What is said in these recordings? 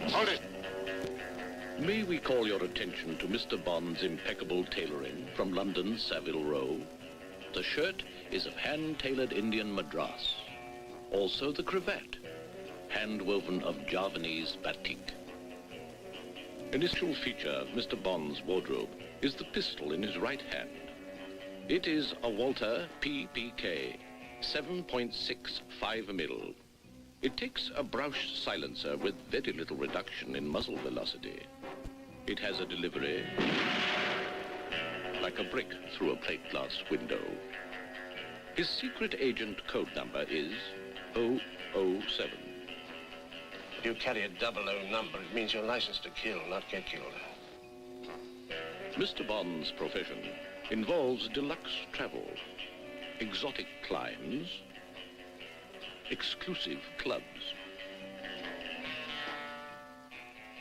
Hold it! May we call your attention to Mr. Bond's impeccable tailoring from London's Savile Row? The shirt is of hand-tailored Indian madras. Also the cravat, hand-woven of Javanese batik. An essential feature of Mr. Bond's wardrobe is the pistol in his right hand. It is a Walther PPK 7.65mm. It takes a Brausch silencer with very little reduction in muzzle velocity. It has a delivery like a brick through a plate glass window. His secret agent code number is 007. If you carry a 00 number, it means you're licensed to kill, not get killed. Mr. Bond's profession involves deluxe travel, exotic climbs, exclusive clubs.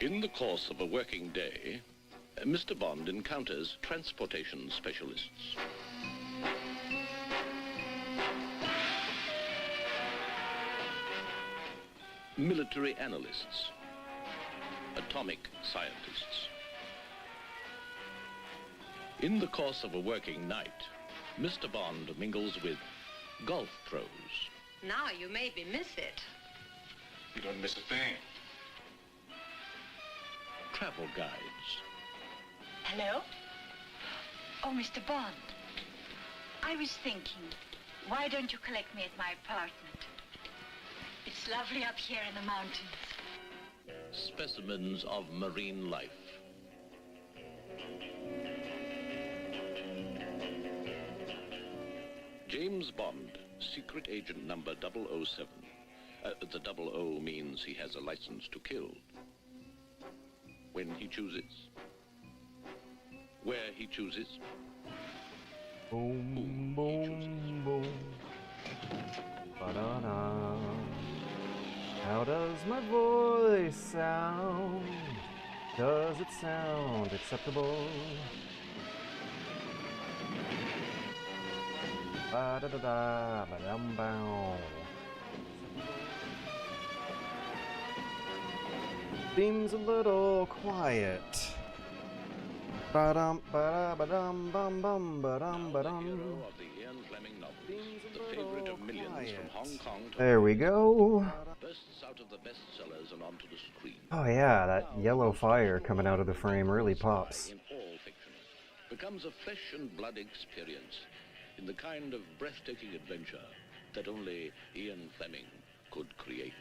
In the course of a working day, Mr. Bond encounters transportation specialists. Military analysts, atomic scientists. In the course of a working night, Mr. Bond mingles with golf pros. Now you maybe miss it. You don't miss a thing. Travel guides. Hello? Oh, Mr. Bond. I was thinking, why don't you collect me at my apartment? It's lovely up here in the mountains. Specimens of marine life. James Bond, secret agent number 007. The 00 means he has a license to kill. When he chooses. Where he chooses. Boom, boom, boom. Ba-da-da. How does my voice sound? Does it sound acceptable? Ba-da-da-da, ba-dum-bow. Seems a little quiet. Ba-dum, ba-da, ba-dum, bum, bum, ba-dum, ba-dum. There we go. Oh yeah, that yellow fire coming out of the frame really pops. Becomes a flesh and blood experience in the kind of breathtaking adventure that only Ian Fleming could create.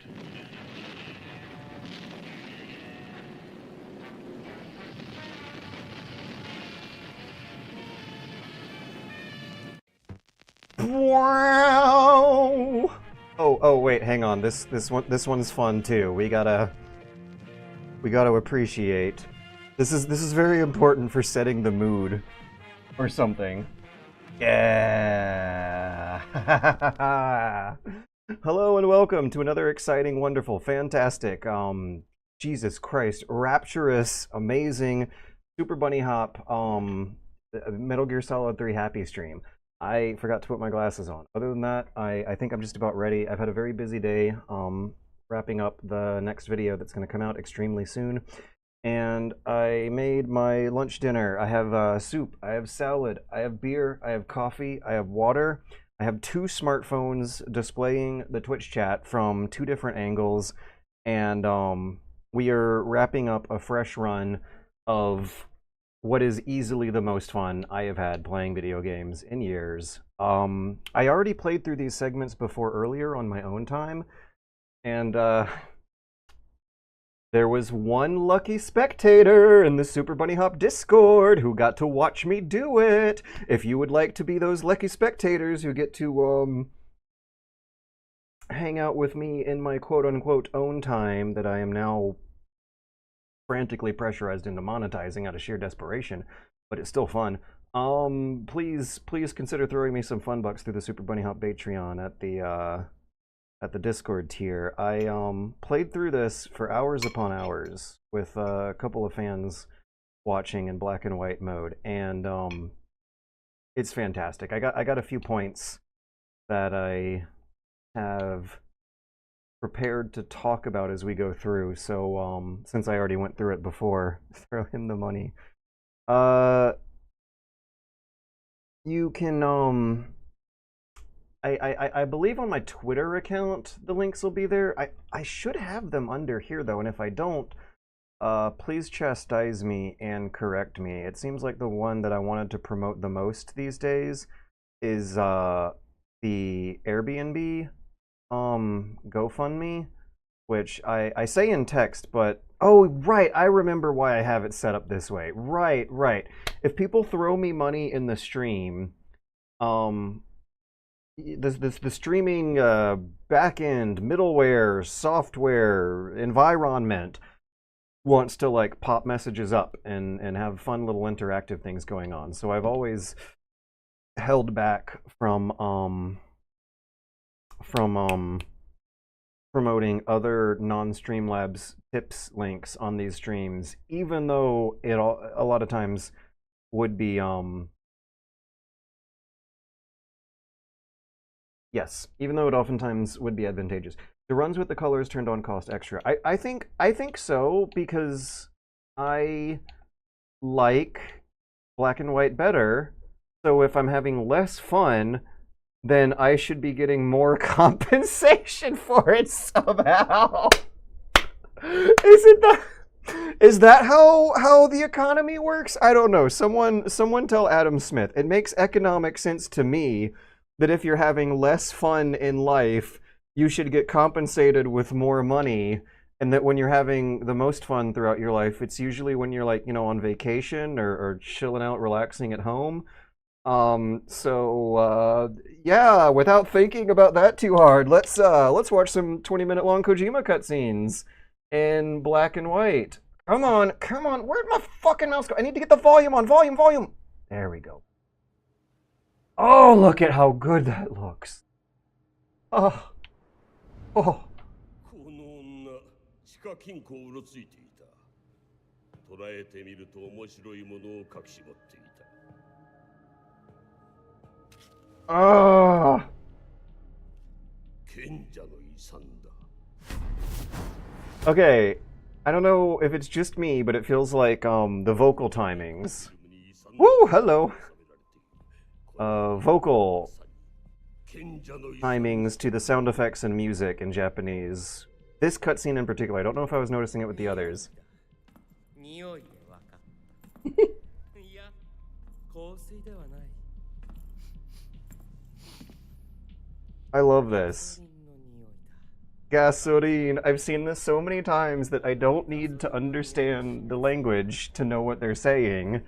Wow! Oh wait, hang on. This one's fun too. We gotta appreciate. This is very important for setting the mood or something. Yeah. Hello and welcome to another exciting, wonderful, fantastic, Jesus Christ, rapturous, amazing, Super Bunny Hop, Metal Gear Solid 3 happy stream. I forgot to put my glasses on. Other than that, I think I'm just about ready. I've had a very busy day, wrapping up the next video that's going to come out extremely soon. And I made my lunch dinner. I have soup, I have salad, I have beer, I have coffee, I have water. I have 2 smartphones displaying the Twitch chat from 2 different angles. And we are wrapping up a fresh run of what is easily the most fun I have had playing video games in years. I already played through these segments before earlier on my own time, and there was one lucky spectator in the Super Bunny Hop Discord who got to watch me do it. If you would like to be those lucky spectators who get to hang out with me in my quote-unquote own time that I am now frantically pressurized into monetizing out of sheer desperation, but it's still fun. Please consider throwing me some fun bucks through the Super Bunny Hop Patreon at the Discord tier. I played through this for hours upon hours with a couple of fans watching in black and white mode, and it's fantastic. I got a few points that I have prepared to talk about as we go through. So since I already went through it before, throw him the money. You can I believe on my Twitter account the links will be there. I should have them under here though, and if I don't, please chastise me and correct me. It seems like the one that I wanted to promote the most these days is the Airbnb GoFundMe, which I say in text, but oh right, I remember why I have it set up this way. Right. If people throw me money in the stream, the streaming backend, middleware, software, environment wants to like pop messages up and have fun little interactive things going on. So I've always held back from promoting other non-Streamlabs tips links on these streams, even though it a lot of times would be yes, even though it oftentimes would be advantageous. The runs with the colors turned on cost extra. I think so, because I like black and white better. So if I'm having less fun, then I should be getting more compensation for it somehow. Is that how the economy works? I don't know. Someone tell Adam Smith. It makes economic sense to me that if you're having less fun in life, you should get compensated with more money, and that when you're having the most fun throughout your life, it's usually when you're like, on vacation or chilling out, relaxing at home. Yeah, without thinking about that too hard, let's watch some 20-minute long Kojima cutscenes in black and white. Come on, where'd my fucking mouse go? I need to get the volume on, volume. There we go. Oh, look at how good that looks. Oh. この女、地下金庫をうろついていた。捉えてみると面白いものを隠し持っていた。Ah. 賢者の遺産だ。 Okay, I don't know if it's just me, but it feels like the vocal timings. Woo, hello. Vocal timings to the sound effects and music in Japanese. This cutscene in particular, I don't know if I was noticing it with the others. I love this. Gasoline. I've seen this so many times that I don't need to understand the language to know what they're saying.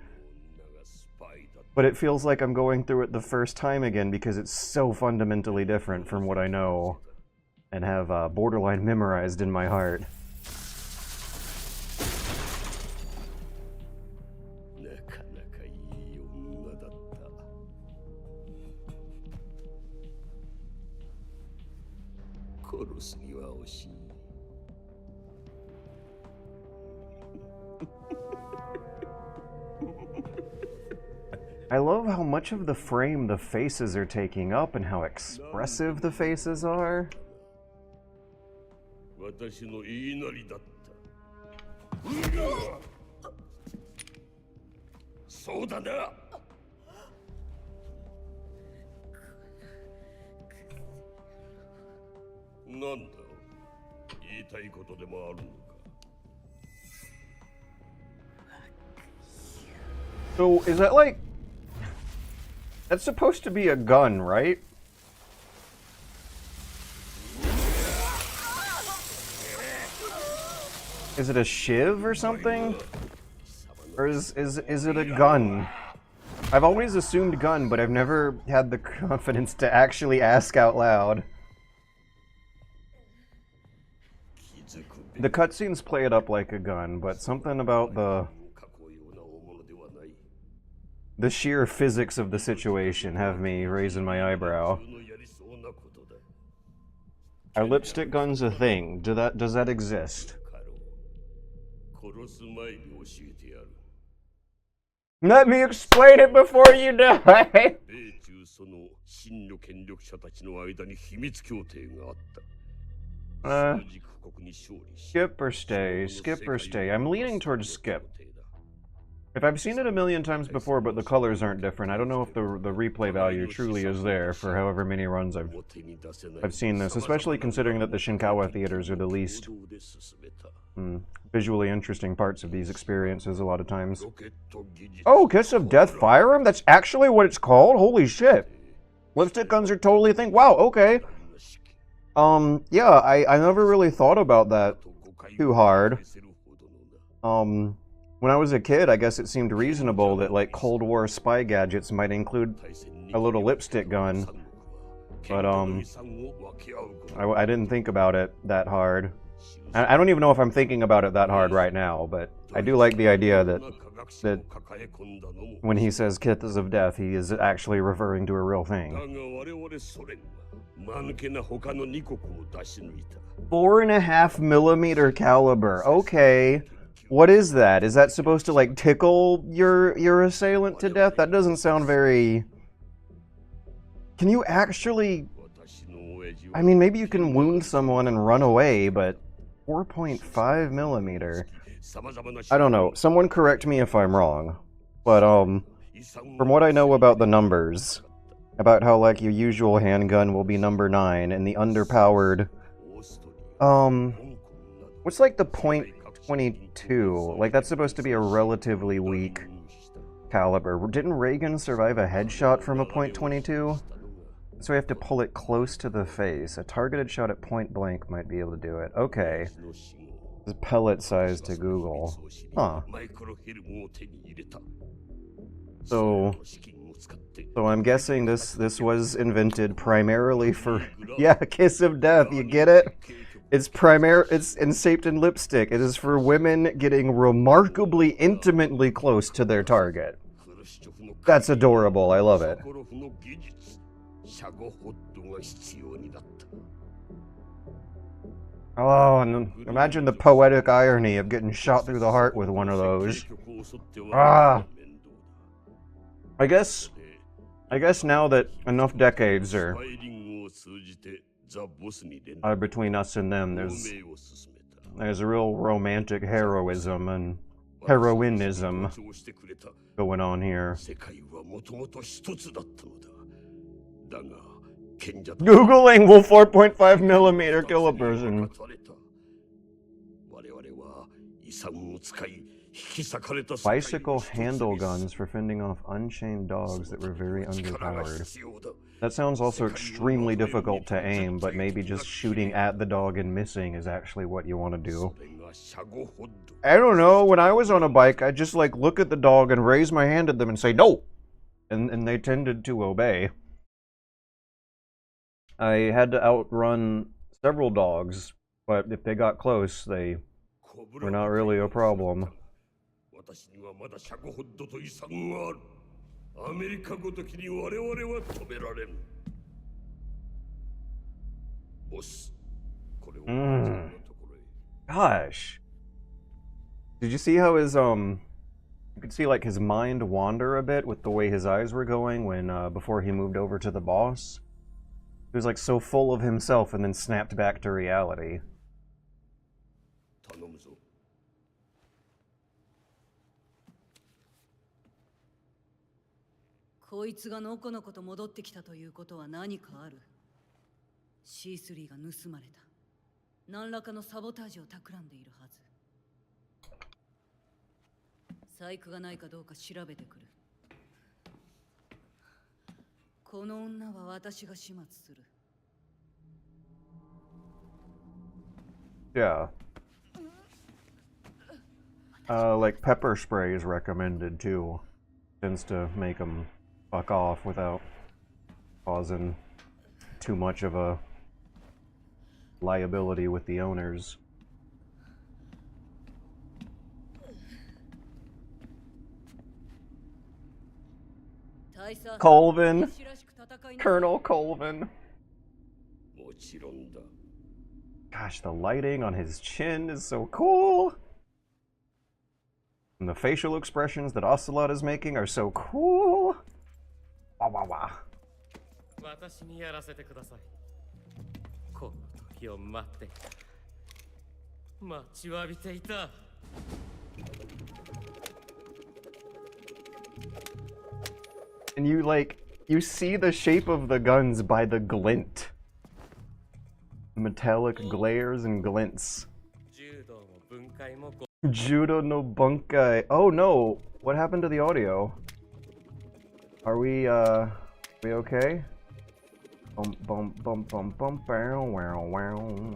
But it feels like I'm going through it the first time again because it's so fundamentally different from what I know and have borderline memorized in my heart. I love how much of the frame the faces are taking up and how expressive the faces are. So, is that like... That's supposed to be a gun, right? Is it a shiv or something? Or is it a gun? I've always assumed gun, but I've never had the confidence to actually ask out loud. The cutscenes play it up like a gun, but something about the sheer physics of the situation have me raising my eyebrow. Are lipstick guns a thing? Does that exist? Let me explain it before you die! Skip or stay? Skip or stay? I'm leaning towards skip. If I've seen it a million times before, but the colors aren't different, I don't know if the replay value truly is there for however many runs I've seen this, especially considering that the Shinkawa theaters are the least visually interesting parts of these experiences a lot of times. Oh, Kiss of Death Firearm? That's actually what it's called? Holy shit. Lipstick guns are totally a thing. Wow, okay. Yeah, I never really thought about that too hard. When I was a kid, I guess it seemed reasonable that, like, Cold War spy gadgets might include a little lipstick gun. But, I didn't think about it that hard. I don't even know if I'm thinking about it that hard right now, but I do like the idea that when he says Kisses of Death, he is actually referring to a real thing. 4.5mm caliber. Okay. What is that? Is that supposed to, like, tickle your assailant to death? That doesn't sound very... Can you actually... I mean, maybe you can wound someone and run away, but 4.5mm. I don't know. Someone correct me if I'm wrong. But, from what I know about the numbers, about how, like, your usual handgun will be number 9, and the underpowered... what's, like, the .22? Like, that's supposed to be a relatively weak caliber. Didn't Reagan survive a headshot from a .22? So we have to pull it close to the face. A targeted shot at point blank might be able to do it. Okay. This pellet size to Google. Huh. So I'm guessing this was invented primarily for... Yeah, Kiss of Death, you get it? It's shaped in lipstick. It is for women getting remarkably intimately close to their target. That's adorable. I love it. Oh, and imagine the poetic irony of getting shot through the heart with one of those. Ah. I guess now that enough decades are between us and them, there's a real romantic heroism and heroinism going on here. Googling will 4.5mm kill a person. Bicycle handle guns for fending off unchained dogs that were very underpowered. That sounds also extremely difficult to aim, but maybe just shooting at the dog and missing is actually what you want to do. I don't know, when I was on a bike, I'd just, like, look at the dog and raise my hand at them and say, no! And they tended to obey. I had to outrun several dogs, but if they got close, they were not really a problem. Gosh. Did you see how his, you could see, like, his mind wander a bit with the way his eyes were going when, before he moved over to the boss? He was, like, so full of himself and then snapped back to reality. C3 が盗まれた。何らかのサボタージを企んでいるはず。細工がないかどうか調べてくる。この女は私が始末する。Yeah. Like pepper spray is recommended too. Tends to make them fuck off without causing too much of a liability with the owners. Colvin. Colonel Colvin. Gosh, the lighting on his chin is so cool. And the facial expressions that Ocelot is making are so cool. Wah, wah, wah. 日を待っていた。待ちわびていた。And you see the shape of the guns by the glint. Metallic glares and glints. Judo no bunkai. Oh no! What happened to the audio? Are we okay? Bum bum bum bum bow wow wow.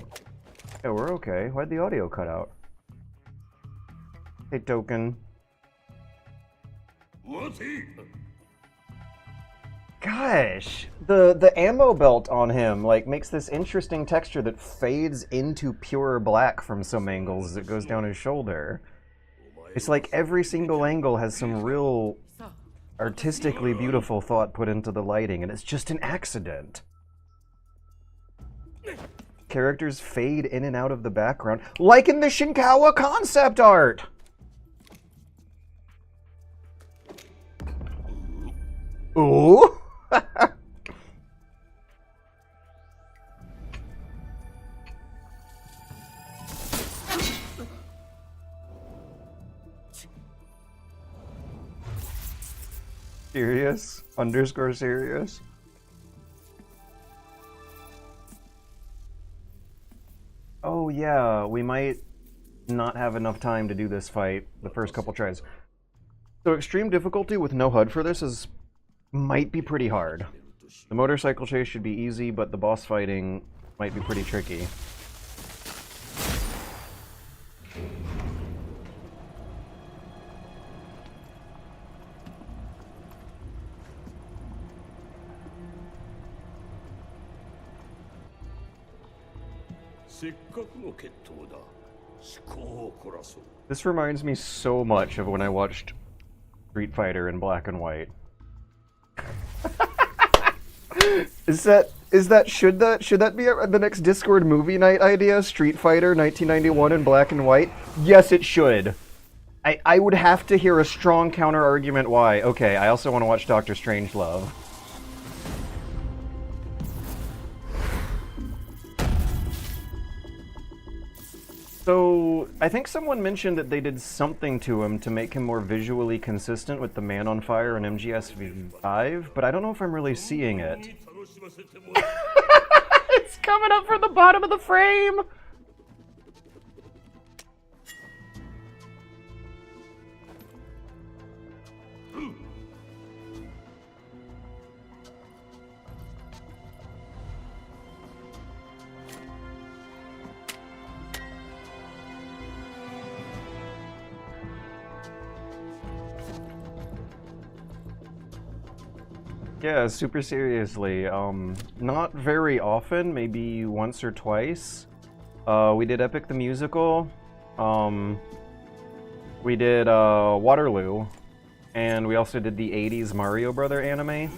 Yeah, we're okay. Why'd the audio cut out? Hey, Token. Gosh, the ammo belt on him like makes this interesting texture that fades into pure black from some angles as it goes down his shoulder. It's like every single angle has some real artistically beautiful thought put into the lighting, and it's just an accident. Characters fade in and out of the background, like in the Shinkawa concept art! Ooh! Serious? Underscore serious? Oh yeah, we might not have enough time to do this fight the first couple tries. So extreme difficulty with no HUD for this might be pretty hard. The motorcycle chase should be easy, but the boss fighting might be pretty tricky. This reminds me so much of when I watched Street Fighter in black and white. Should that be the next Discord movie night idea? Street Fighter 1991 in black and white? Yes, it should. I would have to hear a strong counter argument why. Okay, I also want to watch Doctor Strangelove. So, I think someone mentioned that they did something to him to make him more visually consistent with the Man on Fire in MGS5, but I don't know if I'm really seeing it. It's coming up from the bottom of the frame! Yeah, super seriously. Not very often, maybe once or twice. We did Epic the Musical. We did Waterloo. And we also did the 80s Mario Brother anime.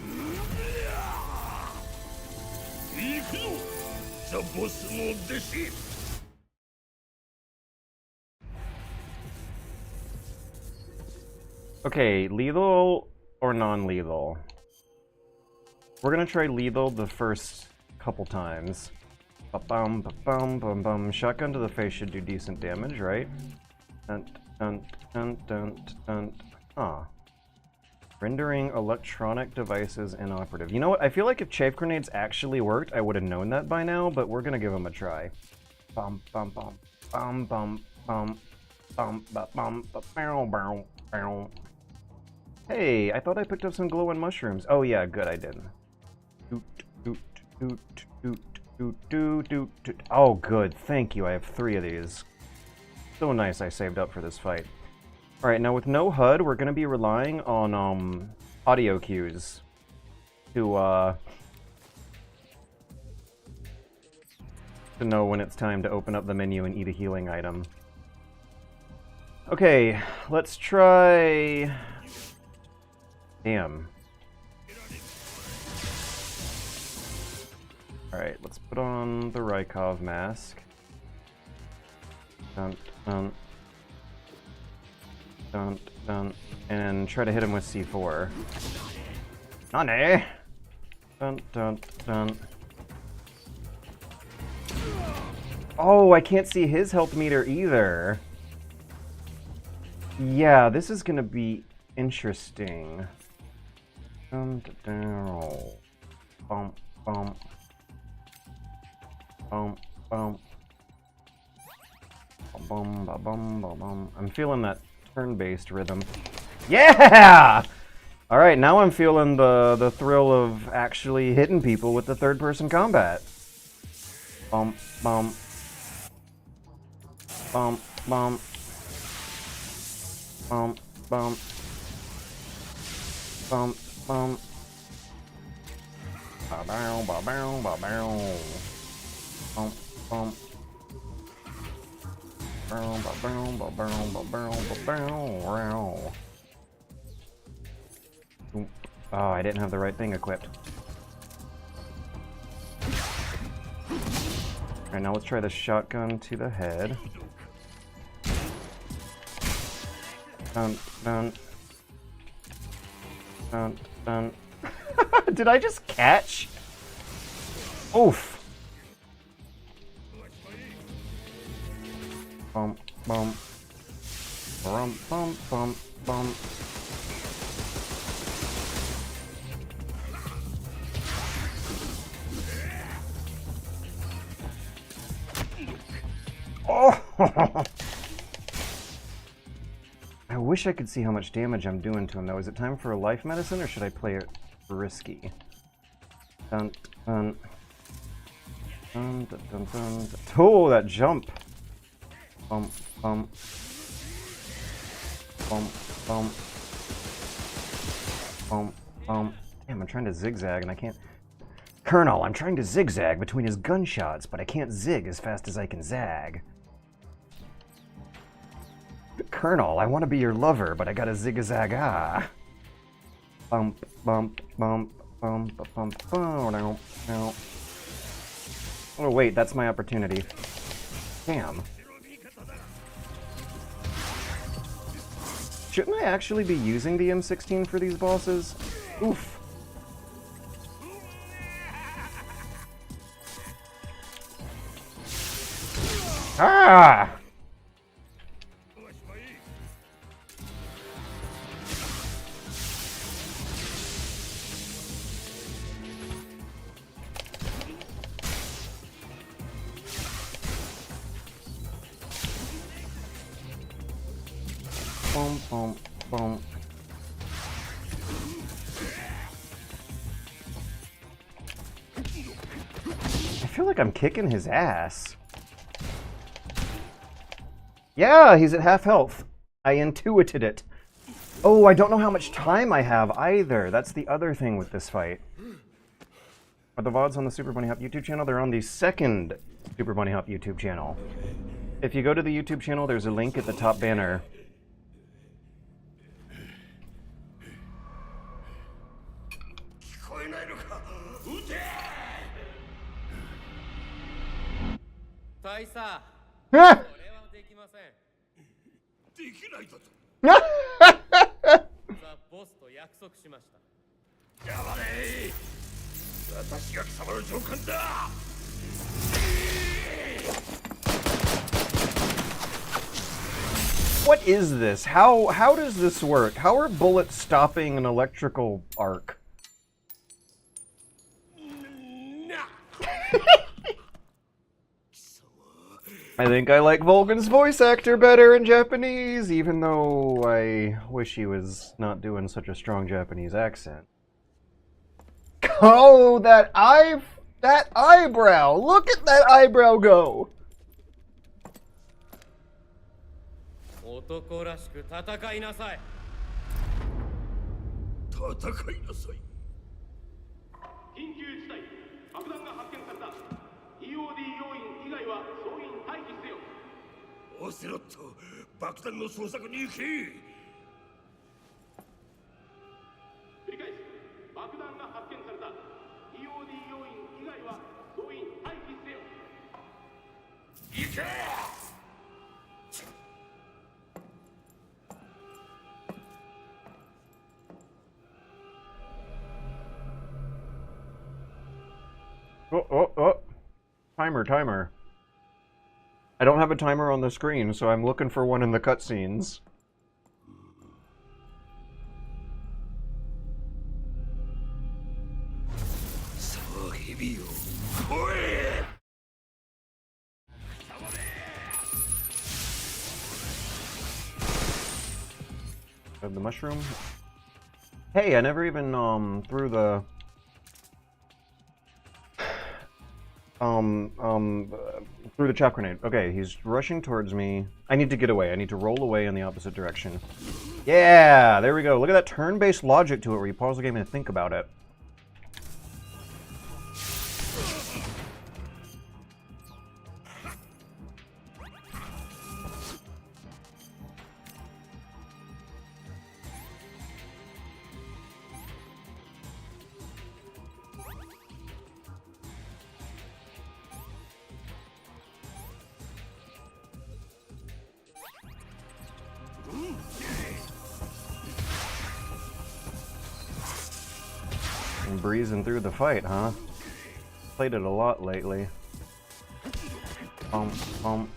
Okay, lethal or non-lethal? We're gonna try lethal the first couple times. Ba-bum, ba-bum, bum-bum. Shotgun to the face should do decent damage, right? Dun, dun, dun, dun, dun. Ah. Rendering electronic devices inoperative. You know what? I feel like if chafe grenades actually worked, I would have known that by now, but we're gonna give them a try. Bum, bum, bum, bum, bum, bum, bum, bum, bum, bum, bum, bum. Hey, I thought I picked up some glowing mushrooms. Oh yeah, good, I didn't. Oh, good. Thank you. I have 3 of these. So nice I saved up for this fight. Alright, now with no HUD, we're going to be relying on audio cues to know when it's time to open up the menu and eat a healing item. Okay, let's try... Damn. Alright, let's put on the Rykov mask. Dun, dun. Dun, dun. And try to hit him with C4. Nane! Dun, dun, dun. Oh, I can't see his health meter either. Yeah, this is gonna be interesting. Bump, bump, bump, bump. Bum, ba, bum, ba, bum. I'm feeling that turn-based rhythm. Yeah! All right, now I'm feeling the thrill of actually hitting people with the third-person combat. Bump, bump, bump, bump, bump, bump, bump, bump. Ba bow, ba bow, ba bow. Bump, bump. Ba bow, ba bow, ba bow, ba bow. Oh, I didn't have the right thing equipped. Alright, now let's try the shotgun to the head. Dun, dun. Dun, dun. Did I just catch? Oof. Bump, bump. Bump, bump, bump, bump. Oh! I wish I could see how much damage I'm doing to him, though. Is it time for a life medicine, or should I play it risky? Dun, dun. Dun, dun, dun, dun. Oh, that jump! Bump, bump. Bump, bump. Bump, bump. Damn, I'm trying to zigzag and I can't. Colonel, I'm trying to zigzag between his gunshots, but I can't zig as fast as I can zag. Colonel, I want to be your lover, but I gotta zig-a-zag ah. Bump, bump, bump, bump, bump, bump, bump. Oh wait, that's my opportunity. Damn. Shouldn't I actually be using the M16 for these bosses? Oof. Ah! Boom, boom, boom. I feel like I'm kicking his ass. Yeah, he's at half health. I intuited it. Oh, I don't know how much time I have either. That's the other thing with this fight. Are the VODs on the Super Bunny Hop YouTube channel? They're on the second Super Bunny Hop YouTube channel. If you go to the YouTube channel, there's a link at the top banner. What is this? How does this work? How are bullets stopping an electrical arc? I think I like Volgan's voice actor better in Japanese, even though I wish he was not doing such a strong Japanese accent. Oh, that eyebrow! Look at that eyebrow go! Oh. Timer. I don't have a timer on the screen, so I'm looking for one in the cutscenes. The mushroom. Hey, I never even threw the threw the chop grenade. Okay, he's rushing towards me. I need to get away. I need to roll away in the opposite direction. Yeah, there we go. Look at that turn-based logic to it where you pause the game and think about it. Breezing through the fight, huh? Played it a lot lately. Bump.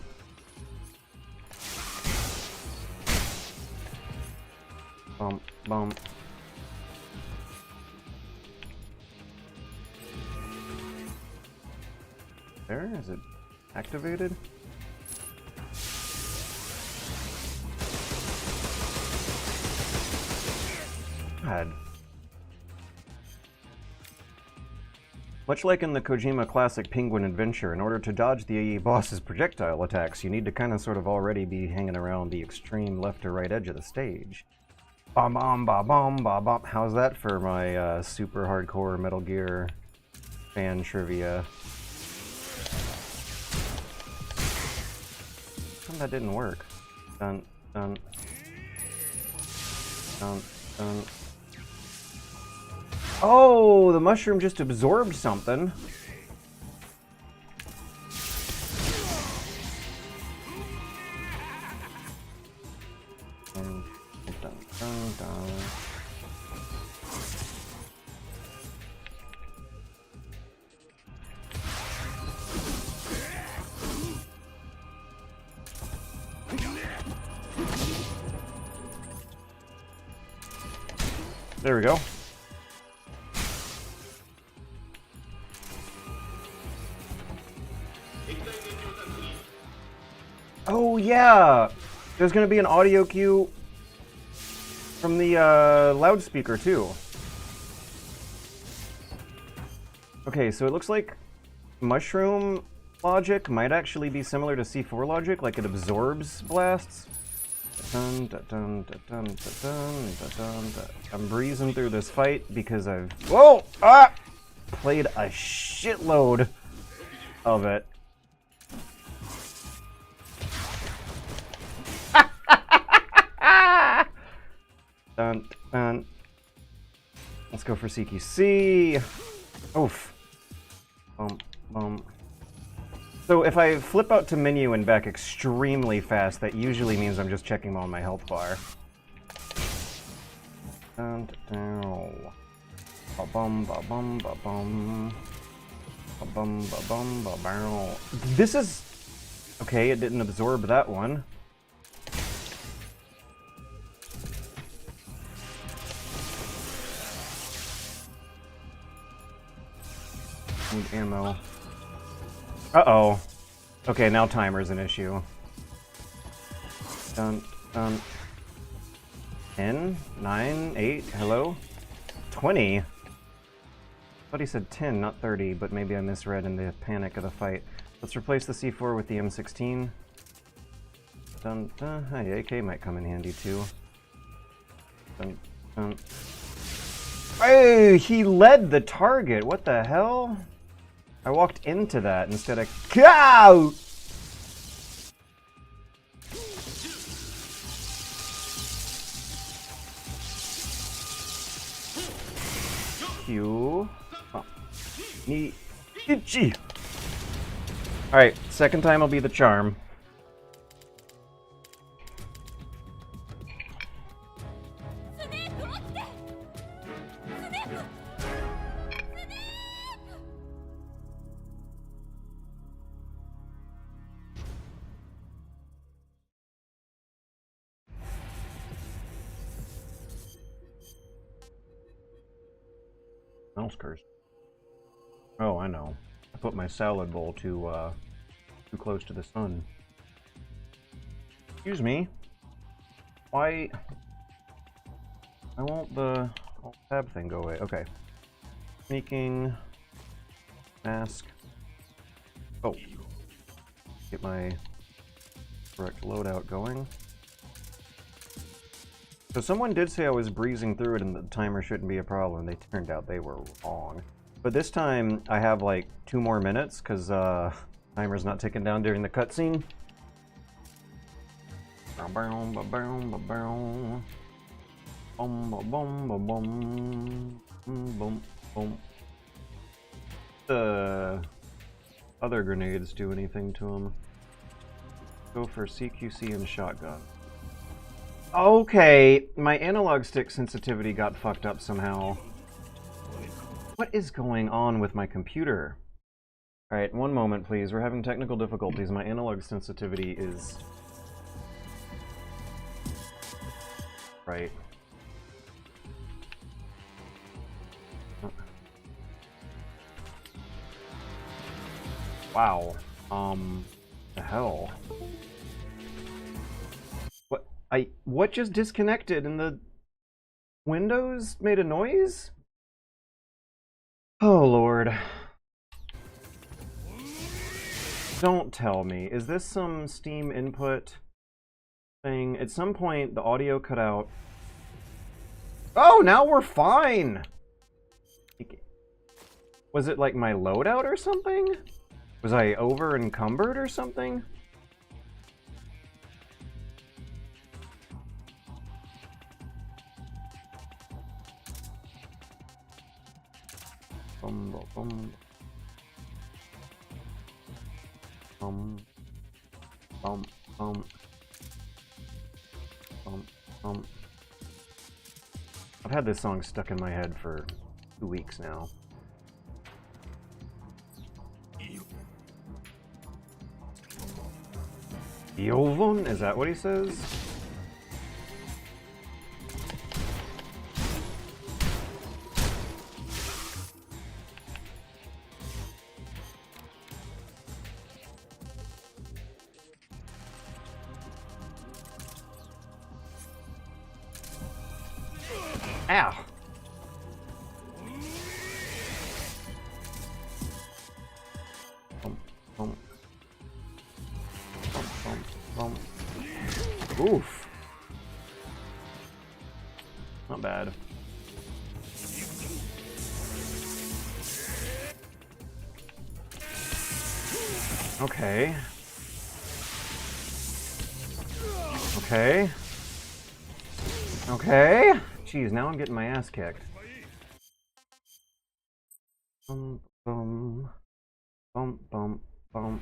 There? Is it activated? God. Much like in the Kojima classic Penguin Adventure, in order to dodge the boss's projectile attacks, you need to kind of sort of already be hanging around the extreme left or right edge of the stage. Bom bom ba bom ba bom. How's that for my super hardcore Metal Gear fan trivia? That didn't work. Dun dun dun dun. Oh, the mushroom just absorbed something. Dun, dun, dun, dun. There we go. Oh yeah! There's gonna be an audio cue from the loudspeaker too. Okay, so it looks like mushroom logic might actually be similar to C4 logic, like it absorbs blasts. Dun, dun, dun, dun, dun, dun, dun, dun, dun. I'm breezing through this fight because I've played a shitload of it. Dun, dun. Let's go for CQC. Oof. So if I flip out to menu and back extremely fast, that usually means I'm just checking on my health bar. Dun, dun, dun. Ba-bum, ba-bum, ba-bum. Ba-bum, ba-bum, ba-bum. This is... Okay, it didn't absorb that one. Need ammo. Uh-oh. Okay, now timer's an issue. Dun, dun. 10, 9, 8, hello? 20? I thought he said 10, not 30, but maybe I misread in the panic of the fight. Let's replace the C4 with the M16. Dun, dun. Hey, AK might come in handy too. Dun, dun. Hey, he led the target. What the hell? I walked into that instead of cow. Q. Oh. Ni. Ichi. All right, second time will be the charm. Mouse cursor. Oh, I know. I put my salad bowl too close to the sun. Excuse me. Why? I want the tab thing go away. Okay. Sneaking. Mask. Oh. Get my correct loadout going. So someone did say I was breezing through it and the timer shouldn't be a problem. They turned out they were wrong. But this time I have like 2 more minutes because timer's not ticking down during the cutscene. The other grenades do anything to them? Go for CQC and shotgun. Okay, my analog stick sensitivity got fucked up somehow. What is going on with my computer? Alright, one moment please. We're having technical difficulties. My analog sensitivity is... right. Wow. The hell? What just disconnected and the Windows made a noise? Oh Lord. Don't tell me. Is this some Steam input thing? At some point the audio cut out. Oh, now we're fine! Was it like my loadout or something? Was I over encumbered or something? I've had this song stuck in my head for 2 weeks now. Yovon? Is that what he says? Ow! Oof. Not bad. Okay. Okay. Okay. Jeez, now I'm getting my ass kicked. Bum, bum, bum, bum, bum.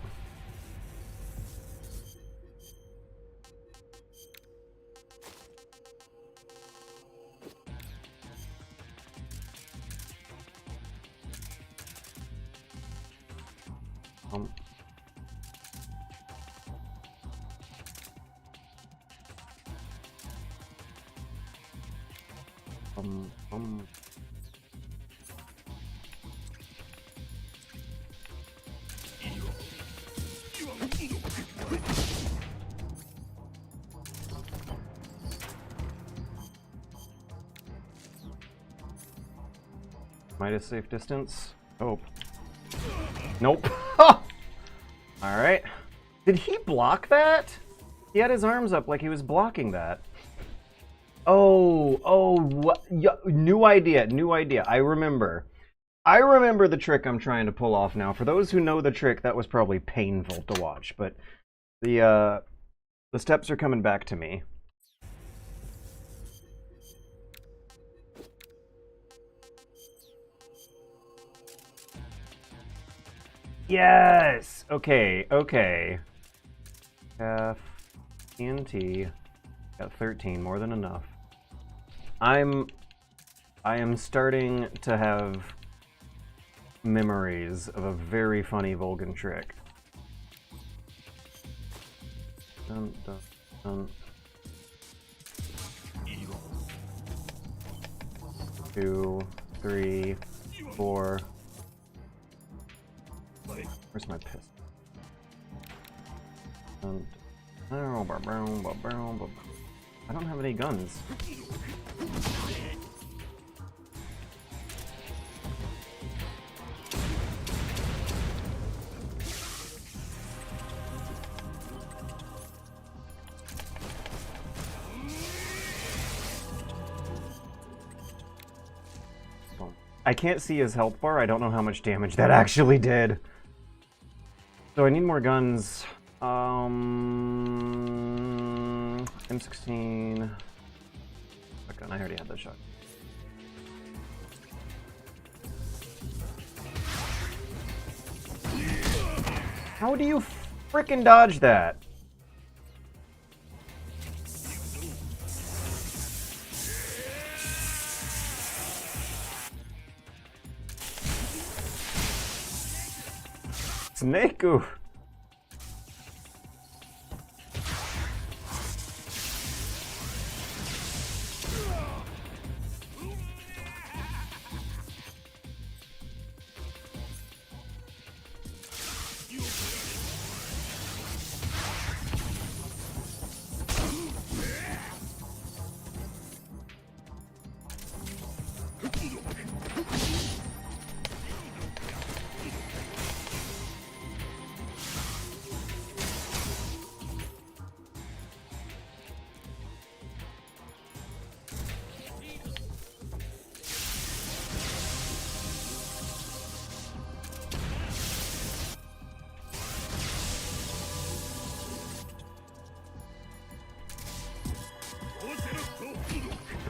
Midas safe distance. Oh. Nope. Alright. Did he block that? He had his arms up like he was blocking that. Oh, what? Yeah, new idea, new idea. I remember the trick I'm trying to pull off now. For those who know the trick, that was probably painful to watch, but the steps are coming back to me. Yes! Okay, okay. F, TNT. Got 13, more than enough. I am starting to have memories of a very funny Vulcan trick. Dun, dun, dun. 2, 3, for... Where's my pistol? I don't have any guns. I can't see his health bar. I don't know how much damage that actually did. So I need more guns. M16. Shotgun. I already had that shot. How do you frickin' dodge that? Snaku.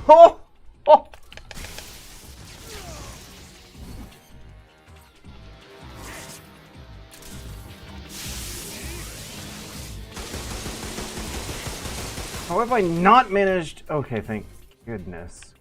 Oh! Oh! How have I not managed? Okay, thank goodness.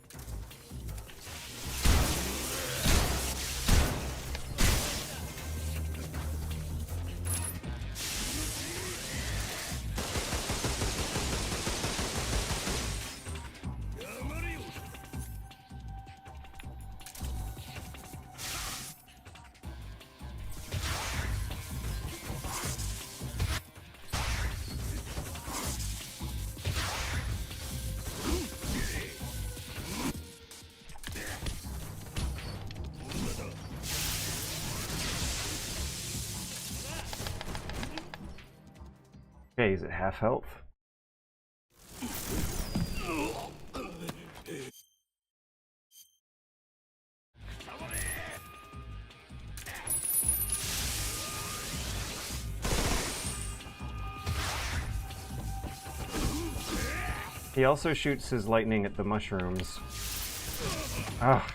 Okay, he's at half health. He also shoots his lightning at the mushrooms. Ah.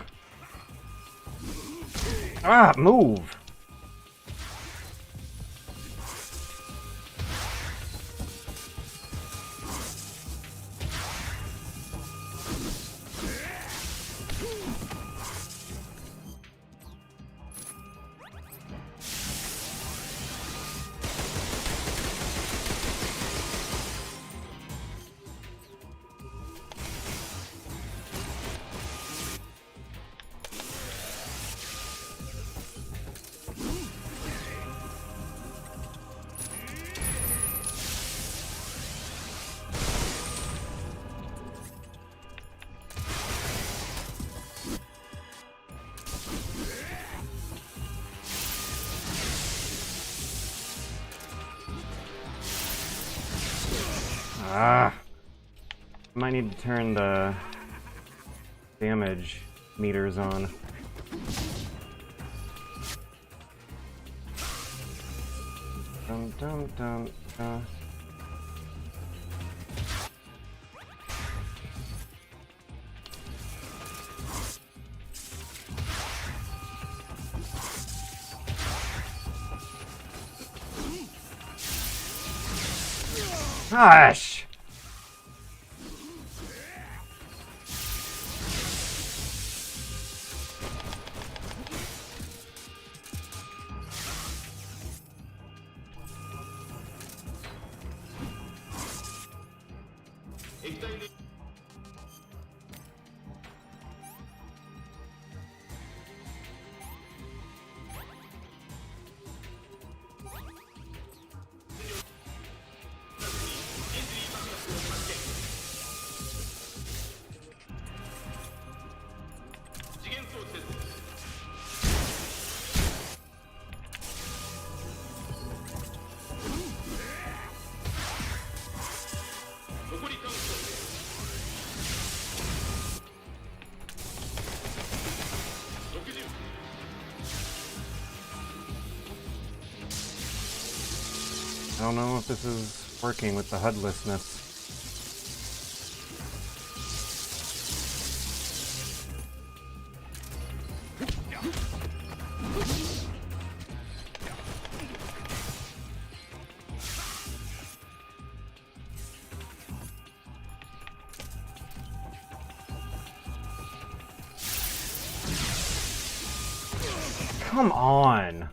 Ah, move! Ah. Might need to turn the damage meters on. Dum dum dum dum. Gosh! don't know if this is working with the HUDlessness. Come on.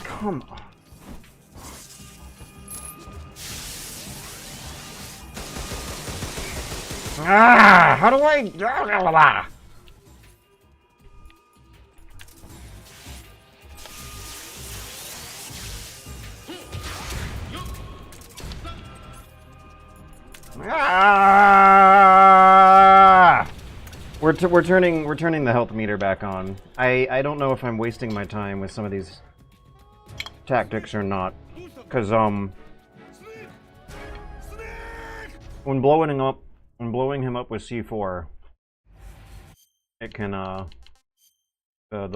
Come on. Ah, how do I? Ah! We're turning the health meter back on. I don't know if I'm wasting my time with some of these tactics or not, because when blowing him up with C4, it can the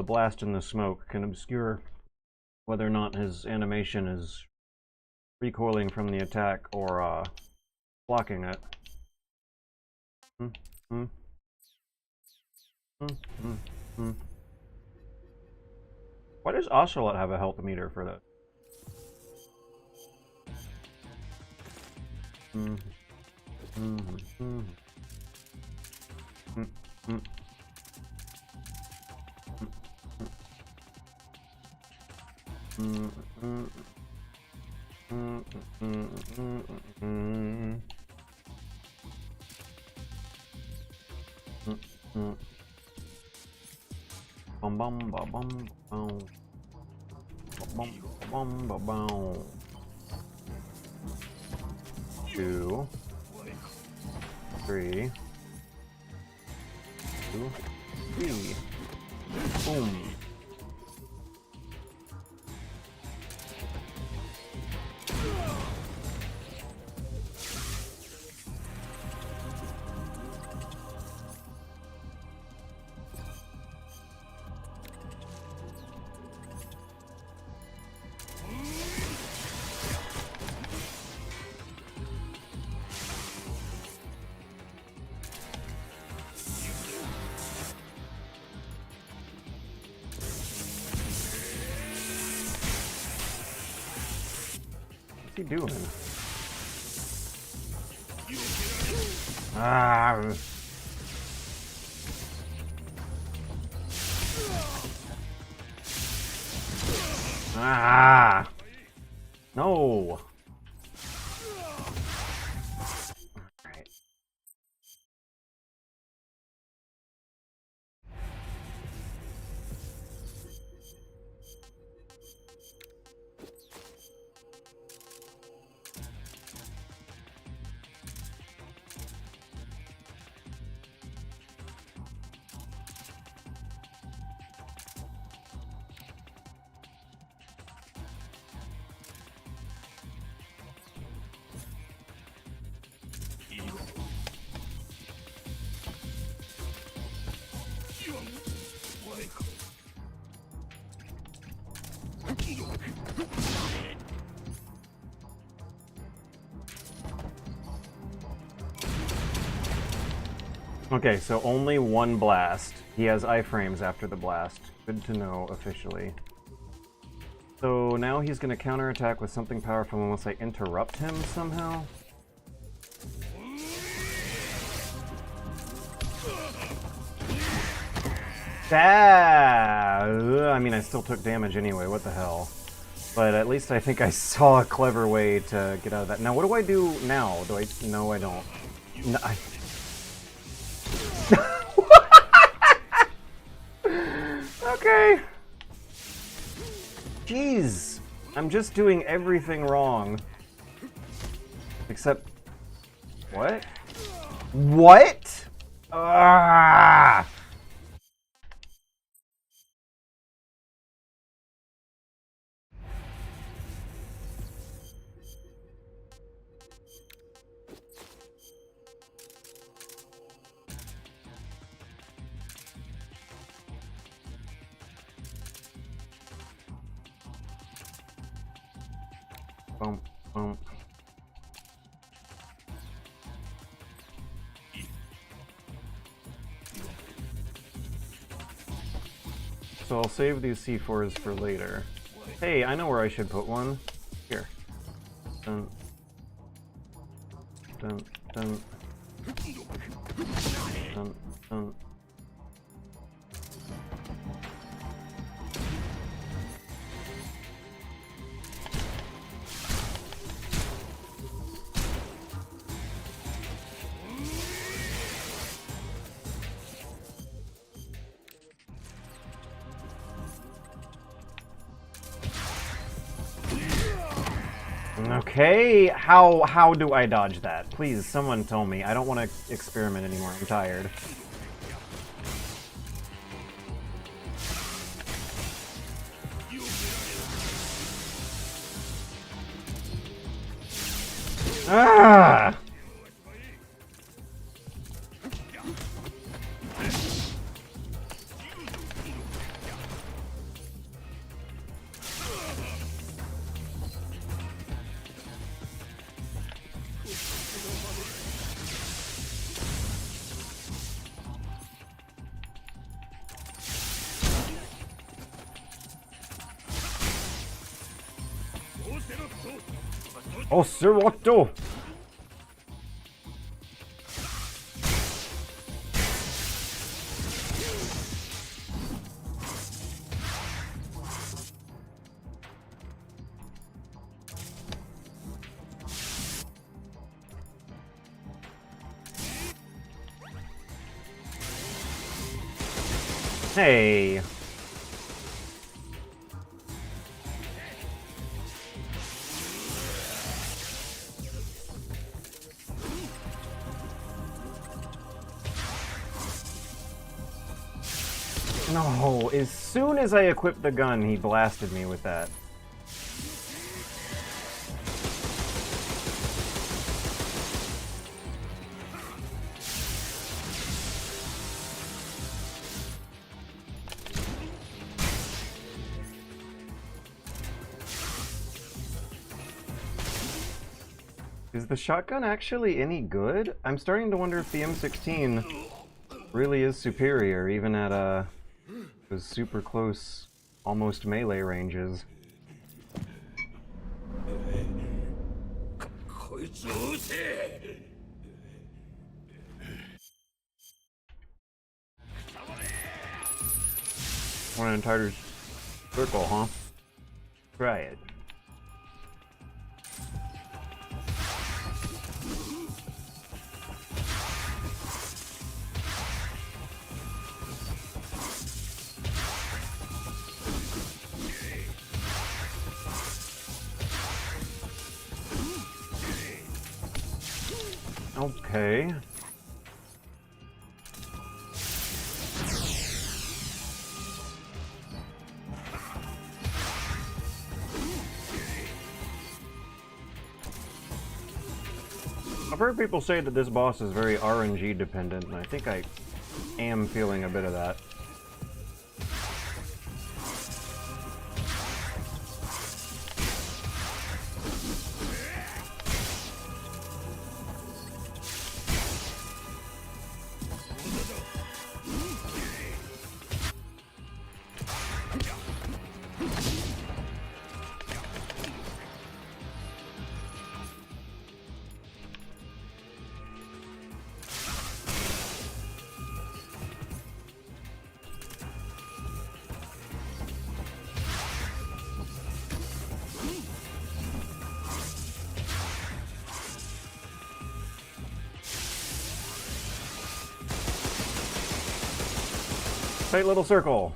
blast and the smoke can obscure whether or not his animation is recoiling from the attack or blocking it. Why does Ocelot have a health meter for that? Bum bum ba bum bum bum bum ba bum. 2, 3, 2, 3. Boom. What's he doing? Ah. Ah. No. Alright. Okay, so only one blast. He has iframes after the blast. Good to know officially. So now he's going to counterattack with something powerful unless I interrupt him somehow. I mean, I still took damage anyway, what the hell. But at least I think I saw a clever way to get out of that. Now, what do I do now? Do I... No, I don't. No, Okay. Jeez. I'm just doing everything wrong. Except... What? What? Ah! so I'll save these C4s for later. Hey, I know where I should put one. Here. Dun. Dun, dun. Dun, dun. Okay, how do I dodge that? Please, someone tell me. I don't want to experiment anymore. I'm tired. Ah! Oceroto! Hey. No, as soon as I equipped the gun, he blasted me with that. Is the shotgun actually any good? I'm starting to wonder if the M16 really is superior, even at those super close, almost melee ranges. Want an entire circle, huh? Try it. Okay. I've heard people say that this boss is very RNG dependent, and I think I am feeling a bit of that. Tight little circle.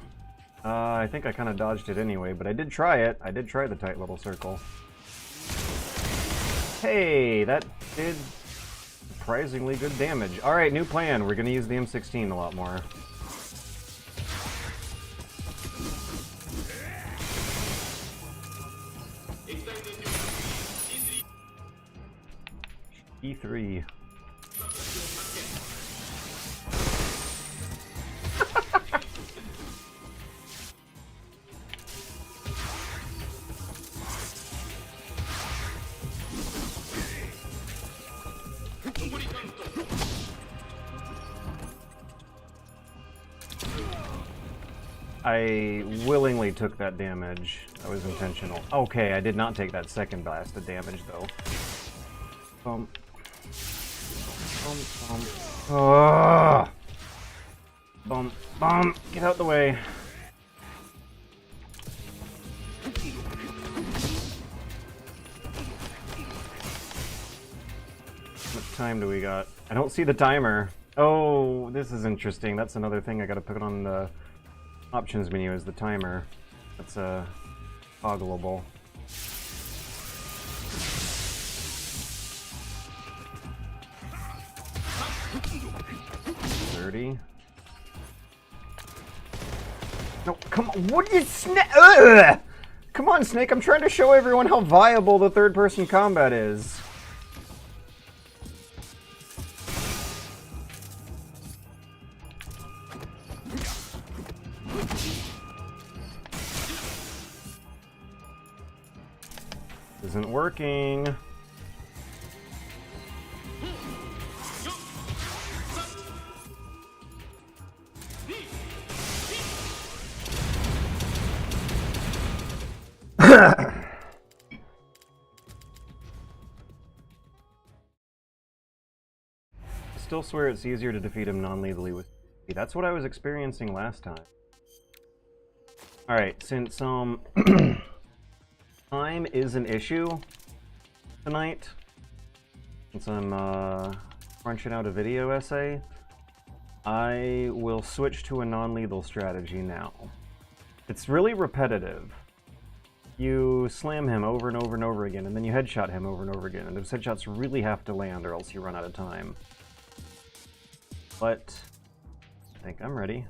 I think I kind of dodged it anyway, but I did try it. I did try the tight little circle. Hey, that did surprisingly good damage. Alright, new plan. We're going to use the M16 a lot more. E3. I willingly took that damage. That was intentional. Okay, I did not take that second blast of damage, though. Bump. Bump, bump. Ugh. Bump, bump. Get out the way. What time do we got? I don't see the timer. Oh, this is interesting. That's another thing I gotta put on the options menu is the timer. That's toggleable. $30. No, come on. What are you Snake? Come on, Snake. I'm trying to show everyone how viable the third-person combat is. Isn't working. I still swear it's easier to defeat him non-lethally with... That's what I was experiencing last time. Alright, since time is an issue tonight, since I'm crunching out a video essay, I will switch to a non-lethal strategy now. It's really repetitive. You slam him over and over and over again, and then you headshot him over and over again, and those headshots really have to land or else you run out of time. But I think I'm ready.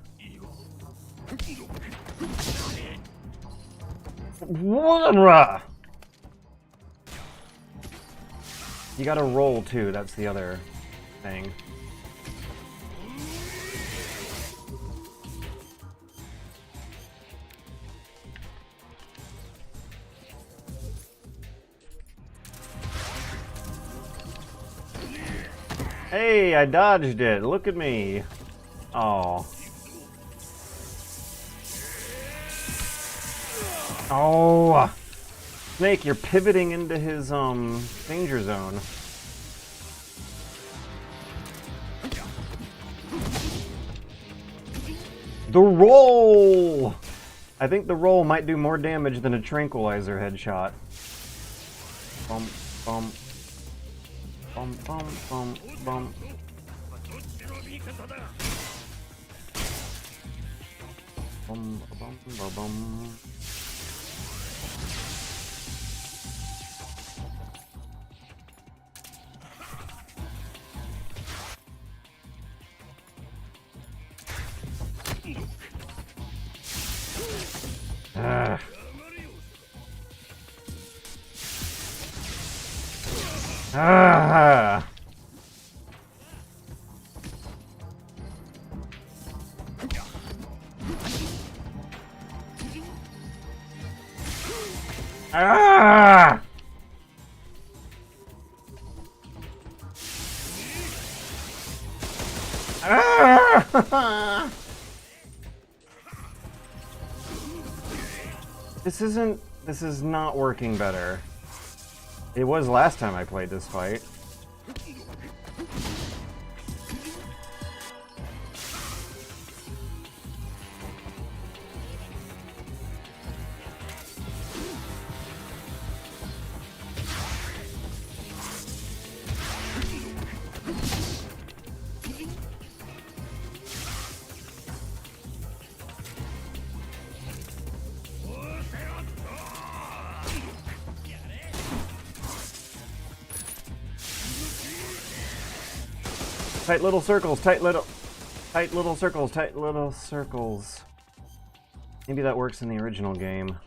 You gotta roll too, that's the other thing. Hey, I dodged it. Look at me. Oh. Oh. Snake, you're pivoting into his danger zone. The roll! I think the roll might do more damage than a tranquilizer headshot. Bump, bump. Bum, bum, bum, bum. Bum, bum, bum, bum. Ah. Ah. Ah. Ah. This is not working better. It was last time I played this fight. Tight little circles, tight little circles, tight little circles. Maybe that works in the original game.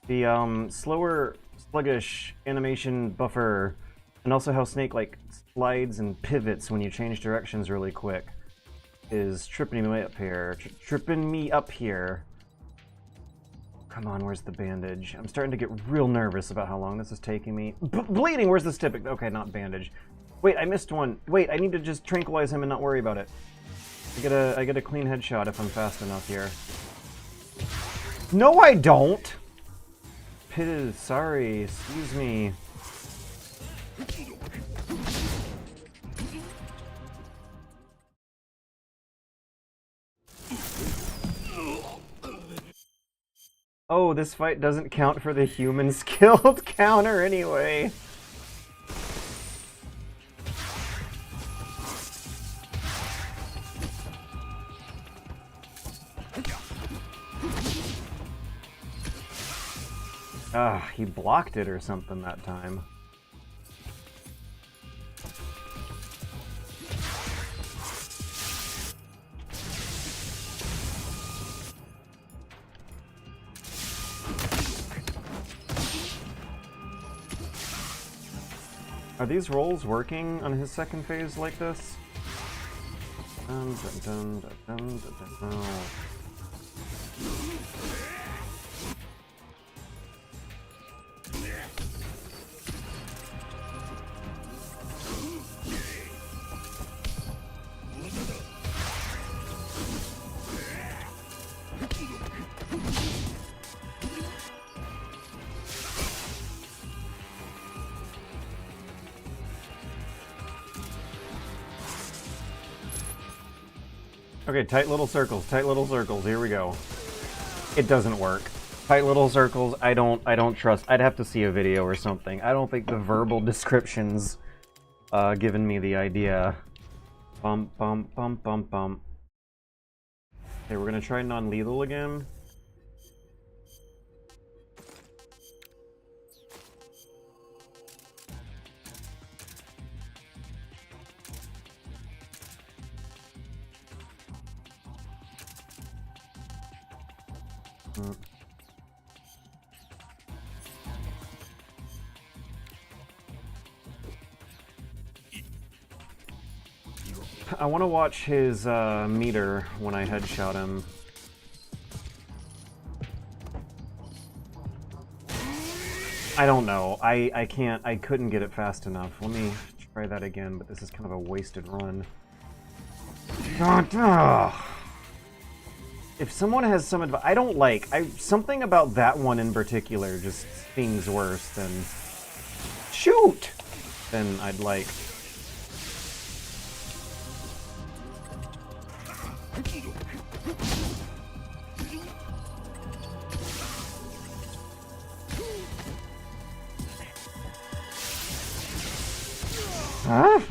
The slower, sluggish animation buffer, and also how Snake like slides and pivots when you change directions really quick, is tripping me up here. Tripping me up here. Come on, where's the bandage? I'm starting to get real nervous about how long this is taking me. Bleeding, where's the stippic? Okay, not bandage. Wait, I missed one. Wait, I need to just tranquilize him and not worry about it. I get a clean headshot if I'm fast enough here. No, I don't. Pit is sorry. Excuse me. Oh, this fight doesn't count for the human skilled counter anyway. Ah, he blocked it or something that time. Are these rolls working on his second phase like this? Dun, dun, dun, dun, dun, dun, dun. Okay, tight little circles, here we go. It doesn't work. Tight little circles, I don't trust. I'd have to see a video or something. I don't think the verbal descriptions given me the idea. Bump, bump, bump, bump, bump. Okay, we're gonna try non-lethal again. I want to watch his meter when I headshot him. I don't know. I couldn't get it fast enough. Let me try that again, but this is kind of a wasted run. If someone has some advice, I don't like. Something about that one in particular just stings worse than shoot than I'd like.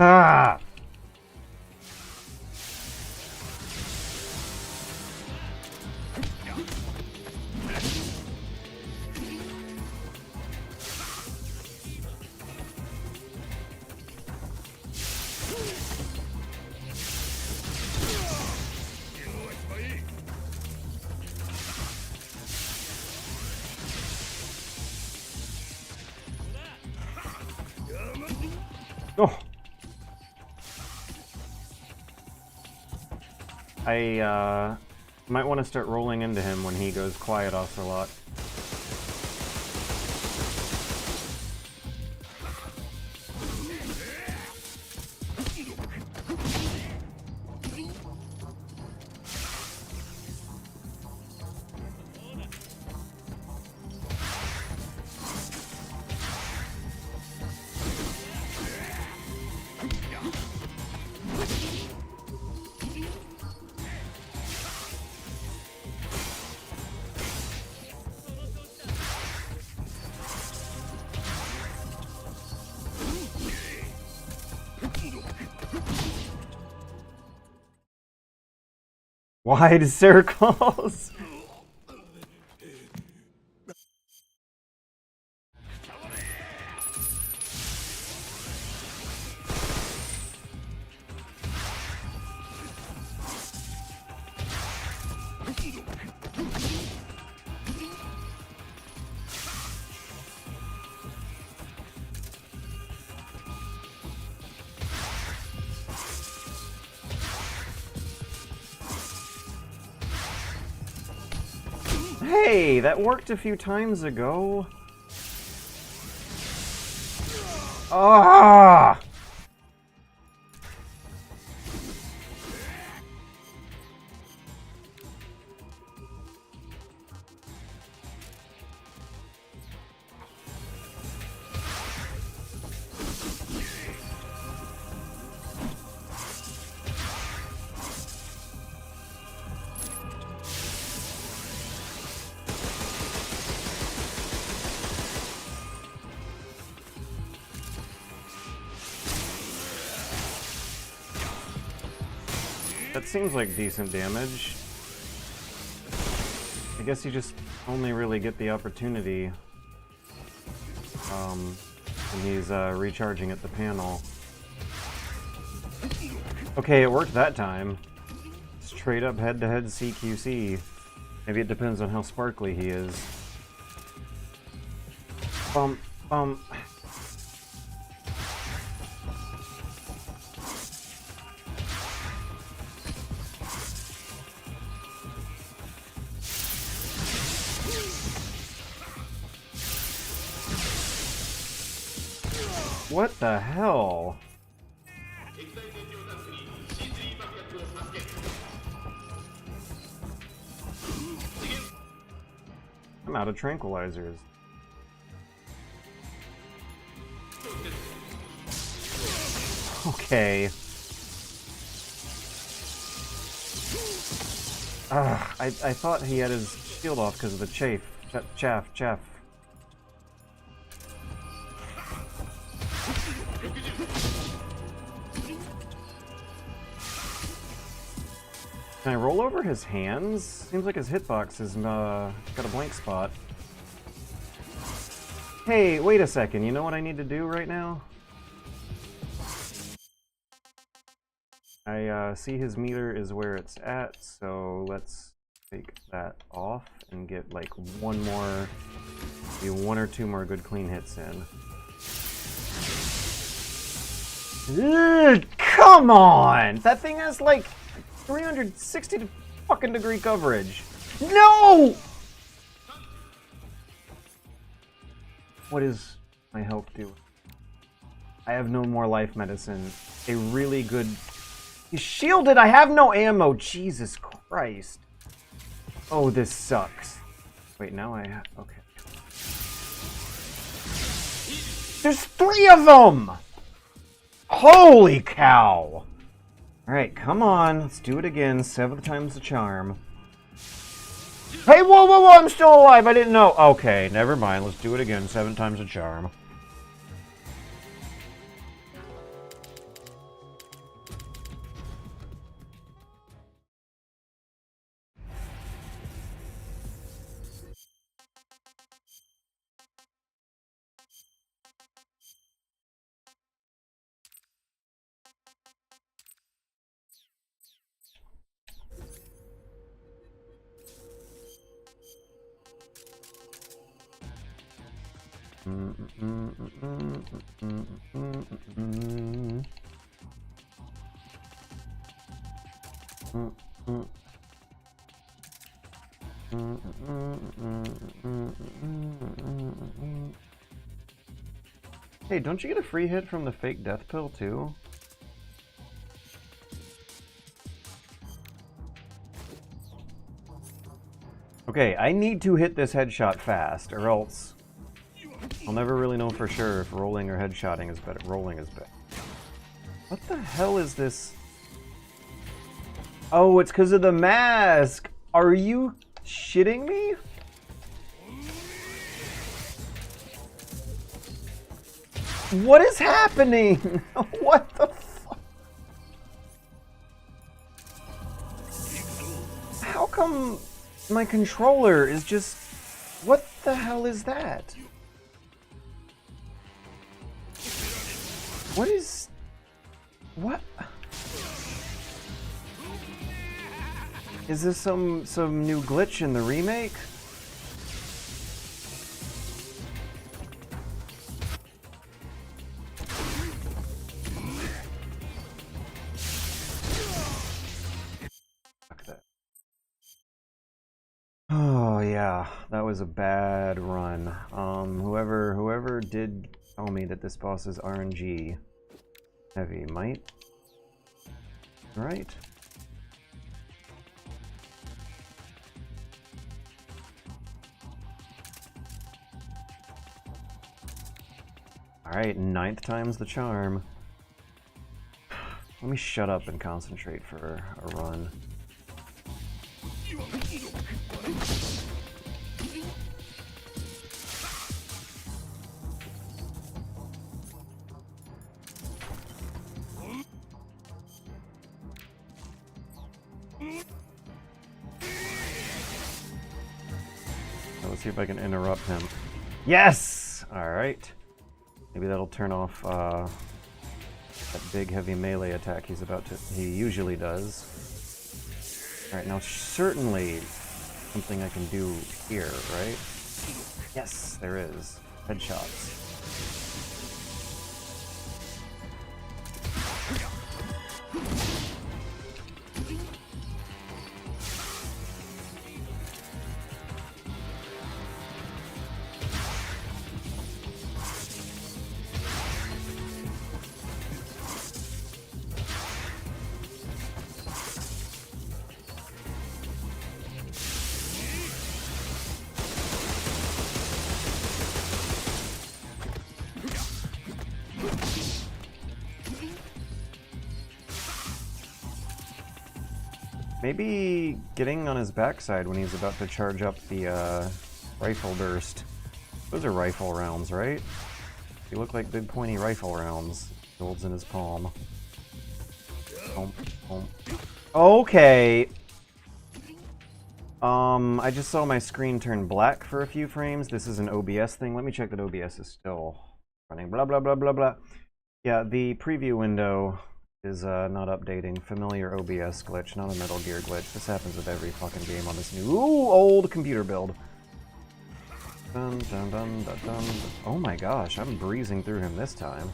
Ah! Oh. I might want to start rolling into him when he goes quiet ocelot. Wide circles. Hey, that worked a few times ago. Ah! That seems like decent damage. I guess you just only really get the opportunity when he's recharging at the panel. Okay, it worked that time. Straight up head-to-head CQC. Maybe it depends on how sparkly he is. Bump, bump. What the hell? I'm out of tranquilizers. Okay. I thought he had his shield off because of the chaff. Can I roll over his hands? Seems like his hitbox is got a blank spot. Hey, wait a second. You know what I need to do right now? I see his meter is where it's at, so let's take that off and get like one or two more good clean hits in. Ugh, come on! That thing has like 360 fucking degree coverage. No! What is my health do? I have no more life medicine. A really good... He's shielded! I have no ammo! Jesus Christ. Oh, this sucks. Wait, now I have... Okay. There's 3 of them! Holy cow! Alright, come on. Let's do it again. 7th time's the charm. Hey, whoa, I'm still alive! I didn't know! Okay, never mind. Let's do it again. 7 times the charm. Hey, don't you get a free hit from the fake death pill too? Okay, I need to hit this headshot fast, or else I'll never really know for sure if rolling or headshotting is better. Rolling is better. What the hell is this? Oh, it's because of the mask! Are you shitting me? What is happening? What the fuck? How come my controller is just... What the hell is that? What is... What? Is this some new glitch in the remake? Fuck that. Oh yeah, that was a bad run. Whoever did tell me that this boss is RNG heavy might. Right? Alright, 9th time's the charm. Let me shut up and concentrate for a run. Let's see if I can interrupt him. Yes! Alright. Maybe that'll turn off that big heavy melee attack he usually does. Alright, now certainly something I can do here, right? Yes, there is. Headshots. Maybe getting on his backside when he's about to charge up the rifle burst. Those are rifle rounds, right? They look like big pointy rifle rounds. He holds in his palm. Okay. I just saw my screen turn black for a few frames. This is an OBS thing. Let me check that OBS is still running. Blah, blah, blah, blah, blah. Yeah, the preview window is not updating. Familiar OBS glitch, not a Metal Gear glitch. This happens with every fucking game on this new old computer build. Dun, dun, dun, dun, dun. Oh my gosh, I'm breezing through him this time.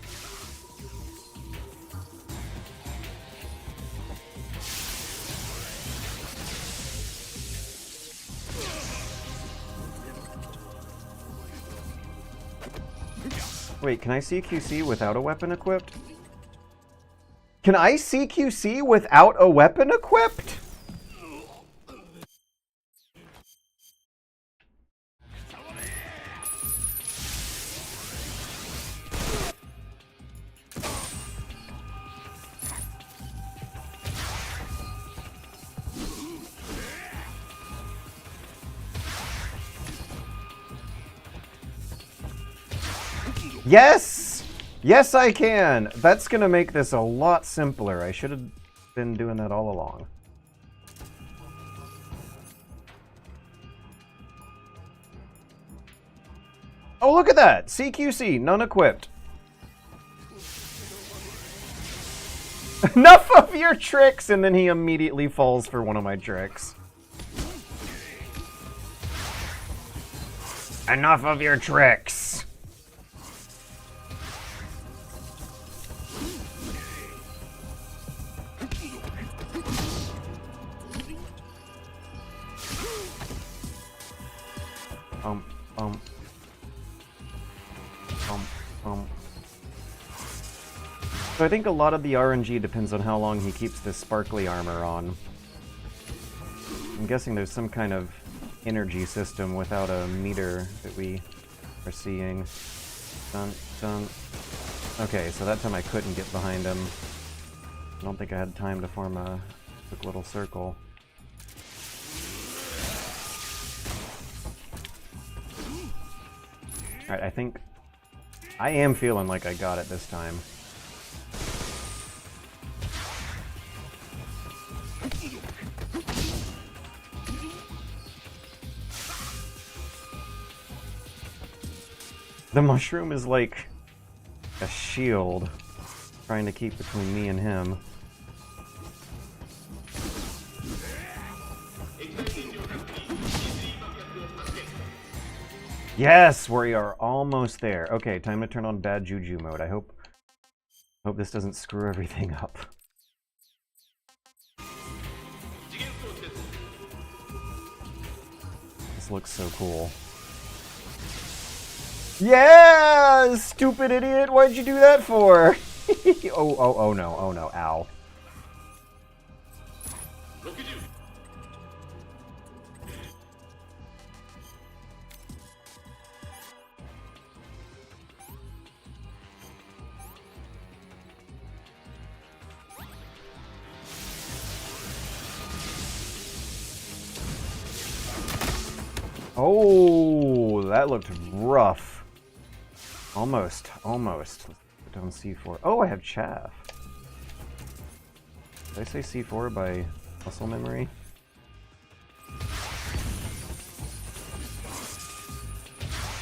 Wait, can I CQC without a weapon equipped? Can I CQC without a weapon equipped? Yes! Yes, I can! That's gonna make this a lot simpler. I should have been doing that all along. Oh, look at that! CQC, none equipped. Enough of your tricks! And then he immediately falls for one of my tricks. Enough of your tricks! So I think a lot of the RNG depends on how long he keeps this sparkly armor on. I'm guessing there's some kind of energy system without a meter that we are seeing. Dun, dun. Okay, so that time I couldn't get behind him. I don't think I had time to form a quick little circle. Alright, I think I am feeling like I got it this time. The mushroom is like a shield trying to keep between me and him. Yes, we are almost there. Okay, time to turn on bad juju mode. I hope this doesn't screw everything up. This looks so cool. Yeah, stupid idiot! Why'd you do that for? Oh no, ow. Look at you. Oh, that looked rough. Almost. Put down C4. Oh, I have chaff. Did I say C4 by Muscle memory.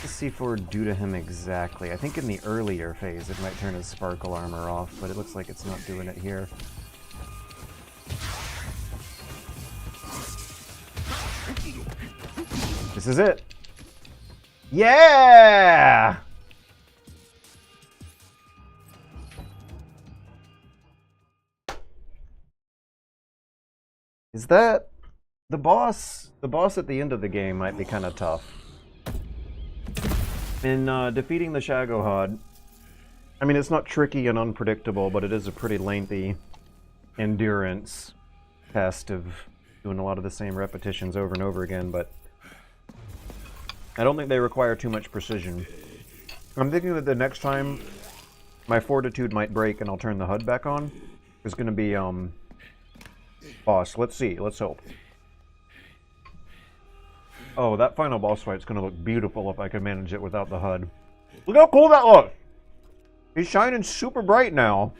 Let's see if we're due to him exactly. I think in the earlier phase it might turn his sparkle armor off, but it looks like it's not doing it here. This is it. Yeah! Is that the boss? The boss at the end of the game might be kind of tough. In defeating the Shagohod, I mean, it's not tricky and unpredictable, but it is a pretty lengthy endurance test of doing a lot of the same repetitions over and over again, but I don't think they require too much precision. I'm thinking that the next time my fortitude might break and I'll turn the HUD back on, there's going to be, boss. Let's see. Let's hope. Oh, that final boss fight's going to look beautiful if I can manage it without the HUD. Look how cool that looks! He's shining super bright now.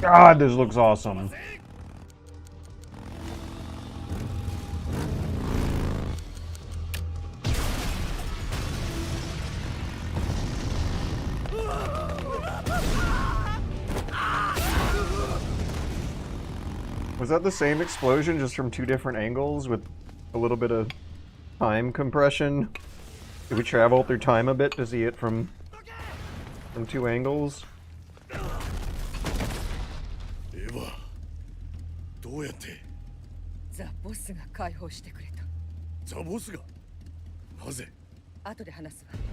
God, this looks awesome. Was that the same explosion, just from two different angles with a little bit of time compression? Did we travel through time a bit to see it from two angles?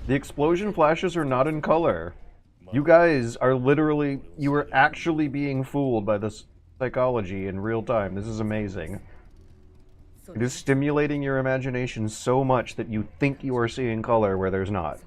The explosion flashes are not in color. You guys are literally, you are actually being fooled by this psychology in real time. This is amazing. It is stimulating your imagination so much that you think you are seeing color where there's not.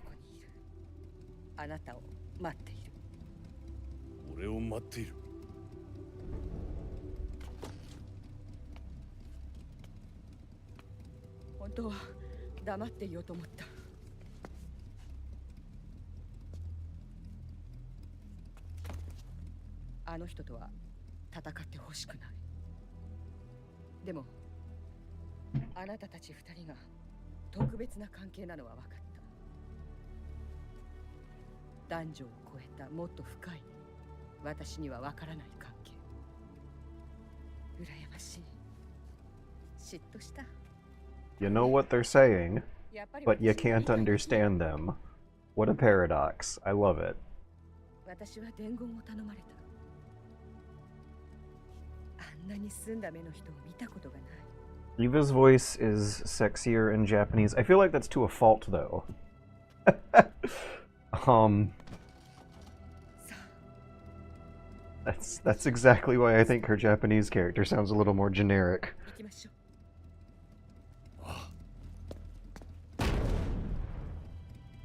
You know what they're saying, but you can't understand them. What a paradox. I love it. Eva's voice is sexier in Japanese. I feel like that's to a fault, though. That's exactly why I think her Japanese character sounds a little more generic.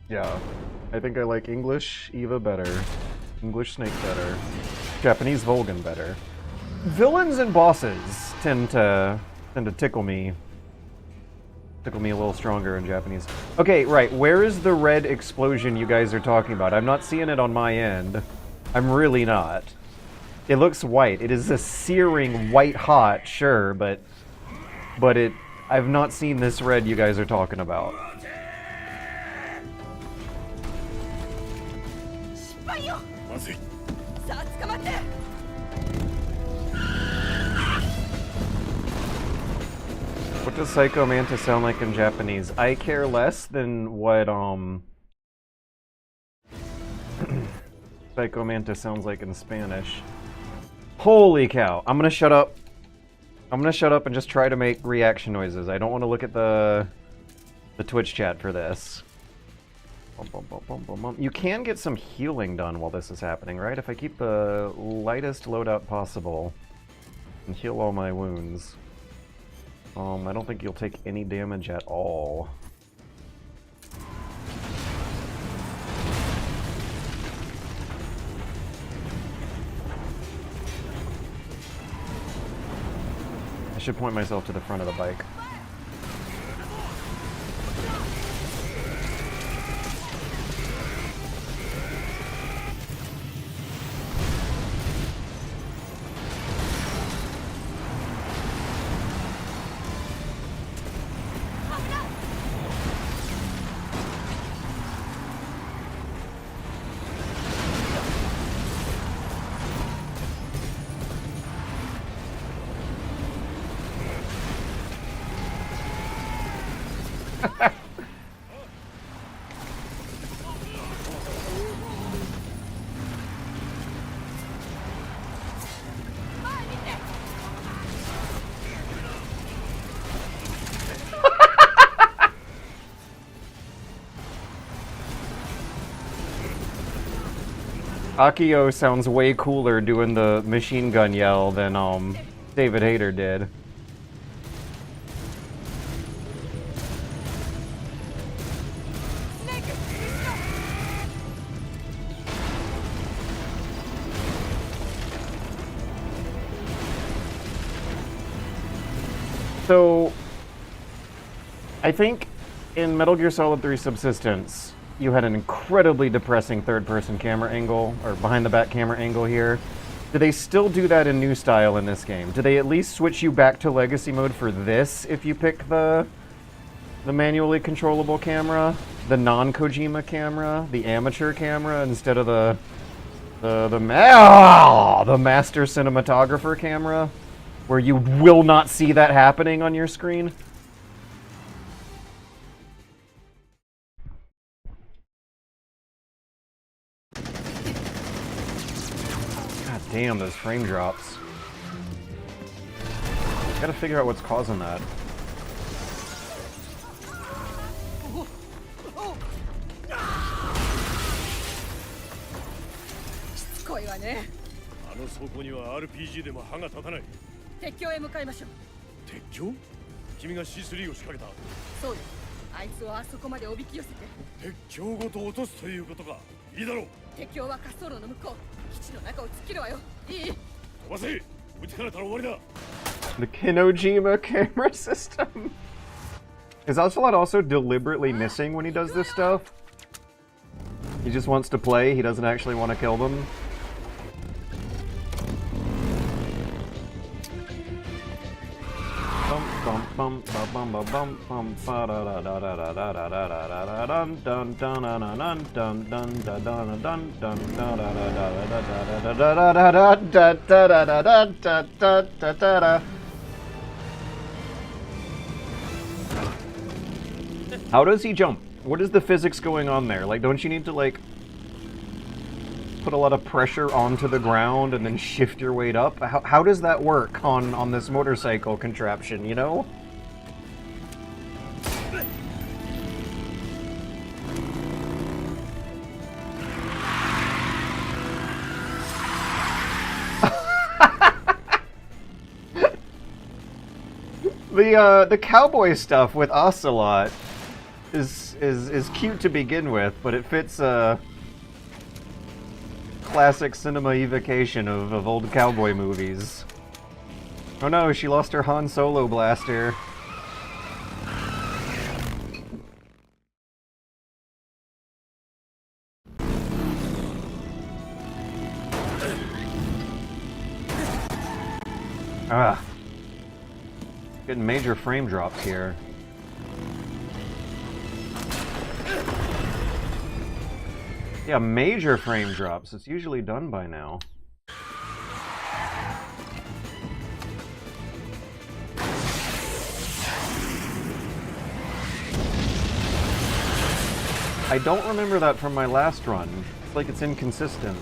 Yeah, I think I like English Eva better, English Snake better, Japanese Volgan better. Villains and bosses tend to tickle me a little stronger in Japanese. Okay, right, where is the red explosion you guys are talking about? I'm not seeing it on my end. I'm really not. It looks white. It is a searing white hot, sure, but I've not seen this red you guys are talking about. What does Psycho Mantis sound like in Japanese? I care less than what Psycho Mantis sounds like in Spanish. Holy cow! I'm gonna shut up. I'm gonna shut up and just try to make reaction noises. I don't want to look at the Twitch chat for this. You can get some healing done while this is happening, right? If I keep the lightest loadout possible and heal all my wounds. I don't think you'll take any damage at all. I should point myself to the front of the bike. Akio sounds way cooler doing the machine gun yell than David Hayter did. So, I think in Metal Gear Solid 3 Subsistence, you had an incredibly depressing third-person camera angle, or behind-the-back camera angle here. Do they still do that in New Style in this game? Do they at least switch you back to Legacy mode for this if you pick the manually controllable camera, the non-Kojima camera, the amateur camera, instead of the master cinematographer camera, where you will not see that happening on your screen? God damn, those frame drops. Gotta figure out what's causing that. RPG でも歯が立たない。鉄橋へ向かいましょう。鉄橋？君が C3 を仕掛けた。そうよ。あいつをあそこまでおびき寄せて。鉄橋ごと落とすということか。いいだろう。鉄橋は滑走路の向こう。基地の中を突っ切るわよ。いい？飛ばせ。撃ちからたら終わりだ。The Kinojima camera system. Is Ocelot also deliberately missing when he does this stuff? He just wants to play, he doesn't actually want to kill them? How does he jump? What is the physics going on there? Like, don't you need to, like, put a lot of pressure onto the ground and then shift your weight up? How does that work on this motorcycle contraption, you know? The cowboy stuff with Ocelot is cute to begin with, but it fits classic cinema evocation of old cowboy movies. Oh no, she lost her Han Solo blaster. Ah. Getting major frame drops here. Yeah, major frame drops. It's usually done by now. I don't remember that from my last run. It's like it's inconsistent.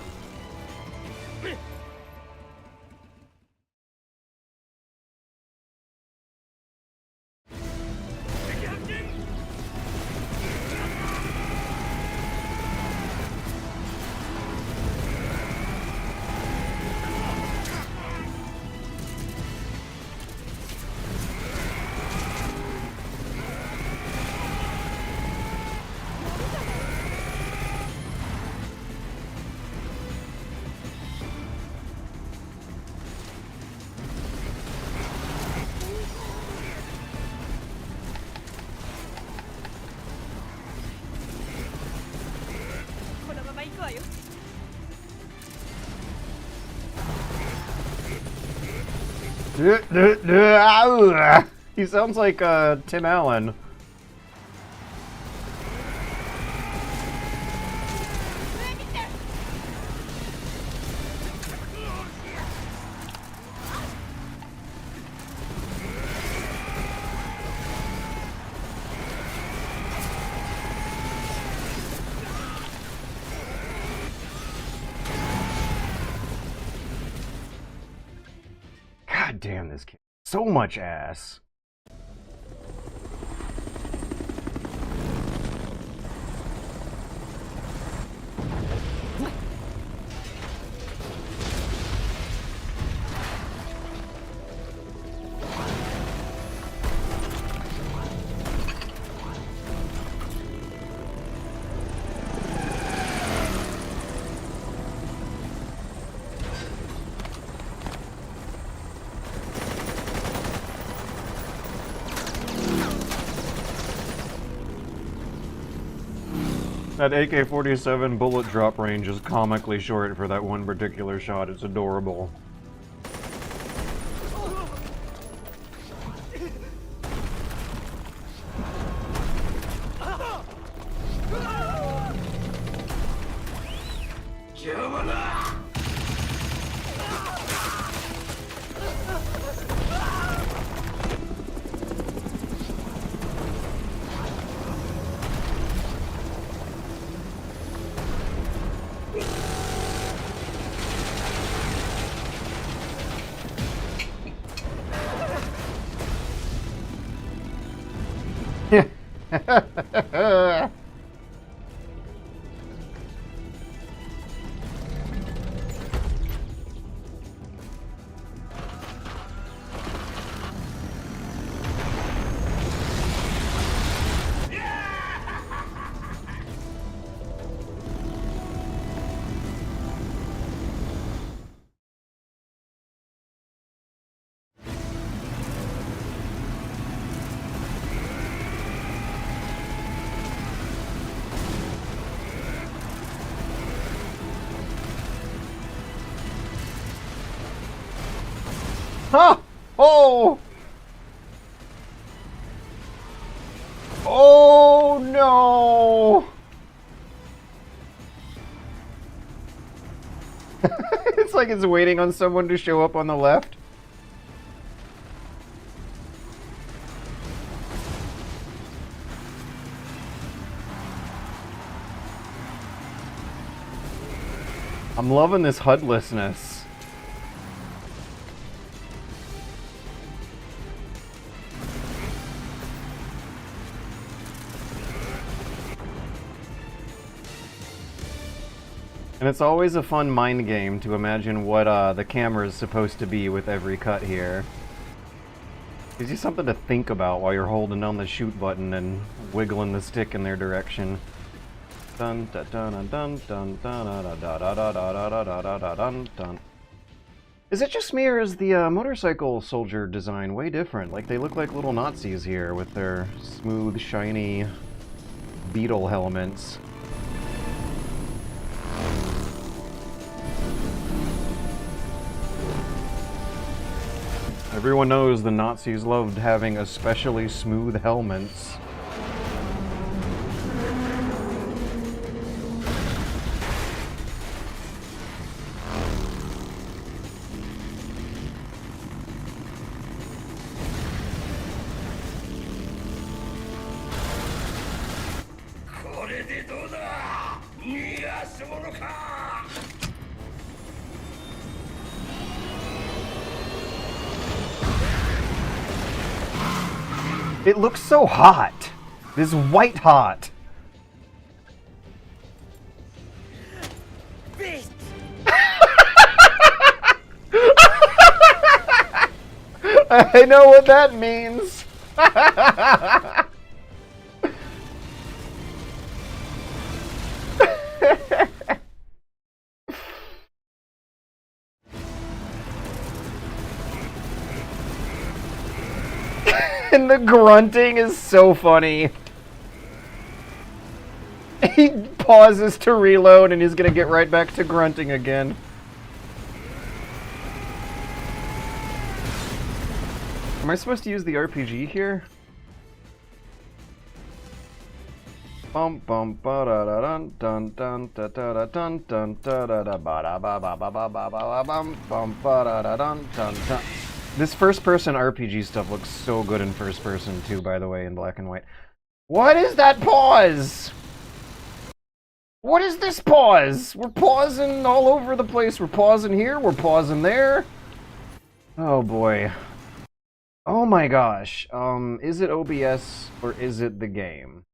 He sounds like Tim Allen. God damn, this kid. So much ass. That AK-47 bullet drop range is comically short for that one particular shot. It's adorable. Huh! Oh! Oh no! It's like it's waiting on someone to show up on the left. I'm loving this HUDlessness. And it's always a fun mind game to imagine what the camera is supposed to be with every cut here. Gives you something to think about while you're holding down the shoot button and wiggling the stick in their direction. Dun dun dun dun dun dun dun dun dun. Is it just me, or is the motorcycle soldier design way different? Like, they look like little Nazis here with their smooth, shiny beetle helmets. Everyone knows the Nazis loved having especially smooth helmets. It looks so hot. This white hot. Beast! I know what that means. And the grunting is so funny. He pauses to reload and he's gonna get right back to grunting again. Am I supposed to use the RPG here? Bum bum ba da da dun dun dun da da da dun dun da da da ba da ba ba ba ba ba ba bum bum ba da da dun dun dun. This first-person RPG stuff looks so good in first person too, by the way, in black and white. What is that pause? What is this pause? We're pausing all over the place. We're pausing here, we're pausing there. Oh boy. Oh my gosh. Is it OBS or is it the game?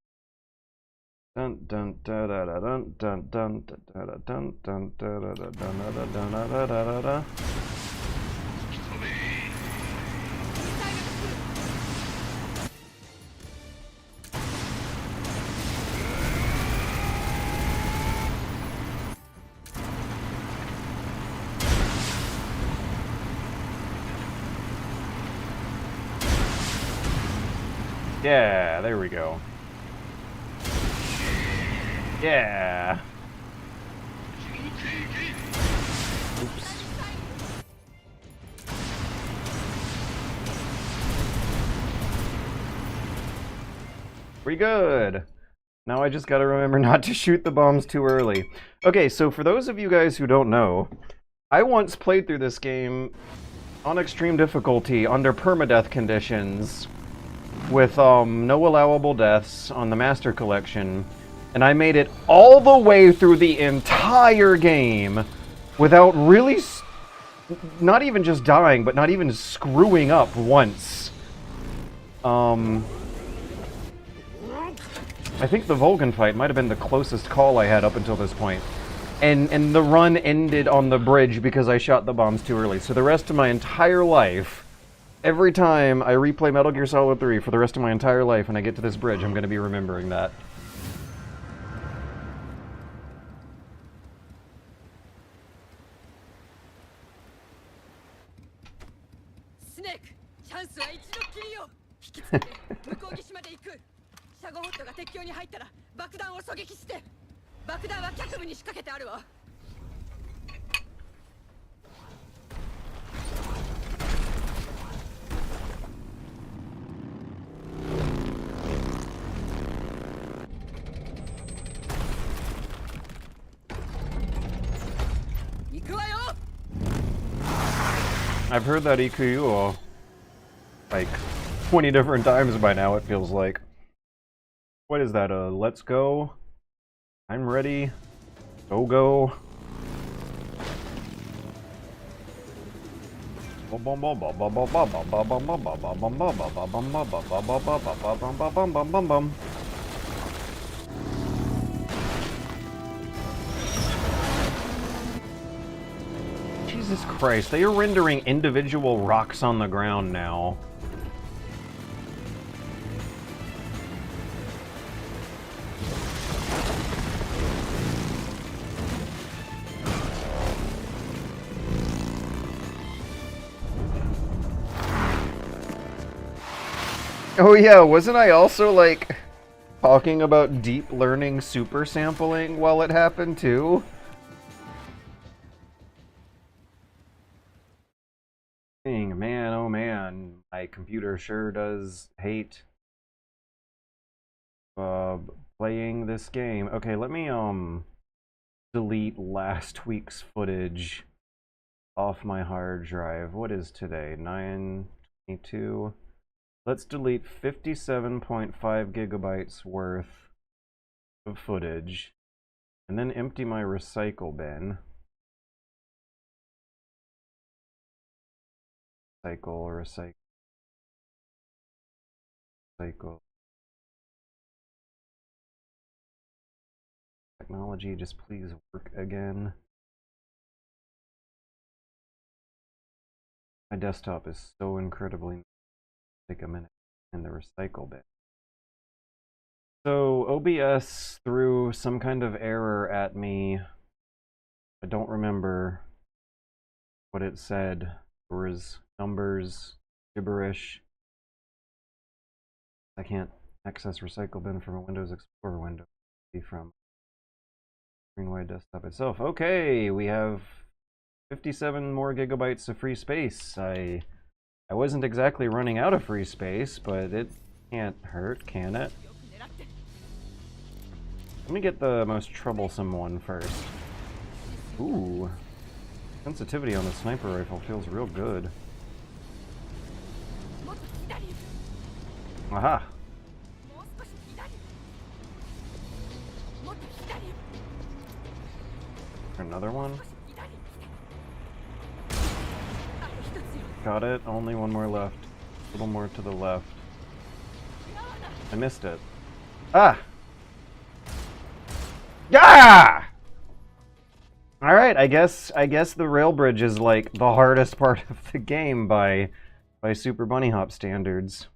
Dun dun da da da dun dun dun da da dun dun da da da dun da da da da da. Yeah, there we go. Yeah. Oops. Pretty good. Now I just gotta remember not to shoot the bombs too early. Okay, so for those of you guys who don't know, I once played through this game on extreme difficulty under permadeath conditions with no allowable deaths on the Master Collection, and I made it all the way through the entire game without really not even just dying, but not even screwing up once. I think the Vulcan fight might have been the closest call I had up until this point. And the run ended on the bridge because I shot the bombs too early. So the rest of my entire life, every time I replay Metal Gear Solid 3 for the rest of my entire life and I get to this bridge, I'm going to be remembering that. Snake! Chance は一度きりよ。引きつけて向こう岸まで行く。シャゴホットが鉄橋に入ったら爆弾を狙撃して。爆弾は脚部に仕掛けてあるわ。I've heard that Ikuyo like 20 different times by now, it feels like. What is that, let's go? I'm ready. Go. Jesus Christ, they are rendering individual rocks on the ground now. Oh yeah, wasn't I also, like, talking about deep learning super sampling while it happened too? Man, oh man, my computer sure does hate playing this game. Okay, let me delete last week's footage off my hard drive. What is today? 9/22. Let's delete 57.5 gigabytes worth of footage, and then empty my recycle bin. Recycle. Technology, just please work again. My desktop is so incredibly... Take a minute in the recycle bin. So OBS threw some kind of error at me. I don't remember what it said. There was numbers, gibberish. I can't access recycle bin from a Windows Explorer window. From screen-wide desktop itself. Okay, we have 57 more gigabytes of free space. I wasn't exactly running out of free space, but it can't hurt, can it? Let me get the most troublesome one first. Ooh. Sensitivity on the sniper rifle feels real good. Aha! Another one? Got it. Only one more left. A little more to the left. I missed it. Ah! Yeah! Alright, I guess the rail bridge is like the hardest part of the game by Super Bunny Hop standards.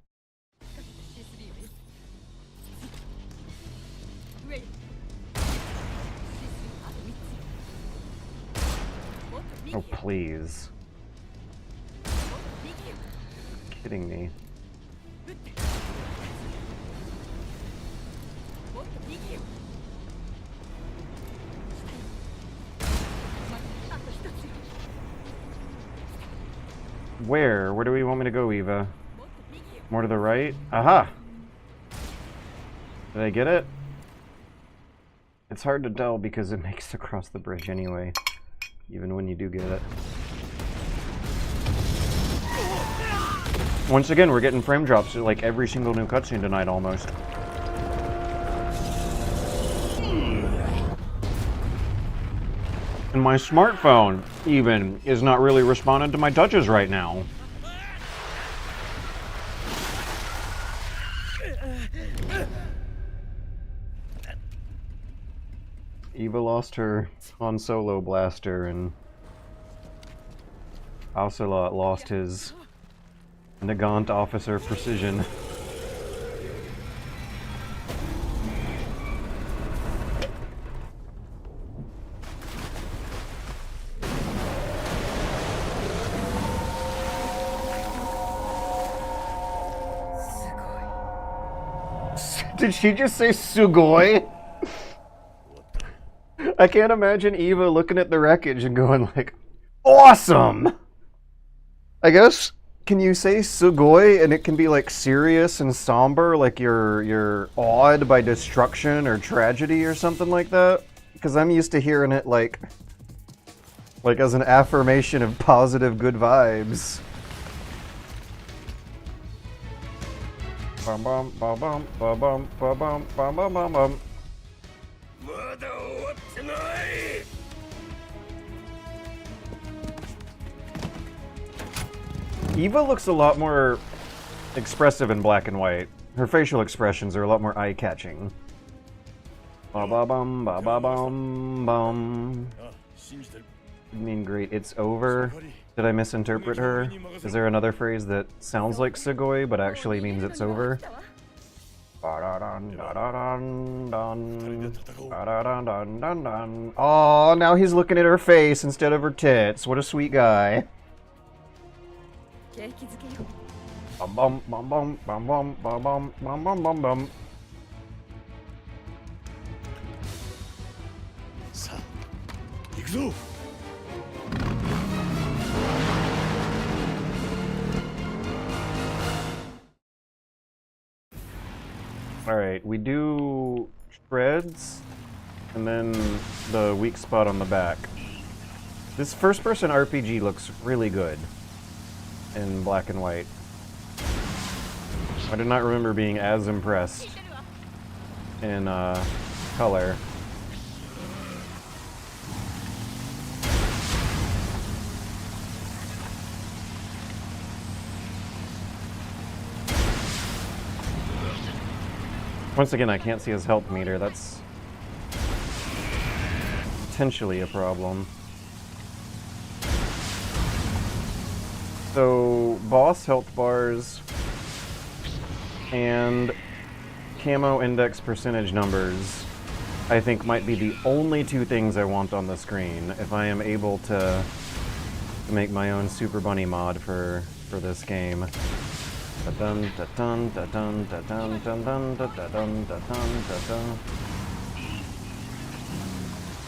Oh, please. Kidding me. Where? Where do we want me to go, Eva? More to the right? Aha! Did I get it? It's hard to tell because it makes it across the bridge anyway, even when you do get it. Once again, we're getting frame drops at like every single new cutscene tonight, almost. And my smartphone, even, is not really responding to my touches right now. Eva lost her Han Solo blaster, and Ocelot lost his Nagant Officer Precision. Did she just say sugoi? I can't imagine Eva looking at the wreckage and going like, awesome! I guess, can you say sugoi and it can be like serious and somber, like you're awed by destruction or tragedy or something like that? Because I'm used to hearing it like as an affirmation of positive good vibes. Bum bum bum bum bum bum bum bum bum bum bum bum. Eva looks a lot more expressive in black and white. Her facial expressions are a lot more eye-catching. Ba ba bum ba ba bum bum. I mean, great, it's over. Did I misinterpret her? Is there another phrase that sounds like sugoi but actually means it's over? Oh, now he's looking at her face instead of her tits. What a sweet guy. Bum bum bum bum bum bum bum bum bum bum bum bum. Alright, we do shreds, and then the weak spot on the back. This first-person RPG looks really good in black and white. I do not remember being as impressed in color. Once again, I can't see his health meter. That's potentially a problem. So, boss health bars and camo index percentage numbers, I think, might be the only two things I want on the screen if I am able to make my own Super Bunny mod for this game. Da-dun, da-dun, da-dun, da-dun, da-dun, da-dun, da-dun, da-dun.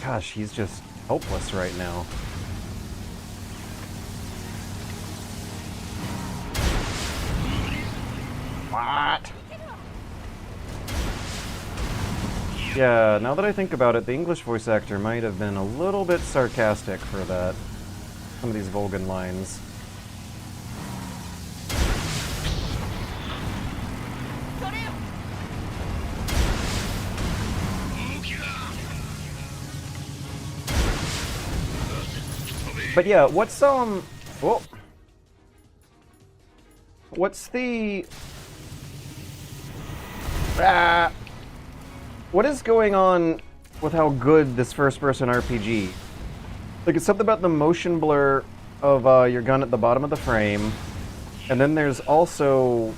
Gosh, he's just helpless right now. What? Yeah, now that I think about it, the English voice actor might have been a little bit sarcastic for that. Some of these Vulcan lines. But yeah, what's the what is going on with how good this first-person RPG? Like, it's something about the motion blur of your gun at the bottom of the frame, and then there's also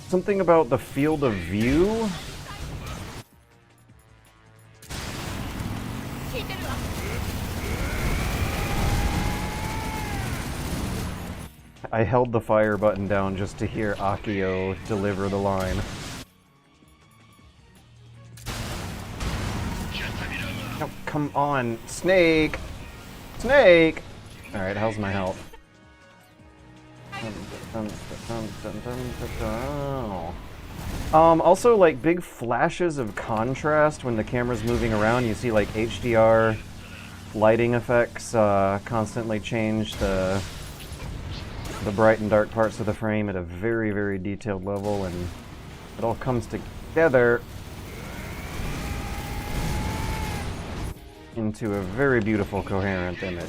something about the field of view. I held the fire button down just to hear Akio deliver the line. Oh, come on, Snake! Snake! Alright, how's my health? Also, like, big flashes of contrast when the camera's moving around. You see, like, HDR lighting effects constantly change the bright and dark parts of the frame at a very, very detailed level, and it all comes together into a very beautiful, coherent image.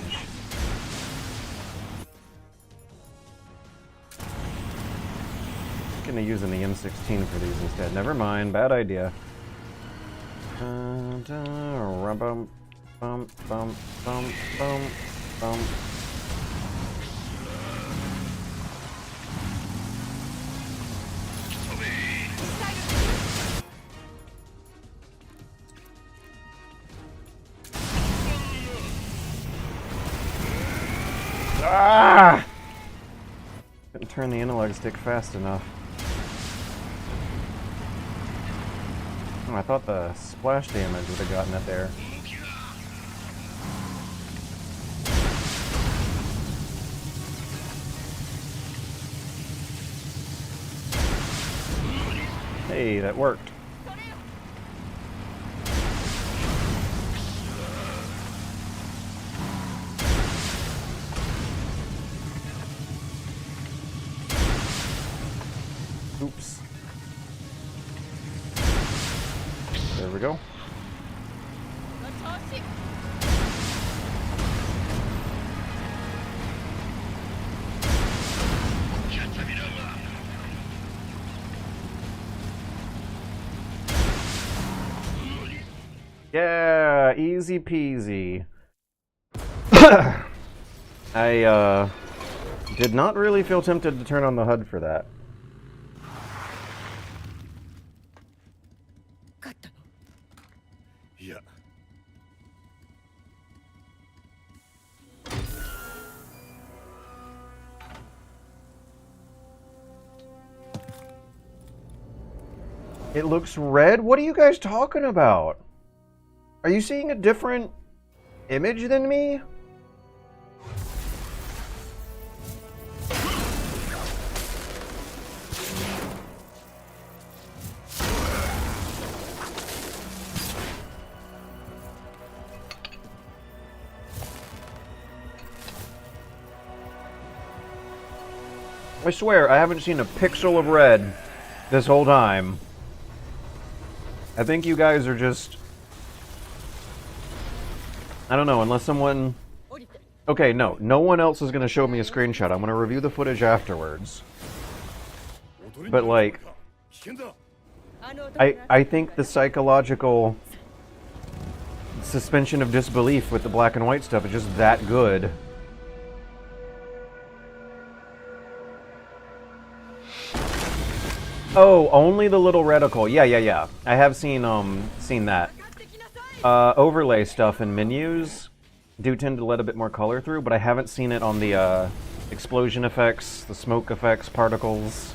I'm gonna use the M16 for these instead. Never mind, bad idea. Bum, bum, bum, bum, bum. Ah! Couldn't turn the analog stick fast enough. Oh, I thought the splash damage would have gotten it there. Hey, that worked. Oops. There we go. Yeah, easy peasy. I did not really feel tempted to turn on the HUD for that. Yeah. It looks red? What are you guys talking about? Are you seeing a different image than me? I swear, I haven't seen a pixel of red this whole time. I think you guys are just... I don't know, unless someone... Okay, no. No one else is going to show me a screenshot. I'm going to review the footage afterwards. But, like... I think the psychological suspension of disbelief with the black and white stuff is just that good. Oh, only the little reticle. Yeah. I have seen that. Overlay stuff in menus do tend to let a bit more color through, but I haven't seen it on the explosion effects, the smoke effects, particles.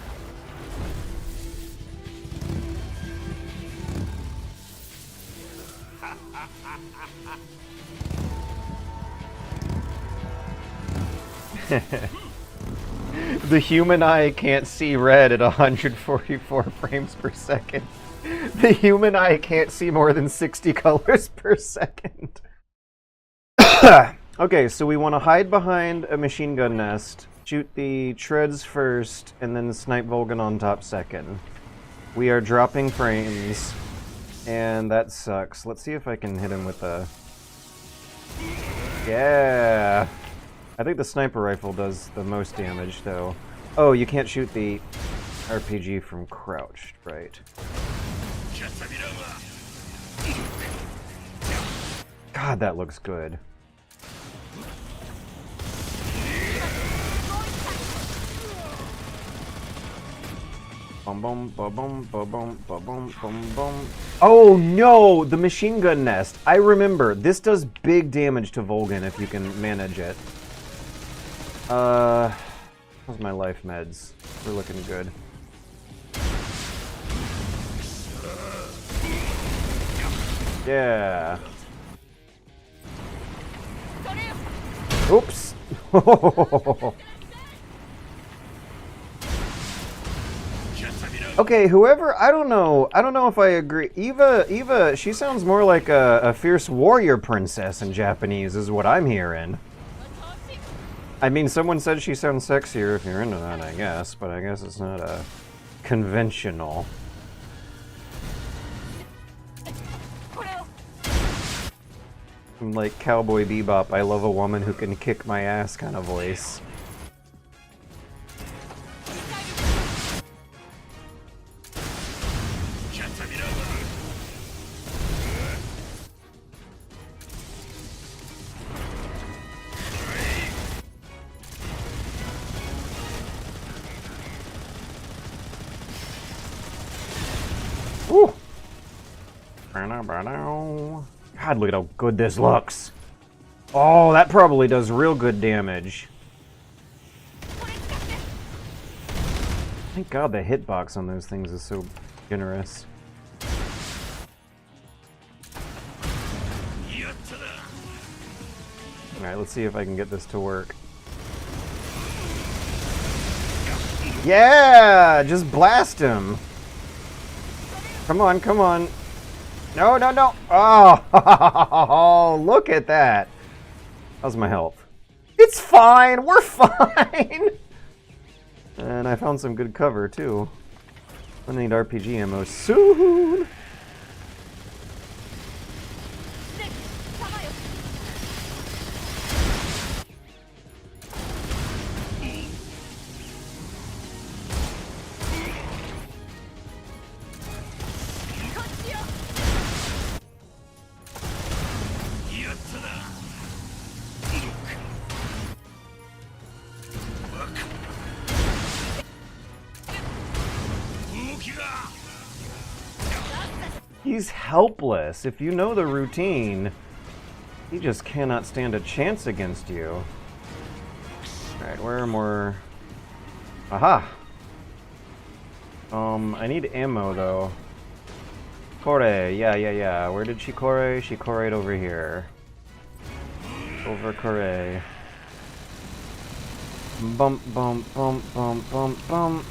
The human eye can't see red at 144 frames per second. The human eye can't see more than 60 colors per second. Okay, so we want to hide behind a machine gun nest, shoot the treads first, and then snipe Volgan on top second. We are dropping frames, and that sucks. Let's see if I can hit him with a... Yeah! I think the sniper rifle does the most damage, though. Oh, you can't shoot the RPG from crouched, right. God, that looks good. Oh no! The machine gun nest! I remember, this does big damage to Volgan if you can manage it. How's my life meds? We're looking good. Yeah. Oops. Okay, whoever, I don't know if I agree. Eva, she sounds more like a fierce warrior princess in Japanese is what I'm hearing. I mean, someone said she sounds sexier if you're into that, I guess, but I guess it's not a conventional. I'm like Cowboy Bebop, I love a woman who can kick my ass kind of voice. Woo! God, look at how good this looks. Oh, that probably does real good damage. Thank God the hitbox on those things is so generous. Alright, let's see if I can get this to work. Yeah! Just blast him! Come on, come on. No, no, no! Oh, look at that! How's my health? It's fine! We're fine! And I found some good cover, too. I need RPG ammo soon! He's helpless. If you know the routine, he just cannot stand a chance against you. Alright, where are more... Aha! I need ammo, though. Kore, yeah. Where did she Kore? She Kore'd over here. Over Kore. Bump, bump, bump, bump, bump, bump.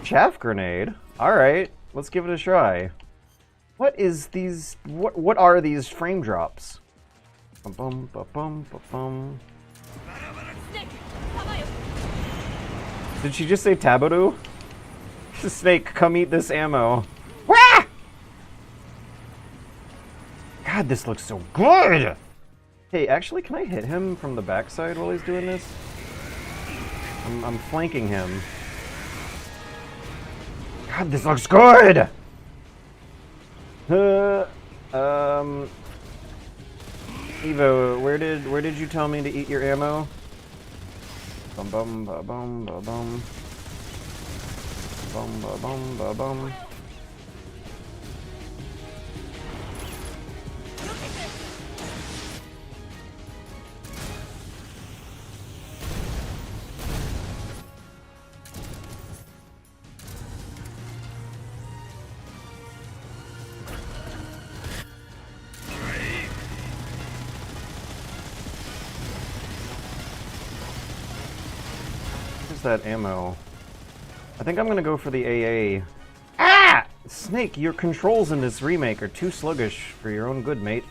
Chaff grenade? Alright, let's give it a try. What is these... What are these frame drops? Bum, bum, bum, bum, bum. Did she just say Tabaru? Snake, come eat this ammo. Wah! God, this looks so good! Hey, actually, can I hit him from the backside while he's doing this? I'm flanking him. God, this looks good! Evo, where did you tell me to eat your ammo? Bum bum ba bum ba bum. Bum ba bum ba bum. That ammo. I think I'm gonna go for the AA. Ah! Snake, your controls in this remake are too sluggish for your own good, mate.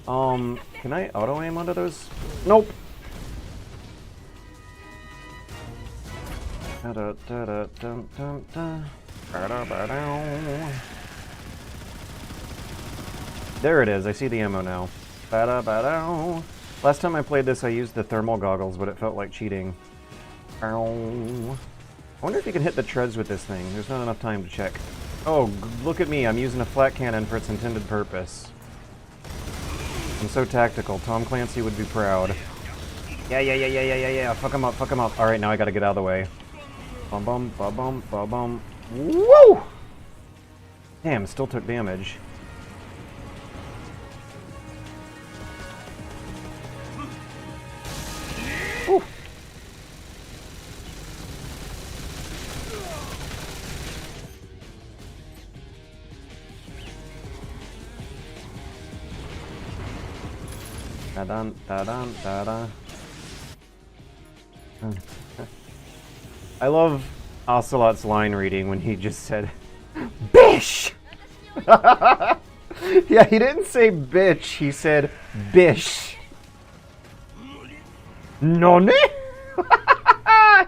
Can I auto-aim onto those? Nope! There it is, I see the ammo now. Last time I played this I used the thermal goggles, but it felt like cheating. Ow. I wonder if you can hit the treads with this thing. There's not enough time to check. Oh, look at me. I'm using a flat cannon for its intended purpose. I'm so tactical. Tom Clancy would be proud. Yeah. Fuck him up, fuck him up. Alright, now I gotta get out of the way. Bum bum, ba bum, ba bum. Woo! Damn, still took damage. Ooh. Da-dun, da-dun, da-da. I love Ocelot's line reading when he just said, Bish! Yeah, he didn't say bitch, he said bish. None?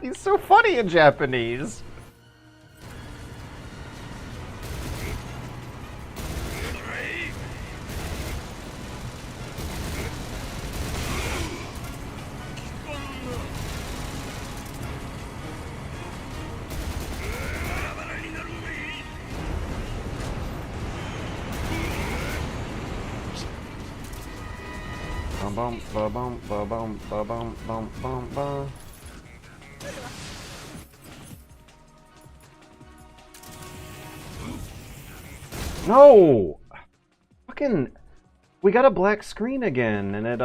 He's so funny in Japanese. Bum ba bum ba bum ba bum bum bum ba. No! Fucking, we got a black screen again, and it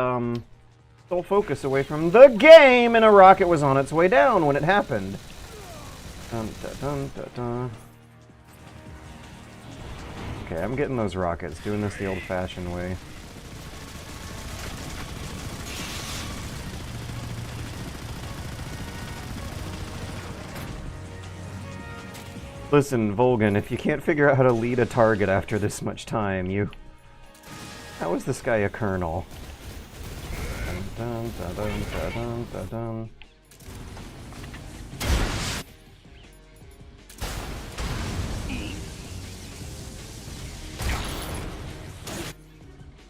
stole focus away from the game, and a rocket was on its way down when it happened. Dun, dun, dun, dun, dun. Okay, I'm getting those rockets, doing this the old-fashioned way. Listen, Volgan, if you can't figure out how to lead a target after this much time, how is this guy a colonel? Dun, dun, dun, dun, dun, dun, dun.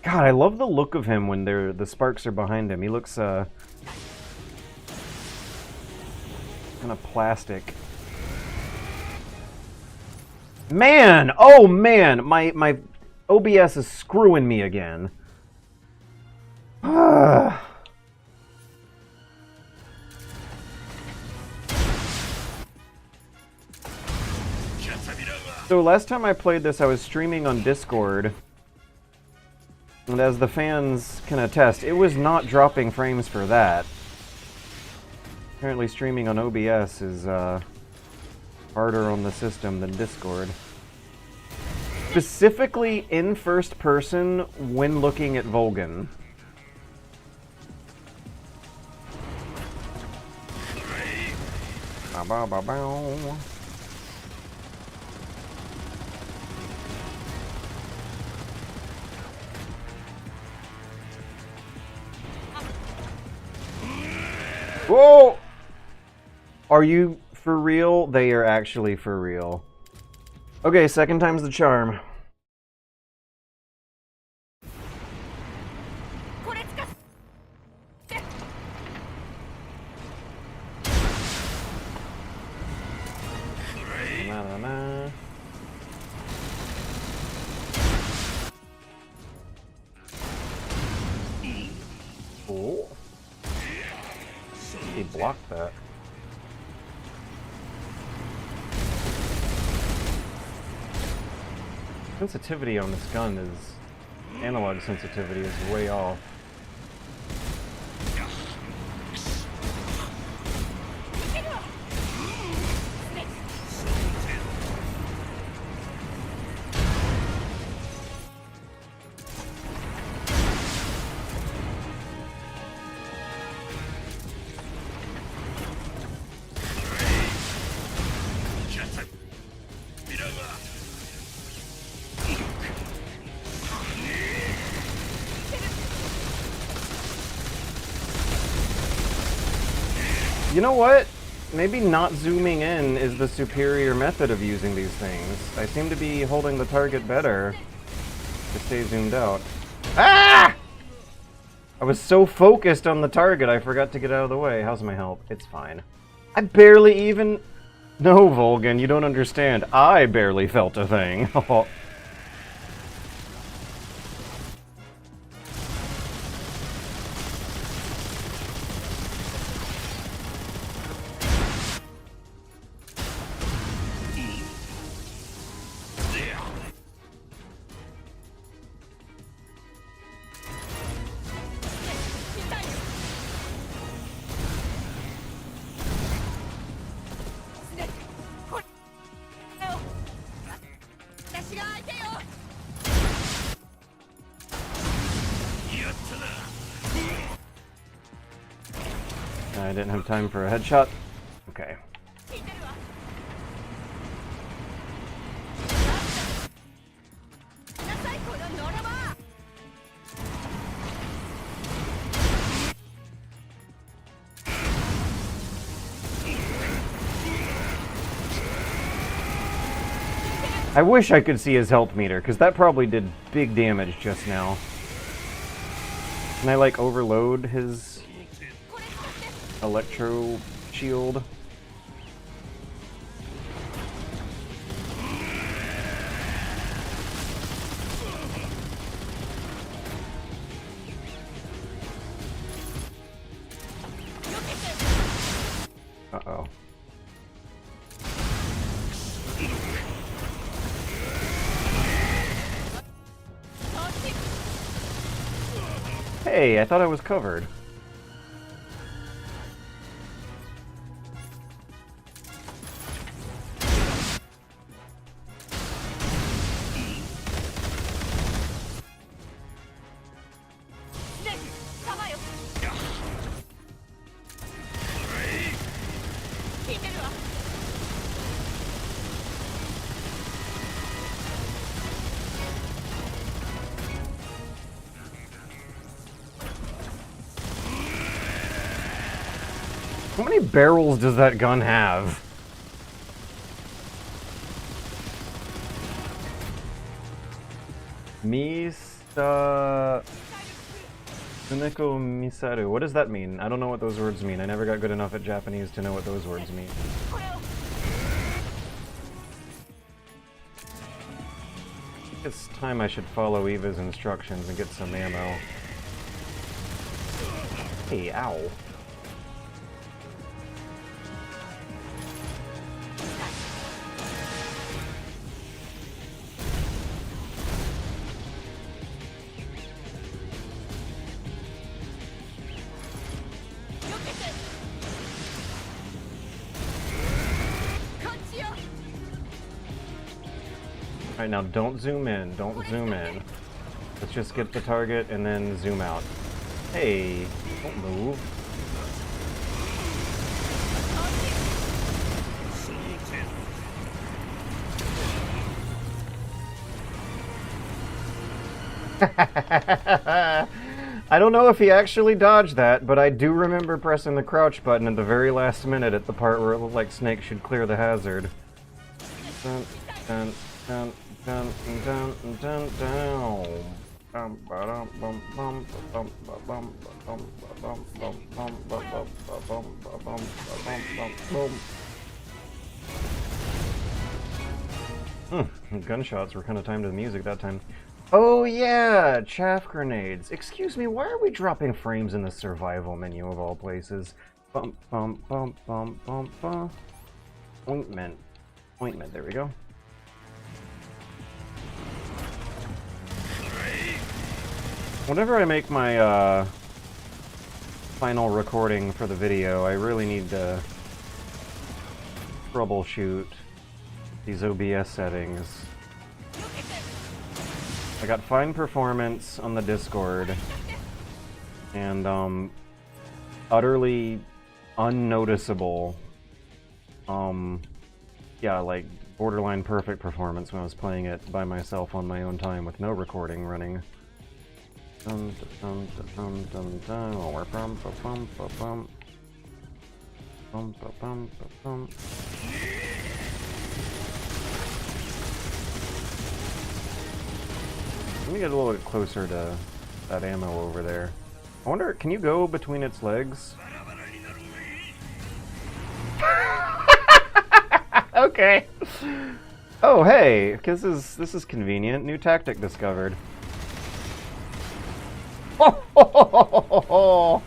God, I love the look of him when the sparks are behind him. He looks kind of plastic. Man! Oh man! My OBS is screwing me again. So last time I played this, I was streaming on Discord. And as the fans can attest, it was not dropping frames for that. Apparently streaming on OBS is harder on the system than Discord. Specifically in first person when looking at Volgan. Whoa! Are you For real, they are actually for real. Okay, second time's the charm. Na-na-na. Oh. He blocked that. Sensitivity on this gun is... analog sensitivity is way off. You know what? Maybe not zooming in is the superior method of using these things. I seem to be holding the target better to stay zoomed out. Ah! I was so focused on the target I forgot to get out of the way. How's my help? It's fine. I barely even... No, Volgan, you don't understand. I barely felt a thing. I didn't have time for a headshot. Okay. I wish I could see his health meter, because that probably did big damage just now. Can I, like, overload his electro shield? Uh-oh. Hey, I thought I was covered. How many barrels does that gun have? Misa... Suneko Misaru. What does that mean? I don't know what those words mean. I never got good enough at Japanese to know what those words mean. It's time I should follow Eva's instructions and get some ammo. Hey, ow. Alright, now don't zoom in. Don't zoom in. Let's just get the target and then zoom out. Hey, don't move. I don't know if he actually dodged that, but I do remember pressing the crouch button at the very last minute at the part where it looked like Snake should clear the hazard. Dun, dun, dun, dun, dun, dun, dun. Gunshots were kind of timed to the music that time. Oh yeah, chaff grenades. Excuse me, why are we dropping frames in the survival menu of all places? Bump, bump, bump, bump, bump, bump. Ointment. Ointment, there we go. Whenever I make my final recording for the video, I really need to troubleshoot these OBS settings. I got fine performance on the Discord, and utterly unnoticeable, yeah, like borderline perfect performance when I was playing it by myself on my own time with no recording running. Dun, dun, dun, dun, dun, oh, bum, bum, bum, bum. Bum, bum, bum. Let me get a little bit closer to that ammo over there. I wonder, can you go between its legs? Okay. Oh, hey, this is convenient. New tactic discovered. Oh, ho, ho, ho, ho, ho.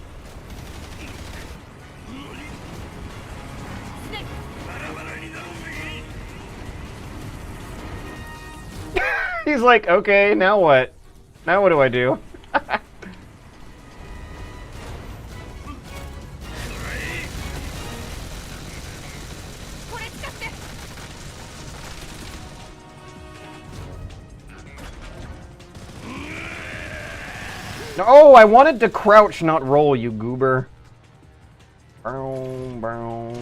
He's like, okay, now what? Now what do I do? Oh, I wanted to crouch, not roll, you goober. Bow, bow.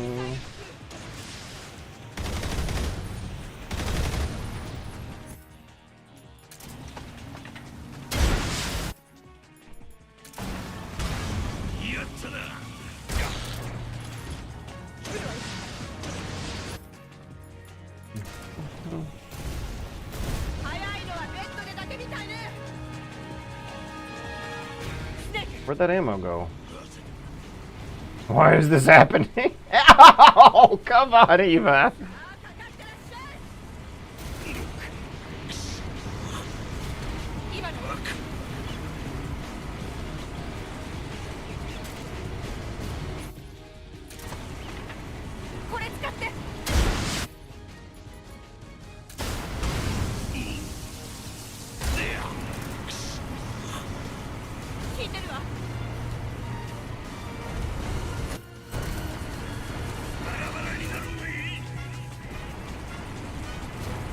Where'd that ammo go? Why is this happening? Oh, come on, Eva.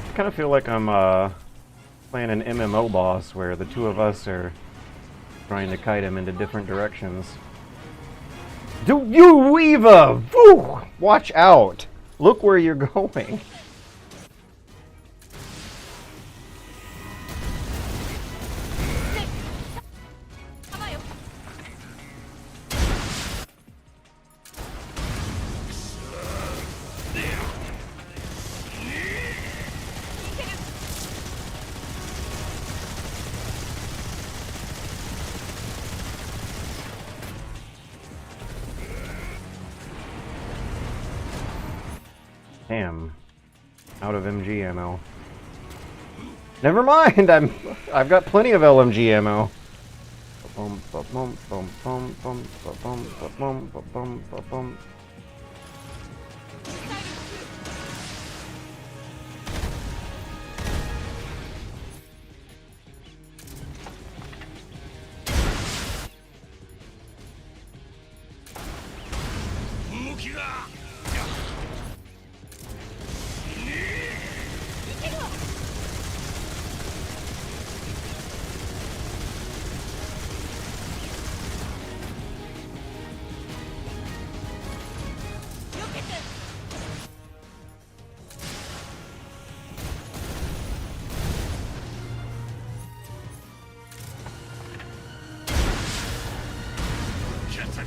I kind of feel like I'm playing an MMO boss where the two of us are trying to kite him into different directions. Do you, Eva? Woo! Watch out! Look where you're going. Damn. Out of MG ammo. Never mind, I've got plenty of LMG ammo. Bum, bum, bum, bum, bum, bum, bum, bum, bum, bum, bum.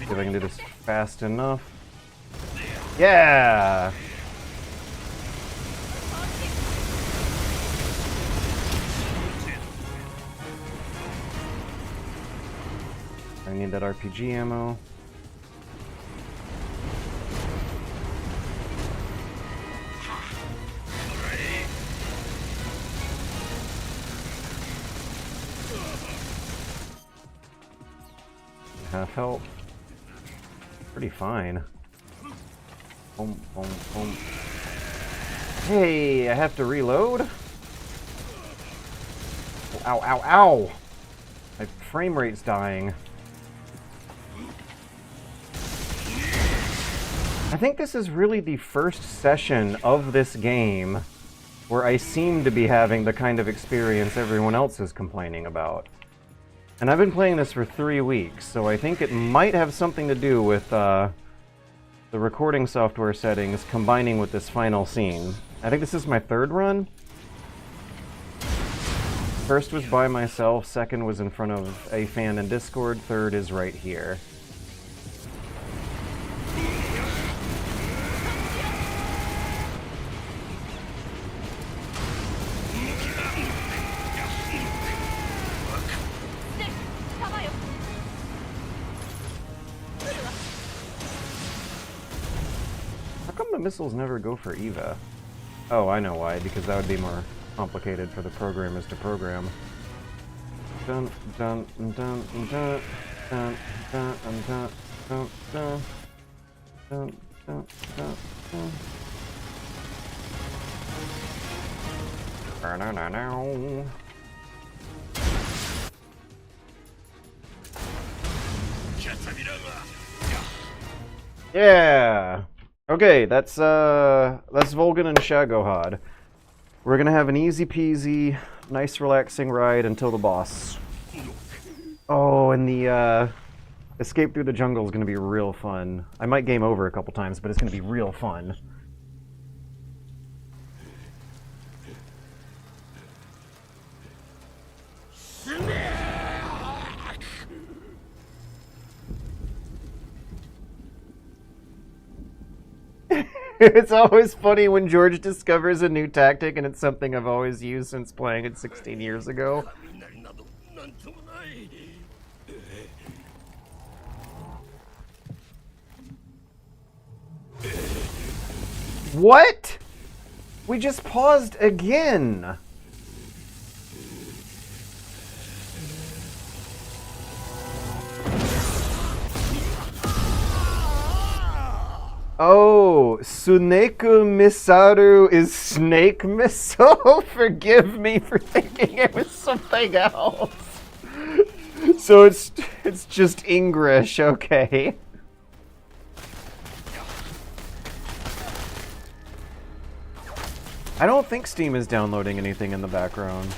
See if I can do this fast enough. Yeah! I need that RPG ammo. Half health. Pretty fine. Boom, boom, boom. Hey, I have to reload? Ow, ow, ow! My frame rate's dying. I think this is really the first session of this game where I seem to be having the kind of experience everyone else is complaining about. And I've been playing this for 3 weeks, so I think it might have something to do with the recording software settings combining with this final scene. I think this is my 3rd run. First was by myself, second was in front of a fan in Discord, third is right here. How come the missiles never go for Eva? Oh, I know why, because that would be more complicated for the programmers to program. Dun dun dun dun dun dun dun dun dun dun dun dun dun dun. Yeah. Okay, that's Volgan and Shagohod. We're gonna have an easy peasy, nice relaxing ride until the boss. Oh, and the escape through the jungle is gonna be real fun. I might game over a couple times, but it's gonna be real fun. It's always funny when George discovers a new tactic, and it's something I've always used since playing it 16 years ago. What? We just paused again. Oh, Suneku Misaru is Snake Missile? Forgive me for thinking it was something else. So it's just English, okay. I don't think Steam is downloading anything in the background.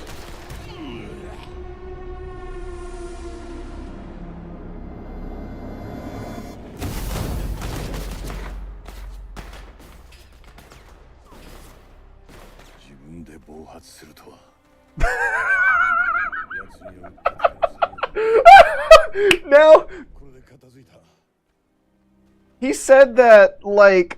Now, he said that like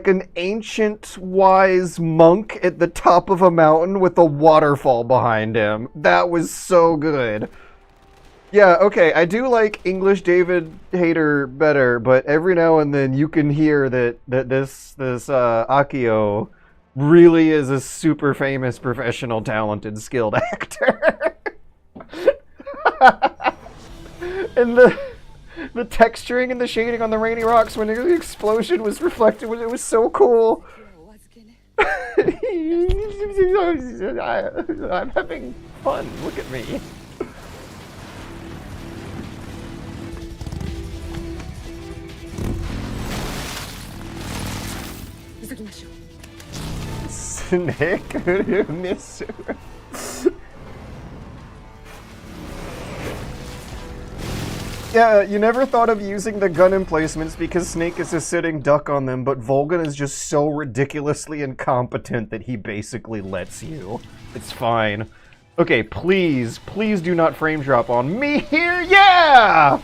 an ancient wise monk at the top of a mountain with a waterfall behind him. That was so good. Yeah, okay, I do like English David Hayter better, but every now and then you can hear that this Akio really is a super famous, professional, talented, skilled actor. And the texturing and the shading on the rainy rocks when the explosion was reflected, it was so cool. I'm having fun. Look at me. Snake Misu. Yeah, you never thought of using the gun emplacements because Snake is a sitting duck on them, but Volgan is just so ridiculously incompetent that he basically lets you. It's fine. Okay, please do not frame drop on me here, yeah!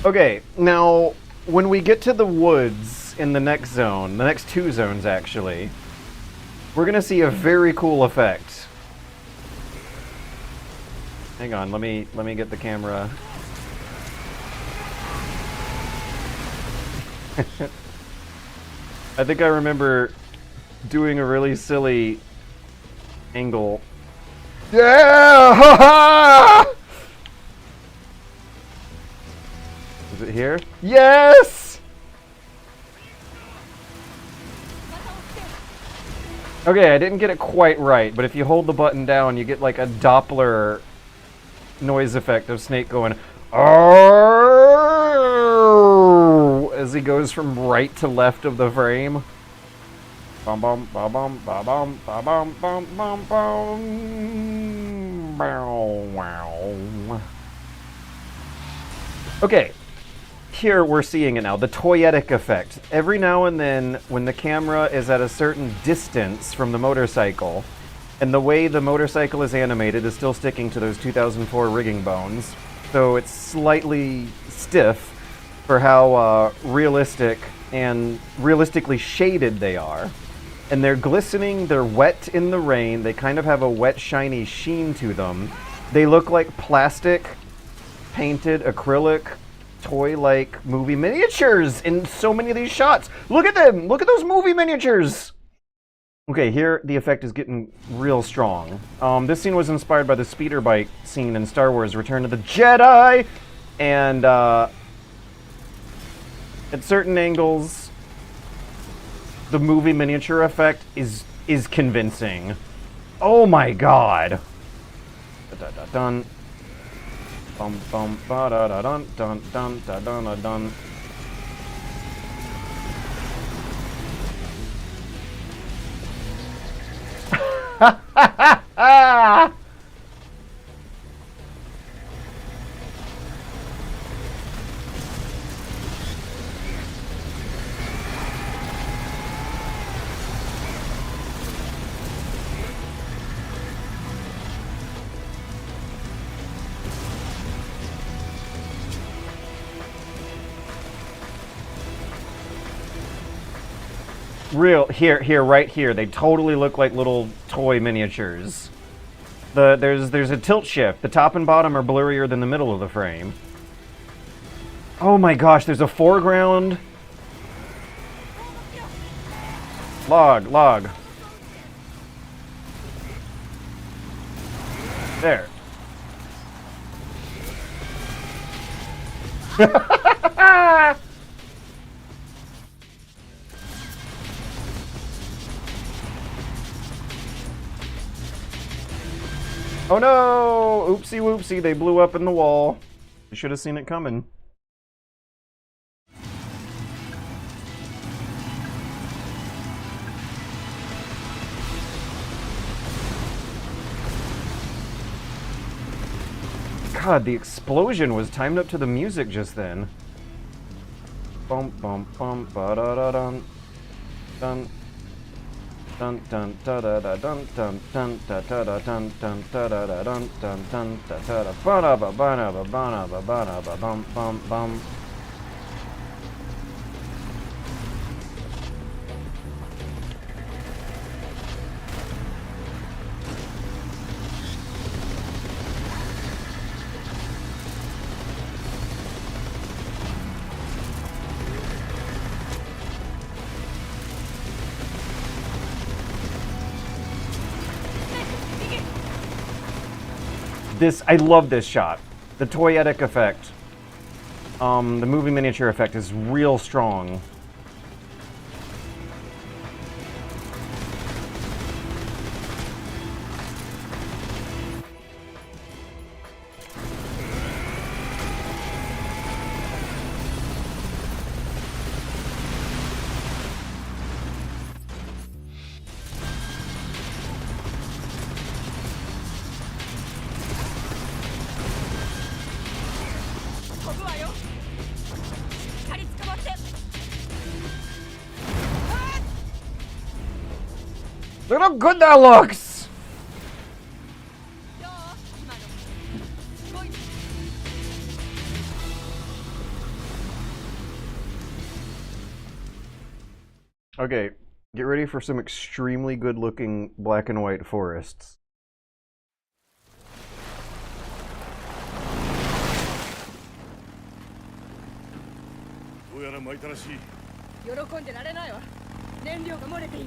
Okay, now when we get to the woods in the next zone, the next two zones actually, we're gonna see a very cool effect. Hang on, let me get the camera. I think I remember doing a really silly angle. Yeah! Ha ha! Is it here? Yes! Okay, I didn't get it quite right, but if you hold the button down, you get like a Doppler noise effect of Snake going "Arrgh!" as he goes from right to left of the frame. Bum bum ba bum ba bum ba bum bum bum bum. Wow. Okay. Here we're seeing it now, the toyetic effect. Every now and then, when the camera is at a certain distance from the motorcycle, and the way the motorcycle is animated is still sticking to those 2004 rigging bones, so it's slightly stiff for how realistic and realistically shaded they are. And they're glistening, they're wet in the rain, they kind of have a wet, shiny sheen to them. They look like plastic, painted, acrylic, toy-like movie miniatures in so many of these shots. Look at them! Look at those movie miniatures! Okay, here the effect is getting real strong. This scene was inspired by the speeder bike scene in Star Wars Return of the Jedi, and at certain angles, the movie miniature effect is convincing. Oh my god! Dun. Bum bum ba da da dun dun dun da dun da dun. Ha ha ha ha! Real here, right here. They totally look like little toy miniatures. There's a tilt shift. The top and bottom are blurrier than the middle of the frame. Oh my gosh, there's a foreground. Log. There. Oh no! Oopsie whoopsie, they blew up in the wall. You should have seen it coming. God, the explosion was timed up to the music just then. Bum bum bum ba da da dun dun. Dun dun da da da dun dun dun da da da dun dun da da da dun dun dun da da da ba da ba ba da ba ba da ba ba da ba bum bum bum. I love this shot. The toyetic effect, the movie miniature effect is real strong. Look how good that looks! Okay, get ready for some extremely good-looking black and white forests. どうやら巻いたらしい。喜んでられないわ。燃料が漏れている。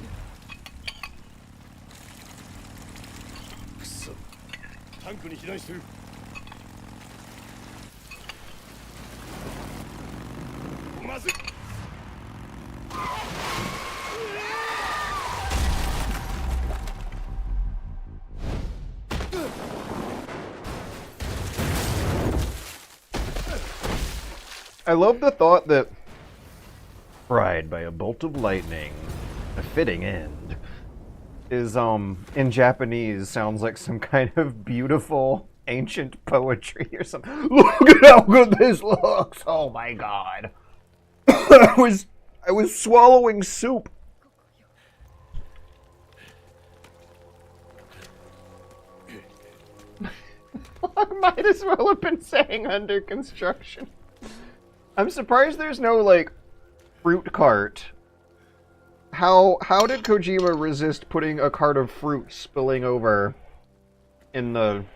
くそ、タンクに避難してる。まずい。I love the thought that fried by a bolt of lightning, a fitting end, is in Japanese sounds like some kind of beautiful ancient poetry or something. Look at how good this looks! Oh my god. I was swallowing soup. Might as well have been saying under construction. I'm surprised there's no, like, fruit cart. How did Kojima resist putting a cart of fruit spilling over in the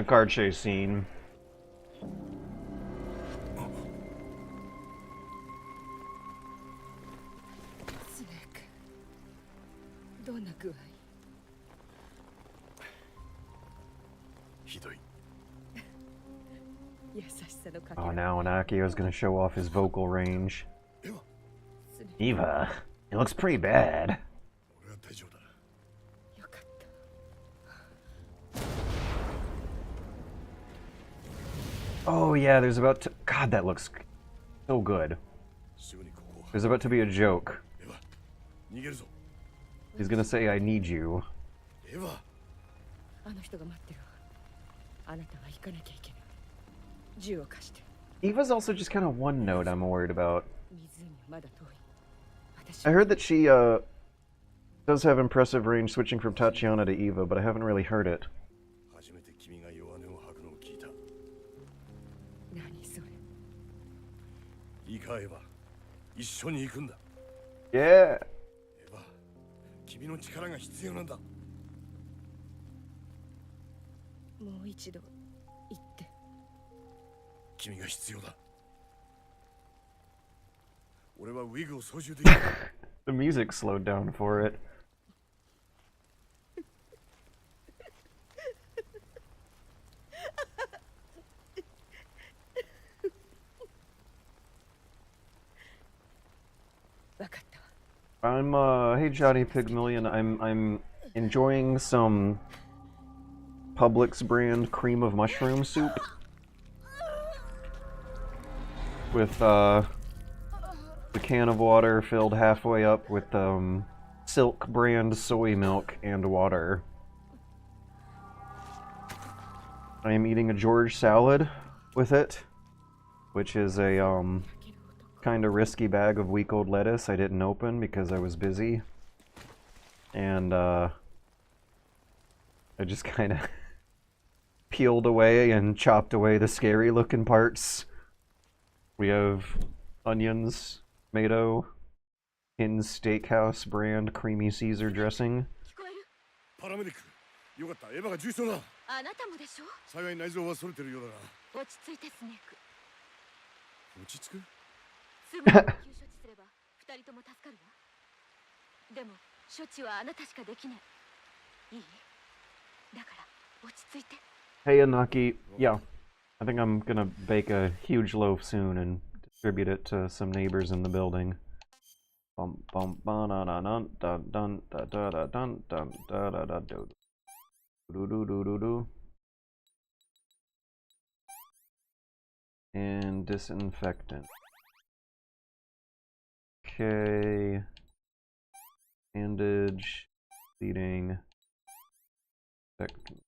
car chase scene? Snake. どんな具合？ひどい。 Oh, now Anakio's gonna show off his vocal range. Eva, it looks pretty bad. Oh yeah, there's about to... God, that looks so good. There's about to be a joke. He's gonna say, I need you. Eva's also just kind of one note I'm worried about. I heard that she does have impressive range switching from Tatiana to Eva, but I haven't really heard it. Yeah. 君の力が必要なんだ。もう一度言って。君が必要だ。俺はウィグを操縦できる。The music slowed down for it. Hey Johnny Pygmalion, I'm enjoying some Publix brand cream of mushroom soup with the can of water filled halfway up with Silk brand soy milk and water. I am eating a George salad with it, which is a kind of risky bag of week-old lettuce I didn't open because I was busy, and I just kind of peeled away and chopped away the scary looking parts. We have onions, tomato, Hin's Steakhouse brand creamy Caesar dressing. パラメディック、よかった、エヴァが重傷だ。あなたもでしょ。幸い内臓はそれてるようだが。落ち着いてスネーク。落ち着く？すぐに救処置すれば二人とも助かるわ。でも処置はあなたしかできない。いい？だから落ち着いて。Hey Anaki, yeah, I think I'm gonna bake a huge loaf soon and distribute it to some neighbors in the building. Bum bum ba na na dun dun dun da da da dun dun da da da do do do do do do. And disinfectant. Okay. Bandage. Bleeding. Infectant.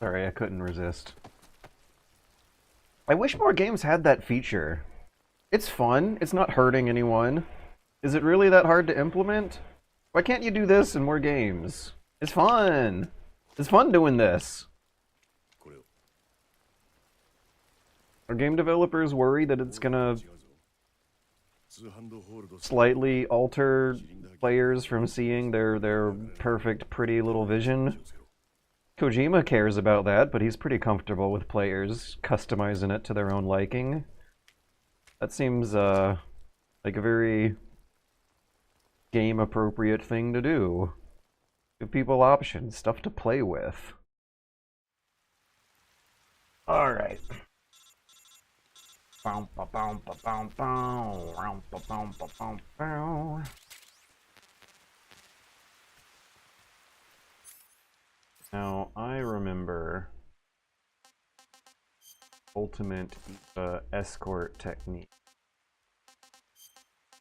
Sorry, I couldn't resist. I wish more games had that feature. It's fun. It's not hurting anyone. Is it really that hard to implement? Why can't you do this in more games? It's fun. It's fun doing this. Are game developers worried that it's gonna slightly alter players from seeing their perfect, pretty little vision? Kojima cares about that, but he's pretty comfortable with players customizing it to their own liking. That seems like a very game-appropriate thing to do. Give people options, stuff to play with. Alright. Now, I remember ultimate escort technique.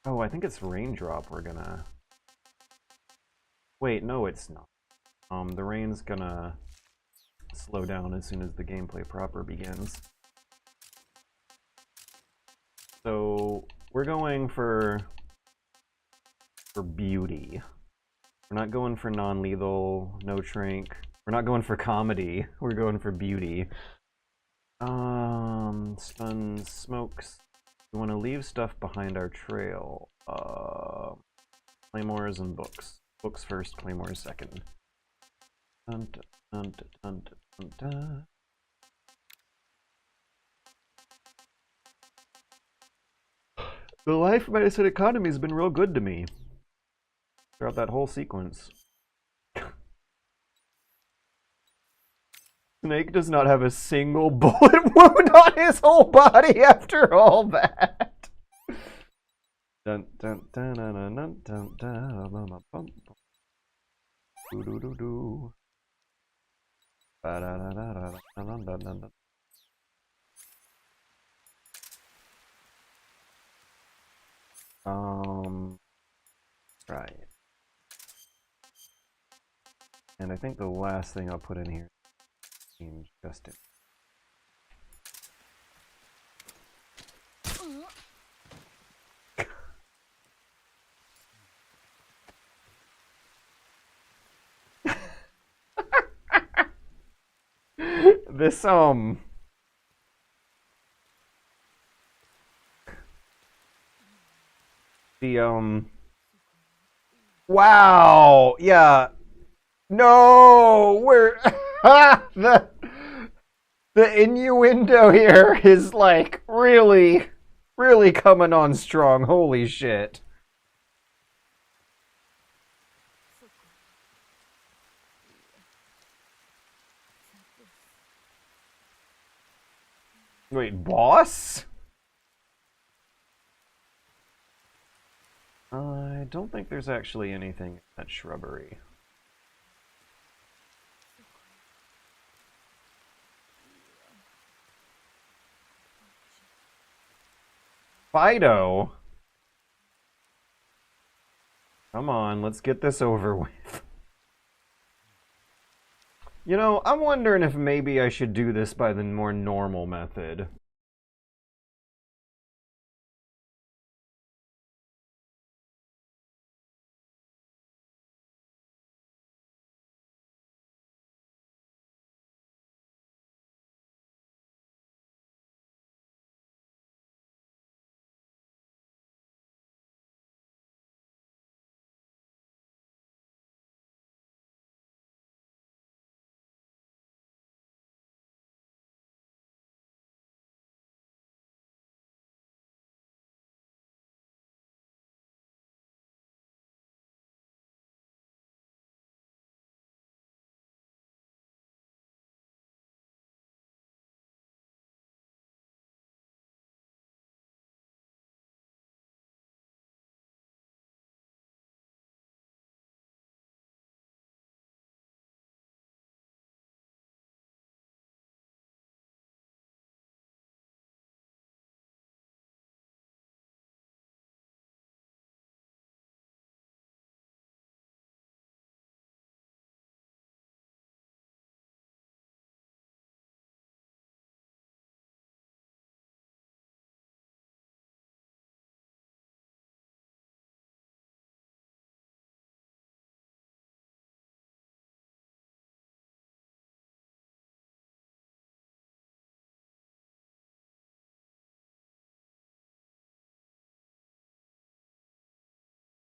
Oh, I think it's raindrop we're gonna... Wait, no it's not. The rain's gonna slow down as soon as the gameplay proper begins. So, we're going for beauty. We're not going for non-lethal, no shrink. We're not going for comedy. We're going for beauty. Stun smokes. We want to leave stuff behind our trail. Claymores and books. Books first, claymores second. Dun, dun, dun, dun, dun, dun. The life medicine economy has been real good to me throughout that whole sequence. Snake does not have a single bullet wound on his whole body after all that. Dun dun dun dun dun dun dun dun dun do do do do. Ba da da da da da da da da. Right. And I think the last thing I'll put in here is Justin. This wow, yeah. No, we're the innuendo here is like really coming on strong. Holy shit. Wait, boss? I don't think there's actually anything in that shrubbery. Fido? Come on, let's get this over with. You know, I'm wondering if maybe I should do this by the more normal method.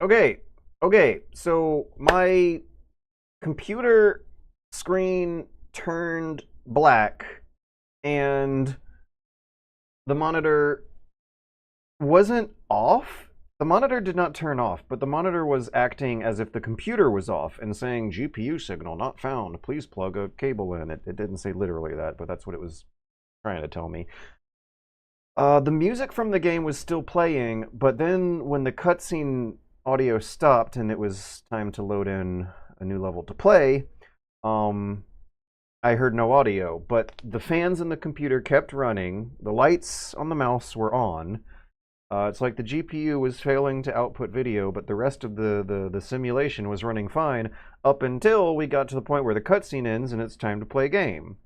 Okay, so my computer screen turned black and the monitor wasn't off. The monitor did not turn off, but the monitor was acting as if the computer was off and saying GPU signal not found. Please plug a cable in. It didn't say literally that, but that's what it was trying to tell me. The music from the game was still playing, but then when the cutscene audio stopped and it was time to load in a new level to play, I heard no audio, but the fans in the computer kept running. The lights on the mouse were on. It's like the GPU was failing to output video, but the rest of the simulation was running fine up until we got to the point where the cutscene ends and it's time to play a game.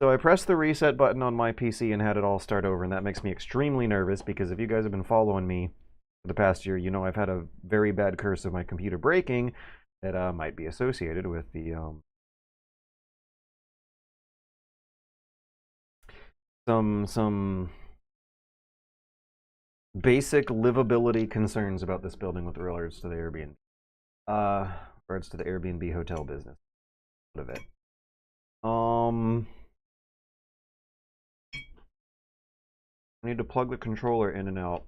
So I pressed the reset button on my PC and had it all start over, and that makes me extremely nervous because if you guys have been following me for the past year, you know I've had a very bad curse of my computer breaking that might be associated with the some basic livability concerns about this building with regards to the Airbnb. Regards to the Airbnb hotel business. Of it. I need to plug the controller in and out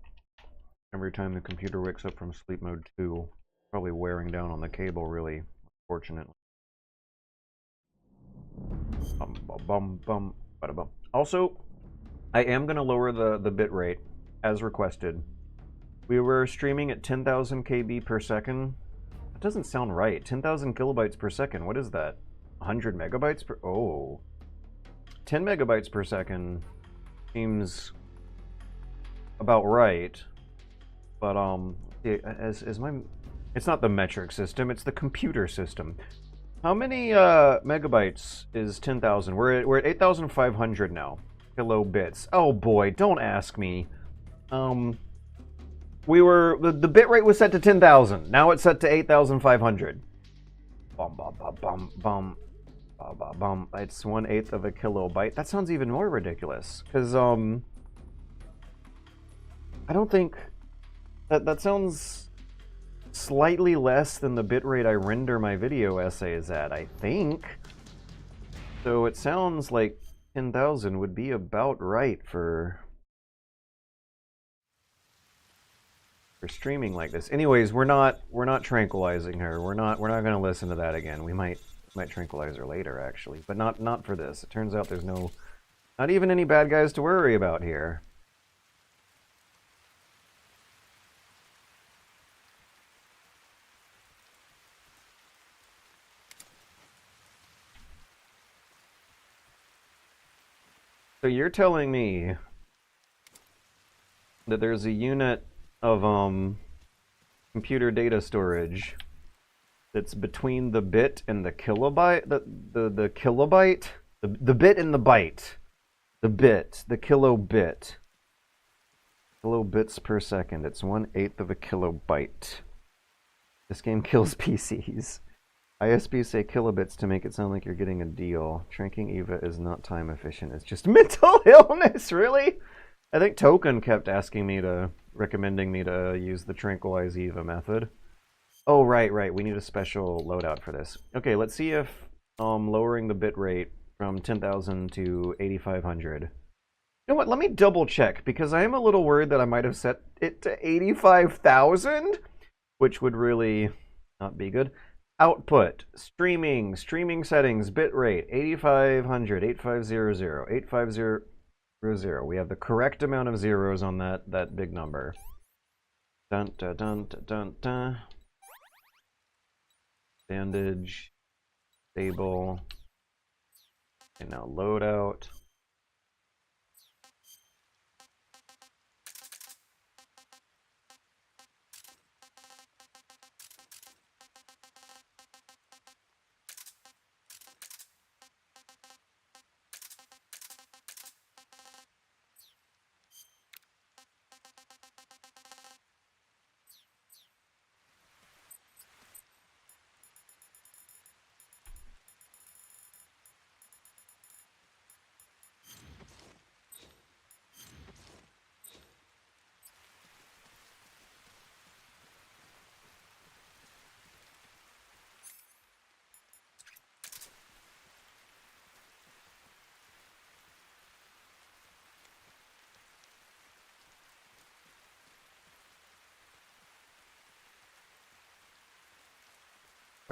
every time the computer wakes up from sleep mode 2. Probably wearing down on the cable, really, unfortunately. Also, I am going to lower the bit rate, as requested. We were streaming at 10,000 KB per second. That doesn't sound right. 10,000 kilobytes per second. What is that? 100 megabytes per... Oh. 10 megabytes per second seems about right, but as my, it's not the metric system, it's the computer system. How many megabytes is 10,000? We're at 8,500 now, kilobits. Oh boy, don't ask me. We were the bit rate was set to 10,000. Now it's set to 8,500. Bum bum bum bum bum. Bum. It's 1/8 of a kilobyte. That sounds even more ridiculous, because I don't think that sounds slightly less than the bitrate I render my video essays at, I think. So it sounds like 10,000 would be about right for streaming like this. Anyways, we're not tranquilizing her. We're not going to listen to that again. We might tranquilize her later, actually, but not for this. It turns out there's not even any bad guys to worry about here. So you're telling me that there's a unit of computer data storage that's between the bit and the kilobyte, the kilobyte, the bit and the byte, the kilobit, kilobits per second. It's 1/8 of a kilobyte. This game kills PCs. ISPs say kilobits to make it sound like you're getting a deal. Shrinking EVA is not time efficient. It's just mental illness, really? I think Token kept recommending me to use the tranquilize EVA method. Oh, right. We need a special loadout for this. Okay, let's see if lowering the bit rate from 10,000 to 8,500. You know what? Let me double check, because I am a little worried that I might have set it to 85,000, which would really not be good. Output, streaming settings, bitrate, 8500, 8500, 8500. We have the correct amount of zeros on that big number. Dun dun dun dun dun. Bandage, stable, and now loadout.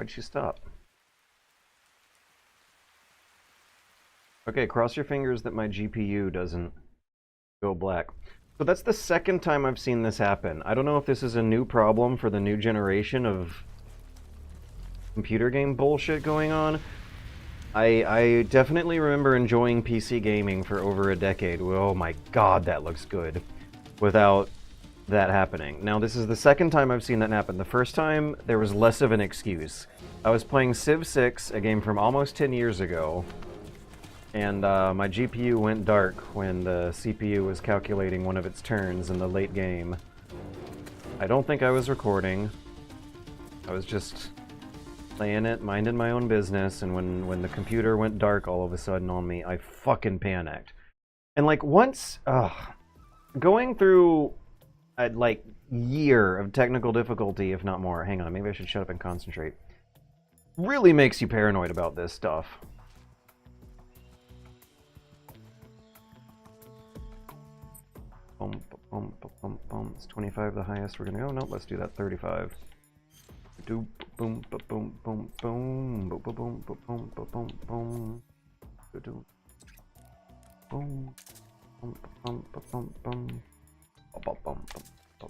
Why'd she stop? Okay, cross your fingers that my GPU doesn't go black. So that's the second time I've seen this happen. I don't know if this is a new problem for the new generation of computer game bullshit going on. I definitely remember enjoying PC gaming for over a decade. Oh my god, that looks good. Without that happening. Now, this is the second time I've seen that happen. The first time, there was less of an excuse. I was playing Civ 6, a game from almost 10 years ago, and my GPU went dark when the CPU was calculating one of its turns in the late game. I don't think I was recording. I was just playing it, minding my own business, and when the computer went dark all of a sudden on me, I fucking panicked. And like once, going through a like year of technical difficulty, if not more, hang on, maybe I should shut up and concentrate, really makes you paranoid about this stuff. It's 25 the highest we're gonna go. No, let's do that 35. Do boom boom boom boom boom boom boom boom boom boom boom boom boom boom boom boom boom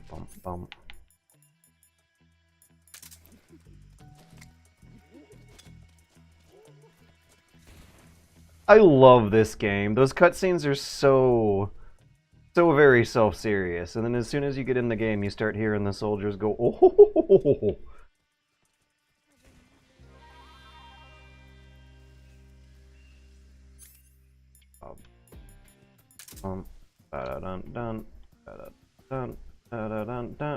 boom boom. I love this game. Those cutscenes are so very self-serious, and then as soon as you get in the game, you start hearing the soldiers go, oh.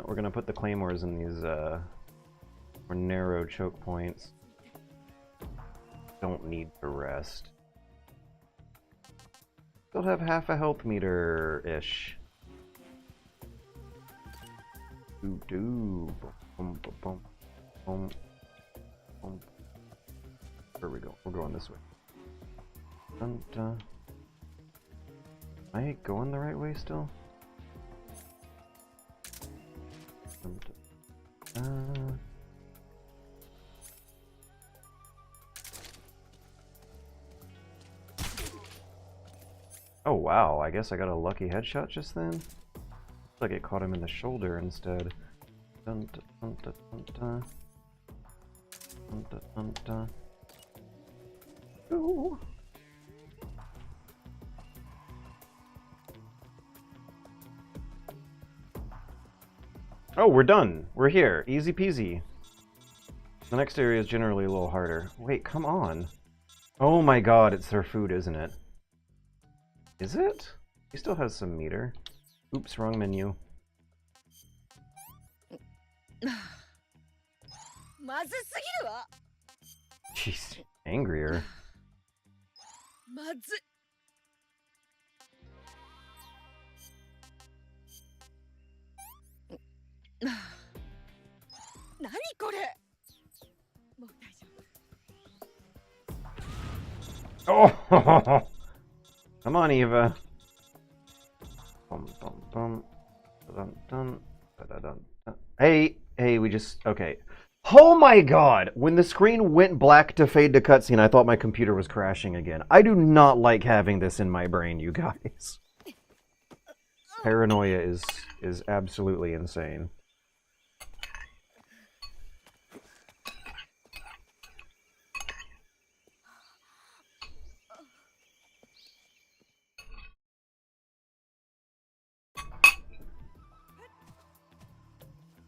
We're gonna put the claymores in these more narrow choke points. Don't need to rest. Still have half a health meter-ish. Where we go? We're going this way. Am I going the right way still? Oh wow, I guess I got a lucky headshot just then. Looks like it caught him in the shoulder instead. Dun, dun, dun, dun, dun. Dun, dun, dun, dun. Ooh. Oh, we're done. We're here. Easy peasy. The next area is generally a little harder. Wait, come on. Oh my god, it's their food, isn't it? Is it? He still has some meter. Oops, wrong menu. Jeez, angrier. Oh! Come on, Eva. Bum, bum, bum. Dun, dun, dun, dun, dun. Hey, we just... Okay. Oh my god! When the screen went black to fade to cutscene, I thought my computer was crashing again. I do not like having this in my brain, you guys. Paranoia is absolutely insane.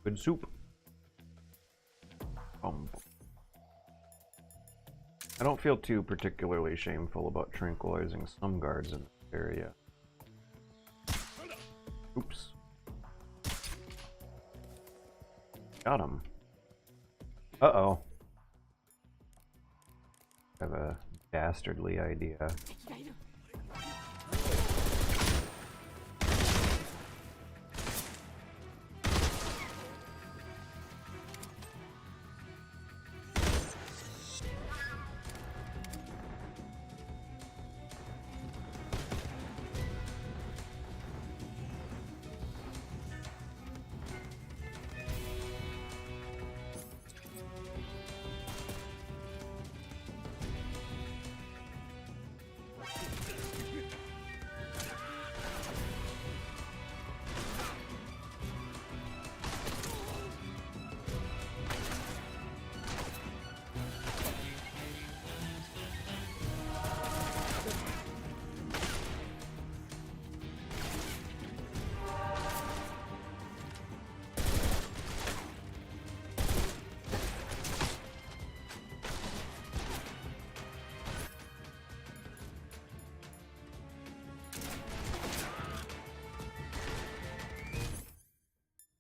Good soup. I don't feel too particularly shameful about tranquilizing some guards in this area. Oops. Got him. Uh-oh. I have a dastardly idea.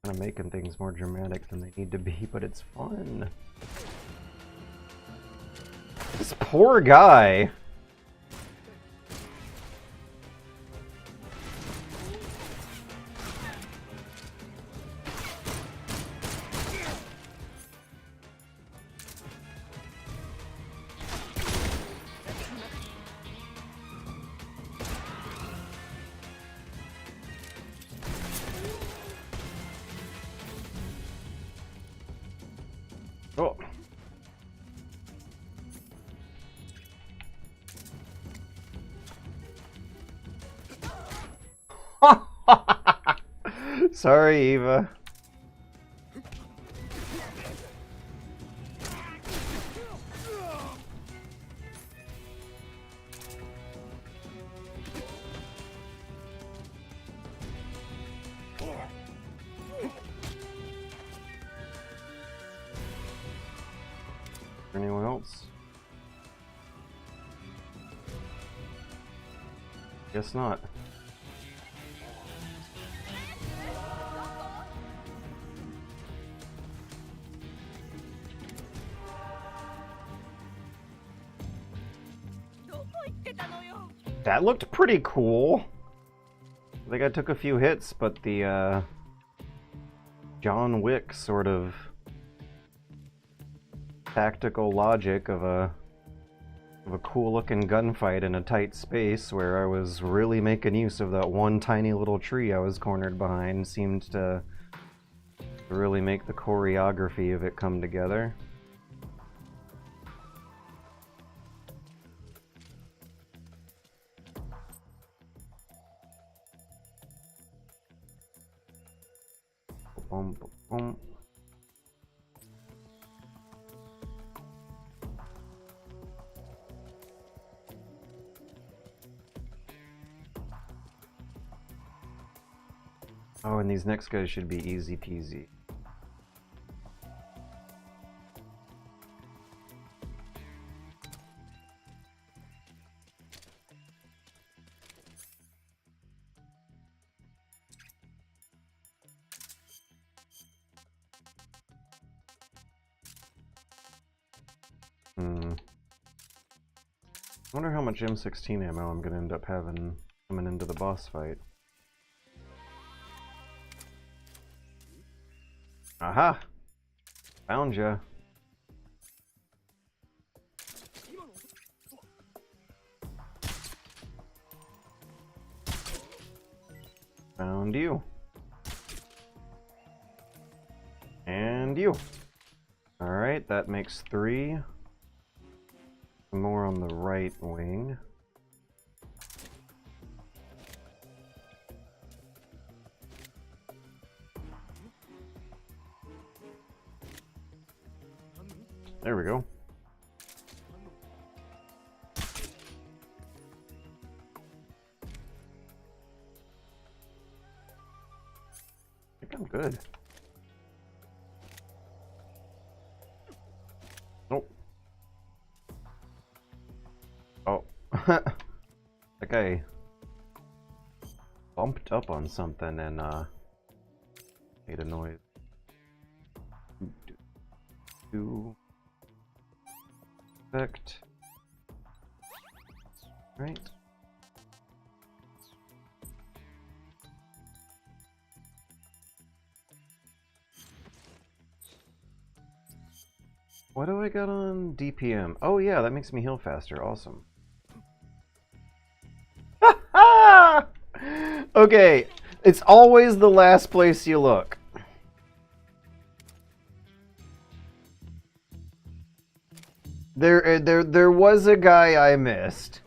Kind of making things more dramatic than they need to be, but it's fun. This poor guy. Oh. Sorry, Eva. Anyone else? Guess not. That looked pretty cool. I think I took a few hits, but the John Wick sort of tactical logic of a cool looking gunfight in a tight space where I was really making use of that one tiny little tree I was cornered behind seemed to really make the choreography of it come together. Boom, boom, boom. Oh, and these next guys should be easy peasy. I wonder how much M16 ammo I'm gonna end up having coming into the boss fight. Aha! Found ya. Found you. And you. Alright, that makes 3. Some more on the right wing. There we go. I think I'm good. Nope. Oh. That guy bumped up on something and made a noise. Perfect. Right. What do I got on DPM? Oh yeah, that makes me heal faster. Awesome. Okay, it's always the last place you look. There was a guy I missed.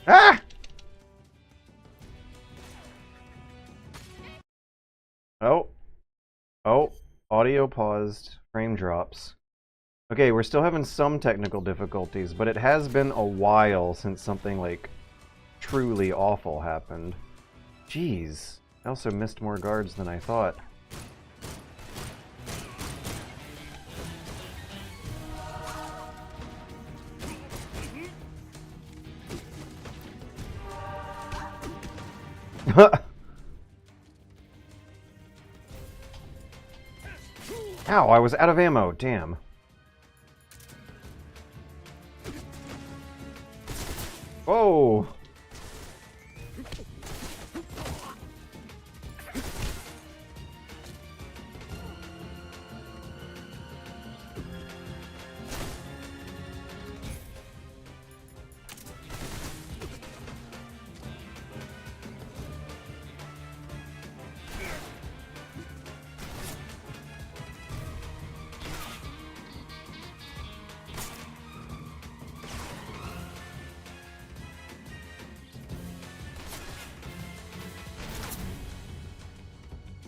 Ah! Oh. Oh. Audio paused. Frame drops. Okay, we're still having some technical difficulties, but it has been a while since something, like, truly awful happened. Jeez. I also missed more guards than I thought. Ow, I was out of ammo, damn. Whoa!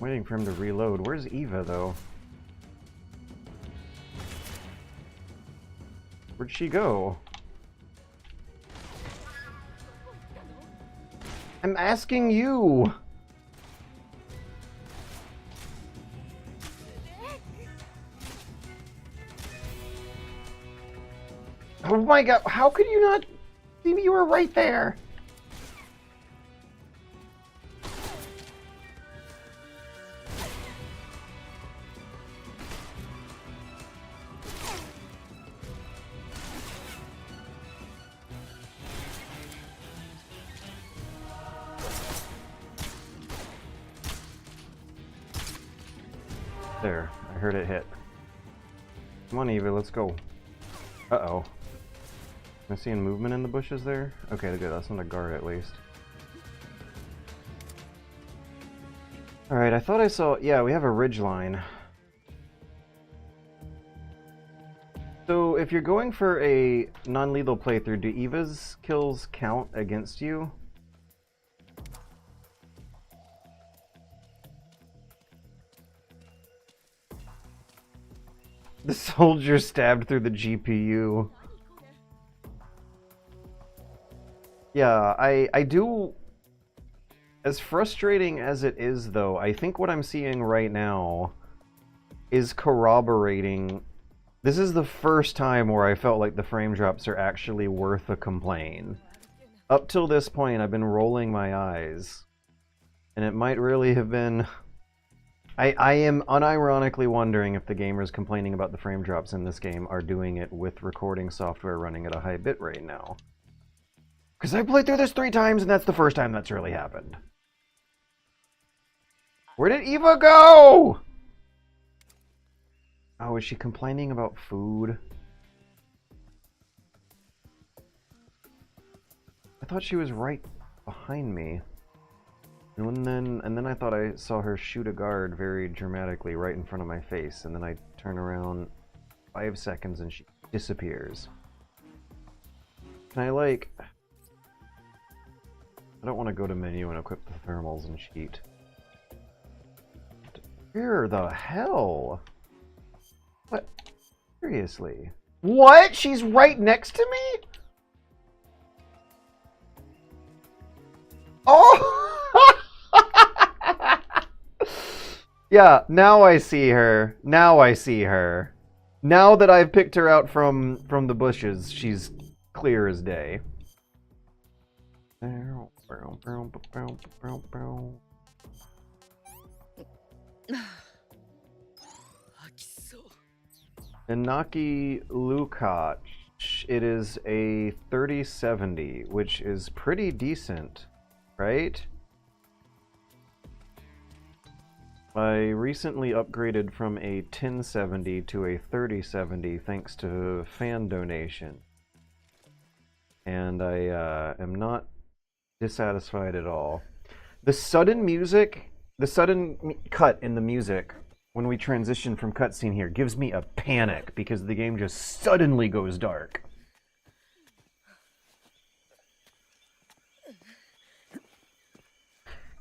Waiting for him to reload. Where's Eva, though? Where'd she go? I'm asking you! Oh my god, how could you not see me? You were right there! There, I heard it hit. Come on, Eva, let's go. Uh-oh. Am I seeing movement in the bushes there? Okay, good, that's not a guard at least. Alright, I thought I saw... Yeah, we have a ridge line. So, if you're going for a non-lethal playthrough, do Eva's kills count against you? The soldier stabbed through the GPU. Yeah, I do... As frustrating as it is, though, I think what I'm seeing right now is corroborating... This is the first time where I felt like the frame drops are actually worth a complaint. Up till this point, I've been rolling my eyes. And it might really have been... I am unironically wondering if the gamers complaining about the frame drops in this game are doing it with recording software running at a high bitrate now. Because I played through this 3 times and that's the first time that's really happened. Where did Eva go? Oh, is she complaining about food? I thought she was right behind me. And then I thought I saw her shoot a guard very dramatically right in front of my face, and then I turn around 5 seconds and she disappears. Can I, like... I don't want to go to menu and equip the thermals and cheat. Where the hell? What? Seriously? What? She's right next to me? Oh! Yeah, now I see her. Now I see her. Now that I've picked her out from the bushes, she's clear as day. Inaki Lukac. It is a 3070, which is pretty decent, right? I recently upgraded from a 1070 to a 3070 thanks to fan donation. And I am not dissatisfied at all. The sudden music, the sudden cut in the music when we transition from cutscene here gives me a panic because the game just suddenly goes dark.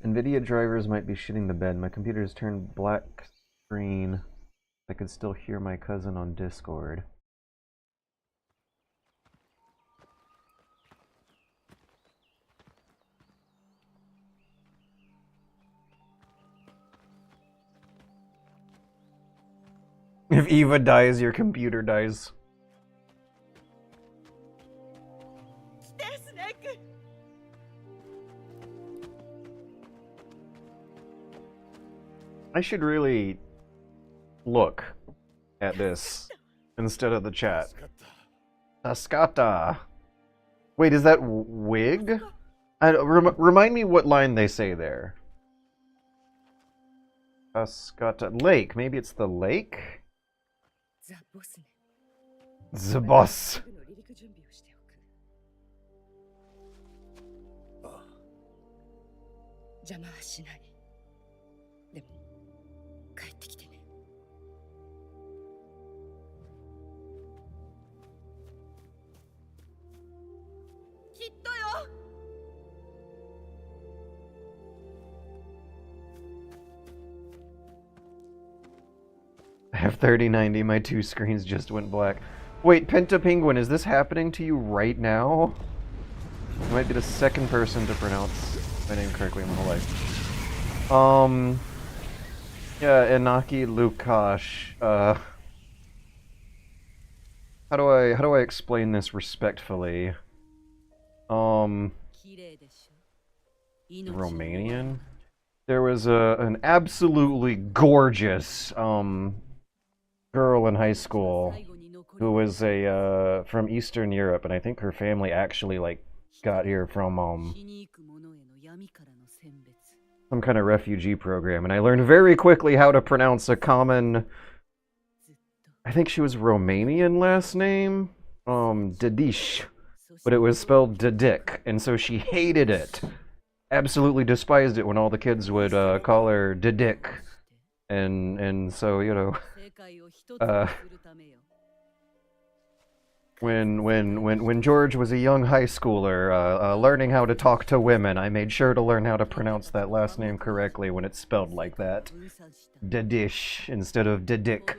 NVIDIA drivers might be shitting the bed. My computer has turned black screen. I could still hear my cousin on Discord. If Eva dies, your computer dies. I should really look at this instead of the chat. Tascata. Wait, is that wig? Remind me what line they say there. Tascata. Lake. Maybe it's the lake? The boss. I have 3090, my two screens just went black. Wait, Penta Penguin, is this happening to you right now? You might be the second person to pronounce my name correctly in my whole life. Yeah, Inaki Lukash. How do I explain this respectfully? Romanian? There was an absolutely gorgeous girl in high school who was from Eastern Europe, and I think her family actually like got here from some kind of refugee program, and I learned very quickly how to pronounce a common, I think she was Romanian last name, Dedish, but it was spelled Dedik, and so she hated it. Absolutely despised it when all the kids would call her Dedik, and so, you know, when George was a young high schooler learning how to talk to women, I made sure to learn how to pronounce that last name correctly when it's spelled like that. Dedish instead of Dedik.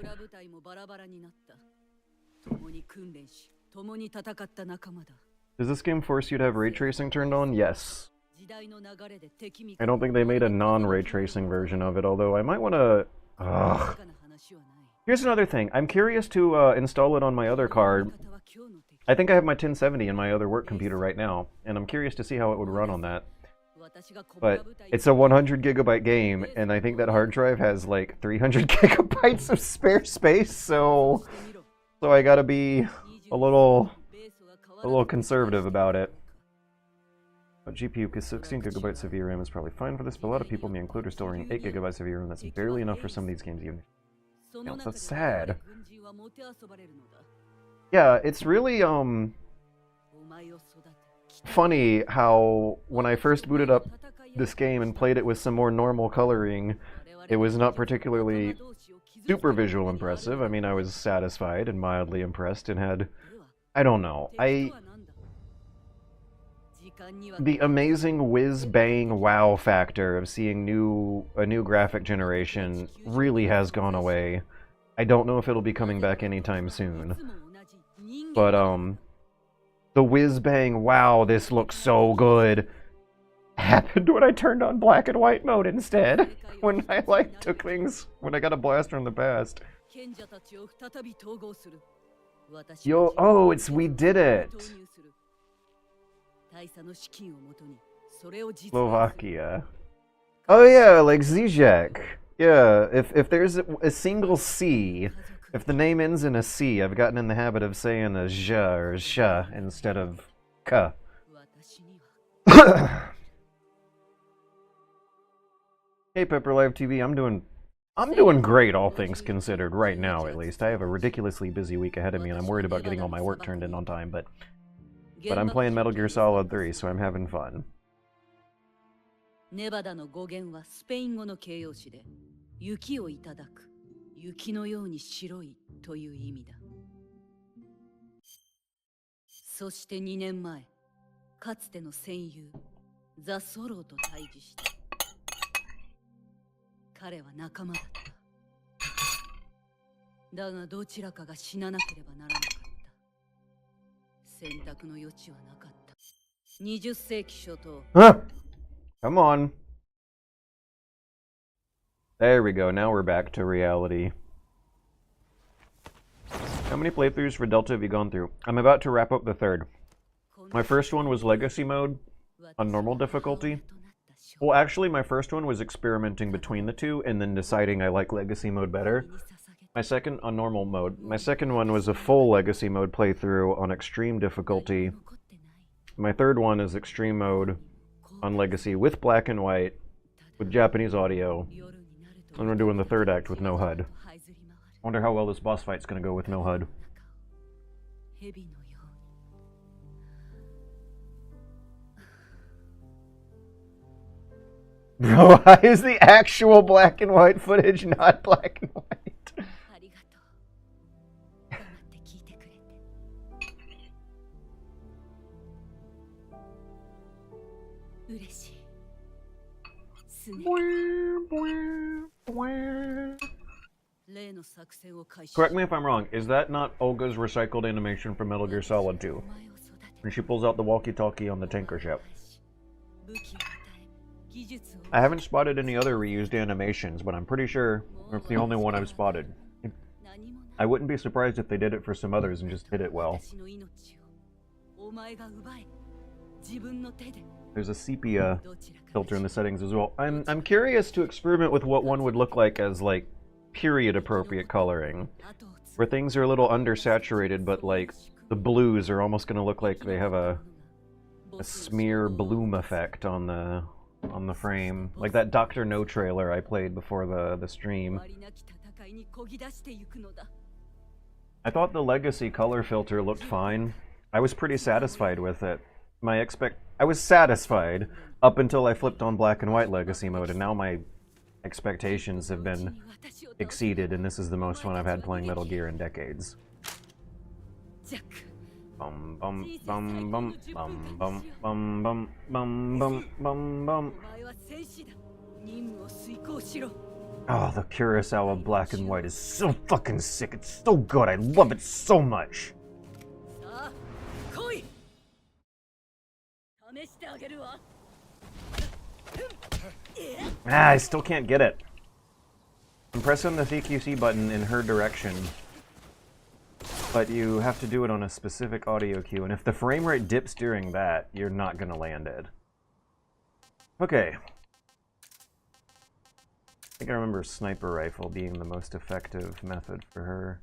Does this game force you to have ray tracing turned on? Yes. I don't think they made a non-ray tracing version of it, although I might want to... Here's another thing. I'm curious to install it on my other card. I think I have my 1070 in my other work computer right now, and I'm curious to see how it would run on that. But it's a 100 gigabyte game, and I think that hard drive has like 300 gigabytes of spare space, so I gotta be a little conservative about it. But GPU, because 16 gigabytes of VRAM is probably fine for this, but a lot of people, me included, are still running 8 gigabytes of VRAM. That's barely enough for some of these games even. That's sad. Yeah, it's really funny how when I first booted up this game and played it with some more normal coloring, it was not particularly super visual impressive. I mean, I was satisfied and mildly impressed and had, I don't know, the amazing whiz-bang wow factor of seeing a new graphic generation really has gone away. I don't know if it'll be coming back anytime soon. But, the whiz-bang wow, this looks so good, happened when I turned on black and white mode instead. When I, like, took things, when I got a blaster in the past. Yo, oh, we did it! Slovakia. Oh yeah, like Zizek. Yeah, if there's a single C, if the name ends in a C, I've gotten in the habit of saying a zh or zh instead of k. Hey Pepper Live TV, I'm doing great, all things considered, right now at least. I have a ridiculously busy week ahead of me, and I'm worried about getting all my work turned in on time, but I'm playing Metal Gear Solid 3, so I'm having fun. ネバダの語源はスペイン語の形容詞で、雪をいただく、雪のように白いという意味だ。そして2年前、かつての戦友、ザ・ソローと対峙した。彼は仲間だった。だがどちらかが死ななければならなかった。選択の余地はなかった。20世紀初頭。Come on. There we go, now we're back to reality. How many playthroughs for Delta have you gone through? I'm about to wrap up the third. My first one was Legacy Mode, on normal difficulty. Well, actually, my first one was experimenting between the two and then deciding I like Legacy mode better. My second, on normal mode. My second one was a full Legacy mode playthrough on extreme difficulty. My third one is extreme mode on Legacy with black and white, with Japanese audio. And we're doing the third act with no HUD. Wonder how well this boss fight's gonna go with no HUD. Bro, why is the actual black and white footage not black and white? Correct me if I'm wrong, is that not Olga's recycled animation from Metal Gear Solid 2? When she pulls out the walkie-talkie on the tanker ship. I haven't spotted any other reused animations, but I'm pretty sure it's the only one I've spotted. I wouldn't be surprised if they did it for some others and just hit it well. There's a sepia filter in the settings as well. I'm curious to experiment with what one would look like as, like, period-appropriate coloring. Where things are a little undersaturated, but, like, the blues are almost going to look like they have a smear bloom effect on the frame. Like that Dr. No trailer I played before the stream. I thought the Legacy color filter looked fine. I was pretty satisfied with it. I was satisfied up until I flipped on black and white Legacy mode, and now my expectations have been exceeded, and this is the most fun I've had playing Metal Gear in decades. Bum bum bum bum bum bum bum bum bum bum bum bum. Oh, the Kurosawa black and white is so fucking sick. It's so good. I love it so much. I still can't get it. I'm pressing the CQC button in her direction, but you have to do it on a specific audio cue, and if the frame rate dips during that, you're not gonna land it. Okay. I think I remember sniper rifle being the most effective method for her.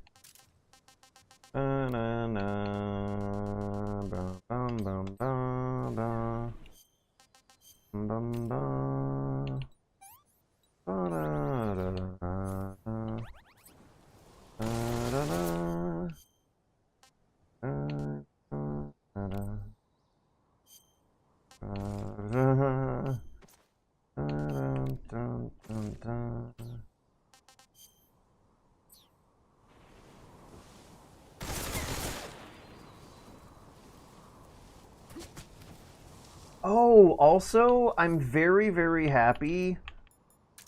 Oh, also, I'm very, very happy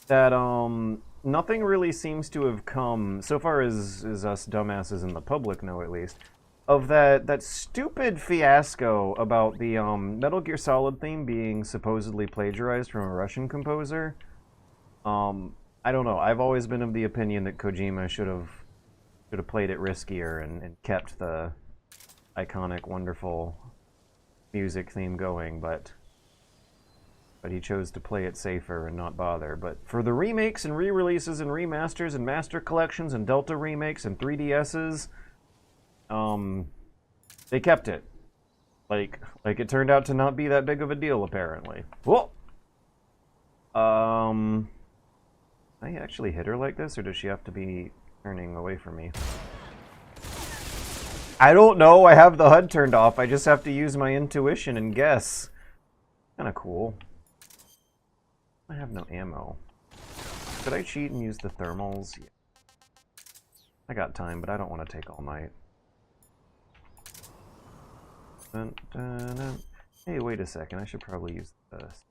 that, nothing really seems to have come, so far as us dumbasses in the public know at least, of that stupid fiasco about the, Metal Gear Solid theme being supposedly plagiarized from a Russian composer. I don't know, I've always been of the opinion that Kojima should have played it riskier and kept the iconic, wonderful music theme going, but he chose to play it safer and not bother. But for the remakes and re-releases and remasters and master collections and Delta remakes and 3DSs, they kept it. Like it turned out to not be that big of a deal, apparently. Whoa! Can I actually hit her like this, or does she have to be turning away from me? I don't know, I have the HUD turned off, I just have to use my intuition and guess. Kinda cool. I have no ammo. Could I cheat and use the thermals? Yeah. I got time, but I don't want to take all night. Dun, dun, dun. Hey, wait a second, I should probably use this.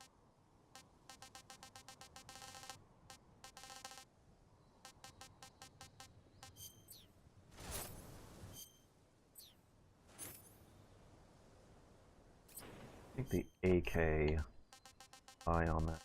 I think the AK eye on that.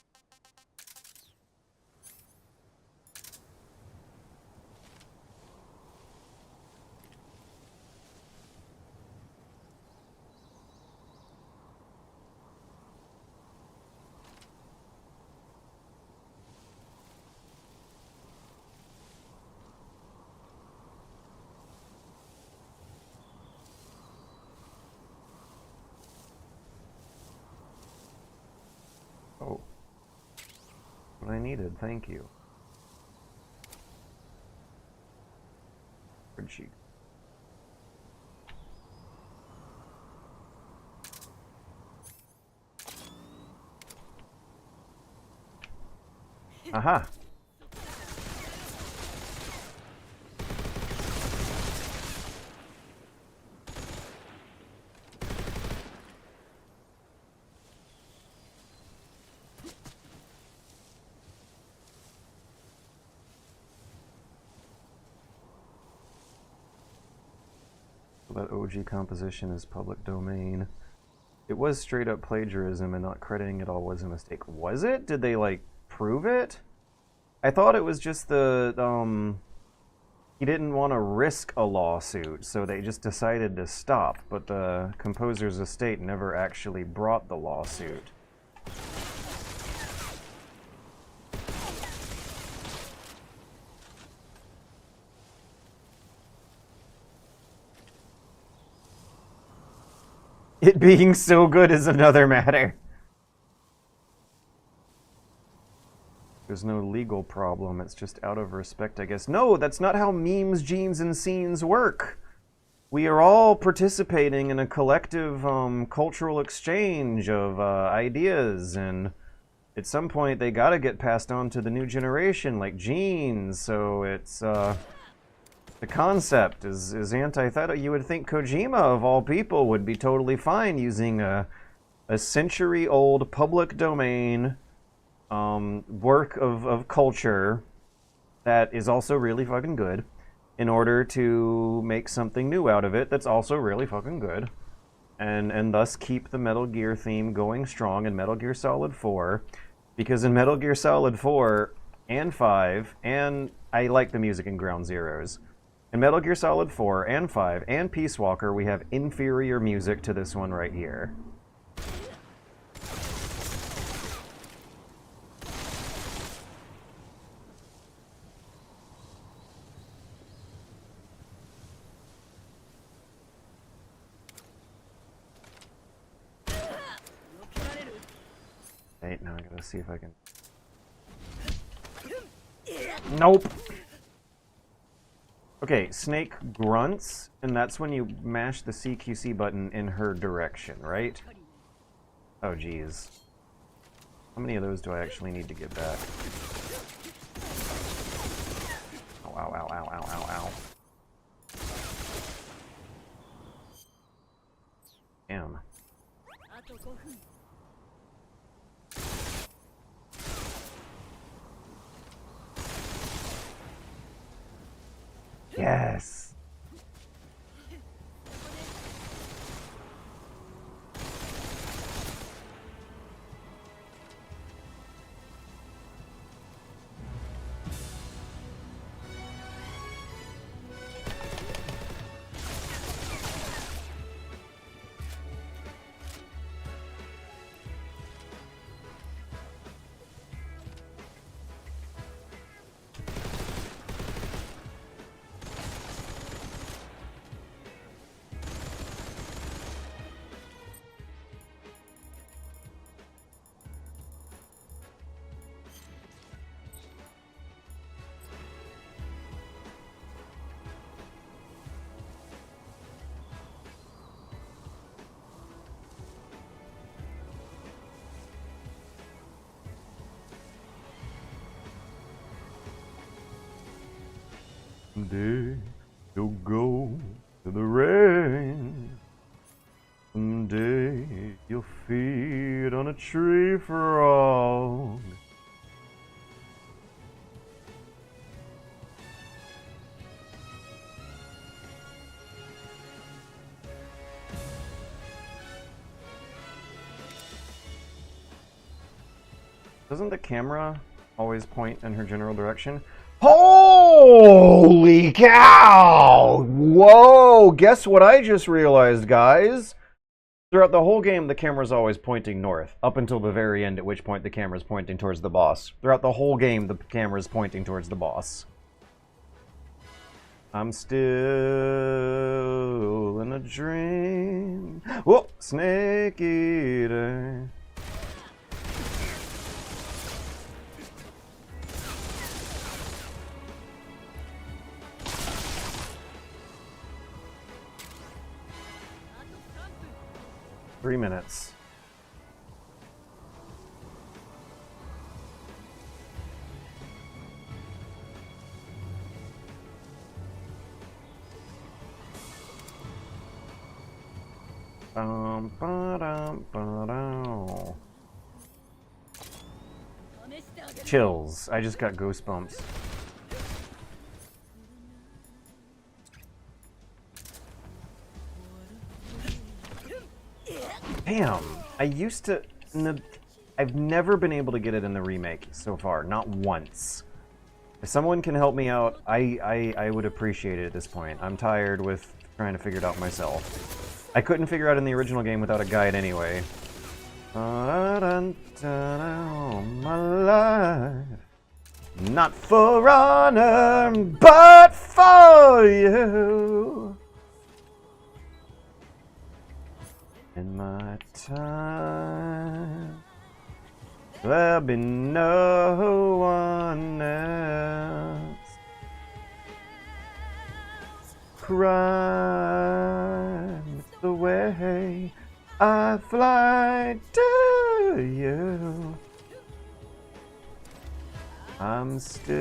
What I needed, thank you. Where'd she? Aha! That OG composition is public domain. It was straight up plagiarism, and not crediting it all was a mistake. Was it? Did they, like, prove it? I thought it was just the, he didn't want to risk a lawsuit, so they just decided to stop, but the composer's estate never actually brought the lawsuit. It being so good is another matter. There's no legal problem, it's just out of respect, I guess. No, that's not how memes, genes, and scenes work. We are all participating in a collective cultural exchange of ideas, and at some point they gotta get passed on to the new generation, like genes, so it's, the concept is antithetical. You would think Kojima, of all people, would be totally fine using a century-old public domain work of culture that is also really fucking good in order to make something new out of it that's also really fucking good, and thus keep the Metal Gear theme going strong in Metal Gear Solid 4, because in Metal Gear Solid 4 and 5, and I like the music in Ground Zeroes, in Metal Gear Solid 4 and 5 and Peace Walker, we have inferior music to this one right here. Wait, now I gotta see if I can... Nope! Okay, Snake grunts, and that's when you mash the CQC button in her direction, right? Oh, geez. How many of those do I actually need to get back? Ow, ow, ow, ow, ow, ow, ow. Damn. Yes! Someday you'll go to the rain. Someday you'll feed on a tree frog. Doesn't the camera always point in her general direction? Holy cow! Whoa! Guess what I just realized, guys? Throughout the whole game, the camera's always pointing north, up until the very end, at which point the camera's pointing towards the boss. Throughout the whole game, the camera's pointing towards the boss. I'm still in a dream. Whoa! Snake eater. 3 minutes. Chills. I just got goosebumps. Damn. I used to... I've never been able to get it in the remake so far. Not once. If someone can help me out, I would appreciate it at this point. I'm tired with trying to figure it out myself. I couldn't figure out in the original game without a guide anyway. My life. Not for honor, but for you. In my time, there'll be no one else. Crime the way I fly to you. I'm still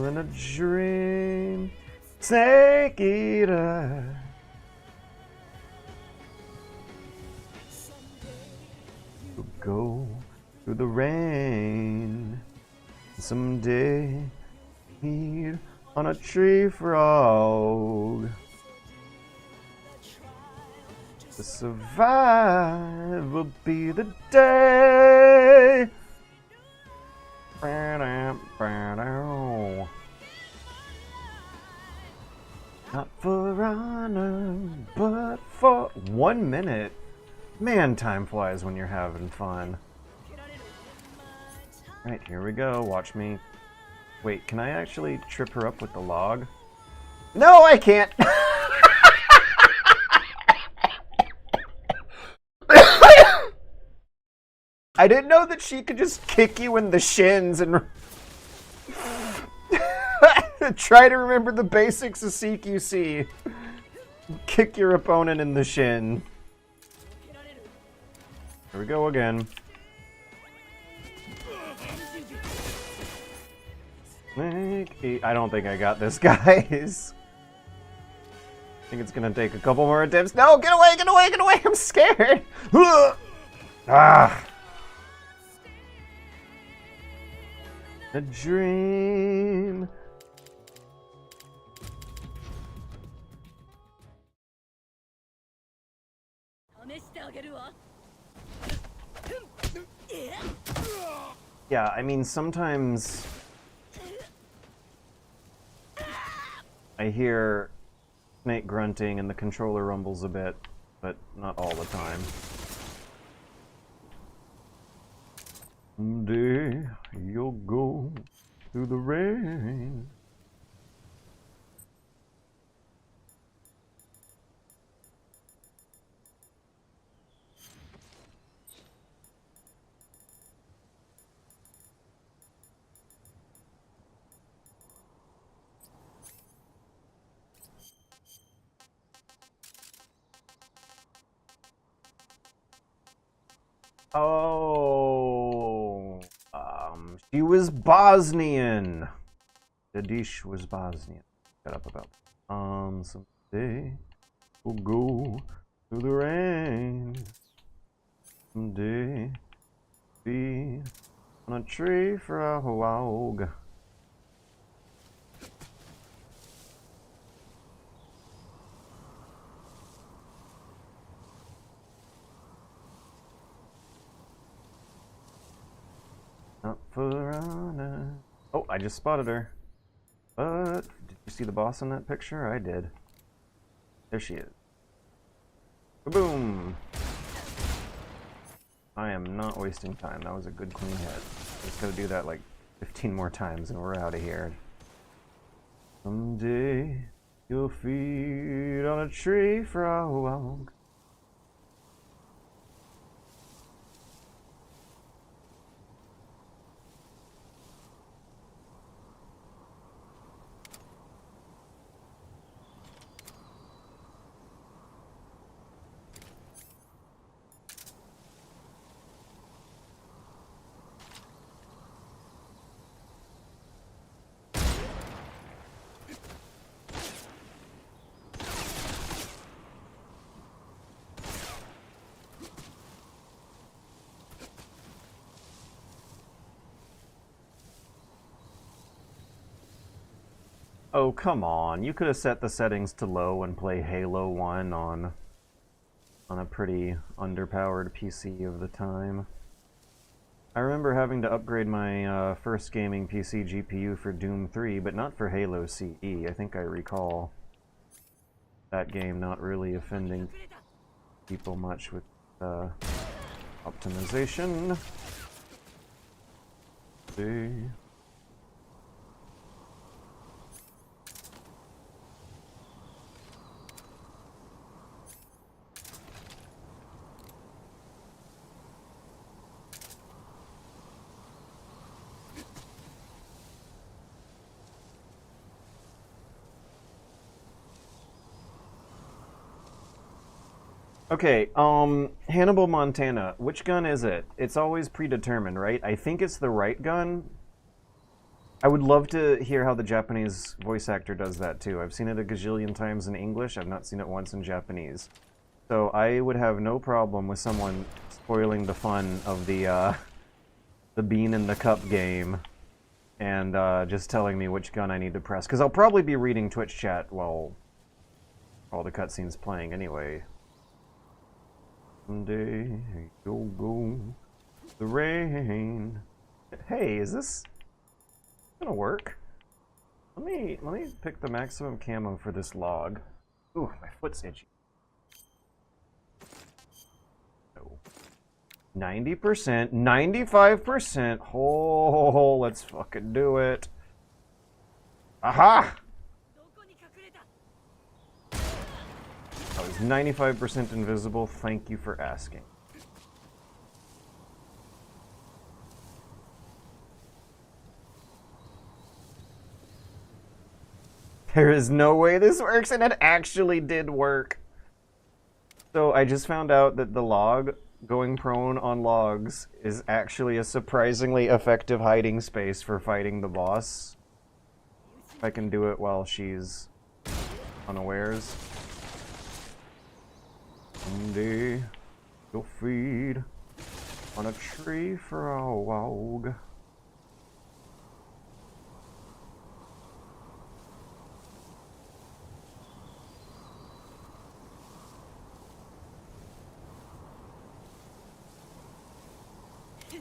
in a dream. Take it out. Go through the rain. Someday meet on a tree frog. To survive will be the day. Not for honor, but for 1 minute. Man, time flies when you're having fun. Right, here we go. Watch me. Wait, can I actually trip her up with the log? No, I can't! I didn't know that she could just kick you in the shins and... Try to remember the basics of CQC. Kick your opponent in the shin. Here we go again. I don't think I got this, guys. I think it's gonna take a couple more attempts. No, get away, get away, get away! I'm scared! Ah! A dream. Yeah, I mean, sometimes I hear Snake grunting and the controller rumbles a bit, but not all the time. Someday you'll go through the rain. Oh, she was Bosnian. The dish was Bosnian. Shut up about that. Someday we'll go through the rain. Someday be on a tree for a hog. Not for honor. Oh, I just spotted her. But did you see the boss in that picture? I did. There she is. Boom! I am not wasting time. That was a good clean hit. Just gotta do that like 15 more times and we're out of here. Someday you'll feed on a tree frog. Oh, come on. You could have set the settings to low and play Halo 1 on a pretty underpowered PC of the time. I remember having to upgrade my first gaming PC GPU for Doom 3, but not for Halo CE. I think I recall that game not really offending people much with optimization. See. Okay, Hannibal, Montana. Which gun is it? It's always predetermined, right? I think it's the right gun. I would love to hear how the Japanese voice actor does that too. I've seen it a gajillion times in English. I've not seen it once in Japanese. So I would have no problem with someone spoiling the fun of the bean in the cup game and just telling me which gun I need to press. Because I'll probably be reading Twitch chat while all the cutscenes playing anyway. Someday you'll go the rain. Hey, is this gonna work? Let me pick the maximum camo for this log. Ooh, my foot's itchy. No. 90%, 95%. Oh, let's fucking do it. Aha! I was 95% invisible. Thank you for asking. There is no way this works, and it actually did work. So I just found out that the log, going prone on logs, is actually a surprisingly effective hiding space for fighting the boss. If I can do it while she's unawares. Someday you'll feed on a tree for a wog.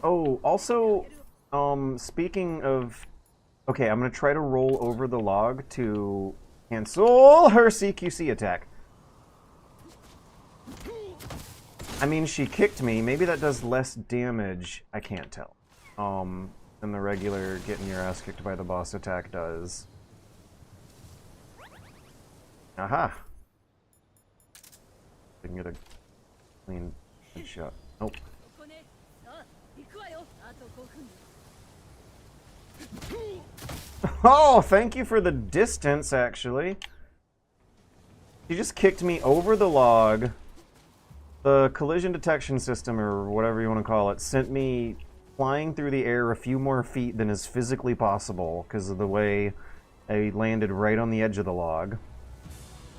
Oh, also, speaking of... Okay, I'm gonna try to roll over the log to cancel her CQC attack. I mean, she kicked me. Maybe that does less damage. I can't tell. Than the regular getting your ass kicked by the boss attack does. Aha! I can get a clean shot. Nope. Oh, thank you for the distance, actually. She just kicked me over the log. The collision detection system, or whatever you want to call it, sent me flying through the air a few more feet than is physically possible because of the way I landed right on the edge of the log.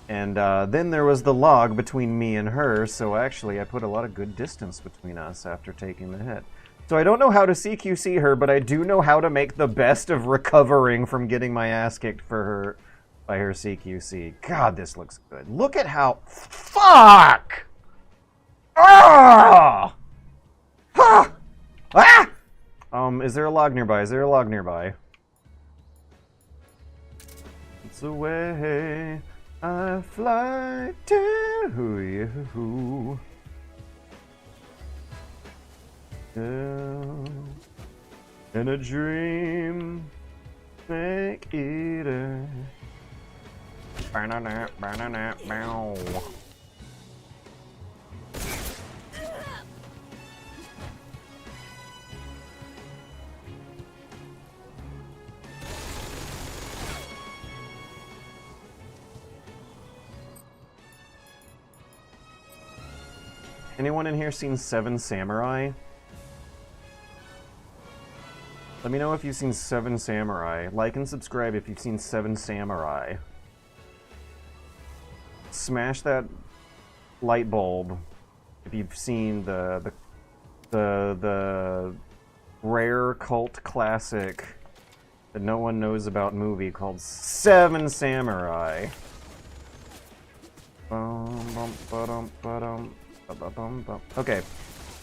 And then there was the log between me and her, so actually I put a lot of good distance between us after taking the hit. So I don't know how to CQC her, but I do know how to make the best of recovering from getting my ass kicked for her by her CQC. God, this looks good. Look at how... Fuck! Ah! Ah! Ah! Is there a log nearby? Is there a log nearby? It's the way I fly to you. In a dream, make eater. Banana, banana, bow. Anyone in here seen Seven Samurai? Let me know if you've seen Seven Samurai. Like and subscribe if you've seen Seven Samurai. Smash that light bulb if you've seen the rare cult classic that no one knows about movie called Seven Samurai. Okay,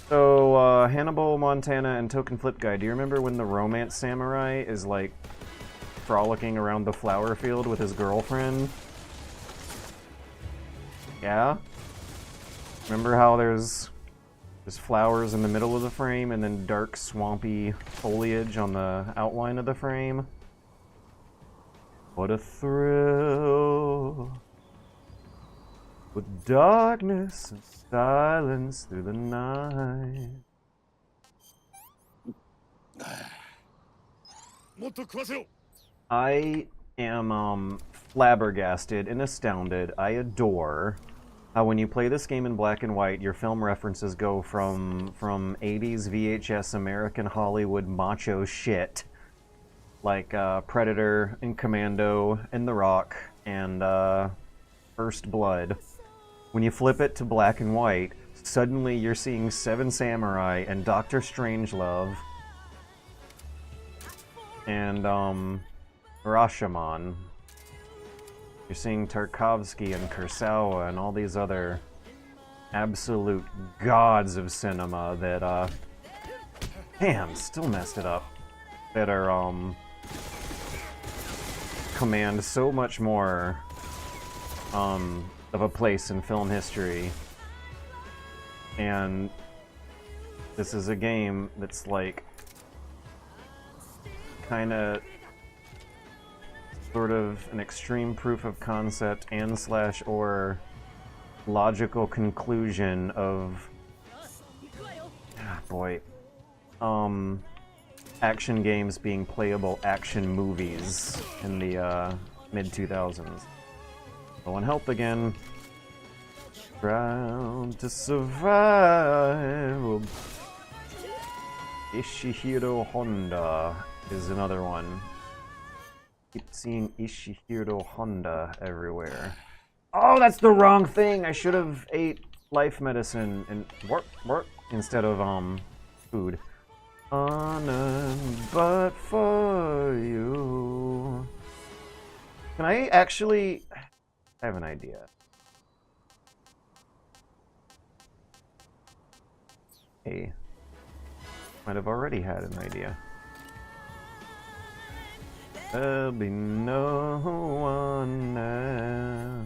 so Hannibal, Montana, and Token Flip Guy. Do you remember when the romance samurai is like frolicking around the flower field with his girlfriend? Yeah? Remember how there's flowers in the middle of the frame and then dark, swampy foliage on the outline of the frame? What a thrill! With darkness and silence through the night. I am flabbergasted and astounded. I adore how when you play this game in black and white, your film references go from 80s VHS American Hollywood macho shit like Predator and Commando and The Rock and First Blood. When you flip it to black and white, suddenly you're seeing Seven Samurai and Dr. Strangelove and Rashomon. You're seeing Tarkovsky and Kurosawa and all these other absolute gods of cinema that damn, still messed it up. That are command so much more of a place in film history. And this is a game that's like kind of sort of an extreme proof of concept and slash or logical conclusion of action games being playable action movies in the mid-2000s. Low on health again. Ground to survive. Ishihiro Honda is another one. Keep seeing Ishihiro Honda everywhere. Oh, that's the wrong thing! I should have ate life medicine and work instead of food. But for you. Can I actually? I have an idea. Hey, might have already had an idea. There'll be no one now.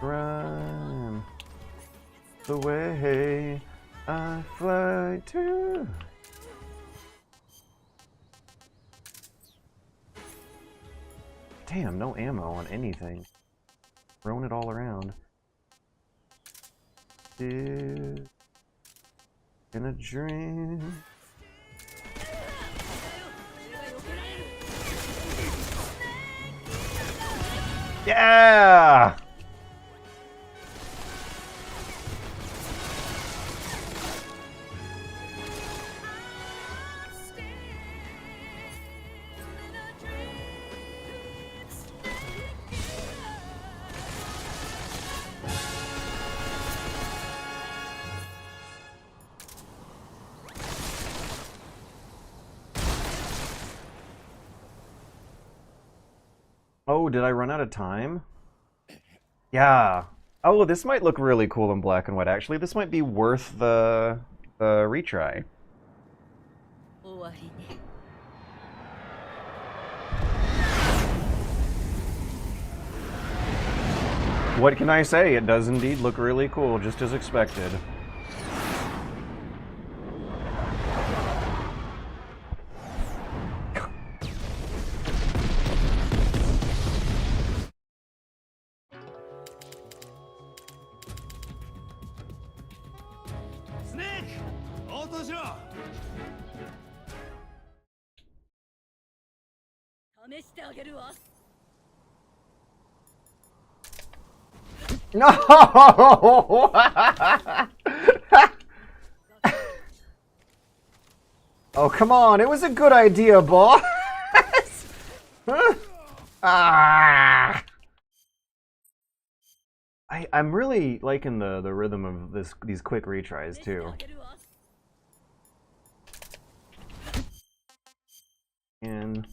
Run the way I fly to. Damn, no ammo on anything. Throwing it all around. In a dream. Yeah! Oh, did I run out of time? Yeah. Oh, this might look really cool in black and white, actually. This might be worth the retry. What can I say? It does indeed look really cool, just as expected. No! Oh, come on. It was a good idea, boss. Ah! I'm really liking the rhythm of these quick retries, too. And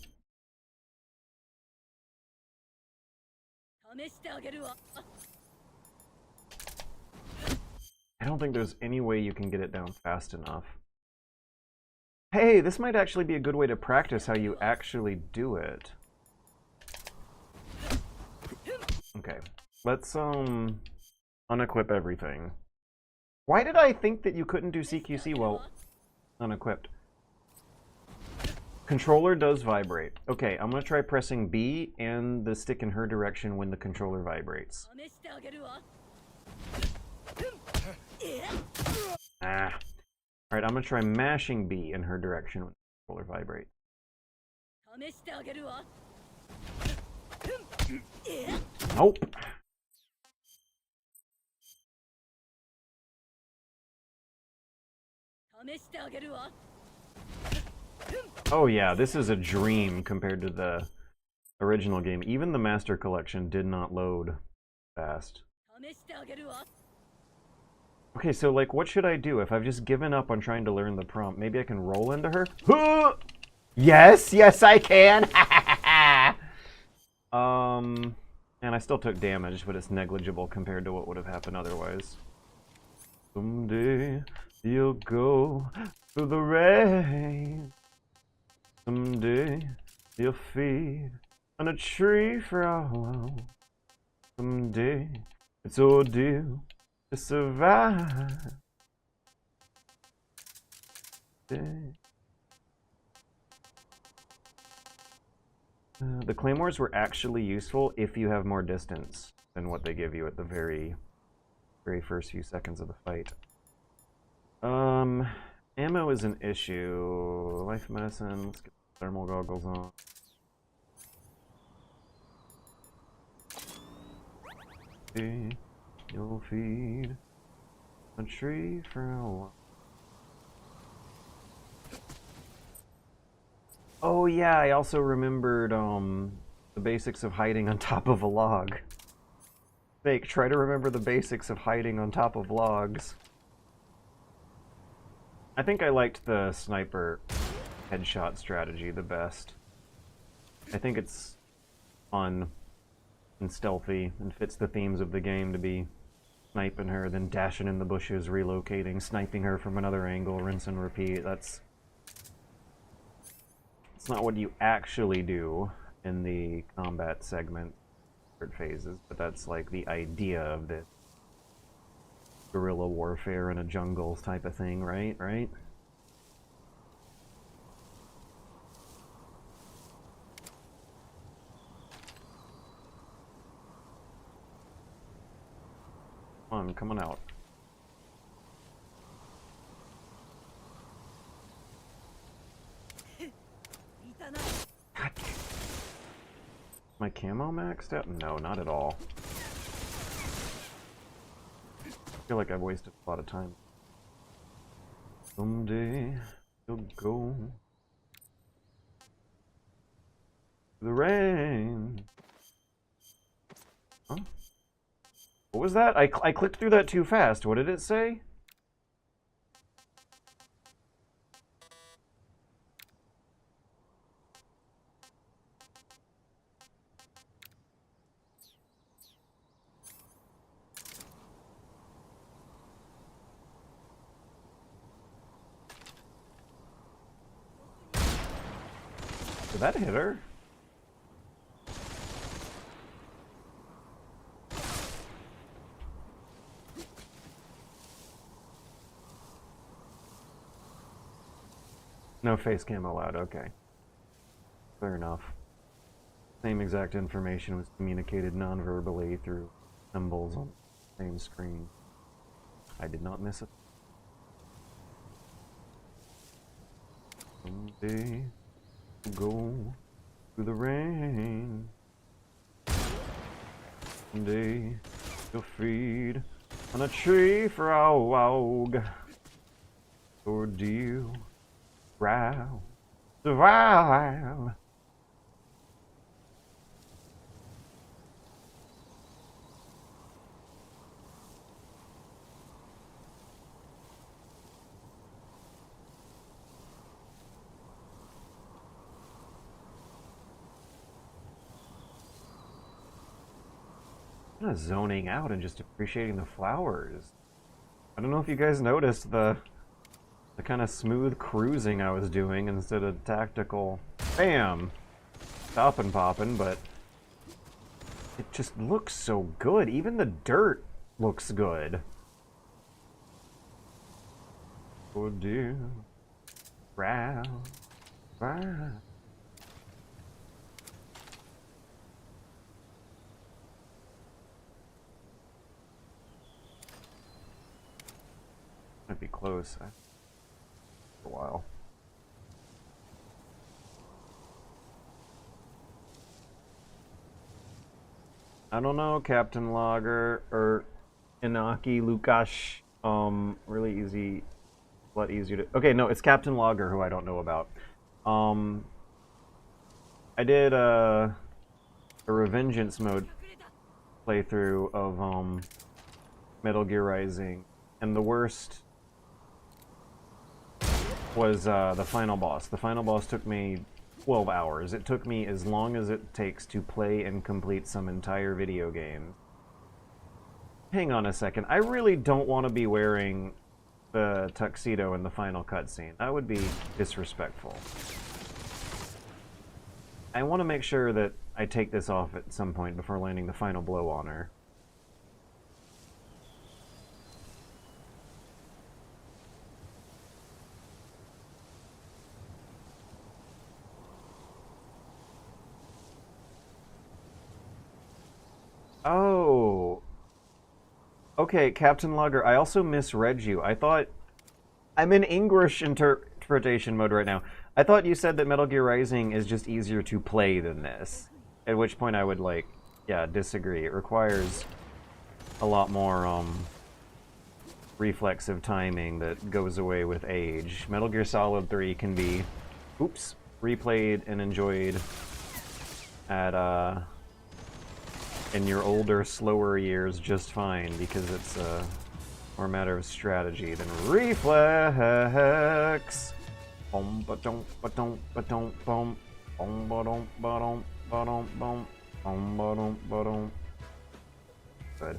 I don't think there's any way you can get it down fast enough. Hey, this might actually be a good way to practice how you actually do it. Okay, let's unequip everything. Why did I think that you couldn't do CQC while unequipped? Controller does vibrate. Okay, I'm gonna try pressing B and the stick in her direction when the controller vibrates. Ah. Alright, I'm gonna try mashing B in her direction when the controller vibrates. Nope. Oh yeah, this is a dream compared to the original game. Even the Master Collection did not load fast. Okay, so like, what should I do if I've just given up on trying to learn the prompt? Maybe I can roll into her? Yes, yes I can! And I still took damage, but it's negligible compared to what would have happened otherwise. Someday you'll go through the rain. Someday you'll feed on a tree for a while. Someday it's ordeal to survive. The claymores were actually useful if you have more distance than what they give you at the very first few seconds of the fight. Ammo is an issue. Life medicine, let's get the thermal goggles on. You'll feed a tree for a while. Oh yeah, I also remembered the basics of hiding on top of a log. Fake, try to remember the basics of hiding on top of logs. I think I liked the sniper headshot strategy the best. I think it's fun and stealthy and fits the themes of the game to be sniping her, then dashing in the bushes, relocating, sniping her from another angle, rinse and repeat. That's not what you actually do in the combat segment phases, but that's like the idea of this guerrilla warfare in a jungle type of thing, right? Right? Come on out. God. My camo maxed out? No, not at all. I feel like I've wasted a lot of time. Someday you'll go the rain. Huh? What was that? I clicked through that too fast. What did it say? Did that hit her? No face cam allowed, okay. Fair enough. Same exact information was communicated non-verbally through symbols on the same screen. I did not miss it. Someday we'll go through the rain. Someday you'll feed on a tree for a wog. Ordeal. Survive. kind of zoning out and just appreciating the flowers. I don't know if you guys noticed the kind of smooth cruising I was doing instead of tactical bam stopping popping, but it just looks so good. Even the dirt looks good. Oh dear. Round, round. Might be close for a while. I don't know, Captain Lager or Inaki Lukash. Really easy, a lot easier to. Okay, no, it's Captain Lager who I don't know about. I did a Revengeance mode playthrough of Metal Gear Rising, and the worst was the final boss. The final boss took me 12 hours. It took me as long as it takes to play and complete some entire video game. Hang on a second. I really don't want to be wearing the tuxedo in the final cutscene. That would be disrespectful. I want to make sure that I take this off at some point before landing the final blow on her. Oh. Okay, Captain Lager, I also misread you. I thought... I'm in English interpretation mode right now. I thought you said that Metal Gear Rising is just easier to play than this. At which point I would, like, yeah, disagree. It requires a lot more, reflexive timing that goes away with age. Metal Gear Solid 3 can be, oops, replayed and enjoyed at, in your older, slower years just fine, because it's more a matter of strategy than reflex. Bom ba dum ba dum ba dum bum. Bom ba dum ba dum ba dum bum. Bom ba dum ba dum. Good.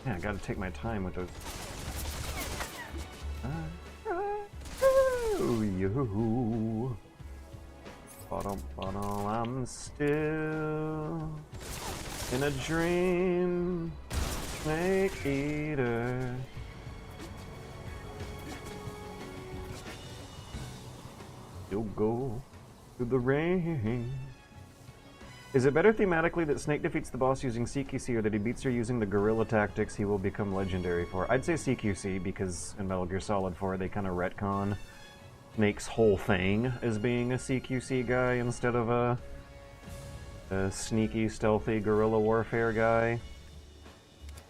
Yeah, I gotta take my time with those. You. I'm still in a dream, snake eater. You'll go through the rain. Is it better thematically that Snake defeats the boss using CQC, or that he beats her using the guerrilla tactics he will become legendary for? I'd say CQC, because in Metal Gear Solid 4 they kind of retcon Snake's whole thing as being a CQC guy instead of a sneaky, stealthy guerrilla warfare guy.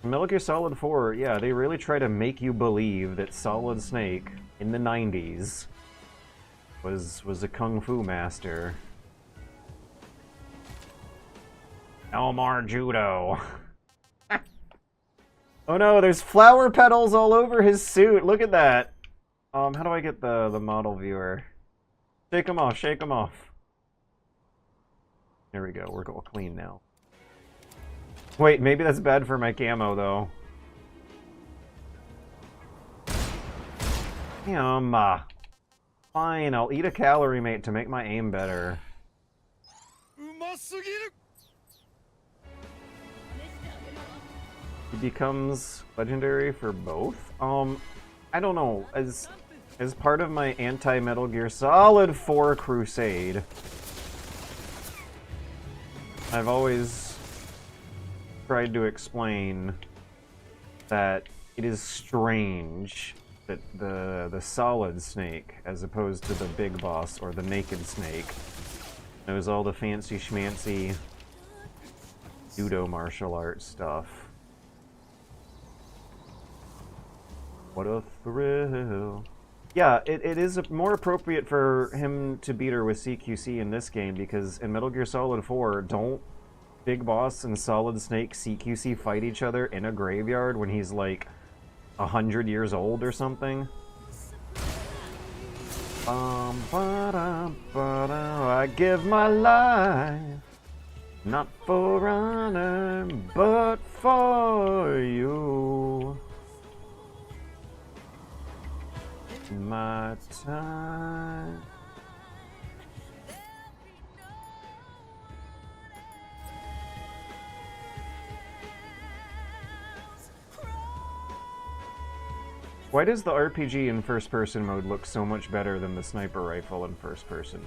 In Metal Gear Solid 4, yeah, they really try to make you believe that Solid Snake in the 90s was a kung fu master. Elmar Judo. Oh no, there's flower petals all over his suit. Look at that. How do I get the model viewer? Shake him off, shake him off. There we go, we're all clean now. Wait, maybe that's bad for my camo though. Damn. Fine, I'll eat a calorie mate to make my aim better. He becomes legendary for both? I don't know. As part of my anti-Metal Gear Solid 4 crusade, I've always tried to explain that it is strange that the Solid Snake, as opposed to the Big Boss or the Naked Snake, knows all the fancy schmancy judo martial arts stuff. What a thrill. Yeah, it is more appropriate for him to beat her with CQC in this game, because in Metal Gear Solid 4, don't Big Boss and Solid Snake CQC fight each other in a graveyard when he's like 100 years old or something. I give my life not for honor, but for you. My time. Why does the RPG in first-person mode look so much better than the sniper rifle in first-person?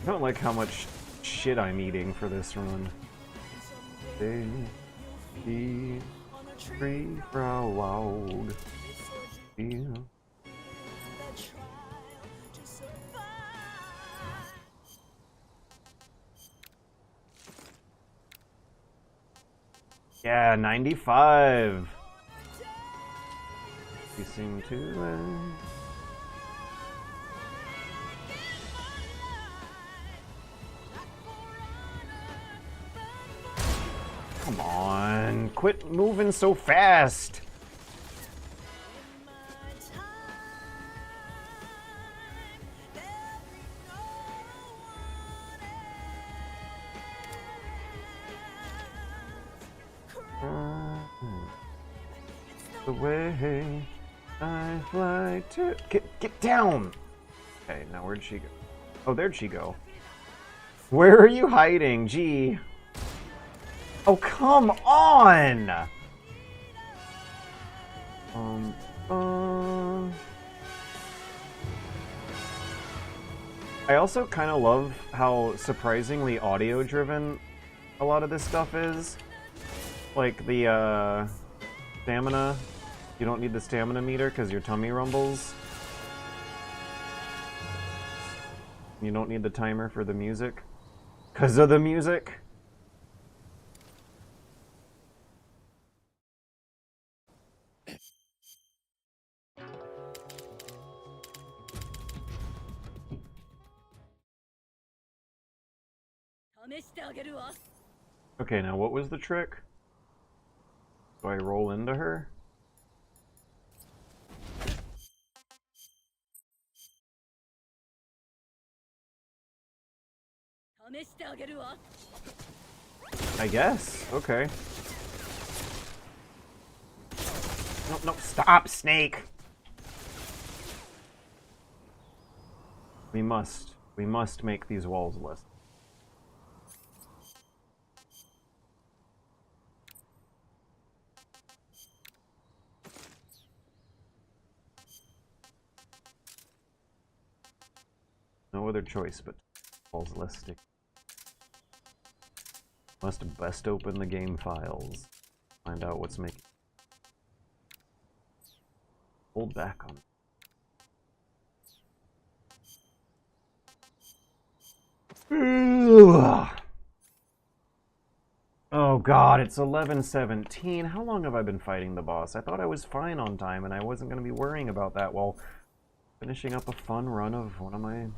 I don't like how much shit I'm eating for this run. Be free from yeah, 95. You seem to come on, quit moving so fast. The way I fly to get down. Okay, now where'd she go? Oh, there'd she go. Where are you hiding? Gee. Oh, come on! I also kind of love how surprisingly audio-driven a lot of this stuff is. Like the, stamina. You don't need the stamina meter because your tummy rumbles. You don't need the timer for the music because of the music. Okay, now what was the trick? Do I roll into her? I guess. Okay. No, no, stop, Snake! We must make these walls less. No other choice but walls less sticky. Must best open the game files. Find out what's making. Hold back on. Oh god, it's 11:17. How long have I been fighting the boss? I thought I was fine on time and I wasn't going to be worrying about that while finishing up a fun run of one of my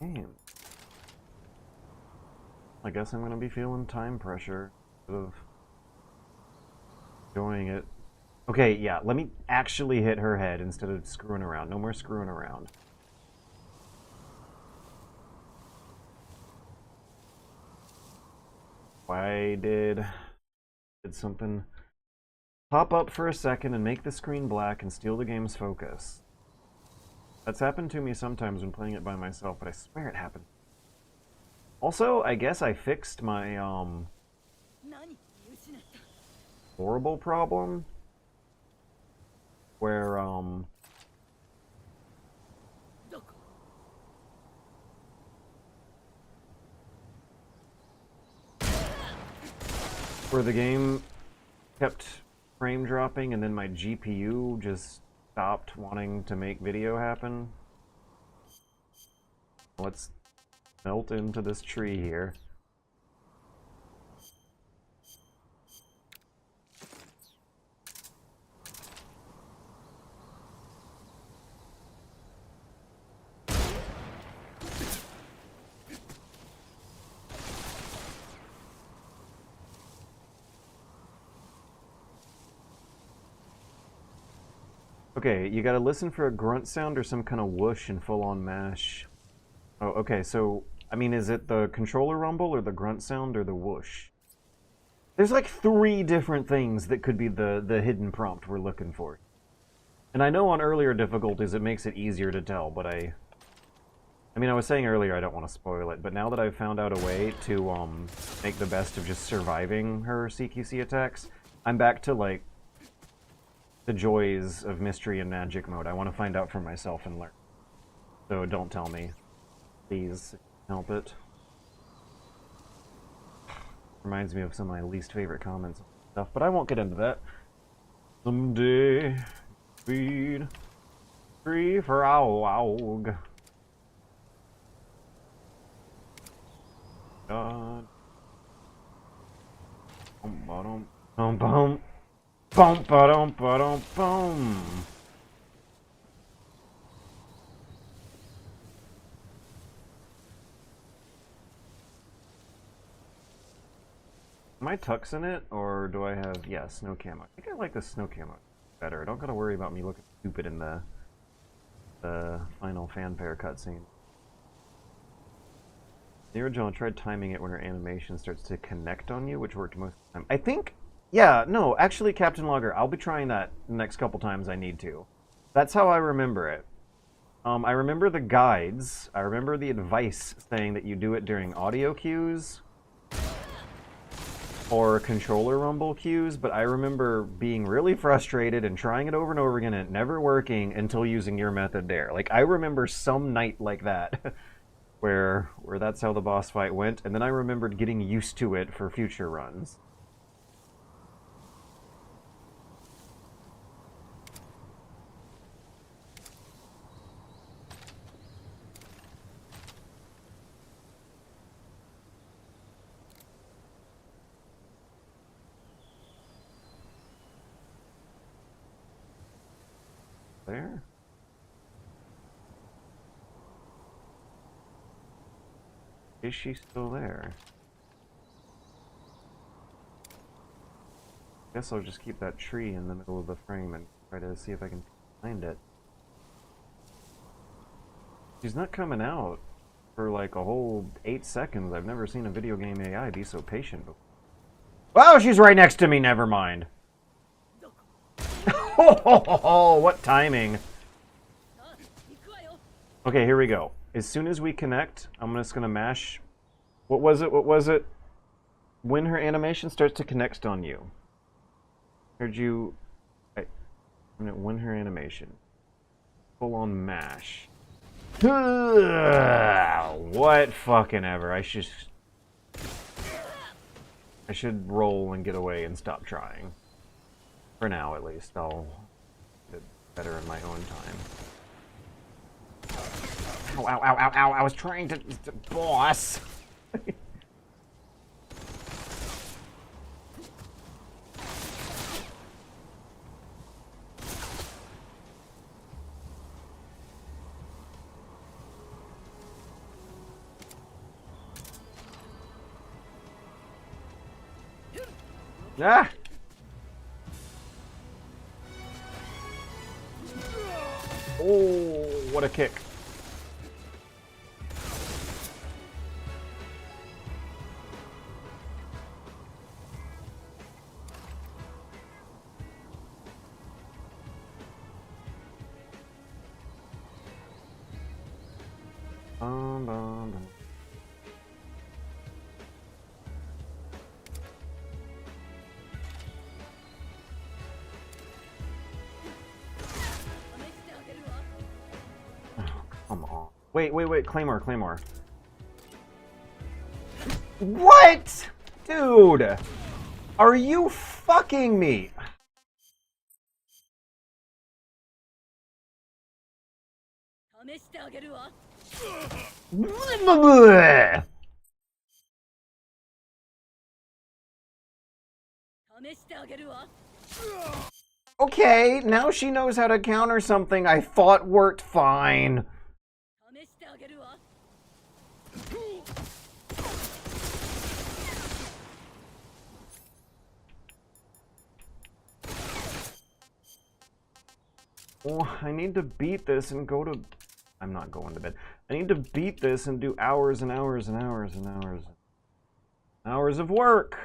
games. I guess I'm going to be feeling time pressure instead of enjoying it. Okay, yeah, let me actually hit her head instead of screwing around. No more screwing around. Why did something pop up for a second and make the screen black and steal the game's focus? That's happened to me sometimes when playing it by myself, but I swear it happened. Also, I guess I fixed my, horrible problem, where, the game kept frame dropping and then my GPU just stopped wanting to make video happen. Let's melt into this tree here. Okay, you gotta listen for a grunt sound or some kind of whoosh and full-on mash. Oh, okay, so, I mean, is it the controller rumble or the grunt sound or the whoosh? There's like 3 different things that could be the hidden prompt we're looking for. And I know on earlier difficulties it makes it easier to tell, but I mean, I was saying earlier I don't want to spoil it, but now that I've found out a way to make the best of just surviving her CQC attacks, I'm back to, like, the joys of mystery and magic mode. I want to find out for myself and learn. So don't tell me. Please help it. Reminds me of some of my least favorite comments and stuff, but I won't get into that. Someday, feed free for our God. Bum bum bum bum bum bum bum. Am I tuxing it, or do I have, yeah, snow camo? I think I like the snow camo better. I don't gotta worry about me looking stupid in the final fanfare cutscene. The original, I tried timing it when her animation starts to connect on you, which worked most of the time. I think, yeah, no, actually, Captain Logger, I'll be trying that the next couple times I need to. That's how I remember it. I remember the guides. I remember the advice saying that you do it during audio cues or controller rumble cues, but I remember being really frustrated and trying it over and over again and it never working until using your method there. Like, I remember some night like that where that's how the boss fight went, and then I remembered getting used to it for future runs. There? Is she still there? Guess I'll just keep that tree in the middle of the frame and try to see if I can find it. She's not coming out for like a whole 8 seconds. I've never seen a video game AI be so patient before. Oh, she's right next to me, never mind. Oh, what timing. Okay, here we go. As soon as we connect, I'm just gonna mash. What was it? What was it? When her animation starts to connect on you. Heard you. When her animation. Full on mash. What fucking ever. I should roll and get away and stop trying. For now, at least. I'll get better in my own time. Ow, ow, ow, ow, ow. I was trying to boss. Ah! Oh, what a kick. Bum, bum, bum. Come on. Wait, Claymore. What? Dude! Are you fucking me? Okay, now she knows how to counter something I thought worked fine. Oh, I need to beat this and go to... I'm not going to bed. I need to beat this and do hours and hours and hours and hours. Hours of work!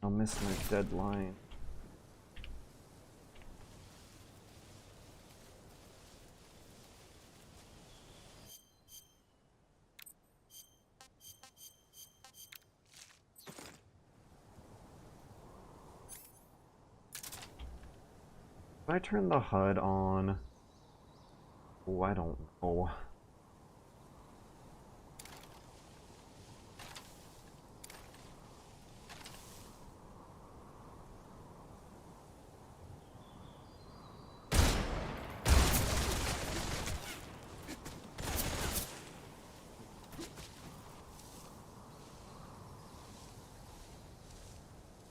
I'll miss my deadline. If I turn the HUD on... Oh, I don't know.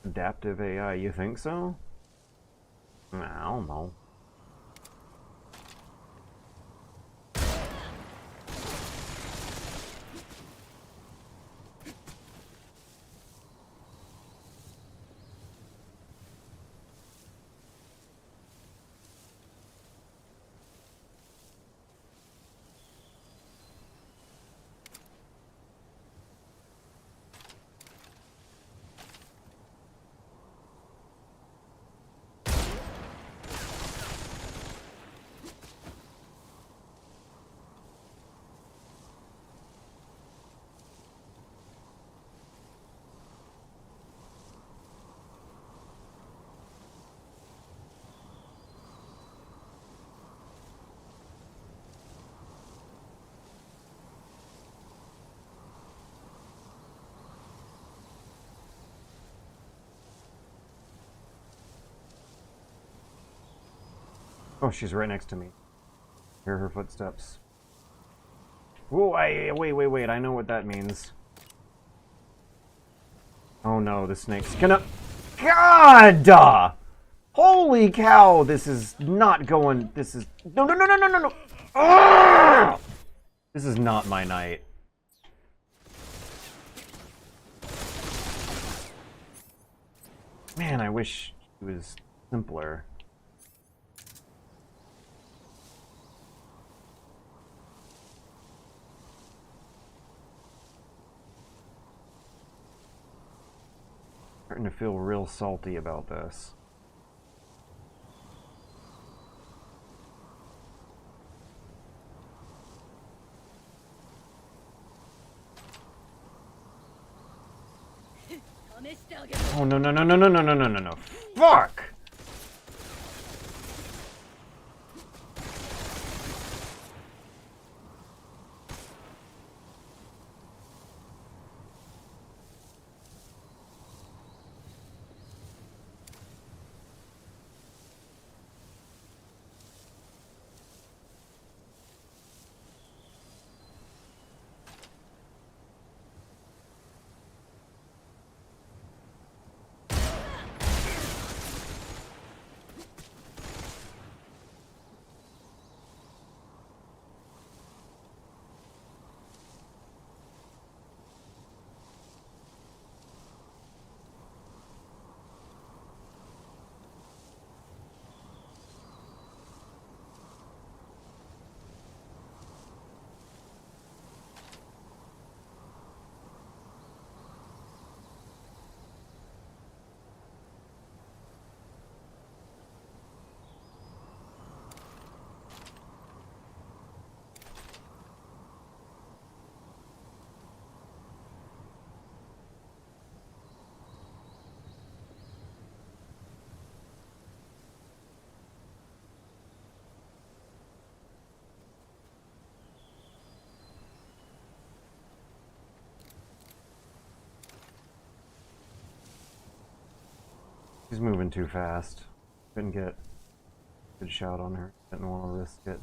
Adaptive AI, you think so? I don't know. Oh, she's right next to me. Hear her footsteps. Whoa, wait, I know what that means. Oh no, the snake's gonna... God! Holy cow, this is not going... This is... No! Ah! This is not my night. Man, I wish it was simpler. Starting to feel real salty about this. Oh no. Fuck! She's moving too fast. Couldn't get a good shot on her. Didn't want to risk it.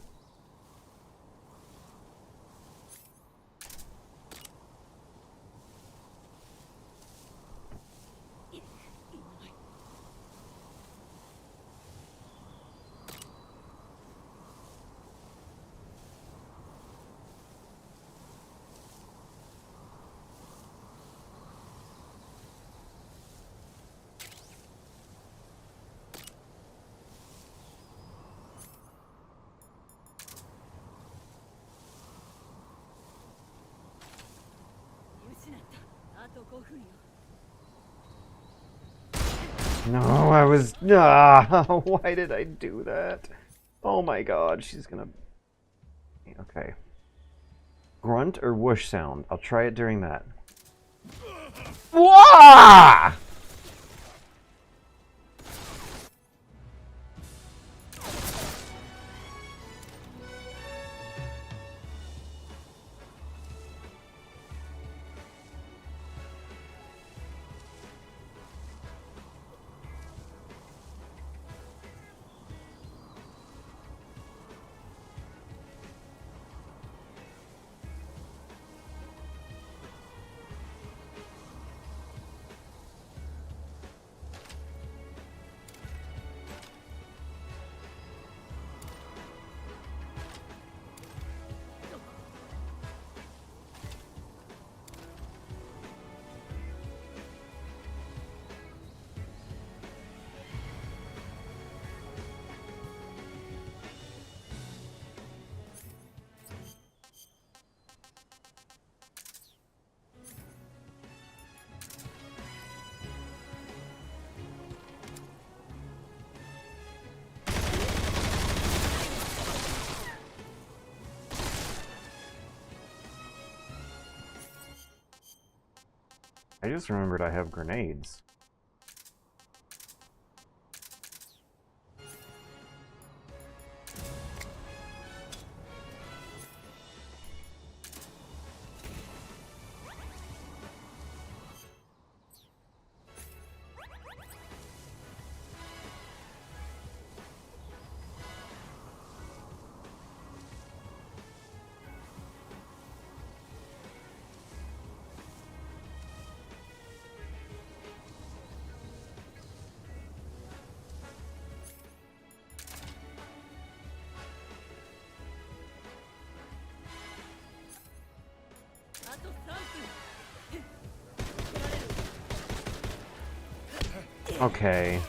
No, I was... Ah, why did I do that? Oh my god, she's gonna... Okay. Grunt or whoosh sound? I'll try it during that. Wah! I just remembered I have grenades. Okay.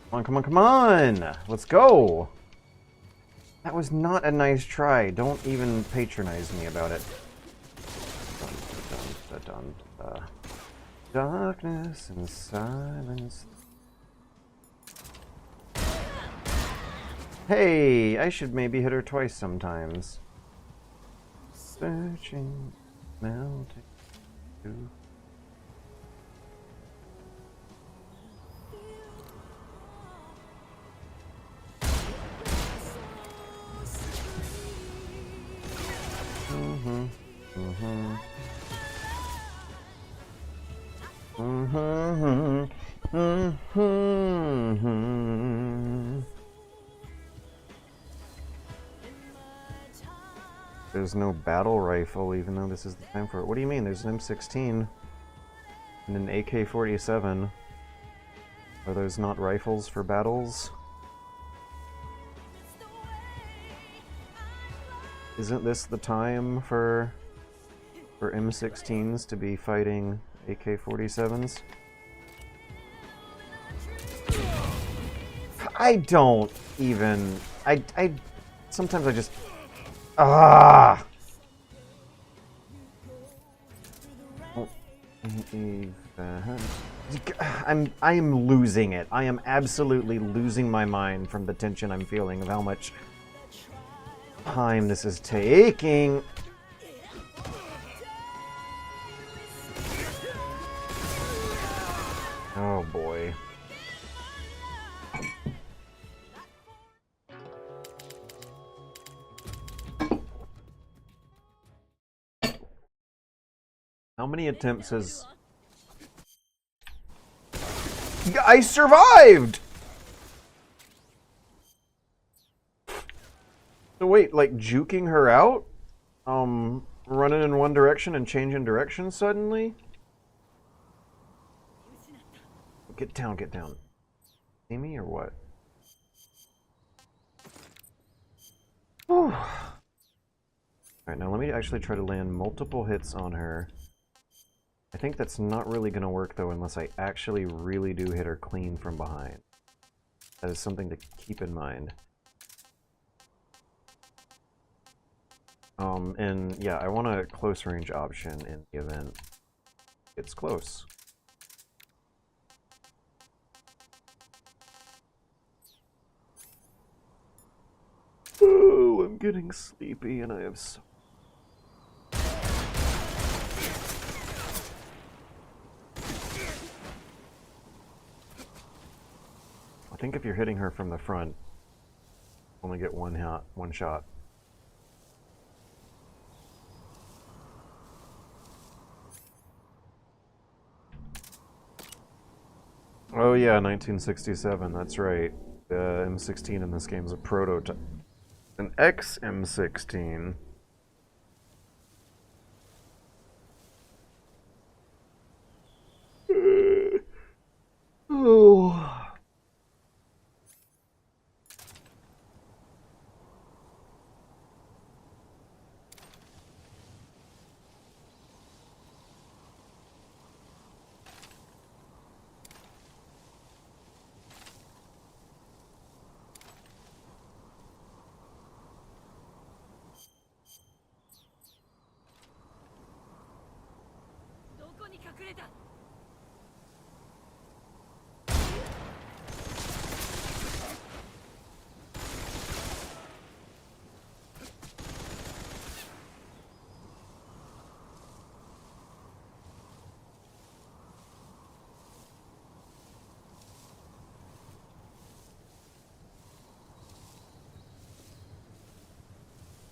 Come on, come on, come on! Let's go! That was not a nice try. Don't even patronize me about it. Dun, dun, dun, dun. Darkness and silence. Hey, I should maybe hit her twice sometimes. Searching, melting. There's no battle rifle, even though this is the time for it. What do you mean? There's an M16 and an AK-47. Are those not rifles for battles? Isn't this the time for M16s to be fighting AK-47s? I don't even... I sometimes I just... Ah! I am losing it. I am absolutely losing my mind from the tension I'm feeling of how much time this is taking. Oh boy. How many attempts has... I survived! So wait, like juking her out? Running in one direction and changing direction suddenly? Get down, get down. See me or what? Alright, now let me actually try to land multiple hits on her. I think that's not really going to work, though, unless I actually really do hit her clean from behind. That is something to keep in mind. And yeah, I want a close range option in the event it's close. Oh, I'm getting sleepy and I have so... I think if you're hitting her from the front, only get one shot. Oh yeah, 1967, that's right. The M16 in this game is a prototype. An X-M16. Oh...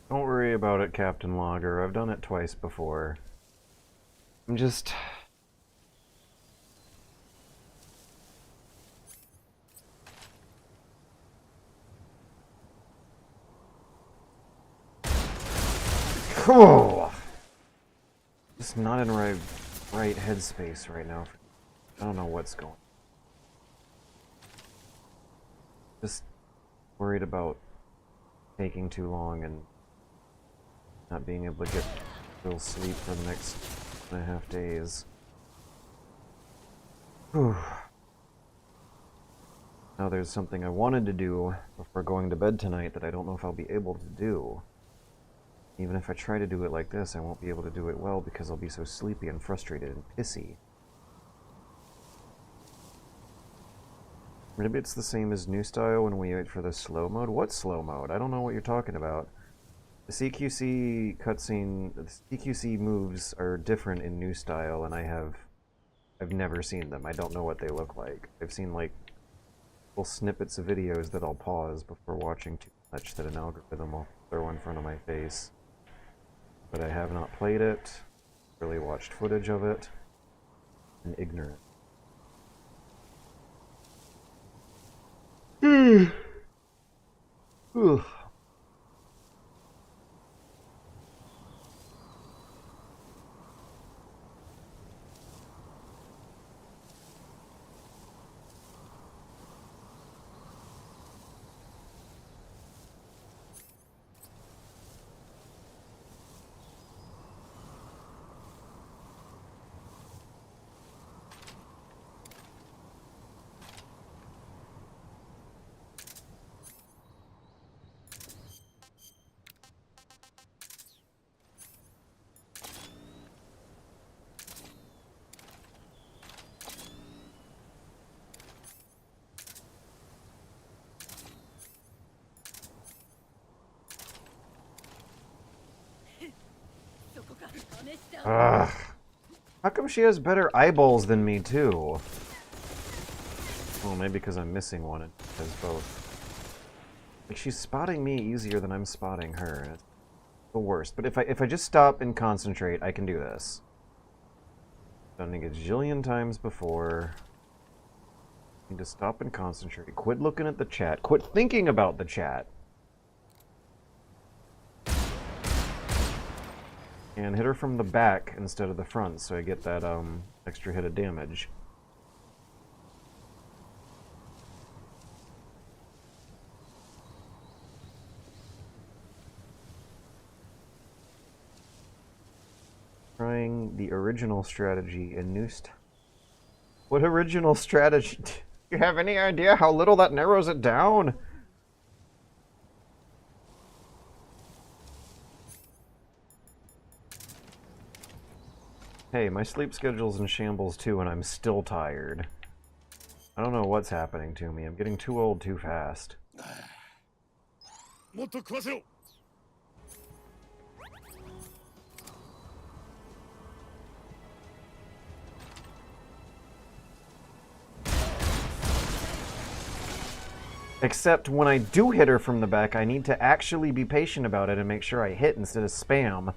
Don't worry about it, Captain Logger. I've done it twice before. I'm just... Oh! Just not in right headspace right now. I don't know what's going on. Just worried about taking too long and not being able to get real sleep for the next 2.5 days. Whew. Now there's something I wanted to do before going to bed tonight that I don't know if I'll be able to do. Even if I try to do it like this, I won't be able to do it well because I'll be so sleepy and frustrated and pissy. Maybe it's the same as new style when we wait for the slow mode? What slow mode? I don't know what you're talking about. The CQC cutscene, the CQC moves are different in new style, and I've never seen them. I don't know what they look like. I've seen like little snippets of videos that I'll pause before watching too much that an algorithm will throw in front of my face. But I have not played it, really watched footage of it, and ignorant. Ugh. Ugh. How come she has better eyeballs than me, too? Well, maybe because I'm missing one. It has both. Like, she's spotting me easier than I'm spotting her. It's the worst. But if I just stop and concentrate, I can do this. Done it a gajillion times before. I need to stop and concentrate. Quit looking at the chat. Quit thinking about the chat. And hit her from the back instead of the front, so I get that extra hit of damage. Trying the original strategy in new What original strategy? Do you have any idea how little that narrows it down? Hey, my sleep schedule's in shambles too, and I'm still tired. I don't know what's happening to me. I'm getting too old too fast. Except when I do hit her from the back, I need to actually be patient about it and make sure I hit instead of spam.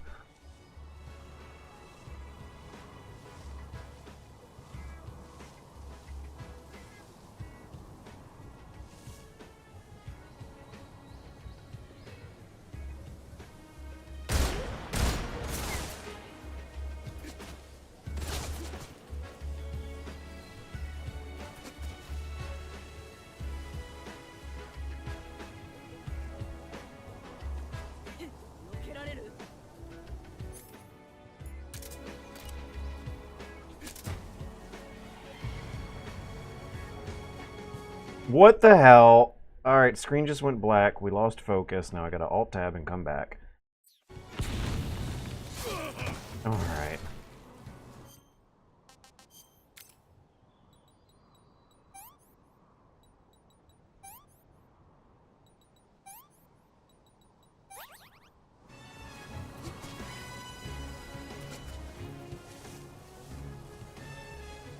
What the hell? Alright, screen just went black. We lost focus. Now I gotta Alt-Tab and come back. Alright.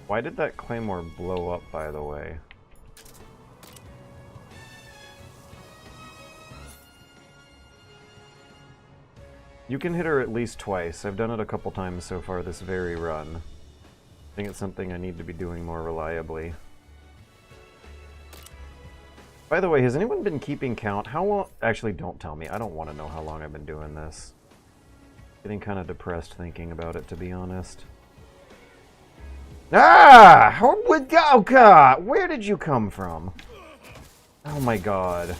Why did that claymore blow up, by the way? You can hit her at least twice. I've done it a couple times so far this very run. I think it's something I need to be doing more reliably. By the way, has anyone been keeping count? How long? Actually, don't tell me. I don't want to know how long I've been doing this. Getting kind of depressed thinking about it, to be honest. Ah! Oh God! Where did you come from? Oh my God.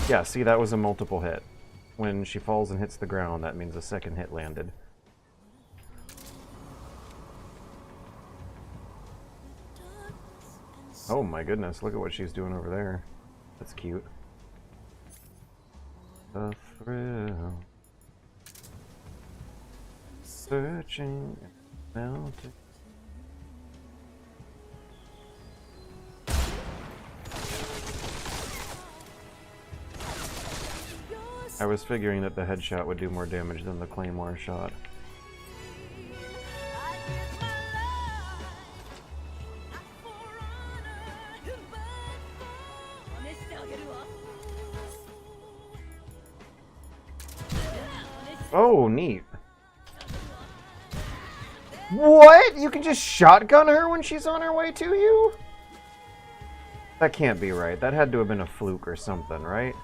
Yeah, see, that was a multiple hit. When she falls and hits the ground, that means a second hit landed. Oh my goodness, look at what she's doing over there. That's cute. The thrill. Searching mountain. I was figuring that the headshot would do more damage than the claymore shot. Oh, neat. What? You can just shotgun her when she's on her way to you? That can't be right. That had to have been a fluke or something, right?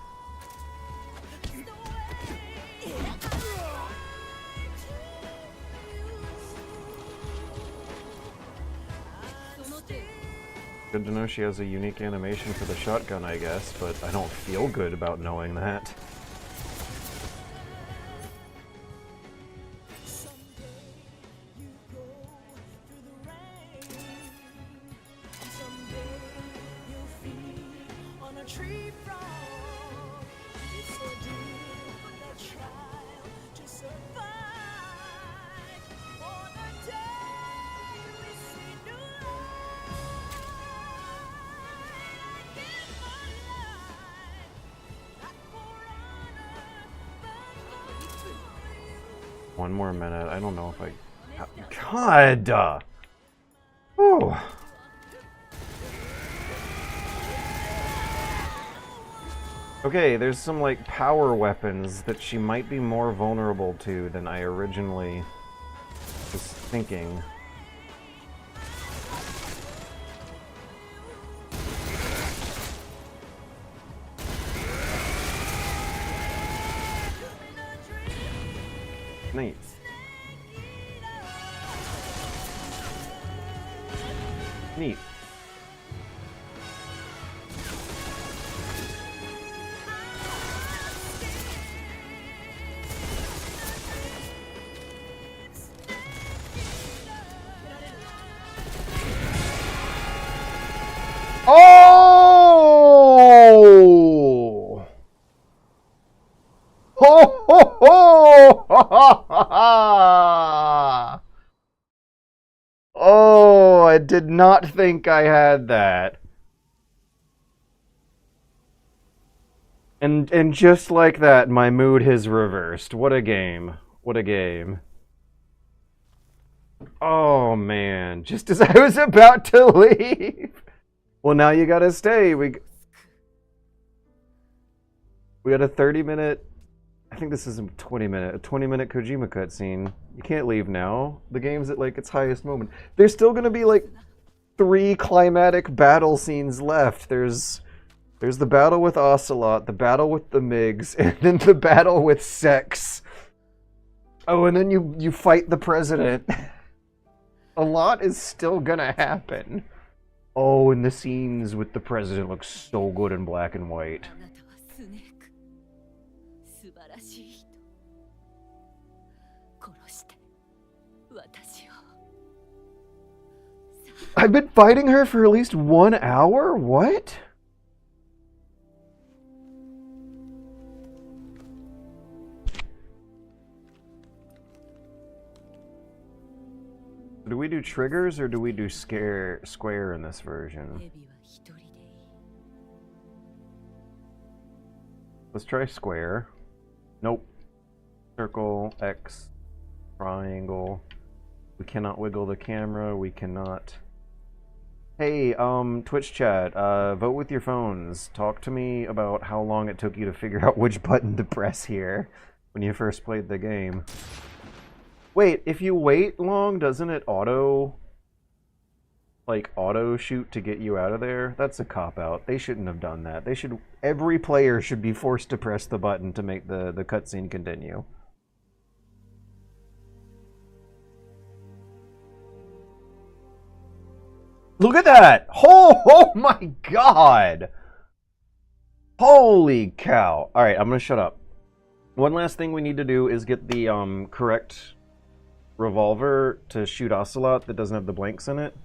Good to know she has a unique animation for the shotgun, I guess, but I don't feel good about knowing that. One more minute. I don't know if I... God! Whew. Okay, there's some, like, power weapons that she might be more vulnerable to than I originally was thinking. Neat. Neat. ho, Oh, I did not think I had that. And just like that, my mood has reversed. What a game. What a game. Oh, man. Just as I was about to leave. Well, now you gotta stay. We got a 30-minute... I think this is a 20-minute Kojima cutscene. You can't leave now. The game's at, like, its highest moment. There's still gonna be, like, 3 climatic battle scenes left. There's the battle with Ocelot, the battle with the MiGs, and then the battle with Sex. Oh, and then you fight the president. A lot is still gonna happen. Oh, and the scenes with the president look so good in black and white. I've been fighting her for at least 1 hour? What? Do we do triggers or do we do square in this version? Let's try square. Nope. Circle, X, triangle. We cannot wiggle the camera. We cannot... Hey, Twitch chat, vote with your phones. Talk to me about how long it took you to figure out which button to press here when you first played the game. Wait, if you wait long, doesn't it auto shoot to get you out of there? That's a cop-out. They shouldn't have done that. Every player should be forced to press the button to make the cutscene continue. Look at that! Oh my god! Holy cow. Alright, I'm gonna shut up. One last thing we need to do is get the correct revolver to shoot Ocelot that doesn't have the blanks in it.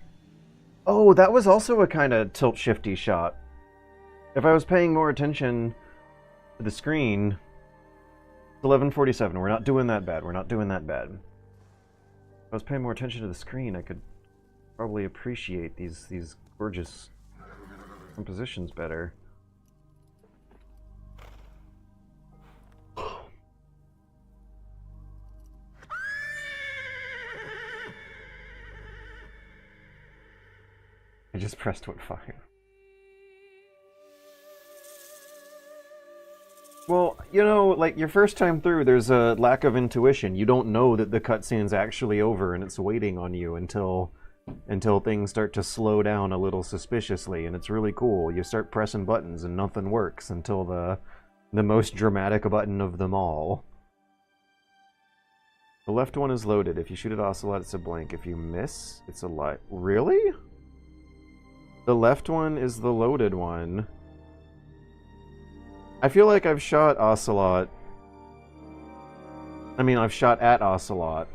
Oh, that was also a kind of tilt-shifty shot. If I was paying more attention to the screen... It's 11:47. We're not doing that bad. We're not doing that bad. If I was paying more attention to the screen, I could probably appreciate these gorgeous compositions better. I just pressed what 5. Well, you know, like, your first time through, there's a lack of intuition. You don't know that the cutscene's actually over and it's waiting on you until things start to slow down a little suspiciously, and it's really cool. You start pressing buttons and nothing works until the most dramatic button of them all. The left one is loaded. If you shoot at Ocelot, it's a blank. If you miss, it's a light. Really? The left one is the loaded one. I feel like I've shot Ocelot. I mean, I've shot at Ocelot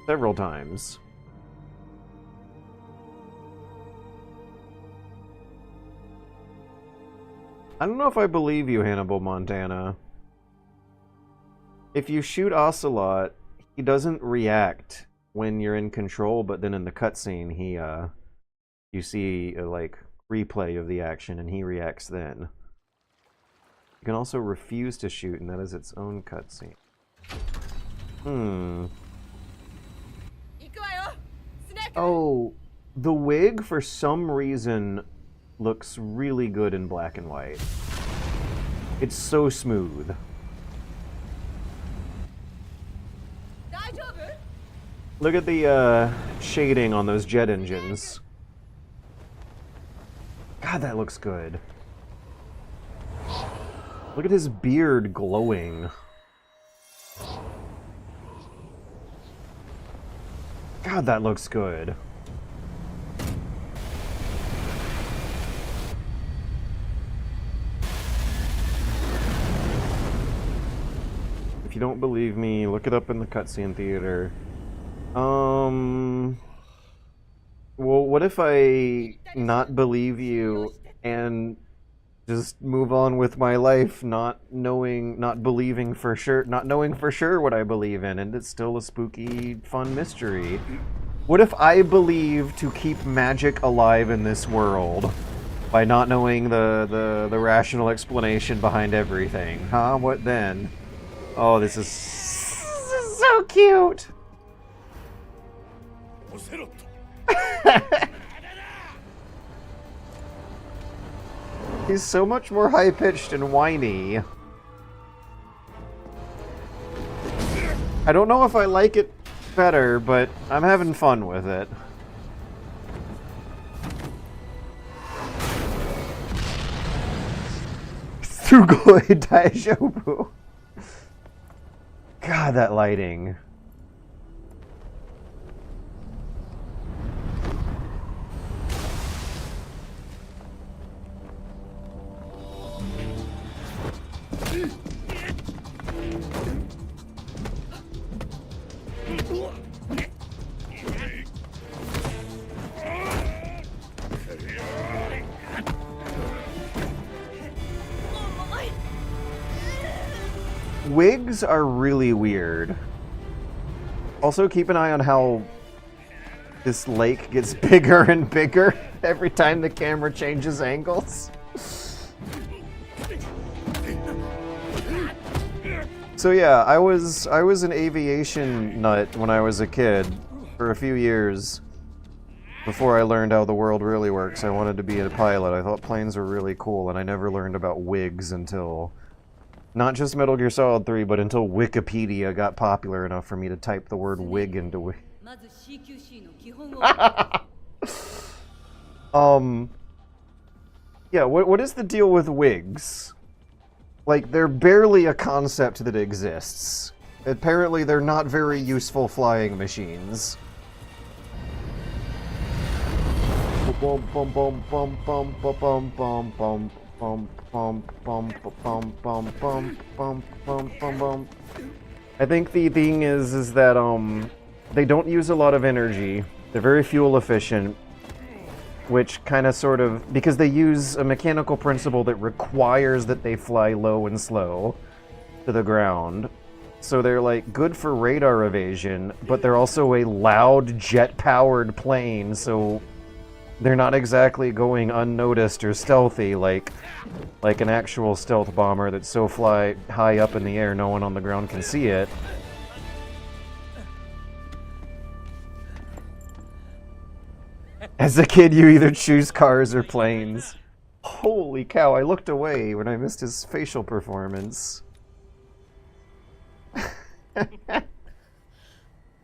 several times. I don't know if I believe you, Hannibal Montana. If you shoot Ocelot, he doesn't react when you're in control, but then in the cutscene, you see a, like, replay of the action, and he reacts then. You can also refuse to shoot, and that is its own cutscene. Oh, the wig, for some reason, looks really good in black and white. It's so smooth. Look at the shading on those jet engines. God, that looks good. Look at his beard glowing. God, that looks good. If you don't believe me, look it up in the cutscene theater. Well, what if I not believe you and just move on with my life, not believing for sure, not knowing for sure what I believe in, and it's still a spooky, fun mystery. What if I believe to keep magic alive in this world by not knowing the rational explanation behind everything? Huh? What then? Oh, this is so cute! He's so much more high-pitched and whiny. I don't know if I like it better, but I'm having fun with it. Sugoi Daijoubu. God, that lighting. Wigs are really weird. Also, keep an eye on how this lake gets bigger and bigger every time the camera changes angles. So yeah, I was an aviation nut when I was a kid for a few years. Before I learned how the world really works, I wanted to be a pilot. I thought planes were really cool, and I never learned about wigs until not just Metal Gear Solid 3, but until Wikipedia got popular enough for me to type the word wig into wig. Yeah, what is the deal with wigs? Like, they're barely a concept that exists. Apparently, they're not very useful flying machines. I think the thing is that they don't use a lot of energy. They're very fuel efficient, which kind of sort of, because they use a mechanical principle that requires that they fly low and slow to the ground. So they're like good for radar evasion, but they're also a loud jet-powered plane, so they're not exactly going unnoticed or stealthy like an actual stealth bomber that's so high up in the air no one on the ground can see it. As a kid, you either choose cars or planes. Holy cow, I looked away when I missed his facial performance.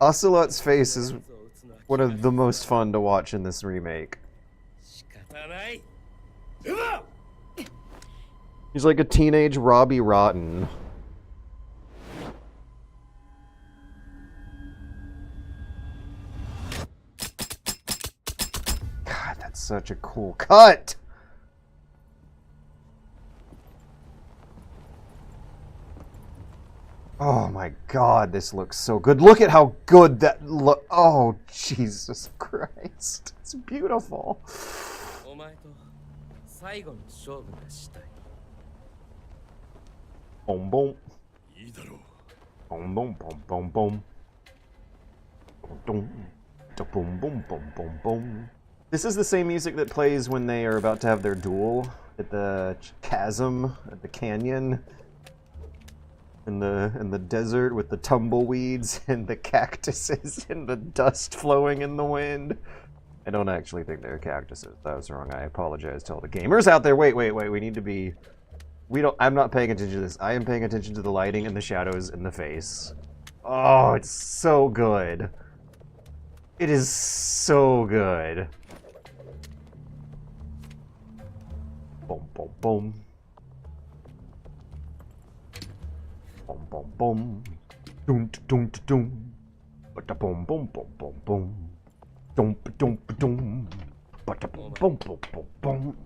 Ocelot's face is one of the most fun to watch in this remake. He's like a teenage Robbie Rotten. God, that's such a cool cut! Oh my god, this looks so good. Look at how good that look. Oh, Jesus Christ. It's beautiful. Boom, boom. Boom, boom, boom, boom, boom. Boom, boom, boom, boom, boom, boom. This is the same music that plays when they are about to have their duel at the chasm, at the canyon. In the desert with the tumbleweeds and the cactuses and the dust flowing in the wind. I don't actually think they're cactuses. That was wrong. I apologize to all the gamers out there. Wait. We need to be... I'm not paying attention to this. I am paying attention to the lighting and the shadows in the face. Oh, it's so good. It is so good. Boom, boom, boom. Boom, boom, boom. Doom, doom, doom. But boom, boom, boom, boom, boom. Doom, doom, doom. But boom, boom, boom, boom, boom.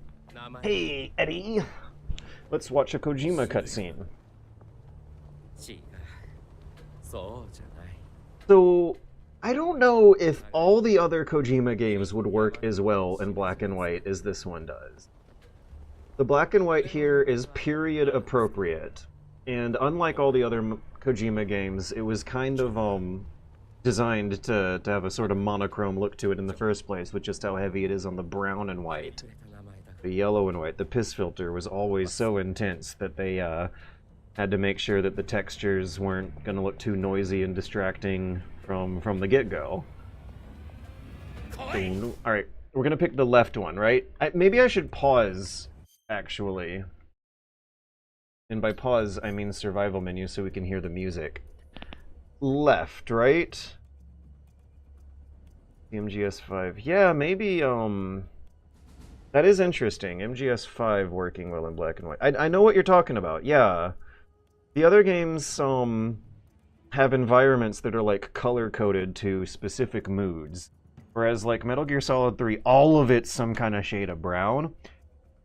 Hey, Eddie. Let's watch a Kojima cutscene. So, I don't know if all the other Kojima games would work as well in black and white as this one does. The black and white here is period appropriate. And unlike all the other Kojima games, it was kind of designed to have a sort of monochrome look to it in the first place, with just how heavy it is on the brown and white. The yellow and white. The piss filter was always so intense that they had to make sure that the textures weren't going to look too noisy and distracting from the get-go. Alright, we're going to pick the left one, right? Maybe I should pause, actually. And by pause, I mean survival menu so we can hear the music. Left, right? MGS5. Yeah, maybe, that is interesting. MGS5 working well in black and white. I know what you're talking about, yeah. The other games, have environments that are, like, color-coded to specific moods. Whereas, like, Metal Gear Solid 3, all of it's some kind of shade of brown.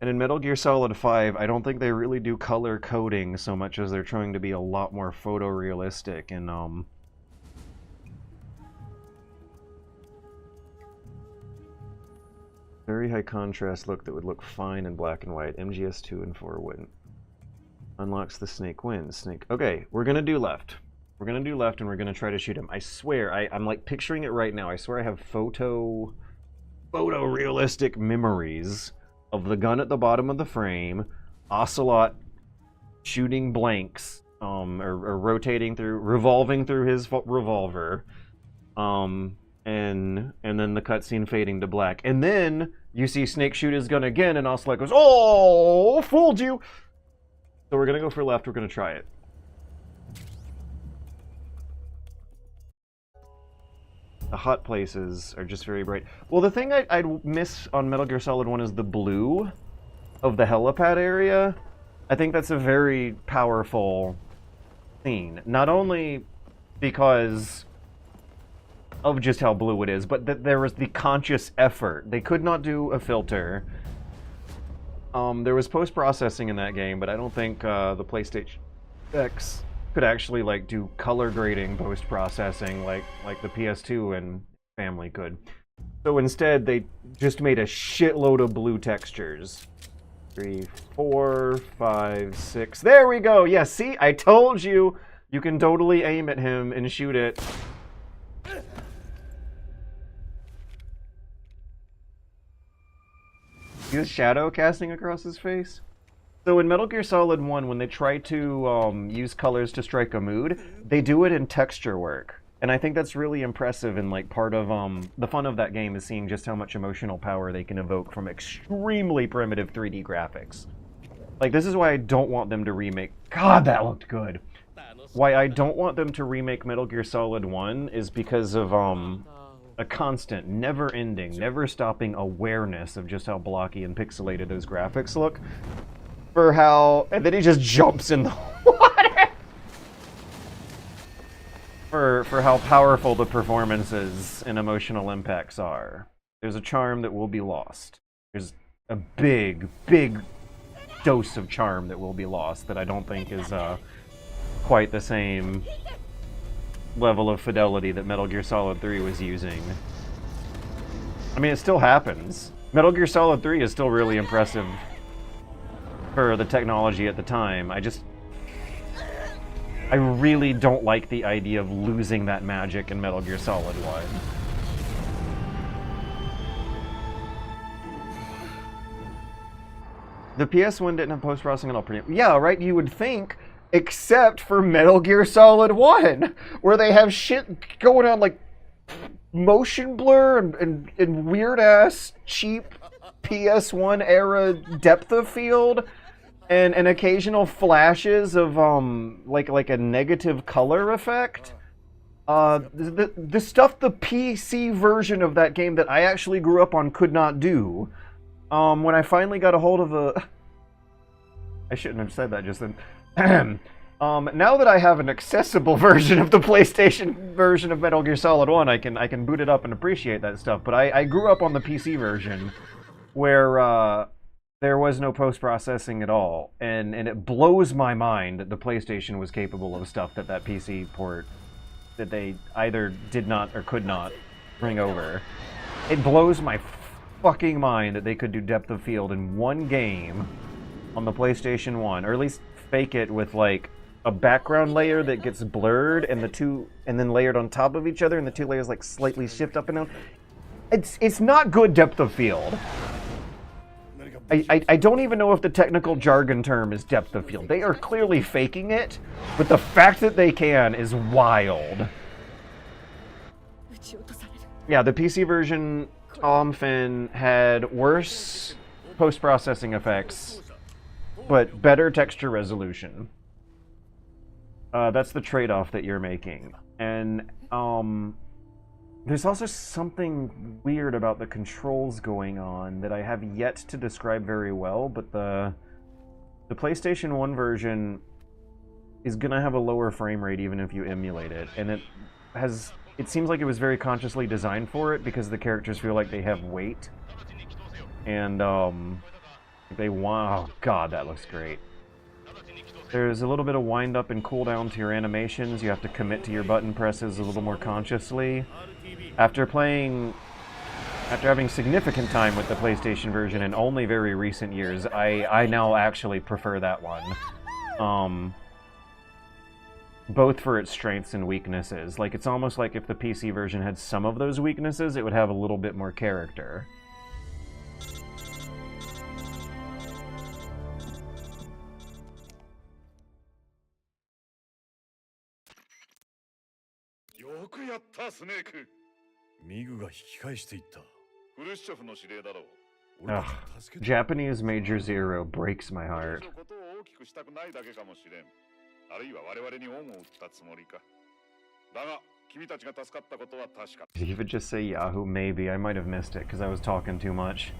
And in Metal Gear Solid 5, I don't think they really do color coding so much as they're trying to be a lot more photorealistic and, very high contrast look that would look fine in black and white. MGS 2 and 4 wouldn't. Unlocks the snake wins. Snake. Okay, we're gonna do left. We're gonna do left and we're gonna try to shoot him. I swear, I'm like picturing it right now. I swear I have photorealistic memories of the gun at the bottom of the frame, Ocelot shooting blanks, or rotating through, revolving through his revolver, and then the cutscene fading to black. And then you see Snake shoot his gun again, and Ocelot goes, "Oh, fooled you!" So we're gonna go for left, we're gonna try it. The hot places are just very bright. Well, the thing I'd miss on Metal Gear Solid 1 is the blue of the helipad area. I think that's a very powerful scene. Not only because of just how blue it is, but that there was the conscious effort. They could not do a filter. There was post-processing in that game, but I don't think the PlayStation X could actually like do color grading post-processing like the PS2 and family could. So instead, they just made a shitload of blue textures. 3, 4, 5, 6. There we go! Yeah, see? I told you! You can totally aim at him and shoot it. See the shadow casting across his face? So in Metal Gear Solid 1, when they try to use colors to strike a mood, they do it in texture work. And I think that's really impressive, and like part of the fun of that game is seeing just how much emotional power they can evoke from extremely primitive 3D graphics. Like, this is why I don't want them to remake... God, that looked good! Why I don't want them to remake Metal Gear Solid 1 is because of a constant, never-ending, never-stopping awareness of just how blocky and pixelated those graphics look. For how... And then he just jumps in the water! For how powerful the performances and emotional impacts are. There's a charm that will be lost. There's a big, big dose of charm that will be lost that I don't think is quite the same level of fidelity that Metal Gear Solid 3 was using. I mean, it still happens. Metal Gear Solid 3 is still really impressive for the technology at the time. I really don't like the idea of losing that magic in Metal Gear Solid 1. The PS1 didn't have post-processing at all. Yeah, right? You would think, except for Metal Gear Solid 1, where they have shit going on like motion blur and weird-ass, cheap PS1 era depth of field. And occasional flashes of like a negative color effect. The stuff the PC version of that game that I actually grew up on could not do. When I finally got a hold of a... I shouldn't have said that just then. Now that I have an accessible version of the PlayStation version of Metal Gear Solid 1, I can boot it up and appreciate that stuff. But I grew up on the PC version where there was no post-processing at all, and it blows my mind that the PlayStation was capable of stuff that PC port that they either did not or could not bring over. It blows my fucking mind that they could do depth of field in one game on the PlayStation 1, or at least fake it with like a background layer that gets blurred and then layered on top of each other, and the two layers like slightly shift up and down. It's not good depth of field. I don't even know if the technical jargon term is depth of field. They are clearly faking it, but the fact that they can is wild. Yeah, the PC version, Finn, had worse post-processing effects, but better texture resolution. That's the trade-off that you're making. And there's also something weird about the controls going on that I have yet to describe very well, but the PlayStation 1 version is gonna have a lower frame rate even if you emulate it, and it seems like it was very consciously designed for it because the characters feel like they have weight, and oh god, that looks great. There's a little bit of wind up and cool down to your animations. You have to commit to your button presses a little more consciously. After having significant time with the PlayStation version in only very recent years, I now actually prefer that one. Both for its strengths and weaknesses. Like, it's almost like if the PC version had some of those weaknesses, it would have a little bit more character. Ugh, Japanese Major Zero breaks my heart. Did you even just say Yahoo? Maybe. I might have missed it because I was talking too much.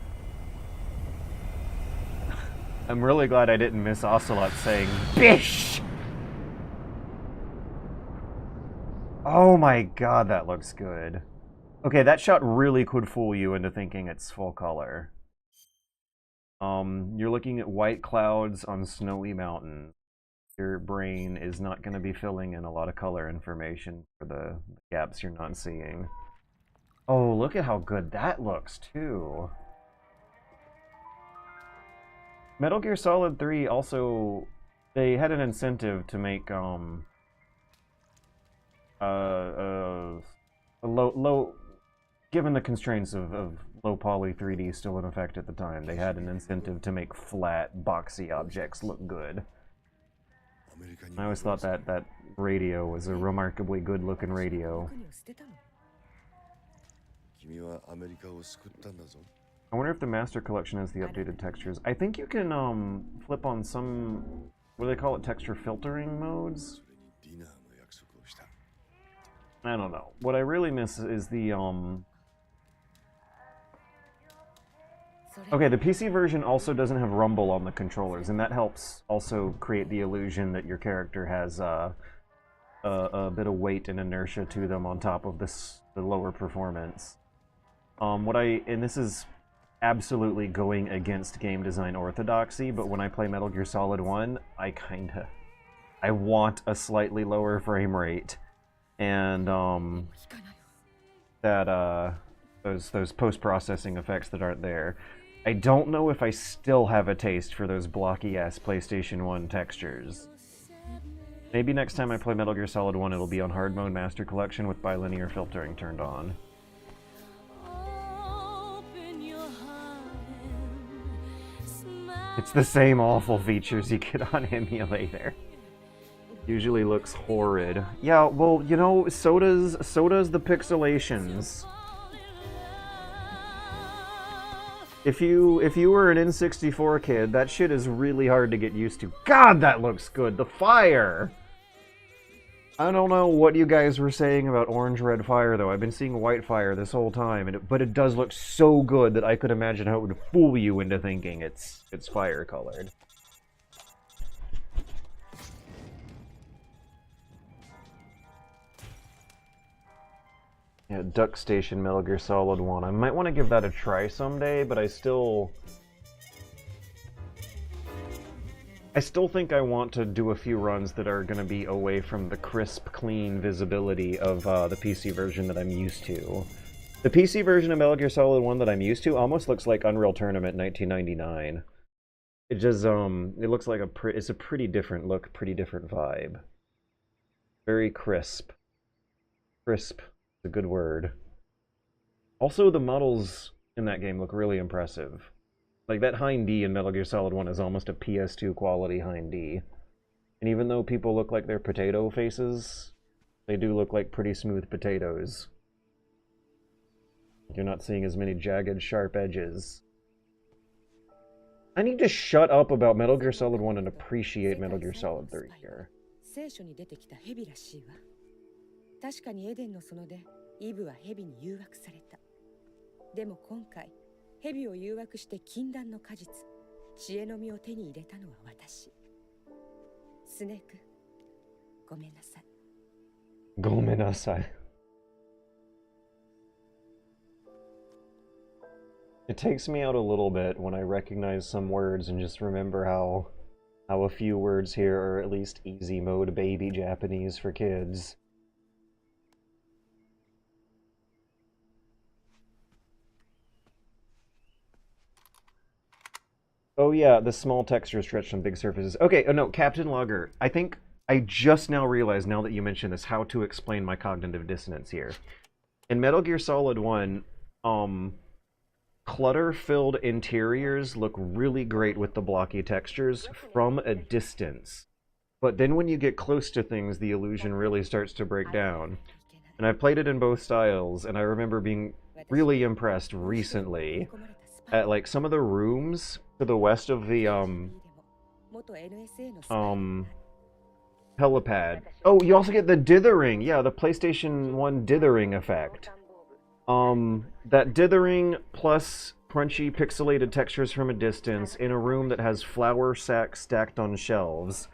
I'm really glad I didn't miss Ocelot saying Bish! Oh my god, that looks good. Okay, that shot really could fool you into thinking it's full color. You're looking at white clouds on snowy mountains. Your brain is not going to be filling in a lot of color information for the gaps you're not seeing. Oh, look at how good that looks, too. Metal Gear Solid 3 also, they had an incentive to make, given the constraints of low poly 3D still in effect at the time, they had an incentive to make flat, boxy objects look good. I always thought that radio was a remarkably good-looking radio. I wonder if the Master Collection has the updated textures. I think you can flip on some, what do they call it, texture filtering modes? I don't know. What I really miss is the okay, the PC version also doesn't have rumble on the controllers, and that helps also create the illusion that your character has a bit of weight and inertia to them on top of the lower performance. And this is absolutely going against game design orthodoxy, but when I play Metal Gear Solid 1, I want a slightly lower frame rate, and those post-processing effects that aren't there. I don't know if I still have a taste for those blocky-ass PlayStation 1 textures. Maybe next time I play Metal Gear Solid 1 it'll be on hard mode Master Collection with bilinear filtering turned on. It's the same awful features you get on emulator. Usually looks horrid. Yeah, well, you know, so does the pixelations. If you were an N64 kid, that shit is really hard to get used to. God, that looks good. The fire! I don't know what you guys were saying about orange-red fire, though. I've been seeing white fire this whole time, but it does look so good that I could imagine how it would fool you into thinking it's fire-colored. Yeah, Duck Station Metal Gear Solid 1. I might want to give that a try someday, but I still think I want to do a few runs that are going to be away from the crisp, clean visibility of the PC version that I'm used to. The PC version of Metal Gear Solid 1 that I'm used to almost looks like Unreal Tournament 1999. It just it looks like it's a pretty different look, pretty different vibe. Very crisp. Crisp is a good word. Also, the models in that game look really impressive. Like, that Hind D in Metal Gear Solid 1 is almost a PS2 quality Hind D. And even though people look like they're potato faces, they do look like pretty smooth potatoes. You're not seeing as many jagged, sharp edges. I need to shut up about Metal Gear Solid 1 and appreciate Metal Gear Solid 3 here. 聖書に出てきた蛇らしいわ。確かにエデンの園でイブは蛇に誘惑された。でも今回、蛇を誘惑して禁断の果実、知恵の実を手に入れたのは私。スネーク、ごめんなさい。ごめんなさい。It takes me out a little bit when I recognize some words and just remember how a few words here are at least easy mode baby Japanese for kids. Oh yeah, the small texture stretched on big surfaces. Okay, oh no, Captain Logger. I think I just now realized, now that you mention this, how to explain my cognitive dissonance here. In Metal Gear Solid 1, clutter-filled interiors look really great with the blocky textures from a distance. But then when you get close to things, the illusion really starts to break down. And I've played it in both styles, and I remember being really impressed recently at, like, some of the rooms to the west of the, helipad. Oh, you also get the dithering! Yeah, the PlayStation 1 dithering effect. That dithering plus crunchy pixelated textures from a distance in a room that has flour sacks stacked on shelves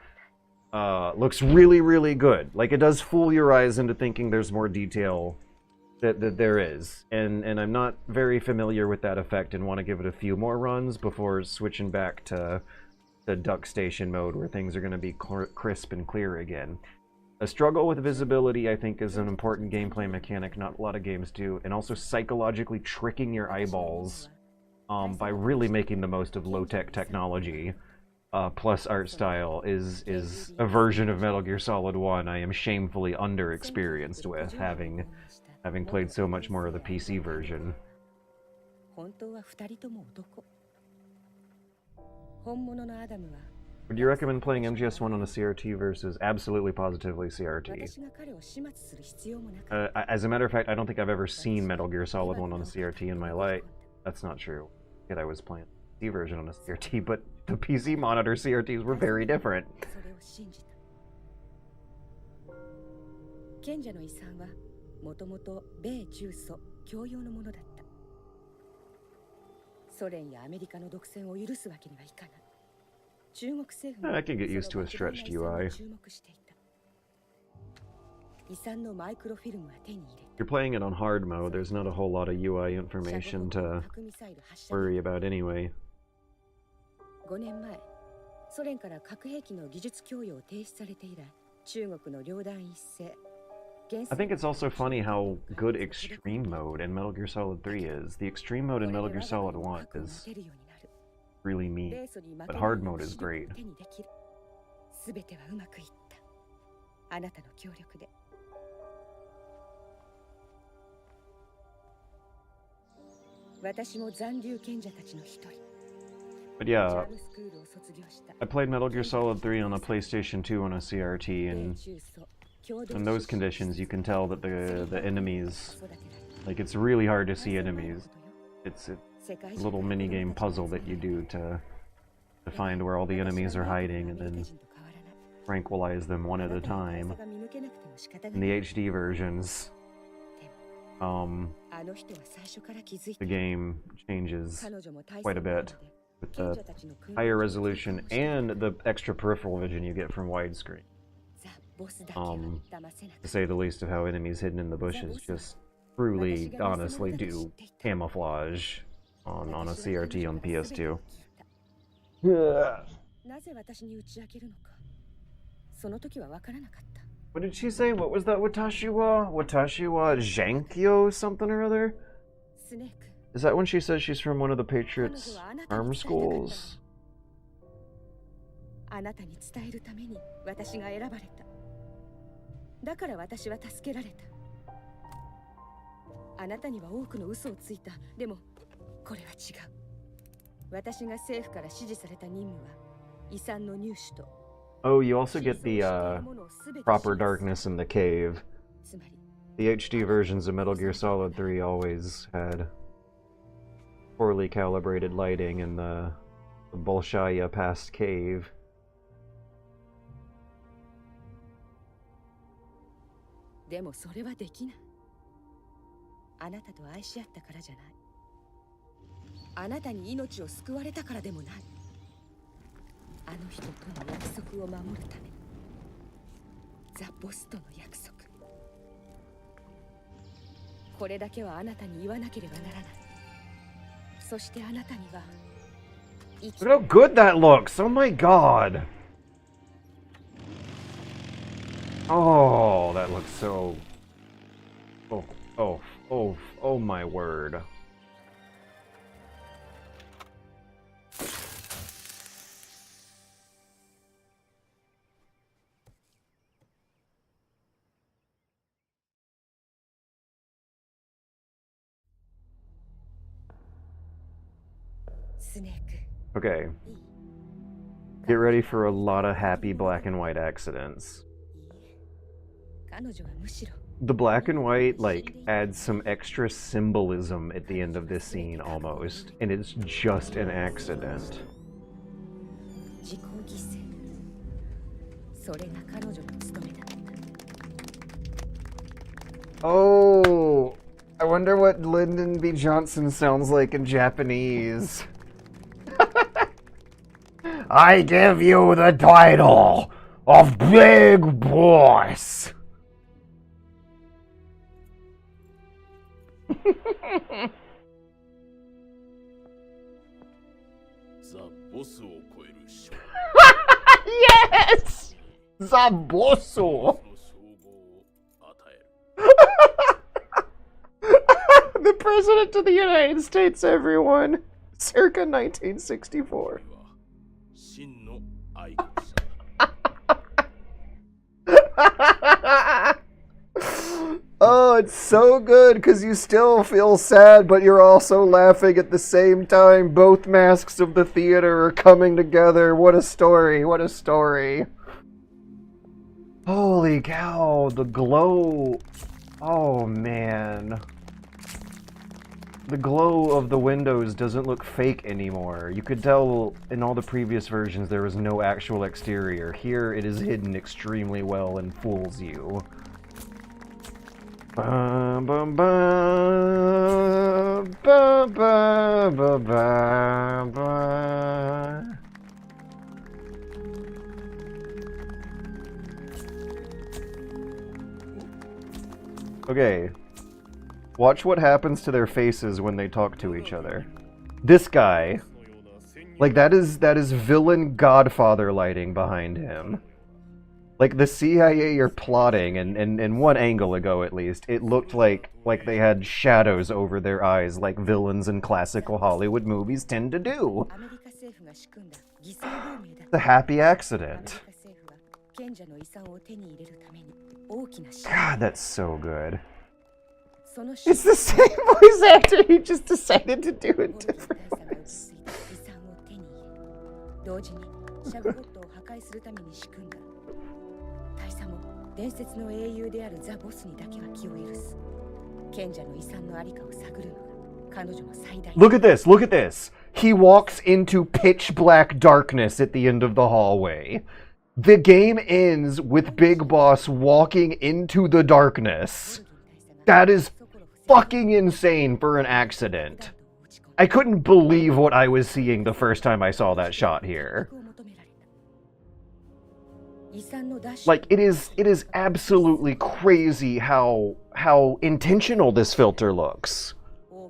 looks really, really good. Like, it does fool your eyes into thinking there's more detail that there is. And I'm not very familiar with that effect and want to give it a few more runs before switching back to the duck station mode where things are going to be crisp and clear again. A struggle with visibility, I think, is an important gameplay mechanic not a lot of games do, and also psychologically tricking your eyeballs by really making the most of low-tech technology plus art style is a version of Metal Gear Solid 1 I am shamefully underexperienced with, having played so much more of the PC version. Would you recommend playing MGS1 on a CRT versus absolutely positively CRT? As a matter of fact, I don't think I've ever seen Metal Gear Solid 1 on a CRT in my life. That's not true. Yet I was playing the PC version on a CRT, but the PC monitor CRTs were very different. 賢者の遺産はもともと米中ソ共用のものだった。ソ連やアメリカの独占を許すわけにはいかない。 I can get used to a stretched UI. You're playing it on hard mode, there's not a whole lot of UI information to worry about anyway. I think it's also funny how good extreme mode in Metal Gear Solid 3 is. The extreme mode in Metal Gear Solid 1 is really mean, but hard mode is great. But yeah, I played Metal Gear Solid 3 on a PlayStation 2 on a CRT, and in those conditions you can tell that the enemies, like, it's really hard to see enemies. It's a little mini-game puzzle that you do to find where all the enemies are hiding and then tranquilize them one at a time. In the HD versions, the game changes quite a bit with the higher resolution and the extra peripheral vision you get from widescreen. To say the least of how enemies hidden in the bushes just truly, honestly do camouflage on a CRT on PS2. What did she say? What was that? Watashi wa Jankyo something or other? Is that when she says she's from one of the Patriots' arm schools? あなたに伝えるために私が選ばれた。だから私は助けられた。あなたには多くの嘘をついた。でもこれは違う。私が政府から指示された任務は遺産の入手と。Oh, you also get the proper darkness in the cave. The HD versions of Metal Gear Solid 3 always had poorly calibrated lighting in the Bolshaya past cave. でもそれはできない。あなたと愛し合ったからじゃない。あなたに命を救われたからでもない。あの人との約束を守るため。ザ・ボスとの約束。これだけはあなたに言わなければならない。そしてあなたには。Look how good that looks! Oh my god! Oh, that looks so... Oh my word. Okay. Get ready for a lot of happy black and white accidents. The black and white, like, adds some extra symbolism at the end of this scene, almost. And it's just an accident. Oh! I wonder what Lyndon B. Johnson sounds like in Japanese. I give you the title of Big Boss! Yes! Zabosu! The President of the United States, everyone! Circa 1964. Oh, it's so good because you still feel sad, but you're also laughing at the same time. Both masks of the theater are coming together. What a story, what a story. Holy cow, the glow. Oh, man. The glow of the windows doesn't look fake anymore. You could tell in all the previous versions there was no actual exterior. Here it is hidden extremely well and fools you. Ba, ba, ba, ba, ba, ba, ba, ba. Okay. Watch what happens to their faces when they talk to each other. This guy, like that is villain Godfather lighting behind him. Like the CIA are plotting, and in one angle ago at least, it looked like they had shadows over their eyes, like villains in classical Hollywood movies tend to do. It's a happy accident. God, that's so good. It's the same voice actor, he just decided to do it different ways. Look at this, look at this. He walks into pitch black darkness at the end of the hallway. The game ends with Big Boss walking into the darkness. That is fucking insane for an accident. I couldn't believe what I was seeing the first time I saw that shot here. Like, it is absolutely crazy how intentional this filter looks.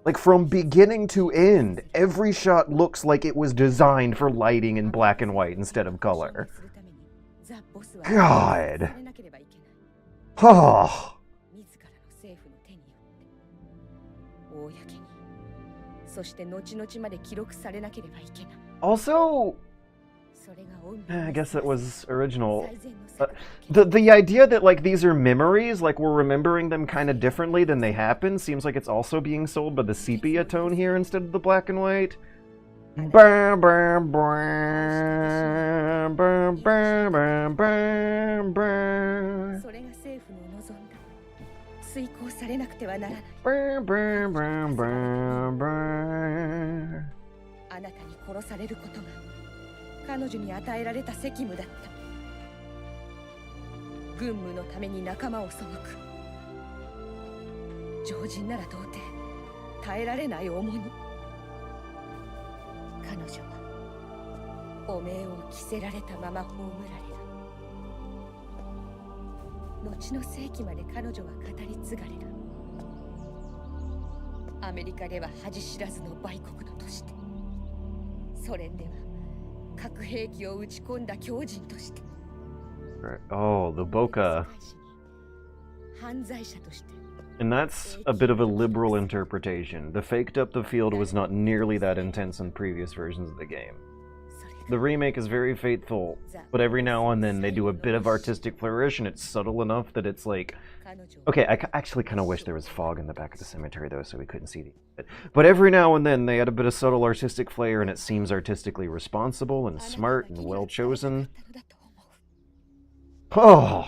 Like, from beginning to end, every shot looks like it was designed for lighting in black and white instead of color. God. Oh. Also, I guess that was original. The idea that like these are memories, like we're remembering them kind of differently than they happen, seems like it's also being sold by the sepia tone here instead of the black and white. Burn, burn, burn, burn, burn, burn, burn, burn. Burn, burn, burn, burn, burn. あなたに殺されることが彼女に与えられた責務だった。軍務のために仲間を背く。常人なら到底耐えられない重荷。彼女は汚名を着せられたまま葬られる。後の世紀まで彼女は語り継がれる。アメリカでは恥知らずの売国のとして、ソ連では核兵器を撃ち込んだ狂人として、Oh, the Boca. 犯罪者として。And that's a bit of a liberal interpretation. The faked up the field was not nearly that intense in previous versions of the game. The remake is very faithful, but every now and then they do a bit of artistic flourish, and it's subtle enough that it's like... Okay, I actually kind of wish there was fog in the back of the cemetery, though, so we couldn't see the... But every now and then they add a bit of subtle artistic flair, and it seems artistically responsible and smart and well-chosen. Oh!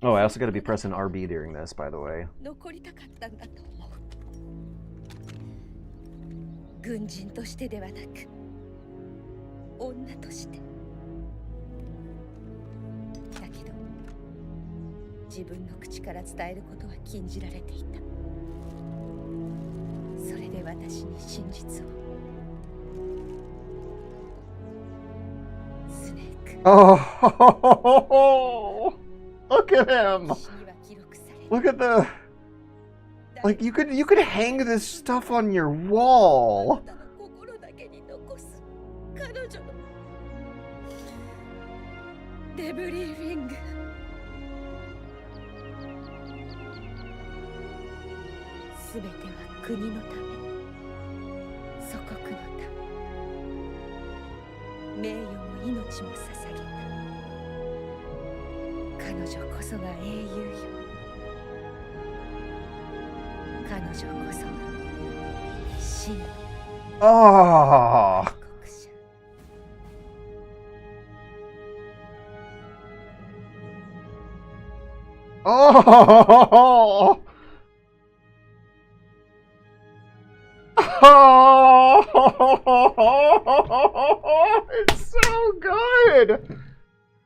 Oh, I also gotta be pressing RB during this, by the way. 軍人としてではなく、女として。だけど、自分の口から伝えることは禁じられていた。それで私に真実を。スネーク。Oh! Look at him! Look at the... Like, you could hang this stuff on your wall! Debriefing. すべては国のため、祖国のため、名誉も命も捧げた。彼女こそが英雄よ。彼女こそが真の Oh! Oh! Oh! It's so good!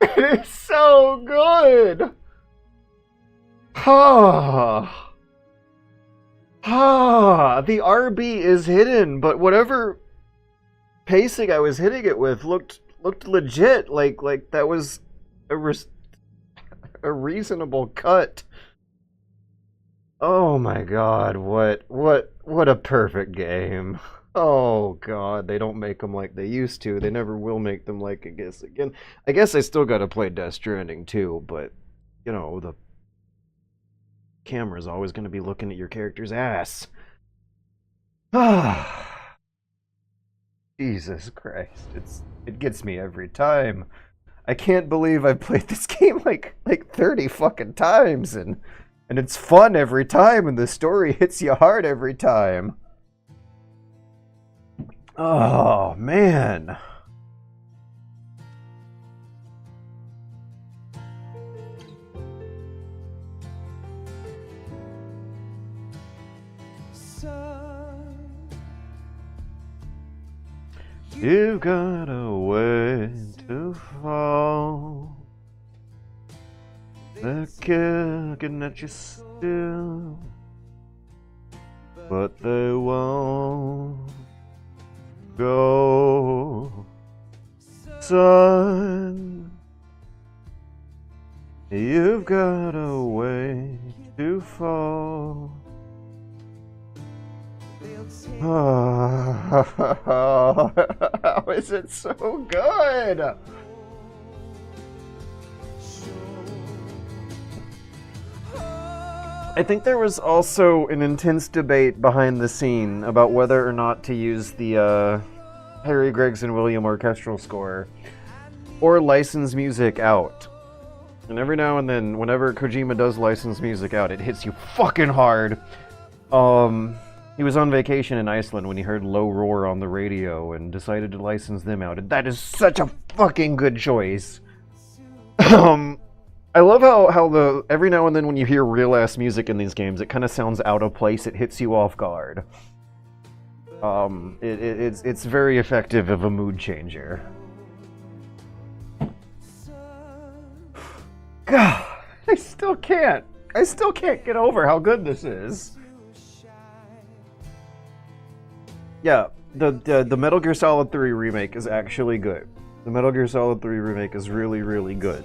It is so good! Ah! Ah! The RB is hidden, but whatever pacing I was hitting it with looked legit. Like that was a reasonable cut. Oh my god, what a perfect game. Oh god, they don't make them like they used to. They never will make them like I guess I still gotta play Death Stranding too, but you know, the camera's always gonna be looking at your character's ass. Ah. Jesus Christ, it gets me every time. I can't believe I've played this game like 30 fucking times, and it's fun every time, and the story hits you hard every time. Oh, man. You've got a way to fall. They're kicking at you still, but they won't go. Son, you've got a way to fall. Oh, how is it so good? I think there was also an intense debate behind the scene about whether or not to use the Harry Gregson Williams orchestral score or licensed music out. And every now and then, whenever Kojima does license music out, it hits you fucking hard. He was on vacation in Iceland when he heard Low Roar on the radio and decided to license them out. And that is such a fucking good choice. I love how every now and then when you hear real-ass music in these games, it kind of sounds out of place. It hits you off guard. It's very effective of a mood changer. God, I still can't get over how good this is. Yeah, the Metal Gear Solid 3 remake is actually good. The Metal Gear Solid 3 remake is really, really good.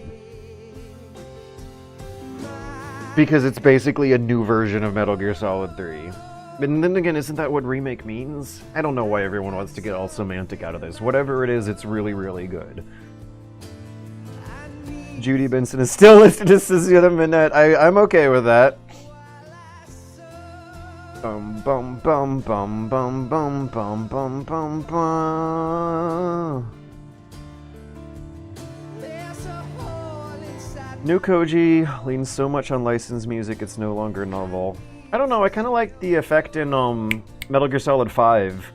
Because it's basically a new version of Metal Gear Solid 3. And then again, isn't that what remake means? I don't know why everyone wants to get all semantic out of this. Whatever it is, it's really, really good. Judy Benson is still listening to Suzuki Minette. I'm okay with that. Bum bum bum bum bum bum bum bum bum bum. New Koji leans so much on licensed music, it's no longer novel. I don't know, I kind of like the effect in Metal Gear Solid 5.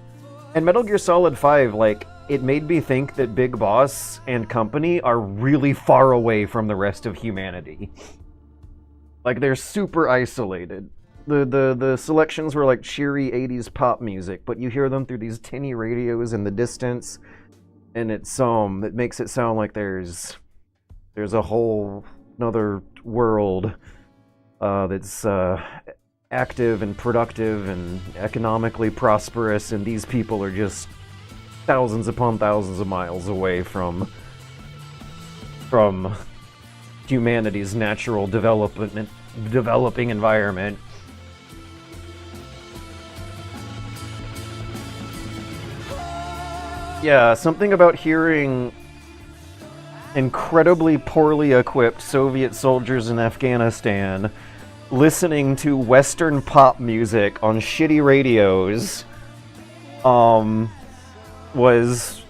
And Metal Gear Solid 5, like, it made me think that Big Boss and company are really far away from the rest of humanity. Like, they're super isolated. The selections were like cheery 80s pop music, but you hear them through these tinny radios in the distance, and it makes it sound like there's a whole another world that's active and productive and economically prosperous, and these people are just thousands upon thousands of miles away from humanity's natural developing environment. Yeah, something about hearing incredibly poorly equipped Soviet soldiers in Afghanistan listening to Western pop music on shitty radios was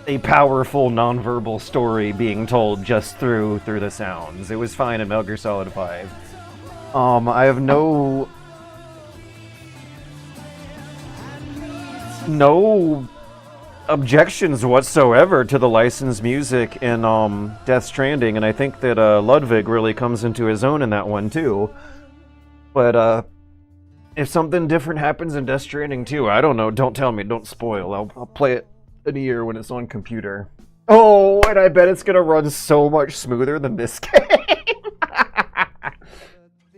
a powerful nonverbal story being told just through the sounds. It was fine in Metal Gear Solid 5. I have no objections whatsoever to the licensed music in Death Stranding, and I think that Ludwig really comes into his own in that one too. But if something different happens in Death Stranding 2, I don't know, don't tell me, don't spoil. I'll play it in a year when it's on computer. Oh, and I bet it's gonna run so much smoother than this game.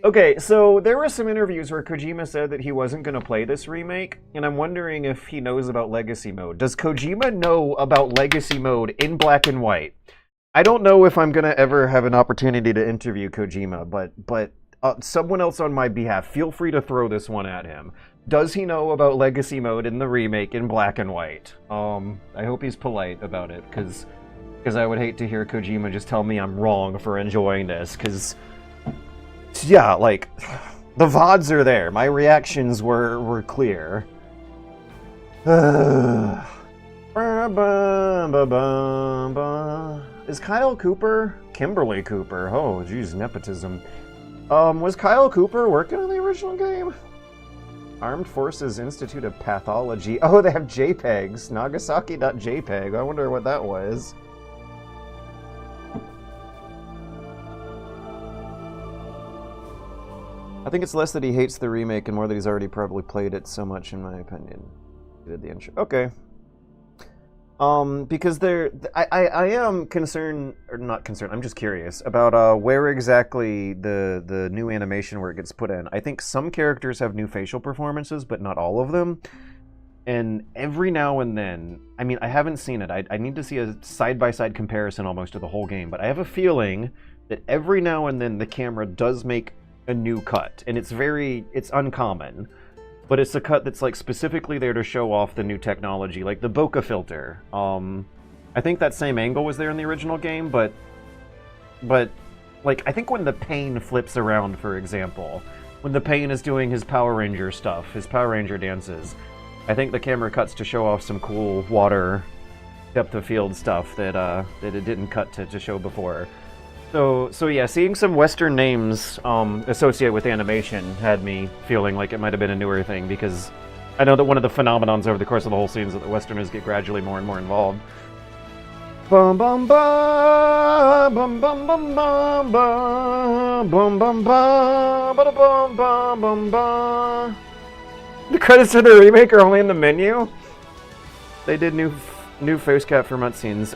Okay, so there were some interviews where Kojima said that he wasn't going to play this remake, and I'm wondering if he knows about Legacy Mode. Does Kojima know about Legacy Mode in black and white? I don't know if I'm going to ever have an opportunity to interview Kojima, but someone else on my behalf, feel free to throw this one at him. Does he know about Legacy Mode in the remake in black and white? I hope he's polite about it, because I would hate to hear Kojima just tell me I'm wrong for enjoying this, because... yeah, like, the VODs are there. My reactions were clear. Is Kyle Cooper? Kimberly Cooper. Oh, geez, nepotism. Was Kyle Cooper working on the original game? Armed Forces Institute of Pathology. Oh, they have JPEGs. Nagasaki.jpg. I wonder what that was. I think it's less that he hates the remake and more that he's already probably played it so much, in my opinion. He did the intro. Okay. Because I am concerned, or not concerned, I'm just curious about where exactly the new animation where it gets put in. I think some characters have new facial performances, but not all of them. And every now and then, I mean, I haven't seen it. I need to see a side-by-side comparison almost to the whole game, but I have a feeling that every now and then the camera does make a new cut, and it's uncommon, but it's a cut that's like specifically there to show off the new technology, like the bokeh filter. I think that same angle was there in the original game, but like I think when the Pain flips around, for example, when the Pain is doing his Power Ranger stuff, his Power Ranger dances, I think the camera cuts to show off some cool water depth of field stuff that that it didn't cut to show before. So yeah, seeing some Western names associated with animation had me feeling like it might have been a newer thing, because I know that one of the phenomenons over the course of the whole scene is that the Westerners get gradually more and more involved. Bum bum bum bum bum bum bum bum bum bum bum bum bum bum bum. The credits for the remake are only in the menu. They did new face cap for cutscenes.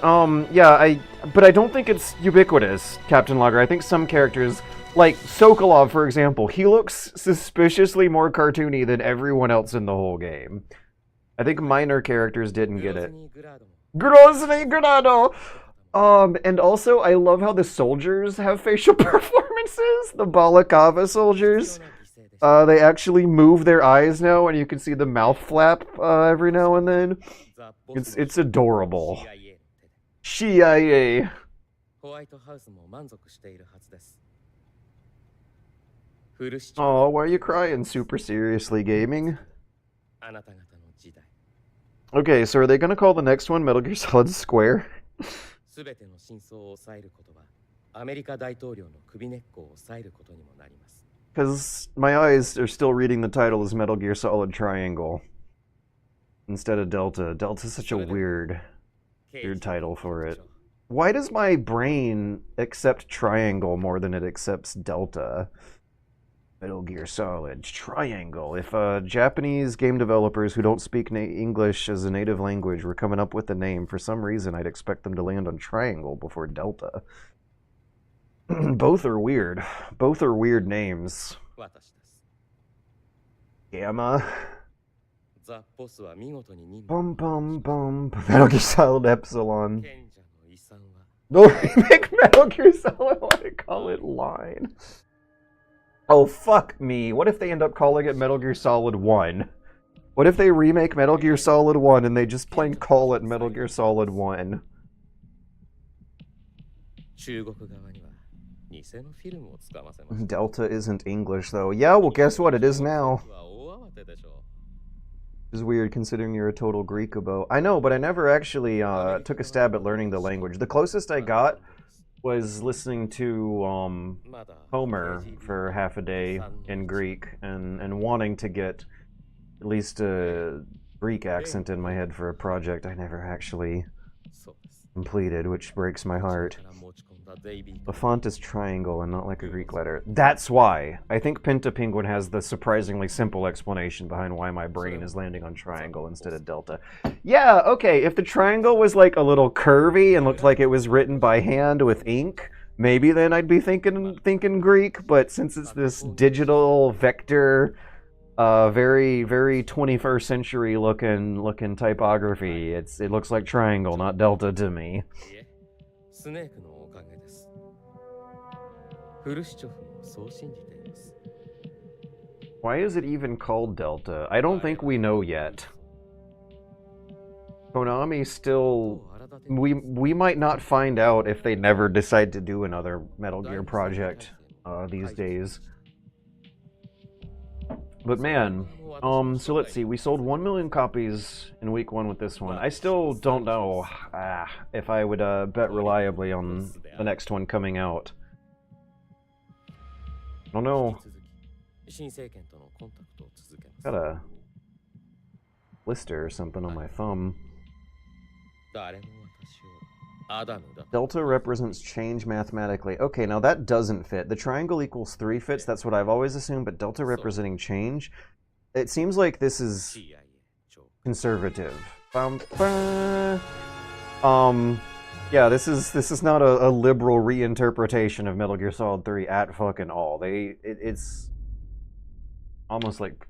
Yeah, but I don't think it's ubiquitous, Captain Logger. I think some characters, like Sokolov, for example, he looks suspiciously more cartoony than everyone else in the whole game. I think minor characters didn't get it. Grozny Granado! And also, I love how the soldiers have facial performances. The Balaclava soldiers. They actually move their eyes now, and you can see the mouth flap every now and then. It's adorable. CIA. Oh, why are you crying, Super Seriously Gaming? Okay, so are they gonna call the next one Metal Gear Solid Square? Because my eyes are still reading the title as Metal Gear Solid Triangle instead of Delta. Delta's such a weird title for it. Why does my brain accept Triangle more than it accepts Delta? Metal Gear Solid Triangle. If Japanese game developers who don't speak English as a native language were coming up with a name, for some reason I'd expect them to land on Triangle before Delta. Both are weird. Both are weird names. Gamma. Bum bum bum. Metal Gear Solid Epsilon. No remake Metal Gear Solid, I want to call it Line. Oh, fuck me. What if they end up calling it Metal Gear Solid 1? What if they remake Metal Gear Solid 1 and they just plain call it Metal Gear Solid 1? Delta isn't English, though. Yeah, well, guess what? It is now. It's weird considering you're a total Greekabo. I know, but I never actually took a stab at learning the language. The closest I got was listening to Homer for half a day in Greek and wanting to get at least a Greek accent in my head for a project I never actually completed, which breaks my heart. The font is triangle and not like a Greek letter. That's why. I think Pinta Penguin has the surprisingly simple explanation behind why my brain is landing on triangle instead of delta. Yeah, okay, if the triangle was like a little curvy and looked like it was written by hand with ink, maybe then I'd be thinking Greek, but since it's this digital vector, very, very 21st century looking typography, it looks like triangle, not delta to me. Why is it even called Delta? I don't think we know yet. Konami still... We might not find out if they never decide to do another Metal Gear project these days. But man, so let's see, we sold 1 million copies in week 1 with this one. I still don't know if I would bet reliably on the next one coming out. I don't know. Got a blister or something on my thumb. Delta represents change mathematically. Okay, now that doesn't fit. The triangle equals 3 fits, that's what I've always assumed, but delta representing change? It seems like this is conservative. Yeah, this is not a liberal reinterpretation of Metal Gear Solid 3 at fucking all. It's almost like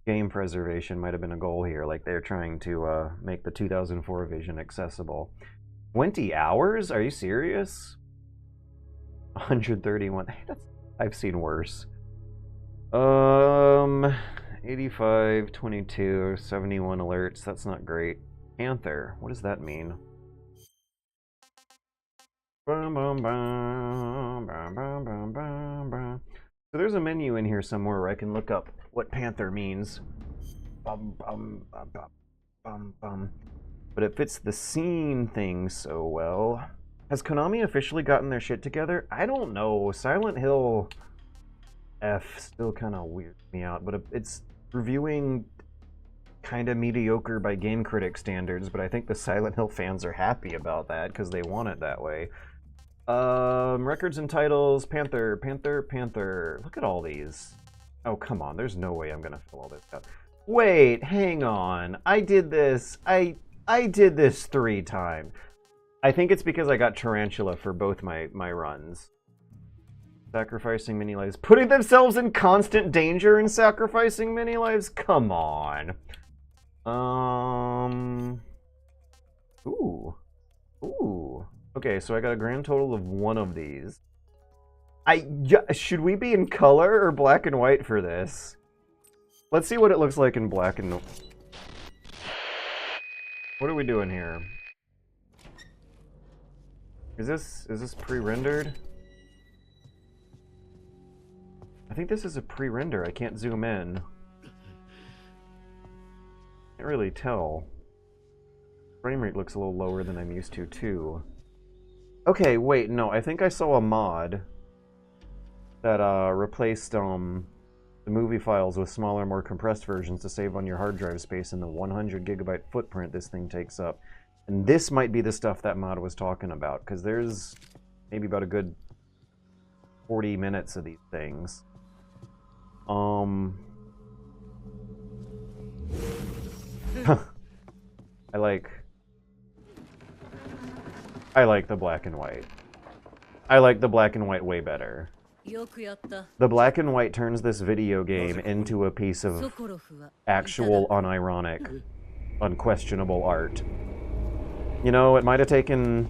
game preservation might have been a goal here. Like they're trying to make the 2004 vision accessible. 20 hours? Are you serious? 131. I've seen worse. 85, 22, 71 alerts. That's not great. Panther. What does that mean? So there's a menu in here somewhere where I can look up what Panther means. But it fits the scene thing so well. Has Konami officially gotten their shit together? I don't know. Silent Hill F still kind of weirds me out, but it's reviewing kind of mediocre by game critic standards, but I think the Silent Hill fans are happy about that because they want it that way. Records and titles, Panther. Look at all these. Oh, come on. There's no way I'm going to fill all this out. Wait, hang on. I did this. I did this 3 times. I think it's because I got Tarantula for both my runs. Sacrificing many lives. Putting themselves in constant danger and sacrificing many lives? Come on. Ooh. Okay, so I got a grand total of 1 of these. Should we be in color or black and white for this? Let's see what it looks like in black and... What are we doing here? Is this pre-rendered? I think this is a pre-render. I can't zoom in. Can't really tell. Frame rate looks a little lower than I'm used to, too. Okay, wait, no. I think I saw a mod that replaced the movie files with smaller, more compressed versions to save on your hard drive space in the 100 gigabyte footprint this thing takes up. And this might be the stuff that mod was talking about, because there's maybe about a good 40 minutes of these things. I like the black and white. I like the black and white way better. The black and white turns this video game into a piece of actual, unironic, unquestionable art. You know, it might have taken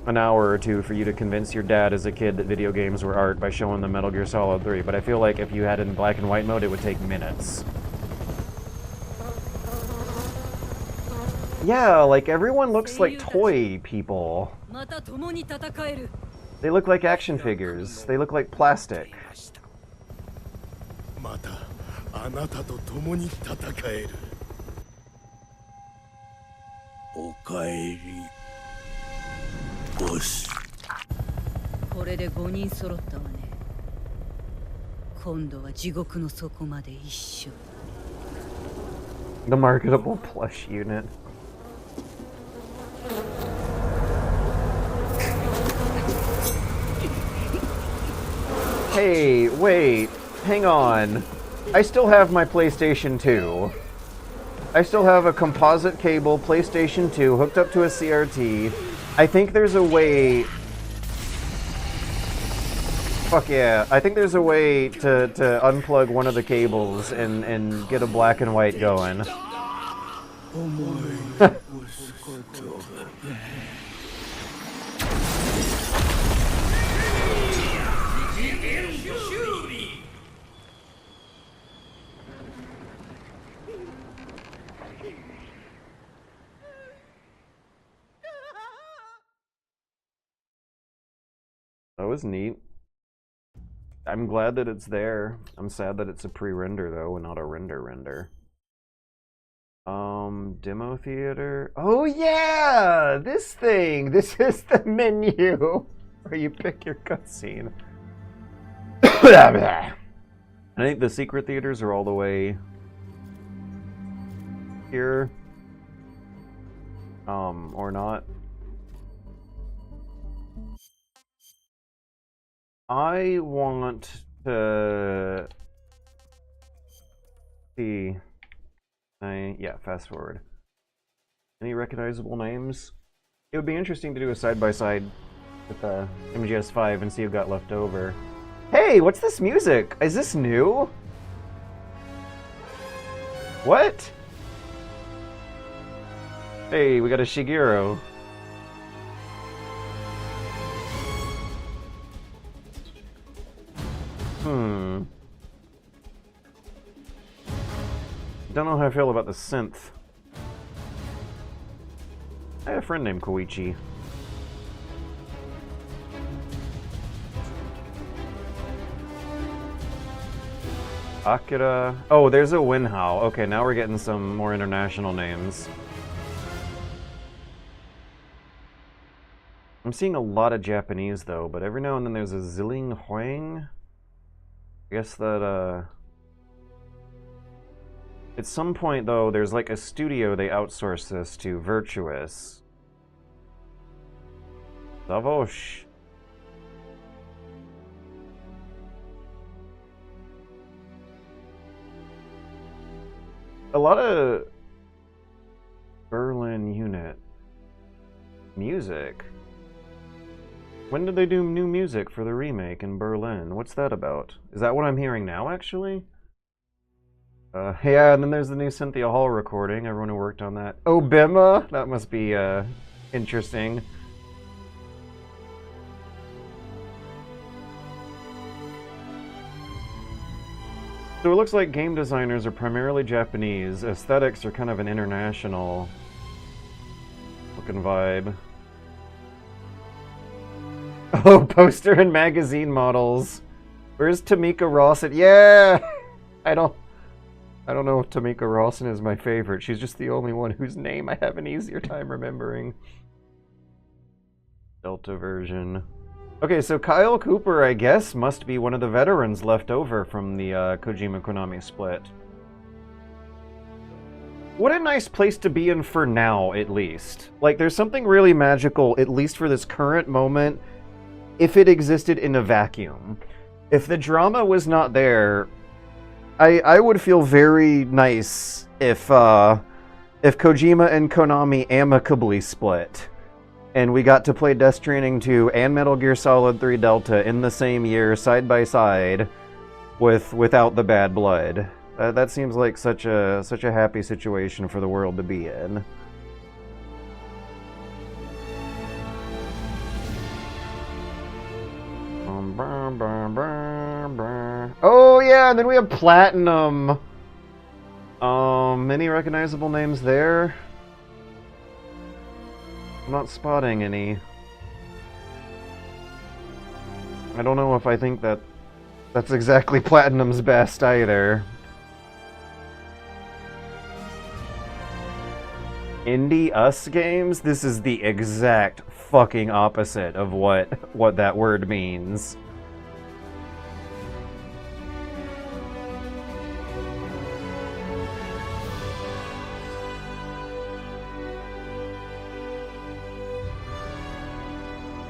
an hour or 2 for you to convince your dad as a kid that video games were art by showing them Metal Gear Solid 3, but I feel like if you had it in black and white mode, it would take minutes. Yeah, like everyone looks like toy people. They look like action figures. They look like plastic. The marketable plush unit. Hey, wait, hang on. I still have my PlayStation 2. I still have a composite cable PlayStation 2 hooked up to a CRT. I think there's a way... Fuck yeah. I think there's a way to unplug one of the cables and get a black and white going. That was neat. I'm glad that it's there. I'm sad that it's a pre-render though, and not a render. Demo theater. Oh yeah! This thing! This is the menu where you pick your cutscene. I think the secret theaters are all the way here. Or not. I want to see. Yeah, fast forward. Any recognizable names? It would be interesting to do a side-by-side with MGS5 and see who got left over. Hey, what's this music? Is this new? What? Hey, we got a Shigeru. Don't know how I feel about the synth. I have a friend named Koichi. Akira. Oh, there's a Winhao. Okay, now we're getting some more international names. I'm seeing a lot of Japanese though, but every now and then there's a Ziling Huang. I guess that at some point though, there's like a studio they outsource this to, Virtuous. Savosh. A lot of Berlin unit music. When did they do new music for the remake in Berlin? What's that about? Is that what I'm hearing now, actually? Yeah, and then there's the new Cynthia Hall recording. Everyone who worked on that. Oh, Bima? That must be, interesting. So it looks like game designers are primarily Japanese. Aesthetics are kind of an international looking vibe. Oh, poster and magazine models. Where's Tamika Rawson? Yeah! I don't know if Tamika Rawson is my favorite. She's just the only one whose name I have an easier time remembering. Delta version. Okay, so Kyle Cooper, I guess, must be one of the veterans left over from the Kojima Konami split. What a nice place to be in for now, at least. Like, there's something really magical, at least for this current moment, if it existed in a vacuum. If the drama was not there, I would feel very nice if Kojima and Konami amicably split. And we got to play Death Stranding 2 and Metal Gear Solid 3 Delta in the same year, side by side, without the bad blood. That seems like such a happy situation for the world to be in. Oh yeah, and then we have Platinum. Any recognizable names there? I'm not spotting any. I don't know if I think that's exactly Platinum's best either. Indie Us games? This is the exact fucking opposite of what that word means.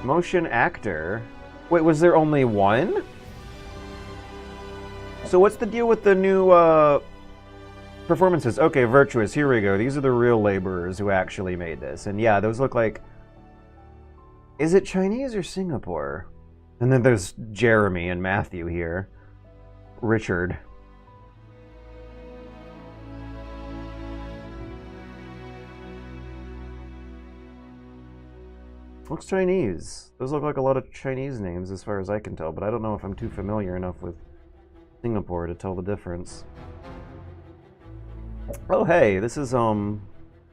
Motion actor? Wait, was there only one? So what's the deal with the new performances? Okay, Virtuous, here we go. These are the real laborers who actually made this. And yeah, those look like... Is it Chinese or Singapore? And then there's Jeremy and Matthew here. Richard. Looks Chinese. Those look like a lot of Chinese names as far as I can tell, but I don't know if I'm too familiar enough with Singapore to tell the difference. Oh hey, this is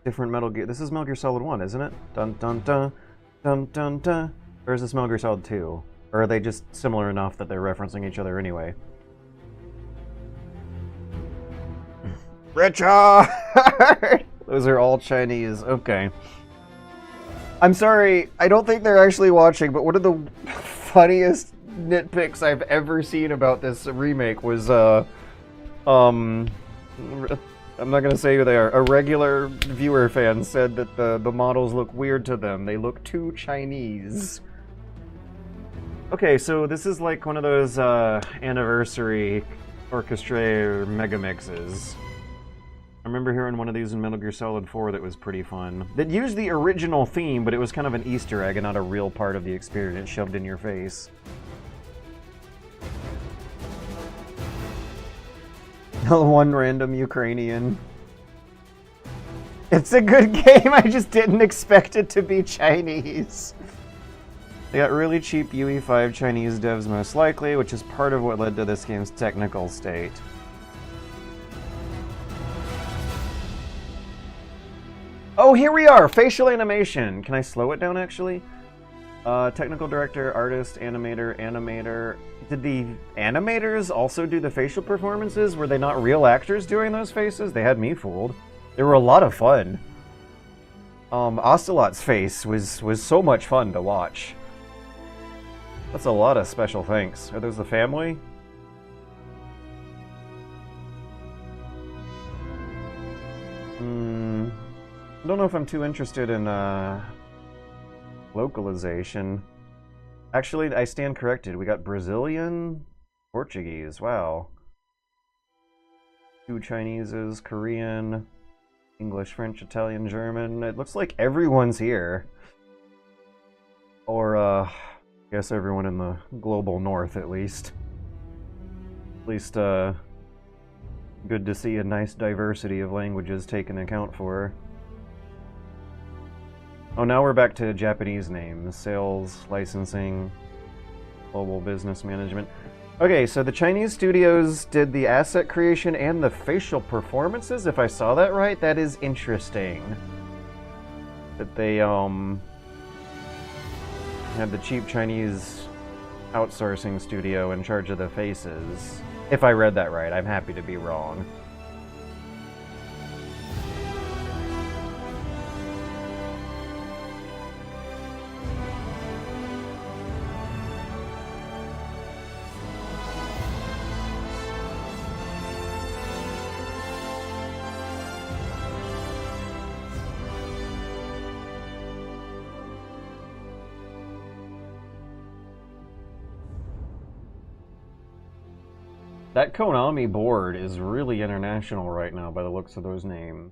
different Metal Gear. This is Metal Gear Solid 1, isn't it? Dun dun dun dun dun dun. Or is this Metal Gear Solid 2? Or are they just similar enough that they're referencing each other anyway? Richard! Those are all Chinese. Okay. I'm sorry, I don't think they're actually watching, but one of the funniest nitpicks I've ever seen about this remake was, I'm not gonna say who they are. A regular viewer fan said that the models look weird to them. They look too Chinese. Okay, so this is like one of those, anniversary orchestra mega mixes. I remember hearing one of these in Metal Gear Solid 4 that was pretty fun. That used the original theme, but it was kind of an Easter egg and not a real part of the experience shoved in your face. One random Ukrainian. It's a good game, I just didn't expect it to be Chinese. They got really cheap UE5 Chinese devs most likely, which is part of what led to this game's technical state. Oh, here we are! Facial animation! Can I slow it down, actually? Technical director, artist, animator. Did the animators also do the facial performances? Were they not real actors doing those faces? They had me fooled. They were a lot of fun. Ocelot's face was so much fun to watch. That's a lot of special thanks. Are those the family? I don't know if I'm too interested in localization. Actually, I stand corrected. We got Brazilian, Portuguese. Wow. 2 Chineses, Korean, English, French, Italian, German. It looks like everyone's here. Or, I guess everyone in the global north, at least. At least, good to see a nice diversity of languages taken account for. Oh, now we're back to Japanese names. Sales, licensing, global business management. Okay, so the Chinese studios did the asset creation and the facial performances, if I saw that right. That is interesting. That they, had the cheap Chinese outsourcing studio in charge of the faces. If I read that right, I'm happy to be wrong. That Konami board is really international right now by the looks of those names.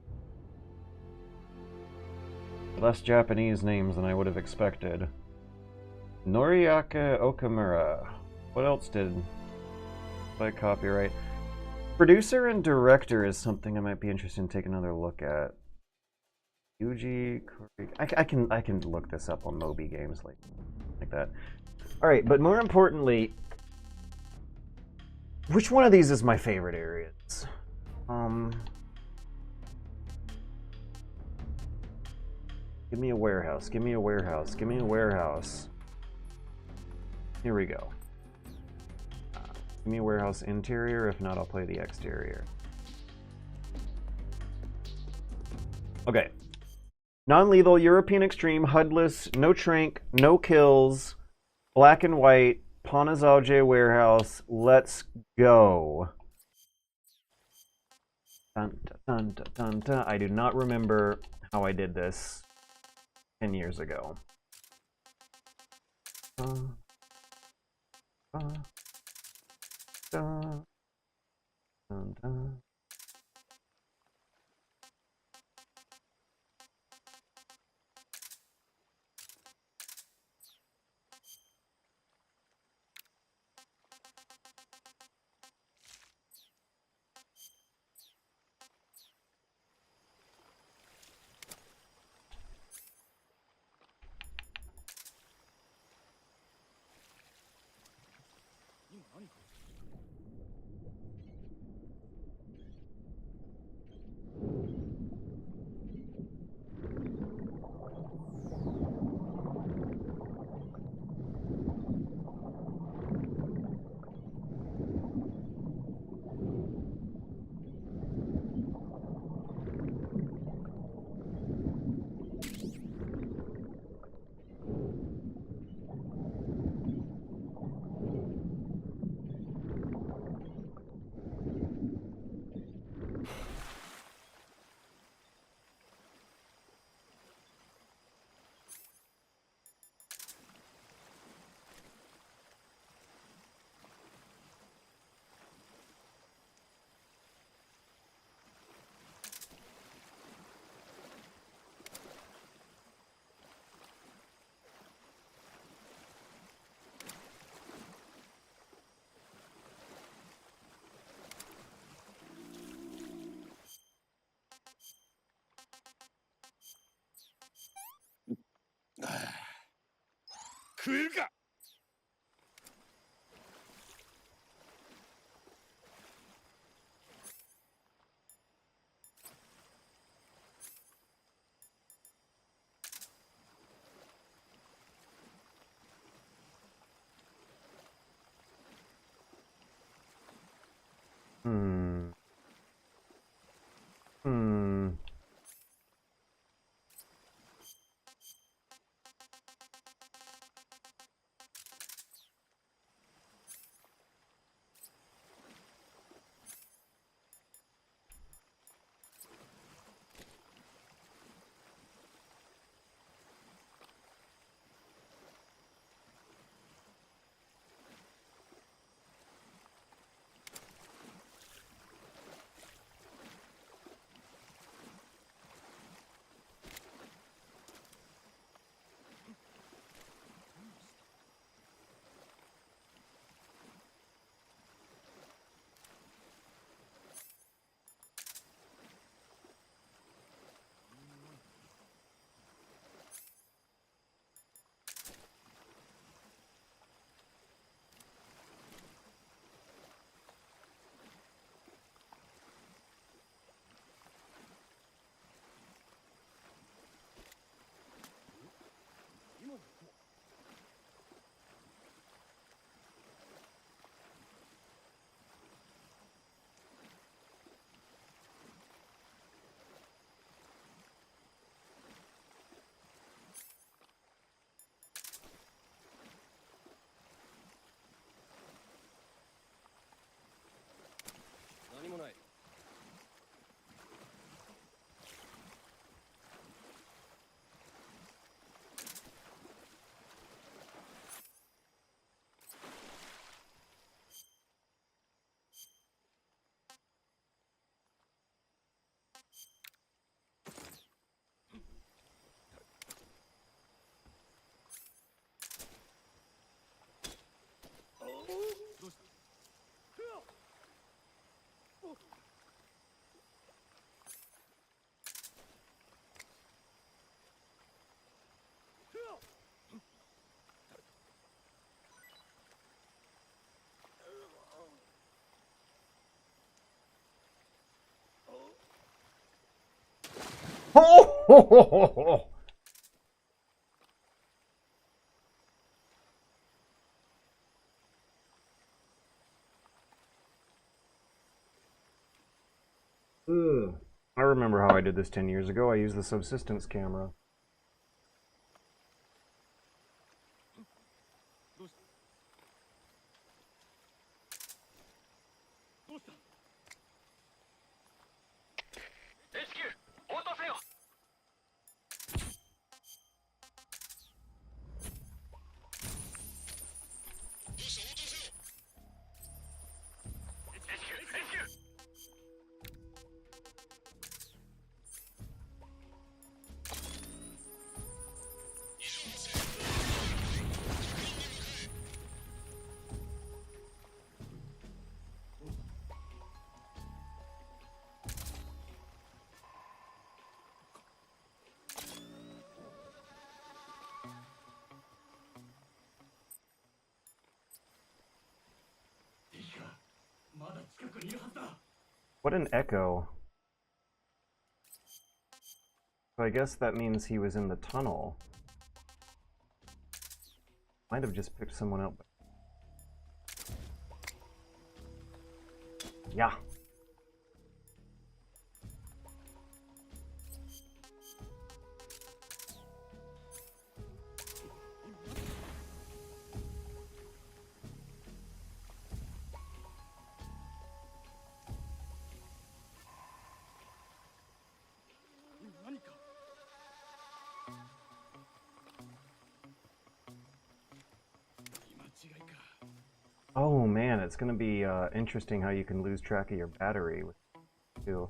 Less Japanese names than I would have expected. Noriaka Okamura. What else did by copyright? Producer and director is something I might be interested in taking another look at. Yuji Kori... I can look this up on Moby Games like that. Alright, but more importantly, which one of these is my favorite areas? Give me a warehouse, give me a warehouse, give me a warehouse. Here we go. Give me a warehouse interior, if not I'll play the exterior. Okay. Non-lethal, European extreme, HUDless, no trank, no kills, black and white, Panazauje warehouse, let's go. Dun, dun, dun, dun, dun. I do not remember how I did this 10 years ago. Dun, dun, dun. Hmm. Hmm. Oh! Ugh. I remember how I did this 10 years ago. I used the subsistence camera. What an echo. So I guess that means he was in the tunnel. Might have just picked someone up. Yeah. Oh man, it's going to be interesting how you can lose track of your battery with too.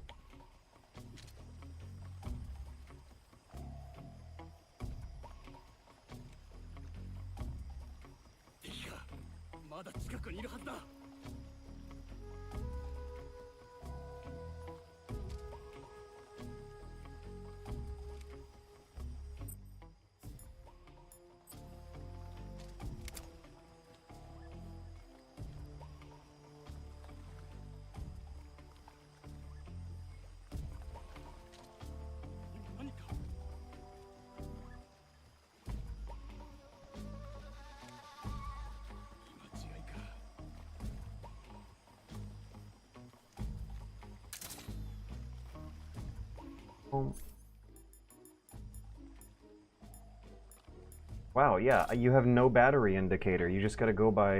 Wow, yeah, you have no battery indicator. You just gotta go by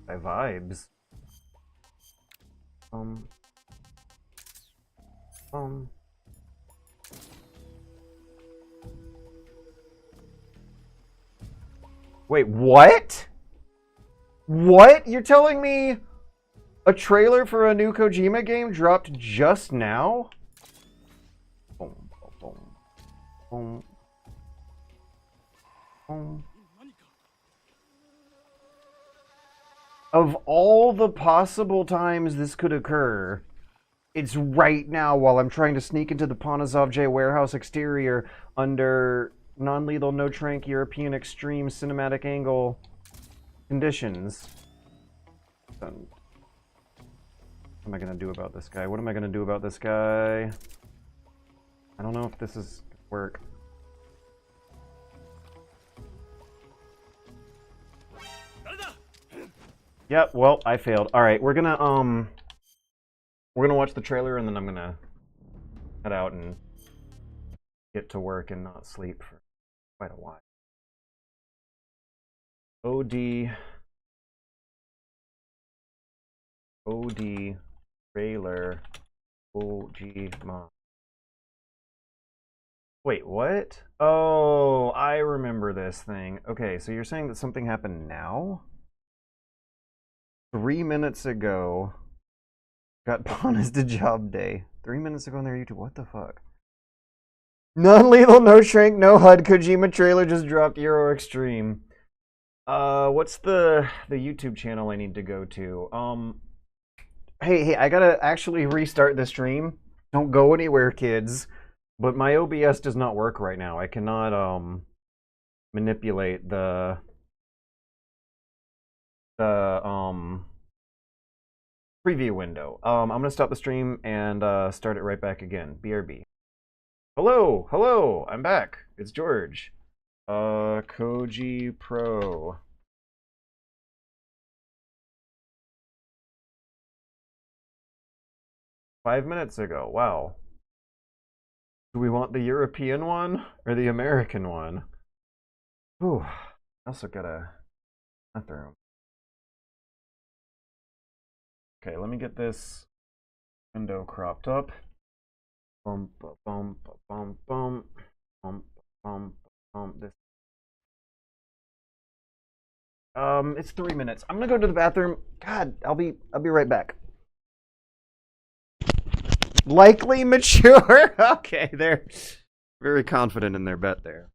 vibes. Wait, what? What? You're telling me a trailer for a new Kojima game dropped just now? Of all the possible times this could occur, it's right now while I'm trying to sneak into the Ponazovje warehouse exterior under non-lethal, no-trank, European extreme cinematic angle conditions. What am I gonna do about this guy? What am I gonna do about this guy? I don't know if this is gonna work. Yep, well, I failed. Alright, we're gonna watch the trailer and then I'm gonna head out and get to work and not sleep for quite a while. OD trailer OG mom. Wait, what? Oh, I remember this thing. Okay, so you're saying that something happened now? 3 minutes ago, got punished to job day. 3 minutes ago on their YouTube. What the fuck? Non-lethal, no shrink, no HUD. Kojima trailer just dropped. Euro Extreme. What's the YouTube channel I need to go to? Hey, I gotta actually restart the stream. Don't go anywhere, kids. But my OBS does not work right now. I cannot manipulate the preview window. I'm gonna stop the stream and start it right back again. BRB. Hello, I'm back. It's George. Koji Pro. Five minutes ago. Wow. Do we want the European one or the American one? Ooh. I also got a bathroom. Okay, let me get this window cropped up. Bum, bum, bum, bum, bum, bum, bum, bum. This. It's 3 minutes. I'm gonna go to the bathroom. God, I'll be right back. Likely mature. Okay, they're very confident in their bet there.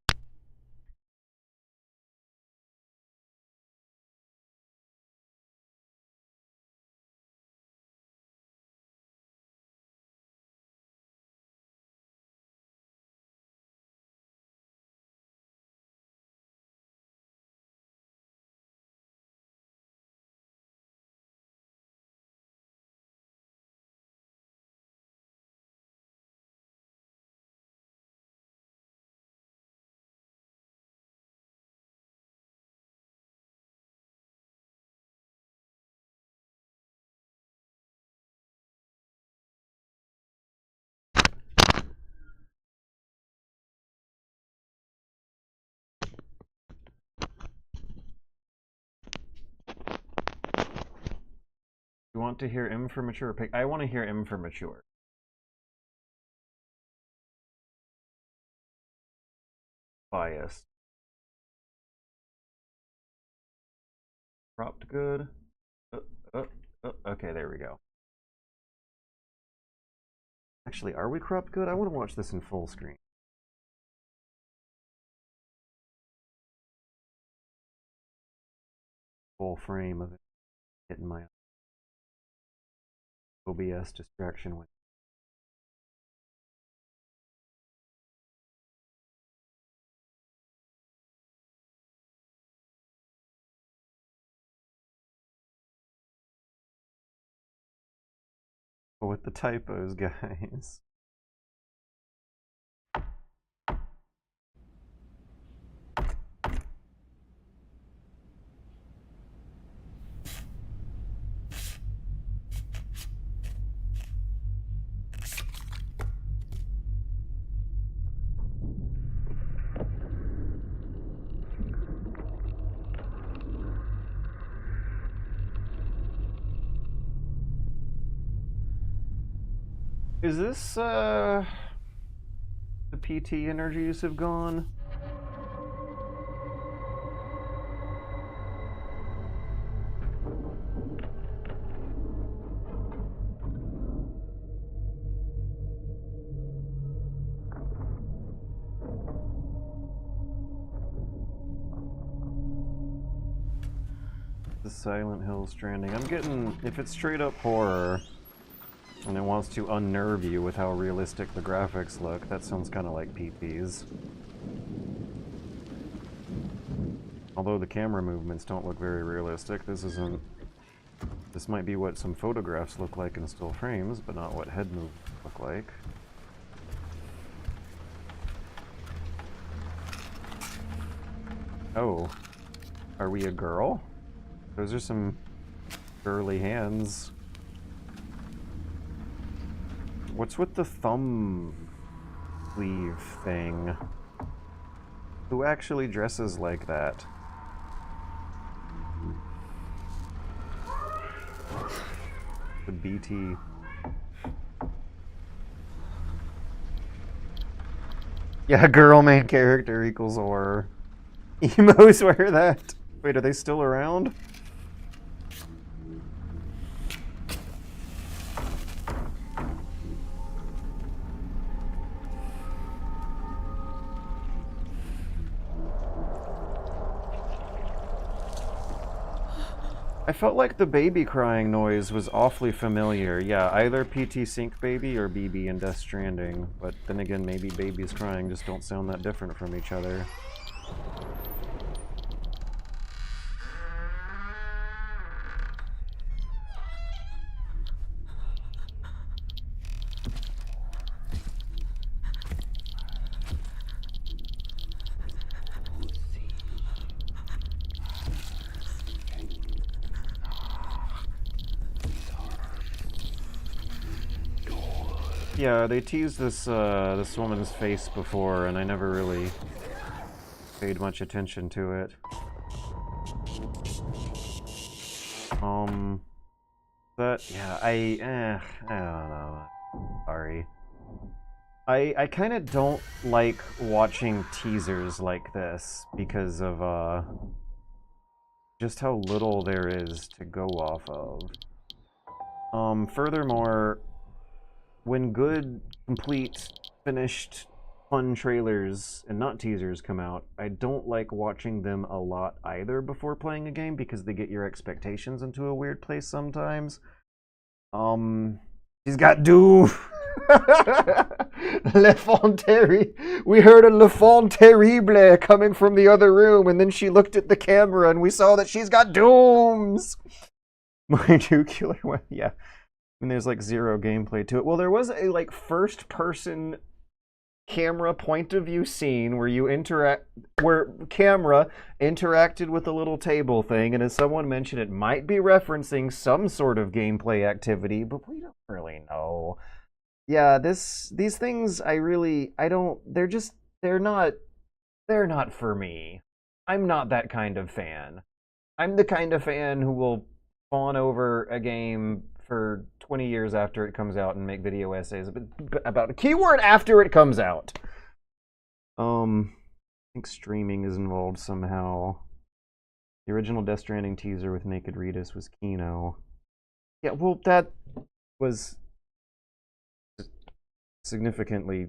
You want to hear M for mature? I want to hear M for mature. Bias. Cropped good. Okay, there we go. Actually, are we cropped good? I want to watch this in full screen. Full frame of it hitting my OBS distraction with. With the typos, guys. Is this, the PT energies have gone? The Silent Hill Stranding. I'm getting, if it's straight up horror, and it wants to unnerve you with how realistic the graphics look, that sounds kind of like PT's. Although the camera movements don't look very realistic, this might be what some photographs look like in still frames, but not what head movements look like. Oh, are we a girl? Those are some girly hands. What's with the thumb sleeve thing? Who actually dresses like that? The BT. Yeah, girl main character equals horror. Emos wear that. Wait, are they still around? I felt like the baby crying noise was awfully familiar. Yeah, either PT Sync Baby or BB in Death Stranding. But then again, maybe babies crying just don't sound that different from each other. Yeah, they teased this woman's face before, and I never really paid much attention to it. Yeah, I don't know. Sorry. I kind of don't like watching teasers like this because of just how little there is to go off of. Furthermore, when good, complete, finished, fun trailers and not teasers come out, I don't like watching them a lot either before playing a game because they get your expectations into a weird place sometimes. She's got Doom. Le Fond Terrible. We heard a Le Fond Terrible coming from the other room, and then she looked at the camera and we saw that she's got Dooms. My nuclear one, yeah. And there's like zero gameplay to it. Well, there was a like first-person camera point of view scene where camera interacted with a little table thing, and as someone mentioned, it might be referencing some sort of gameplay activity, but we don't really know. Yeah, these things they're not for me. I'm not that kind of fan. I'm the kind of fan who will fawn over a game for 20 years after it comes out and make video essays about a keyword after it comes out. I think streaming is involved somehow. The original Death Stranding teaser with Naked Ritas was Kino. Yeah, well, that was significantly,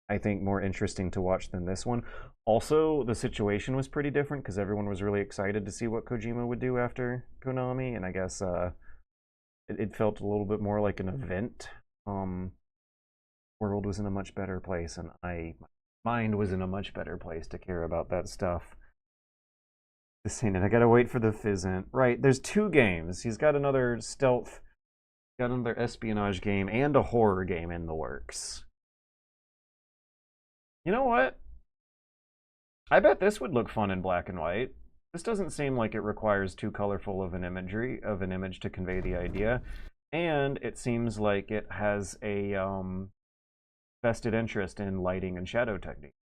I think, more interesting to watch than this one. Also, the situation was pretty different because everyone was really excited to see what Kojima would do after Konami, and I guess it felt a little bit more like an event. World was in a much better place, and my mind was in a much better place to care about that stuff. This ain't it. I gotta wait for the Fizzant. Right, there's 2 games. He's got another stealth, got another espionage game, and a horror game in the works. You know what? I bet this would look fun in black and white. This doesn't seem like it requires too colorful of an image to convey the idea, and it seems like it has a vested interest in lighting and shadow technique.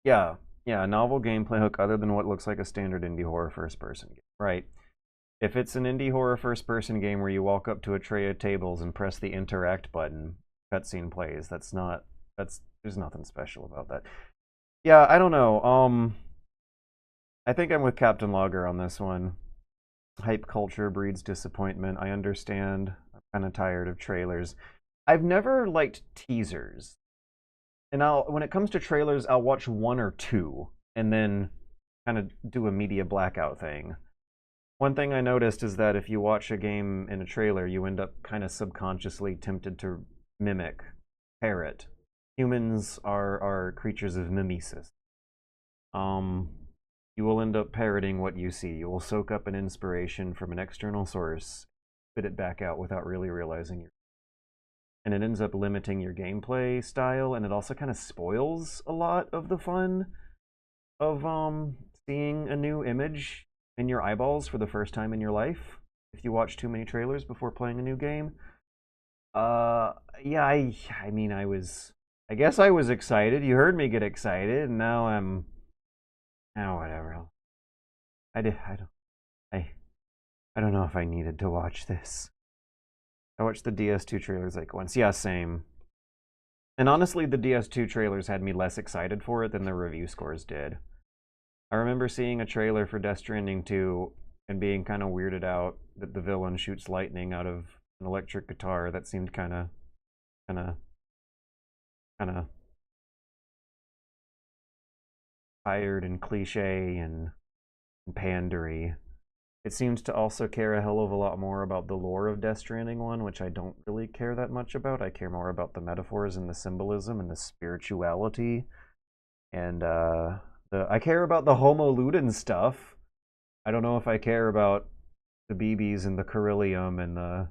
Yeah, a novel gameplay hook other than what looks like a standard indie horror first-person game. Right. If it's an indie horror first-person game where you walk up to a tray of tables and press the interact button, cutscene plays. There's nothing special about that. Yeah, I don't know. I think I'm with Captain Logger on this one. Hype culture breeds disappointment. I understand. I'm kind of tired of trailers. I've never liked teasers. And when it comes to trailers, I'll watch one or two and then kind of do a media blackout thing. One thing I noticed is that if you watch a game in a trailer, you end up kind of subconsciously tempted to mimic, parrot. Humans are creatures of mimesis. You will end up parroting what you see. You will soak up an inspiration from an external source, spit it back out without really realizing you're. And it ends up limiting your gameplay style, and it also kind of spoils a lot of the fun of seeing a new image in your eyeballs for the first time in your life if you watch too many trailers before playing a new game. Yeah, I guess I was excited. You heard me get excited, and now I'm whatever. I don't know if I needed to watch this. I watched the DS2 trailers like once. Yeah, same. And honestly, the DS2 trailers had me less excited for it than the review scores did. I remember seeing a trailer for Death Stranding 2 and being kind of weirded out that the villain shoots lightning out of an electric guitar. That seemed kind of tired and cliche and pandery. It seems to also care a hell of a lot more about the lore of Death Stranding 1, which I don't really care that much about. I care more about the metaphors and the symbolism and the spirituality. And I care about the Homo Ludens stuff. I don't know if I care about the BBs and the Coryllium and the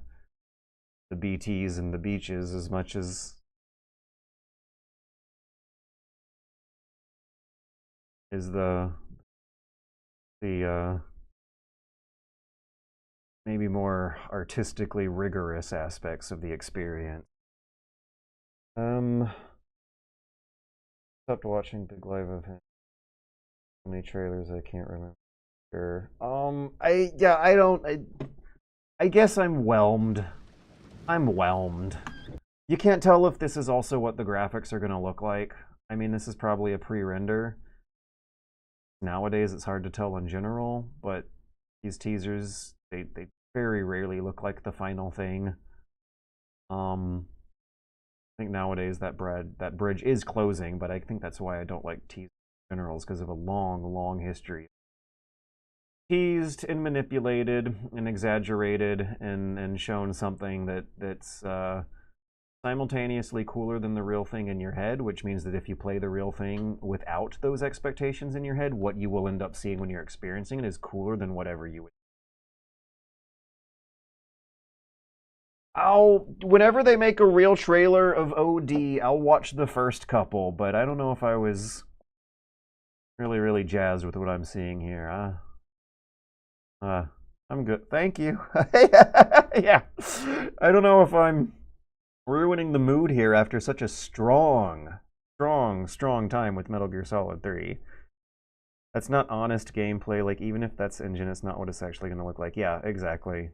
BTs and the beaches as much as the maybe more artistically rigorous aspects of the experience. Stopped watching Big Live Event. So many trailers I can't remember. Sure. I guess I'm whelmed. I'm whelmed. You can't tell if this is also what the graphics are gonna look like. I mean, this is probably a pre-render. Nowadays, it's hard to tell in general, but these teasers, they very rarely look like the final thing. I think nowadays that bridge is closing, but I think that's why I don't like teasers in general, because of a long history. Teased and manipulated and exaggerated and shown something that's simultaneously cooler than the real thing in your head, which means that if you play the real thing without those expectations in your head, what you will end up seeing when you're experiencing it is cooler than whatever you would. Whenever they make a real trailer of OD, I'll watch the first couple, but I don't know if I was really jazzed with what I'm seeing here. I'm good. Thank you. Yeah. I don't know if I'm ruining the mood here after such a strong time with Metal Gear Solid 3. That's not honest gameplay. Like, even if that's engine, it's not what it's actually going to look like. Yeah, exactly.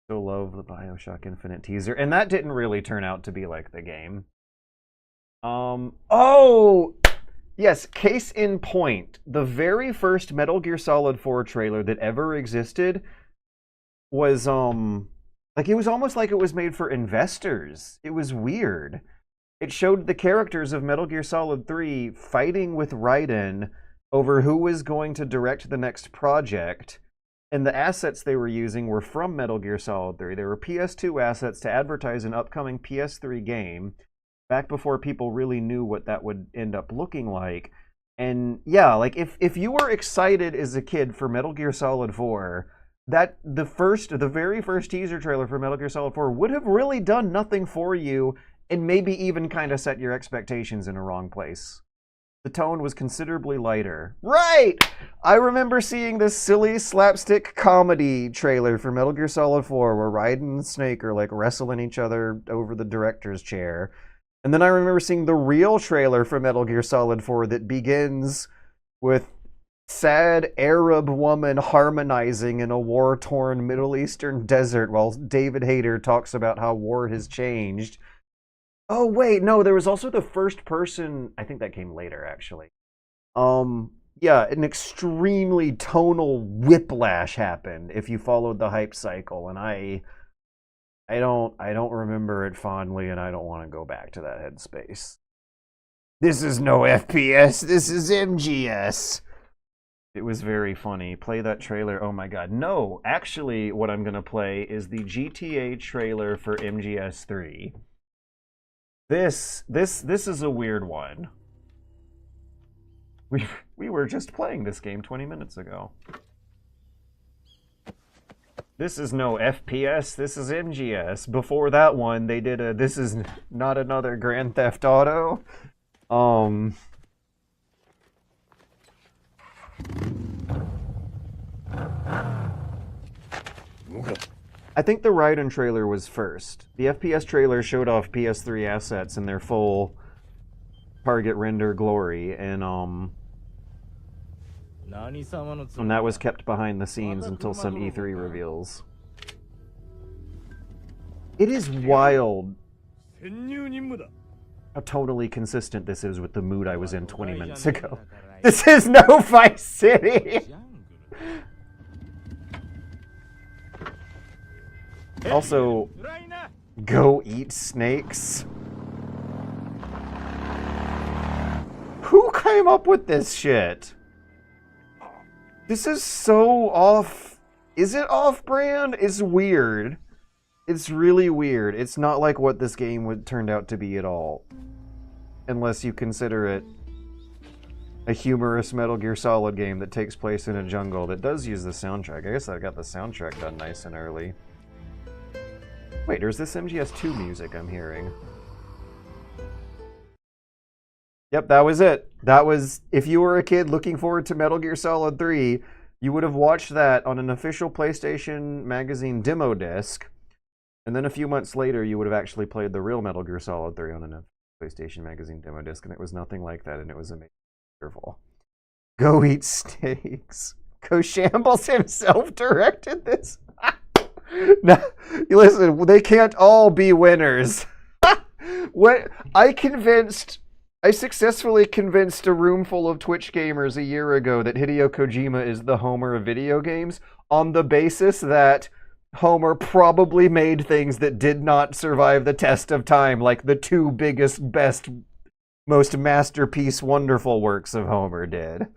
Still love the BioShock Infinite teaser, and that didn't really turn out to be like the game. Oh! Yes, case in point. The very first Metal Gear Solid 4 trailer that ever existed was, like, it was almost like it was made for investors. It was weird. It showed the characters of Metal Gear Solid 3 fighting with Raiden over who was going to direct the next project, and the assets they were using were from Metal Gear Solid 3. They were PS2 assets to advertise an upcoming PS3 game, back before people really knew what that would end up looking like. And yeah, like, if you were excited as a kid for Metal Gear Solid 4, the very first teaser trailer for Metal Gear Solid 4 would have really done nothing for you, and maybe even kind of set your expectations in a wrong place. The tone was considerably lighter. Right! I remember seeing this silly slapstick comedy trailer for Metal Gear Solid 4 where Raiden and Snake are, like, wrestling each other over the director's chair. And then I remember seeing the real trailer for Metal Gear Solid 4 that begins with sad Arab woman harmonizing in a war-torn Middle Eastern desert while David Hayter talks about how war has changed. Oh, wait, no, there was also the first person, I think that came later, actually. Yeah, an extremely tonal whiplash happened if you followed the hype cycle, and I don't remember it fondly, and I don't want to go back to that headspace. This is no FPS, this is MGS. It was very funny. Play that trailer. Oh my god. No, actually what I'm going to play is the GTA trailer for MGS3. This is a weird one. We were just playing this game 20 minutes ago. This is no FPS, this is MGS. Before that one, they did a this is not another Grand Theft Auto. I think the Ryzen trailer was first. The FPS trailer showed off PS3 assets in their full target render glory, and that was kept behind the scenes until some E3 reveals. It is wild how totally consistent this is with the mood I was in 20 minutes ago. This is no Vice City! Also, go eat snakes. Who came up with this shit? This is so off. Is it off-brand? It's weird. It's really weird. It's not like what this game would turned out to be at all. Unless you consider it a humorous Metal Gear Solid game that takes place in a jungle that does use the soundtrack. I guess I got the soundtrack done nice and early. Wait, there's this MGS2 music I'm hearing. Yep, that was it. That was, if you were a kid looking forward to Metal Gear Solid 3, you would have watched that on an official PlayStation Magazine demo disc, and then a few months later you would have actually played the real Metal Gear Solid 3 on a PlayStation Magazine demo disc, and it was nothing like that, and it was amazing. Wonderful. Go eat steaks. Go Shambles himself directed this. No, listen, they can't all be winners. What I successfully convinced a room full of Twitch gamers a year ago that Hideo Kojima is the Homer of video games on the basis that Homer probably made things that did not survive the test of time, like the two biggest, best, most masterpiece, wonderful works of Homer did.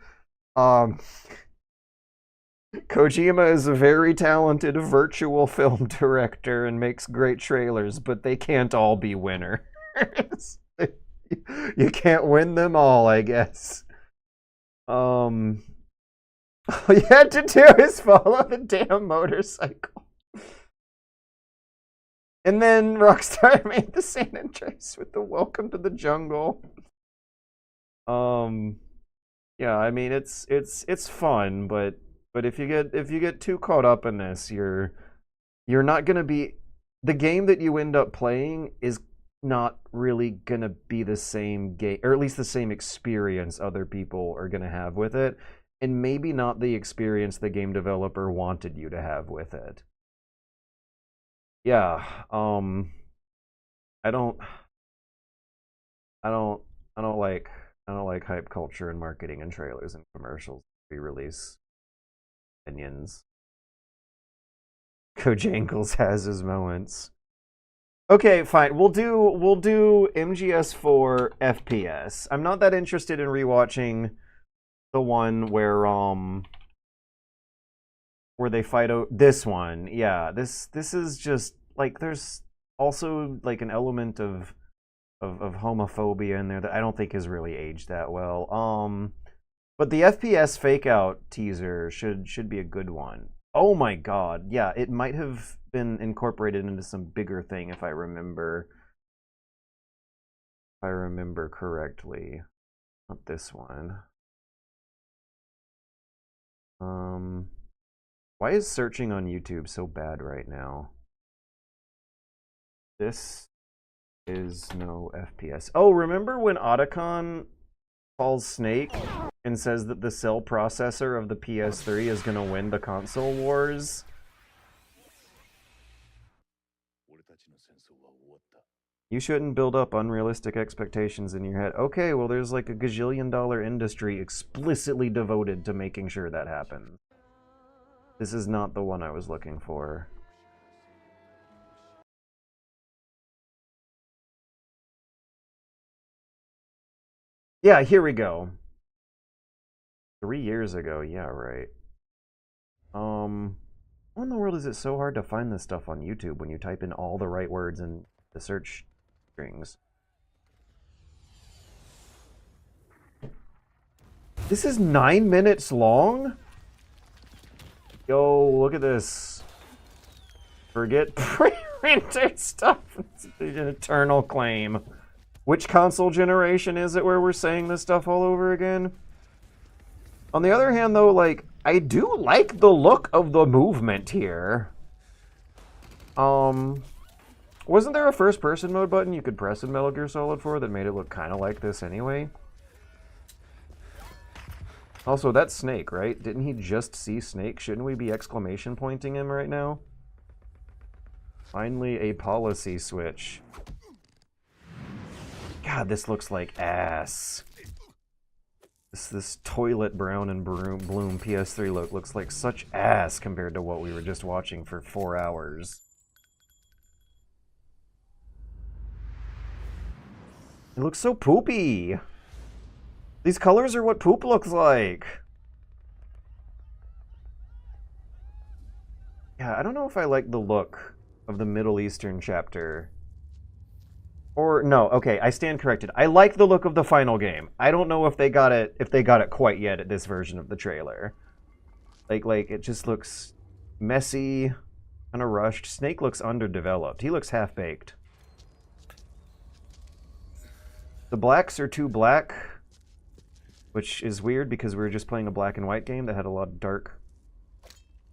Kojima is a very talented virtual film director and makes great trailers, but they can't all be winners. You can't win them all, I guess. All you had to do is follow the damn motorcycle. And then Rockstar made the San Andreas with the Welcome to the Jungle. Yeah, I mean it's fun, but if you get too caught up in this, you're not gonna be, the game that you end up playing is not really gonna be the same game, or at least the same experience other people are gonna have with it, and maybe not the experience the game developer wanted you to have with it. Yeah, I don't like hype culture and marketing and trailers and commercials re-release opinions. Kojangles has his moments. Okay, fine. We'll do MGS4 FPS. I'm not that interested in rewatching the one where they fight this one. Yeah, this is just like, there's also like an element of homophobia in there that I don't think has really aged that well. But the FPS fake out teaser should be a good one. Oh my god, yeah, it might have been incorporated into some bigger thing if I remember correctly. Not this one. Why is searching on YouTube so bad right now? This is no FPS. Oh, remember when Otacon calls Snake and says that the cell processor of the PS3 is going to win the console wars. You shouldn't build up unrealistic expectations in your head. Okay, well, there's like a gajillion-dollar industry explicitly devoted to making sure that happens. This is not the one I was looking for. Yeah, here we go. 3 years ago, yeah, right. How in the world is it so hard to find this stuff on YouTube when you type in all the right words in the search strings? This is 9 minutes long? Yo, look at this. Forget pre-rendered stuff. It's an eternal claim. Which console generation is it where we're saying this stuff all over again? On the other hand, though, like, I do like the look of the movement here. Wasn't there a first-person mode button you could press in Metal Gear Solid 4 that made it look kind of like this anyway? Also, that's Snake, right? Didn't he just see Snake? Shouldn't we be exclamation pointing him right now? Finally, a policy switch. God, this looks like ass. This toilet brown and bloom PS3 look looks like such ass compared to what we were just watching for 4 hours. It looks so poopy. These colors are what poop looks like. Yeah, I don't know if I like the look of the Middle Eastern chapter. Or no, okay, I stand corrected. I like the look of the final game. I don't know if they got it quite yet at this version of the trailer. Like it just looks messy, kind of rushed. Snake looks underdeveloped. He looks half-baked. The blacks are too black, which is weird because we were just playing a black and white game that had a lot of dark.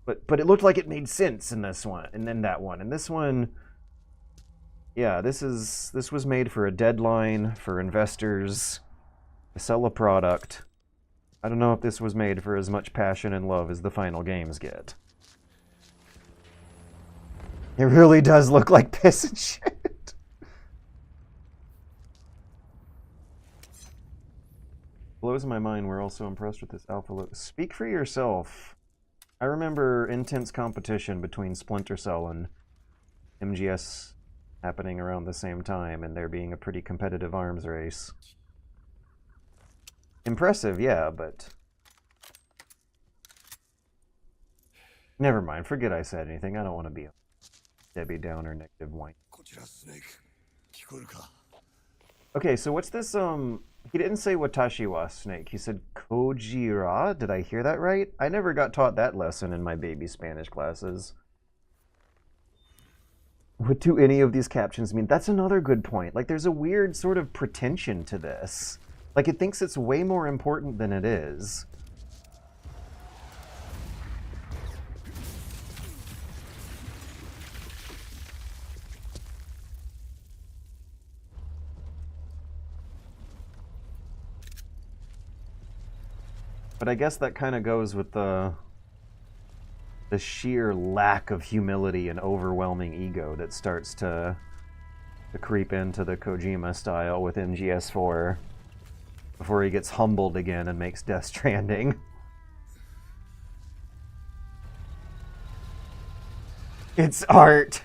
But it looked like it made sense in this one, and then that one. And this one, yeah, this was made for a deadline, for investors, to sell a product. I don't know if this was made for as much passion and love as the final games get. It really does look like piss and shit. Blows my mind we're also impressed with this alpha look. Speak for yourself. I remember intense competition between Splinter Cell and MGS happening around the same time, and there being a pretty competitive arms race. Impressive, yeah, but... Never mind, forget I said anything. I don't want to be a Debbie Downer negative whine. Okay, so what's this, he didn't say Watashi wa Snake. He said Kojira. Did I hear that right? I never got taught that lesson in my baby Spanish classes. What do any of these captions mean? That's another good point. Like, there's a weird sort of pretension to this. Like, it thinks it's way more important than it is. But I guess that kind of goes with the sheer lack of humility and overwhelming ego that starts to creep into the Kojima style with MGS4 before he gets humbled again and makes Death Stranding. It's art.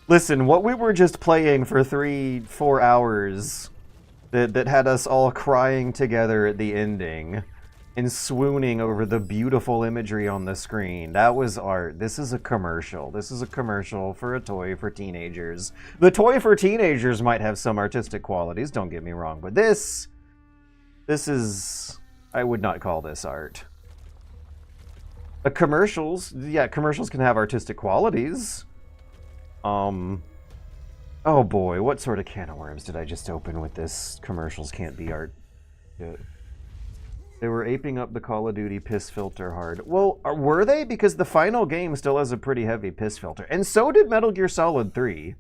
Listen, what we were just playing for 3-4 hours that had us all crying together at the ending and swooning over the beautiful imagery on the screen. That was art. This is a commercial. This is a commercial for a toy for teenagers. The toy for teenagers might have some artistic qualities, don't get me wrong, but this is... I would not call this art. Commercials, yeah, commercials can have artistic qualities. Oh boy, what sort of can of worms did I just open with this? Commercials can't be art. Yeah. They were aping up the Call of Duty piss filter hard. Well, were they? Because the final game still has a pretty heavy piss filter. And so did Metal Gear Solid 3.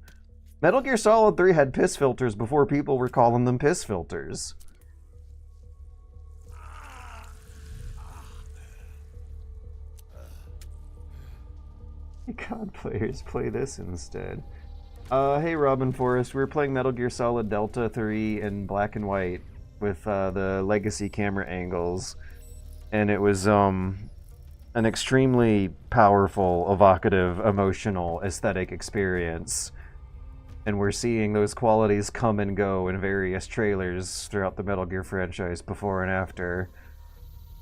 Metal Gear Solid 3 had piss filters before people were calling them piss filters. COD players play this instead. Hey Robin Forrest, we were playing Metal Gear Solid Delta 3 in black and white with the legacy camera angles, and it was an extremely powerful, evocative, emotional, aesthetic experience. And we're seeing those qualities come and go in various trailers throughout the Metal Gear franchise before and after.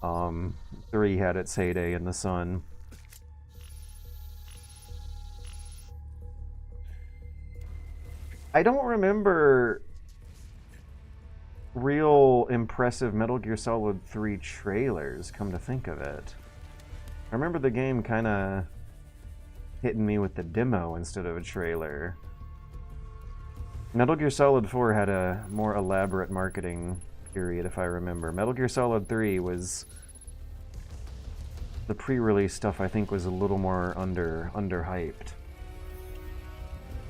3 had its heyday in the sun. I don't remember real impressive Metal Gear Solid 3 trailers, come to think of it. I remember the game kind of hitting me with the demo instead of a trailer. Metal Gear Solid 4 had a more elaborate marketing period, if I remember. Metal Gear Solid 3 was... the pre-release stuff, I think, was a little more underhyped.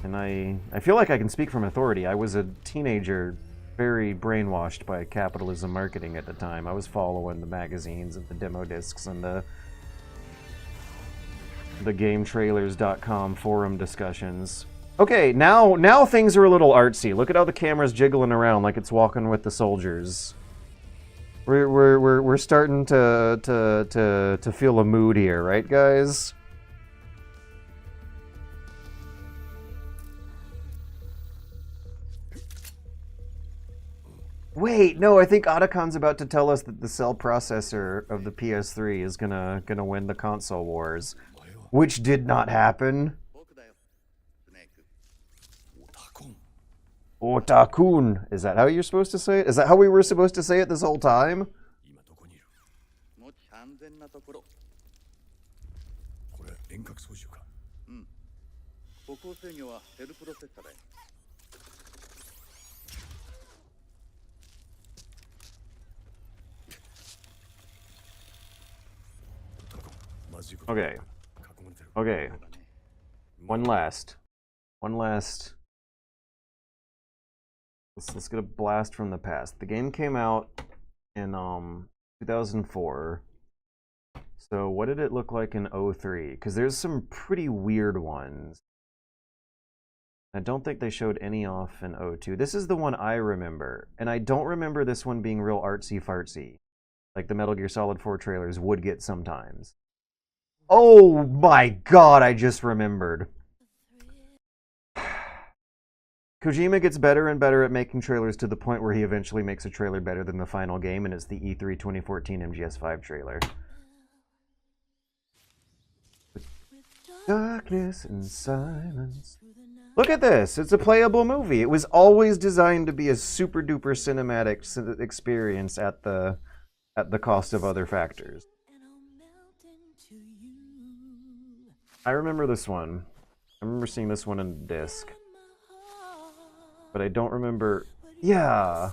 And I feel like I can speak from authority. I was a teenager, very brainwashed by capitalism marketing at the time. I was following the magazines and the demo discs and the GameTrailers.com forum discussions. Okay, now things are a little artsy. Look at how the camera's jiggling around like it's walking with the soldiers. We're starting to feel a mood here, right, guys? Wait, no, I think Otacon's about to tell us that the cell processor of the PS3 is gonna win the console wars, which did not happen. Otakun. Is that how you're supposed to say it? Is that how we were supposed to say it this whole time? Okay. Okay. One last. Let's get a blast from the past. The game came out in 2004. So what did it look like in 03? Because there's some pretty weird ones. I don't think they showed any off in 02. This is the one I remember. And I don't remember this one being real artsy-fartsy, like the Metal Gear Solid 4 trailers would get sometimes. Oh my god, I just remembered. Kojima gets better and better at making trailers to the point where he eventually makes a trailer better than the final game, and it's the E3 2014 MGS5 trailer. Darkness and silence. Look at this! It's a playable movie. It was always designed to be a super duper cinematic experience at the cost of other factors. I remember this one. I remember seeing this one in disc. But I don't remember... Yeah.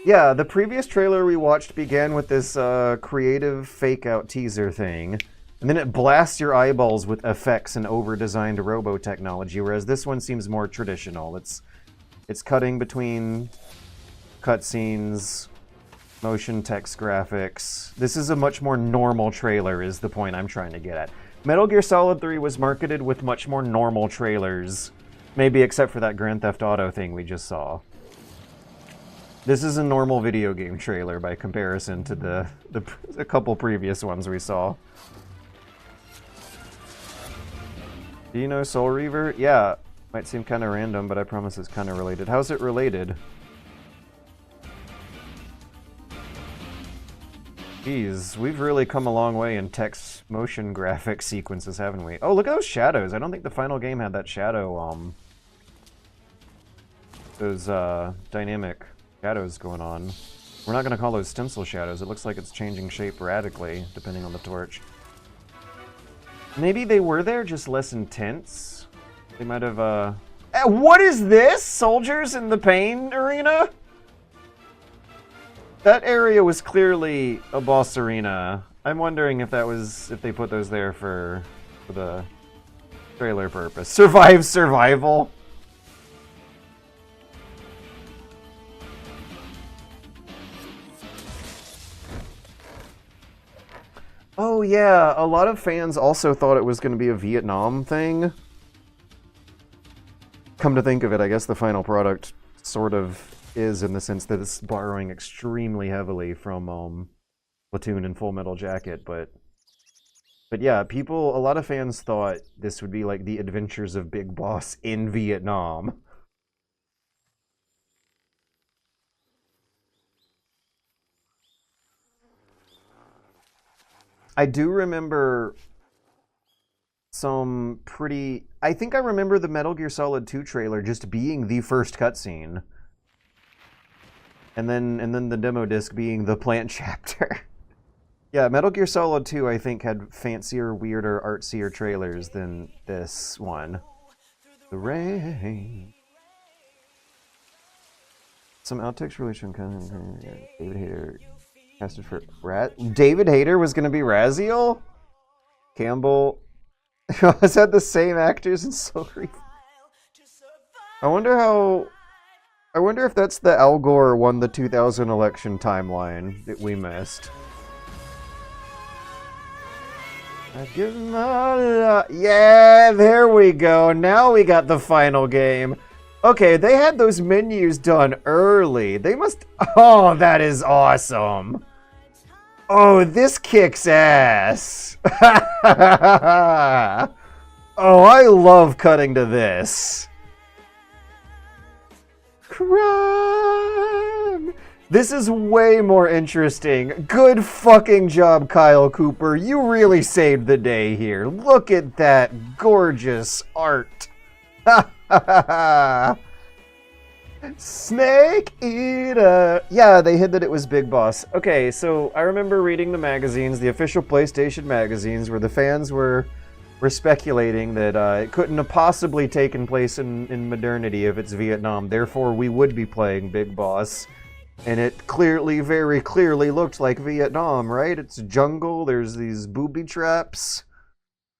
Yeah, the previous trailer we watched began with this creative fake-out teaser thing. And then it blasts your eyeballs with effects and over-designed robo-technology, whereas this one seems more traditional. It's cutting between cutscenes, motion text graphics. This is a much more normal trailer, is the point I'm trying to get at. Metal Gear Solid 3 was marketed with much more normal trailers. Maybe except for that Grand Theft Auto thing we just saw. This is a normal video game trailer by comparison to a couple previous ones we saw. Do you know Soul Reaver? Yeah, might seem kind of random, but I promise it's kind of related. How's it related? Geez, we've really come a long way in text motion graphic sequences, haven't we? Oh, look at those shadows. I don't think the final game had that shadow, those dynamic shadows going on. We're not going to call those stencil shadows. It looks like it's changing shape radically, depending on the torch. Maybe they were there, just less intense? They might have, what is this? Soldiers in the pain arena? That area was clearly a boss arena. I'm wondering if if they put those there for the trailer purpose. Survival. Oh yeah, a lot of fans also thought it was going to be a Vietnam thing. Come to think of it, I guess the final product sort of is, in the sense that it's borrowing extremely heavily from Platoon and Full Metal Jacket, but yeah, a lot of fans thought this would be like the adventures of Big Boss in Vietnam. I do remember some pretty... I think I remember the Metal Gear Solid 2 trailer just being the first cutscene. And then the demo disc being the plant chapter. Yeah, Metal Gear Solid 2, I think, had fancier, weirder, artsier trailers than this one. The rain. Some outtakes released from David Hayter casted for David Hayter was gonna be Raziel? Campbell. Was that the same actors in Soul Reaver? I wonder if that's the Al Gore won the 2000 election timeline that we missed. I give my yeah, there we go. Now we got the final game. Okay, they had those menus done early. They must... Oh, that is awesome. Oh, this kicks ass. Oh, I love cutting to this. Crime. This is way more interesting. Good fucking job, Kyle Cooper. You really saved the day here. Look at that gorgeous art. Snake Eater. Yeah, they hid that it was Big Boss. Okay, so I remember reading the magazines, the official PlayStation magazines, where the fans were speculating that it couldn't have possibly taken place in modernity if it's Vietnam. Therefore, we would be playing Big Boss. And it clearly, very clearly looked like Vietnam, right? It's jungle, there's these booby traps.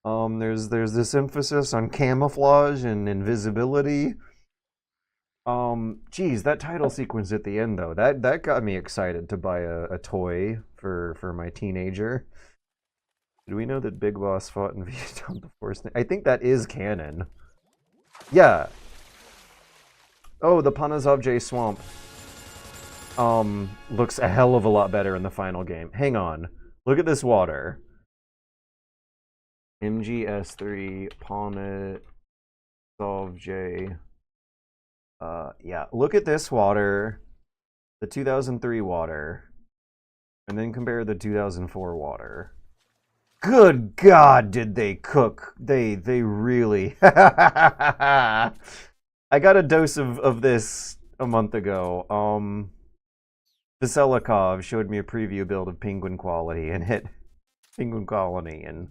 There's this emphasis on camouflage and invisibility. Geez, that title sequence at the end, though, that got me excited to buy a toy for my teenager. Did we know that Big Boss fought in Vietnam before? I think that is canon. Yeah. Oh, the Panazovje Swamp. Looks a hell of a lot better in the final game. Hang on. Look at this water. MGS3 Panazovje. Yeah, look at this water, the 2003 water, and then compare the 2004 water. Good God, did they cook? They really... I got a dose of this a month ago. Veselikov showed me a preview build of Penguin Quality and hit Penguin Colony, and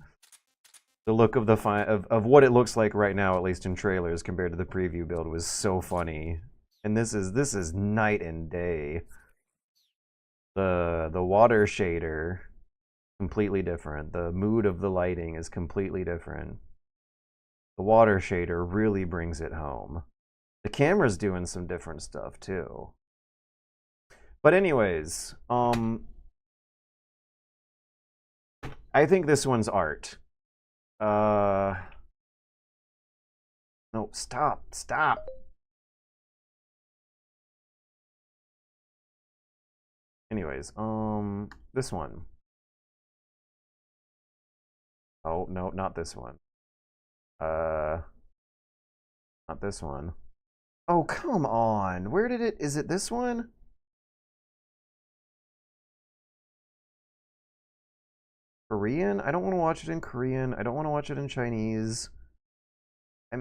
the look of of what it looks like right now, at least in trailers, compared to the preview build, was so funny. And this is night and day. The water shader, completely different. The mood of the lighting is completely different. The water shader really brings it home. The camera's doing some different stuff too. But anyways, I think this one's art. No, stop. Anyways, this one. Oh, no, not this one. Not this one. Oh, come on. Where did it... Is it this one? Korean? I don't want to watch it in Korean. I don't want to watch it in Chinese.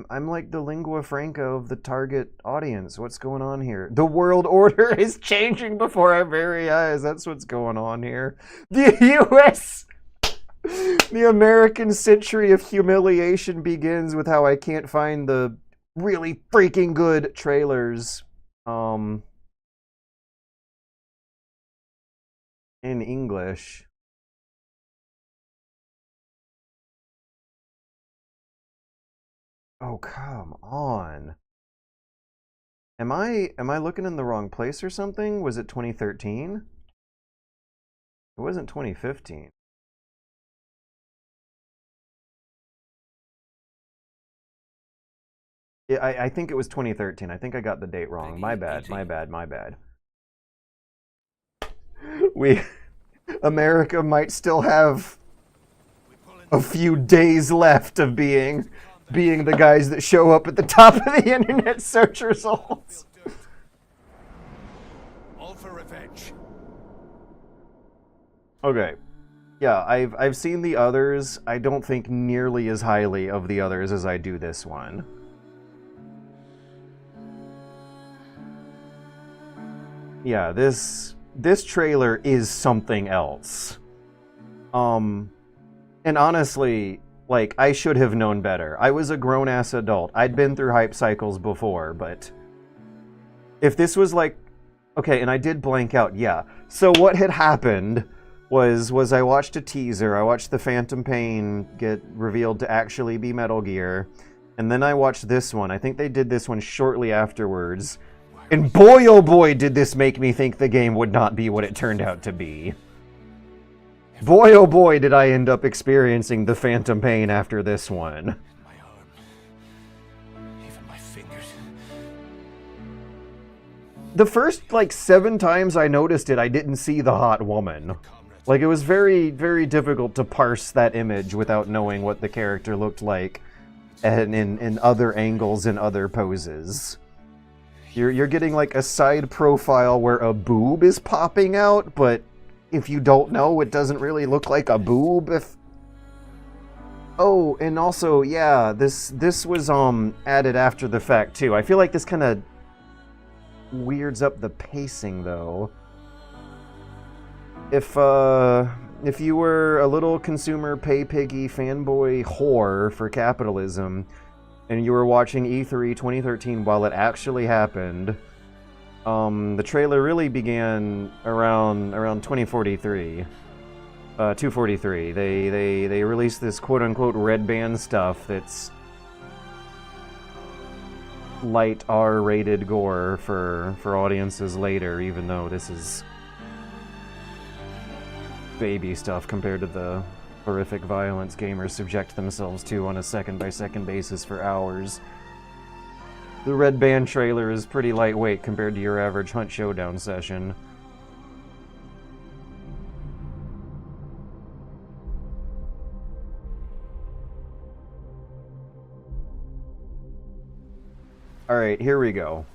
I'm like the lingua franca of the target audience. What's going on here? The world order is changing before our very eyes. That's what's going on here. The U.S. The American century of humiliation begins with how I can't find the really freaking good trailers in English. Oh, come on. Am I looking in the wrong place or something? Was it 2013? It wasn't 2015. I think it was 2013. I think I got the date wrong. My bad. America might still have a few days left of being the guys that show up at the top of the internet search results. All for revenge. Okay. Yeah, I've seen the others. I don't think nearly as highly of the others as I do this one. Yeah, this trailer is something else. And honestly, like, I should have known better. I was a grown-ass adult. I'd been through hype cycles before, but if this was like... Okay, and I did blank out, yeah. So what had happened was I watched a teaser. I watched the Phantom Pain get revealed to actually be Metal Gear, and then I watched this one. I think they did this one shortly afterwards. And boy, oh boy, did this make me think the game would not be what it turned out to be. Boy, oh boy, did I end up experiencing the Phantom Pain after this one. My arm. Even my fingers. The first, like, 7 times I noticed it, I didn't see the hot woman. Like, it was very, very difficult to parse that image without knowing what the character looked like and in other angles and other poses. You're getting, like, a side profile where a boob is popping out, but if you don't know, it doesn't really look like a boob. Oh, and also, yeah, this was added after the fact too. I feel like this kind of weirds up the pacing though. If you were a little consumer pay piggy fanboy whore for capitalism, and you were watching E3 2013 while it actually happened, the trailer really began around 2043. 243. They released this quote-unquote red band stuff that's light R-rated gore for audiences later, even though this is baby stuff compared to the horrific violence gamers subject themselves to on a second-by-second basis for hours. The Red Band trailer is pretty lightweight compared to your average Hunt Showdown session. Alright, here we go.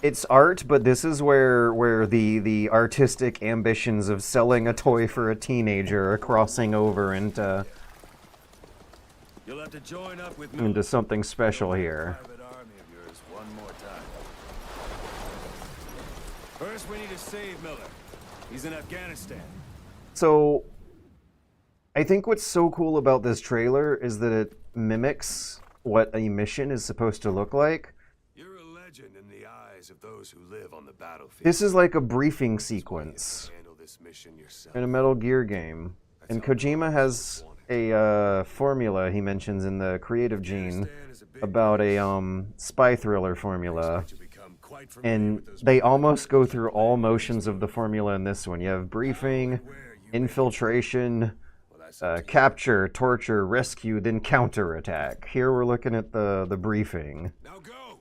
It's art, but this is where the artistic ambitions of selling a toy for a teenager are crossing over into You'll have to join up with into something special here. First, we need to save Miller. He's in Afghanistan. So, I think what's so cool about this trailer is that it mimics what a mission is supposed to look like. You're a legend in the eyes of those who live on the battlefield. This is like a briefing sequence in a Metal Gear game. And Kojima has a formula he mentions in the Creative Gene about a spy thriller formula. And they almost go through all motions of the formula in this one. You have briefing, infiltration, capture, torture, rescue, then counterattack. Here we're looking at the briefing. Now go.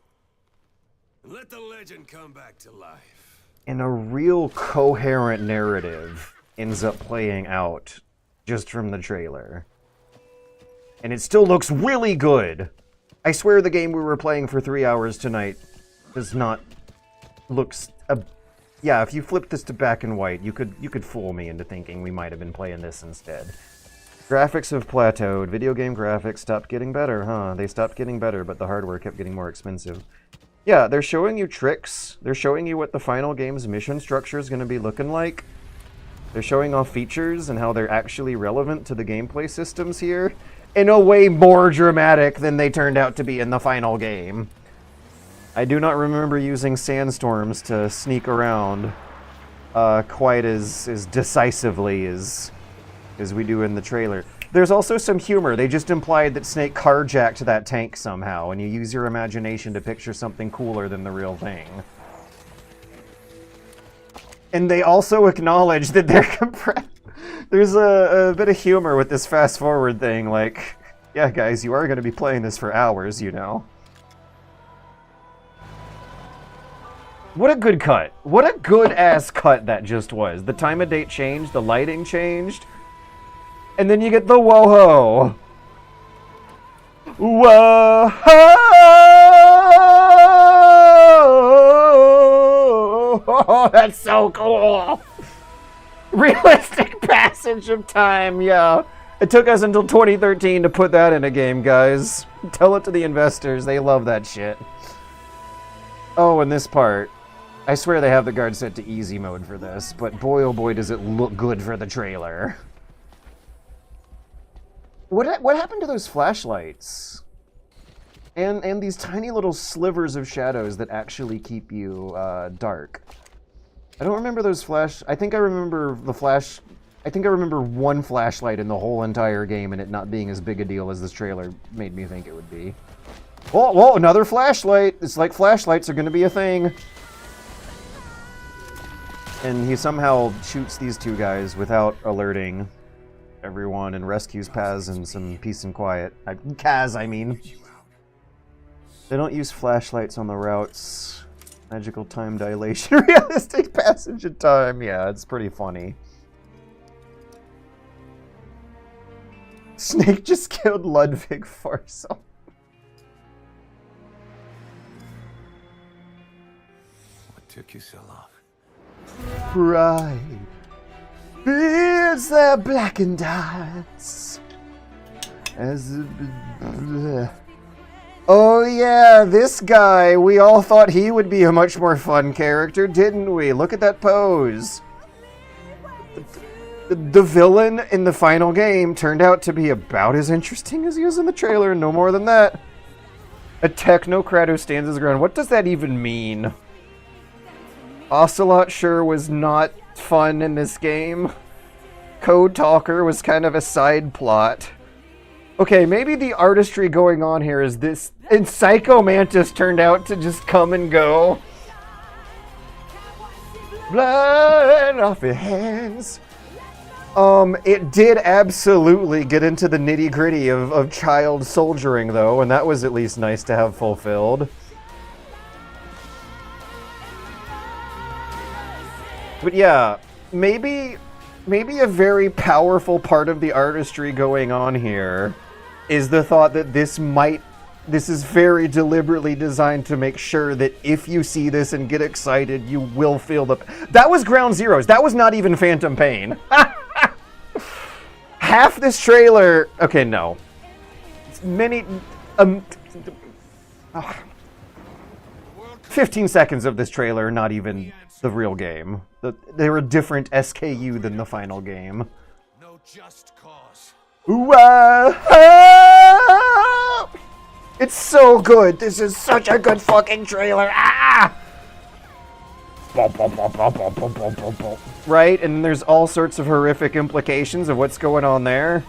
Let the legend come back to life. And a real coherent narrative ends up playing out just from the trailer. And it still looks really good. I swear the game we were playing for 3 hours tonight does not looks yeah, if you flip this to black and white, you could fool me into thinking we might have been playing this instead. Graphics have plateaued. Video game graphics stopped getting better, huh? They stopped getting better, but the hardware kept getting more expensive. Yeah, they're showing you tricks. They're showing you what the final game's mission structure is going to be looking like. They're showing off features and how they're actually relevant to the gameplay systems here in a way more dramatic than they turned out to be in the final game. I do not remember using sandstorms to sneak around quite as decisively as we do in the trailer. There's also some humor. They just implied that Snake carjacked that tank somehow, and you use your imagination to picture something cooler than the real thing. And they also acknowledge that they're compressed. There's a bit of humor with this fast-forward thing, like, yeah, guys, you are going to be playing this for hours, you know. What a good cut. What a good ass cut that just was. The time of day changed, the lighting changed, and then you get the whoa-ho. Whoa! That's so cool. Realistic passage of time, yeah. It took us until 2013 to put that in a game, guys. Tell it to the investors. They love that shit. Oh, and this part. I swear they have the guard set to easy mode for this, but boy oh boy does it look good for the trailer. What happened to those flashlights? And these tiny little slivers of shadows that actually keep you dark. I don't remember those I think I remember one flashlight in the whole entire game and it not being as big a deal as this trailer made me think it would be. Whoa, another flashlight! It's like flashlights are gonna be a thing. And he somehow shoots these two guys without alerting everyone and rescues Paz in some peace and quiet. Kaz, I mean. They don't use flashlights on the routes. Magical time dilation. Realistic passage of time. Yeah, it's pretty funny. Snake just killed Ludwig Farsal. What took you so long? Pride feels their blackened eyes as oh yeah, this guy, we all thought he would be a much more fun character, didn't we? Look at that pose. The villain in the final game turned out to be about as interesting as he was in the trailer, no more than that. A technocrat who stands his ground. What does that even mean? Ocelot sure was not fun in this game. Code Talker was kind of a side plot. Okay, maybe the artistry going on here is this. And Psycho Mantis turned out to just come and go. Blood off your hands. It did absolutely get into the nitty-gritty of child soldiering, though, and that was at least nice to have fulfilled. But yeah, maybe a very powerful part of the artistry going on here is the thought that this is very deliberately designed to make sure that if you see this and get excited, you will feel that was Ground Zeroes. That was not even Phantom Pain. Half this trailer, okay, no. 15 seconds of this trailer, not even the real game. They're a different SKU than the final game. No just cause. It's so good. This is such a good fucking trailer. Right? And there's all sorts of horrific implications of what's going on there.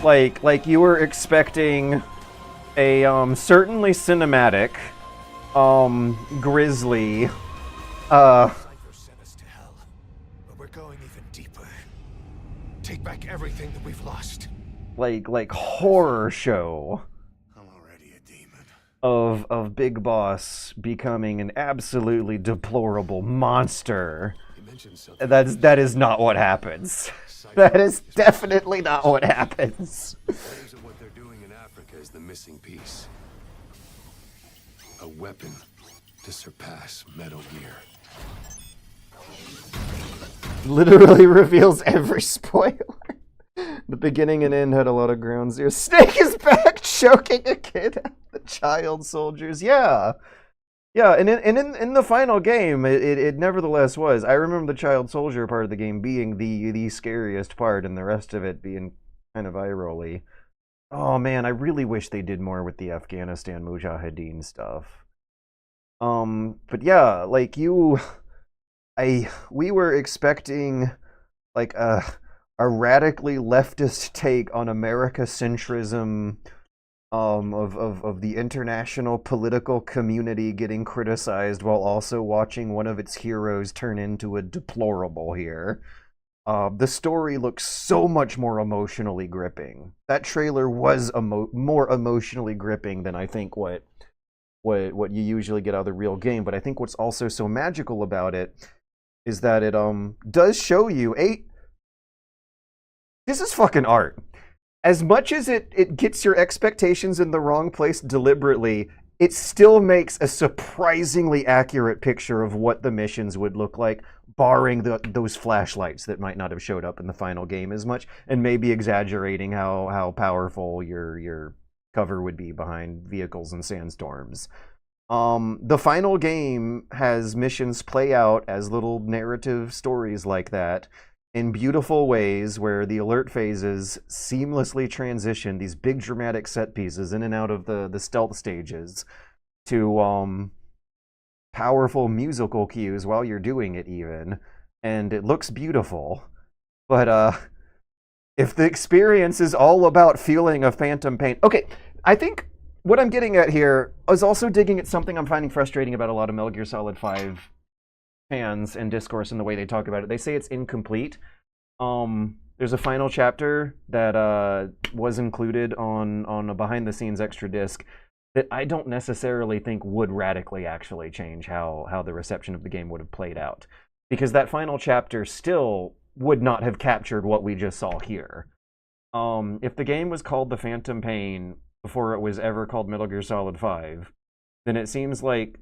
Like you were expecting a certainly cinematic, grisly, Cypher sent us to hell, but we're going even deeper. Take back everything that we've lost. like horror show I'm already a demon. of Big Boss becoming an absolutely deplorable monster. That is not what happens. That is definitely not what happens. What they're doing in Africa is the missing piece. A weapon to surpass Metal Gear. Literally reveals every spoiler. The beginning and end had a lot of ground zero. Snake is back choking a kid at the child soldiers. Yeah. Yeah, and in the final game, it nevertheless was. I remember the child soldier part of the game being the scariest part, and the rest of it being kind of eye-rolly. Oh man, I really wish they did more with the Afghanistan Mujahideen stuff. But yeah, like we were expecting like a radically leftist take on America-centrism. Of the international political community getting criticized while also watching one of its heroes turn into a deplorable here. The story looks so much more emotionally gripping. That trailer was more emotionally gripping than I think what you usually get out of the real game. But I think what's also so magical about it is that it does show you this is fucking art. As much as it gets your expectations in the wrong place deliberately, it still makes a surprisingly accurate picture of what the missions would look like, barring those flashlights that might not have showed up in the final game as much, and maybe exaggerating how powerful your cover would be behind vehicles and sandstorms. The final game has missions play out as little narrative stories like that, in beautiful ways where the alert phases seamlessly transition these big dramatic set pieces in and out of the stealth stages to powerful musical cues while you're doing it even. And it looks beautiful. But if the experience is all about feeling a phantom pain... Okay, I think what I'm getting at here is also digging at something I'm finding frustrating about a lot of Metal Gear Solid 5 fans and discourse and the way they talk about it. They say it's incomplete. There's a final chapter that was included on a behind-the-scenes extra disc that I don't necessarily think would radically actually change how the reception of the game would have played out. Because that final chapter still would not have captured what we just saw here. If the game was called The Phantom Pain before it was ever called Metal Gear Solid 5, then it seems like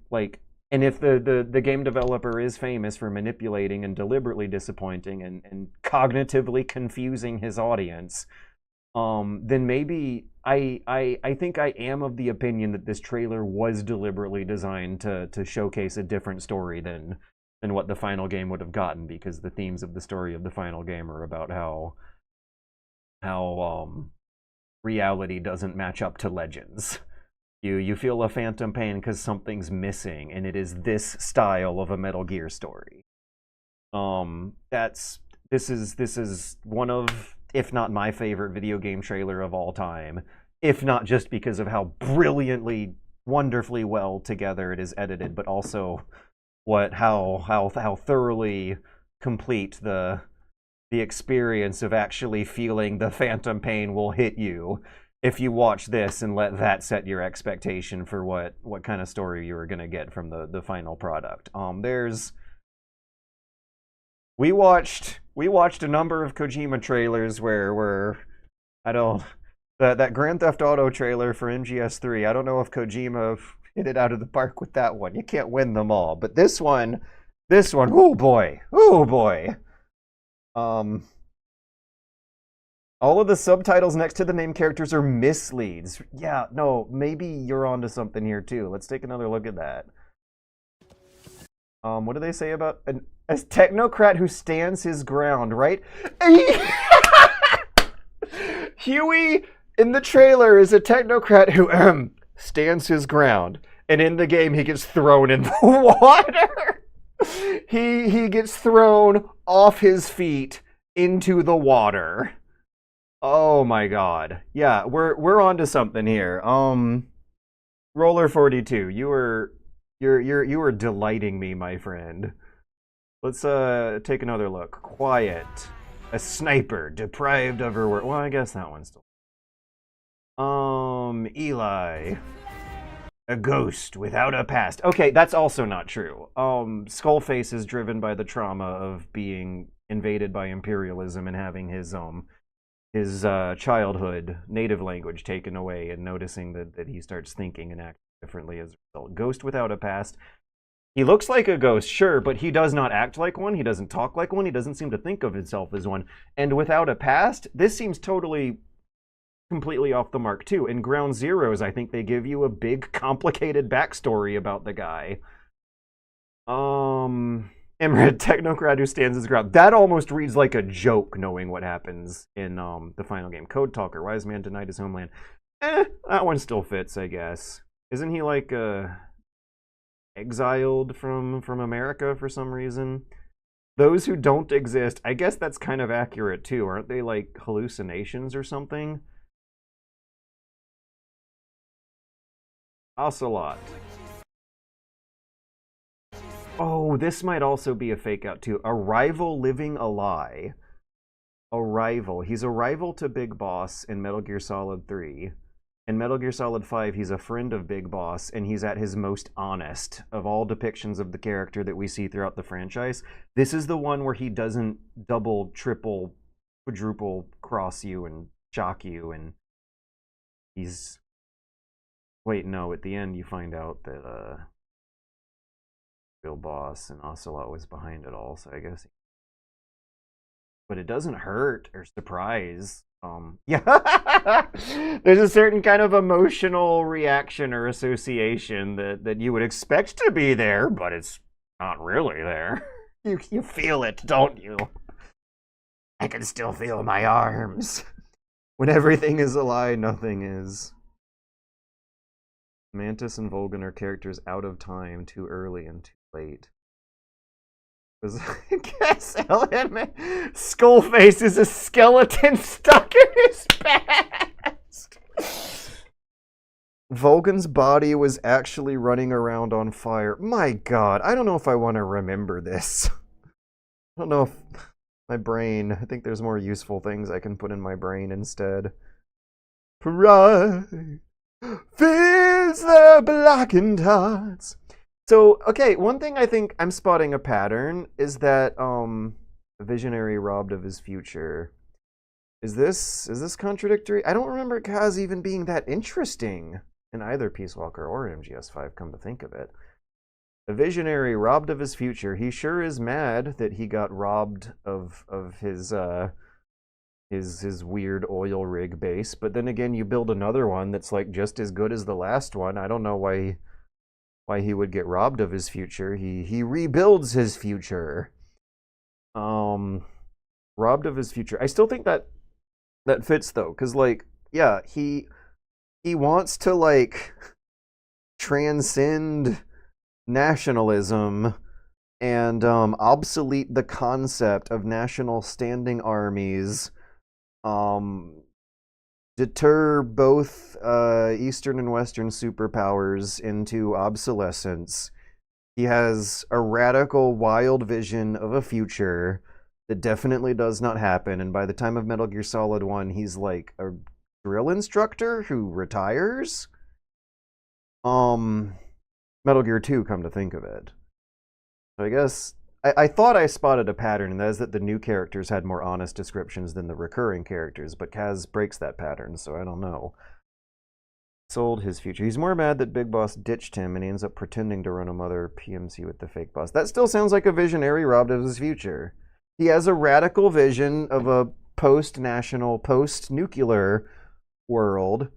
and if the game developer is famous for manipulating and deliberately disappointing and cognitively confusing his audience, then maybe I think I am of the opinion that this trailer was deliberately designed to showcase a different story than what the final game would have gotten, because the themes of the story of the final game are about how reality doesn't match up to legends. You feel a phantom pain because something's missing, and it is this style of a Metal Gear story. This is one of, if not my favorite video game trailer of all time, if not just because of how brilliantly, wonderfully well together it is edited, but also how thoroughly complete the experience of actually feeling the phantom pain will hit you if you watch this and let that set your expectation for what kind of story you were going to get from the final product. We watched a number of Kojima trailers where that Grand Theft Auto trailer for MGS3. I don't know if Kojima hit it out of the park with that one. You can't win them all, but this one, oh boy. All of the subtitles next to the name characters are misleads. Yeah, no, maybe you're onto something here too. Let's take another look at that. What do they say about a technocrat who stands his ground, right? Huey in the trailer is a technocrat who stands his ground, and in the game he gets thrown in the water. He gets thrown off his feet into the water. Oh my god. Yeah, we're onto something here. Roller 42, you were delighting me, my friend. Let's take another look. Quiet. A sniper deprived of her work. Well, I guess that one's still. Eli. A ghost without a past. Okay, that's also not true. Skullface is driven by the trauma of being invaded by imperialism and having his childhood native language taken away, and noticing that he starts thinking and acting differently as a result. Ghost without a past. He looks like a ghost, sure, but he does not act like one. He doesn't talk like one. He doesn't seem to think of himself as one. And without a past, this seems completely off the mark too. In Ground Zeroes, I think they give you a big, complicated backstory about the guy. Imred, technocrat who stands his ground. That almost reads like a joke, knowing what happens in the final game. Code Talker, wise man denied his homeland. That one still fits, I guess. Isn't he like exiled from America for some reason? Those who don't exist, I guess that's kind of accurate too. Aren't they like hallucinations or something? Ocelot. Oh, this might also be a fake out too. A rival living a lie. a rival. He's a rival to Big Boss in Metal Gear Solid 3. In Metal Gear Solid 5, he's a friend of Big Boss, and he's at his most honest of all depictions of the character that we see throughout the franchise. This is the one where he doesn't double, triple, quadruple cross you and shock you, and he's... Wait, no, at the end you find out that real boss and Ocelot was behind it all, so I guess... But it doesn't hurt or surprise. Yeah, there's a certain kind of emotional reaction or association that you would expect to be there, but it's not really there. You feel it, don't you? I can still feel my arms. When everything is a lie, nothing is. Mantis and Volgan are characters out of time, too early and too late. Guess Skullface is a skeleton stuck in his past. Volgan's body was actually running around on fire. My god, I don't know if I want to remember this. I don't know if my brain, I think there's more useful things I can put in my brain instead. Pride fills the blackened hearts. So, okay, one thing I think I'm spotting a pattern is that Visionary robbed of his future. Is this contradictory? I don't remember Kaz even being that interesting in either Peace Walker or MGS5, come to think of it. A Visionary robbed of his future. He sure is mad that he got robbed of his weird oil rig base, but then again you build another one that's like just as good as the last one. I don't know why he would get robbed of his future. He rebuilds his future. Robbed of his future. I still think that fits though, because like, yeah, he wants to like transcend nationalism and obsolete the concept of national standing armies, deter both Eastern and Western superpowers into obsolescence. He has a radical, wild vision of a future that definitely does not happen, and by the time of Metal Gear Solid 1, he's like a drill instructor who retires? Metal Gear 2, come to think of it. So I guess... I thought I spotted a pattern, and that is that the new characters had more honest descriptions than the recurring characters, but Kaz breaks that pattern, so I don't know. Sold his future. He's more mad that Big Boss ditched him, and he ends up pretending to run a mother PMC with the fake boss. That still sounds like a Visionary robbed of his future. He has a radical vision of a post-national, post-nuclear world,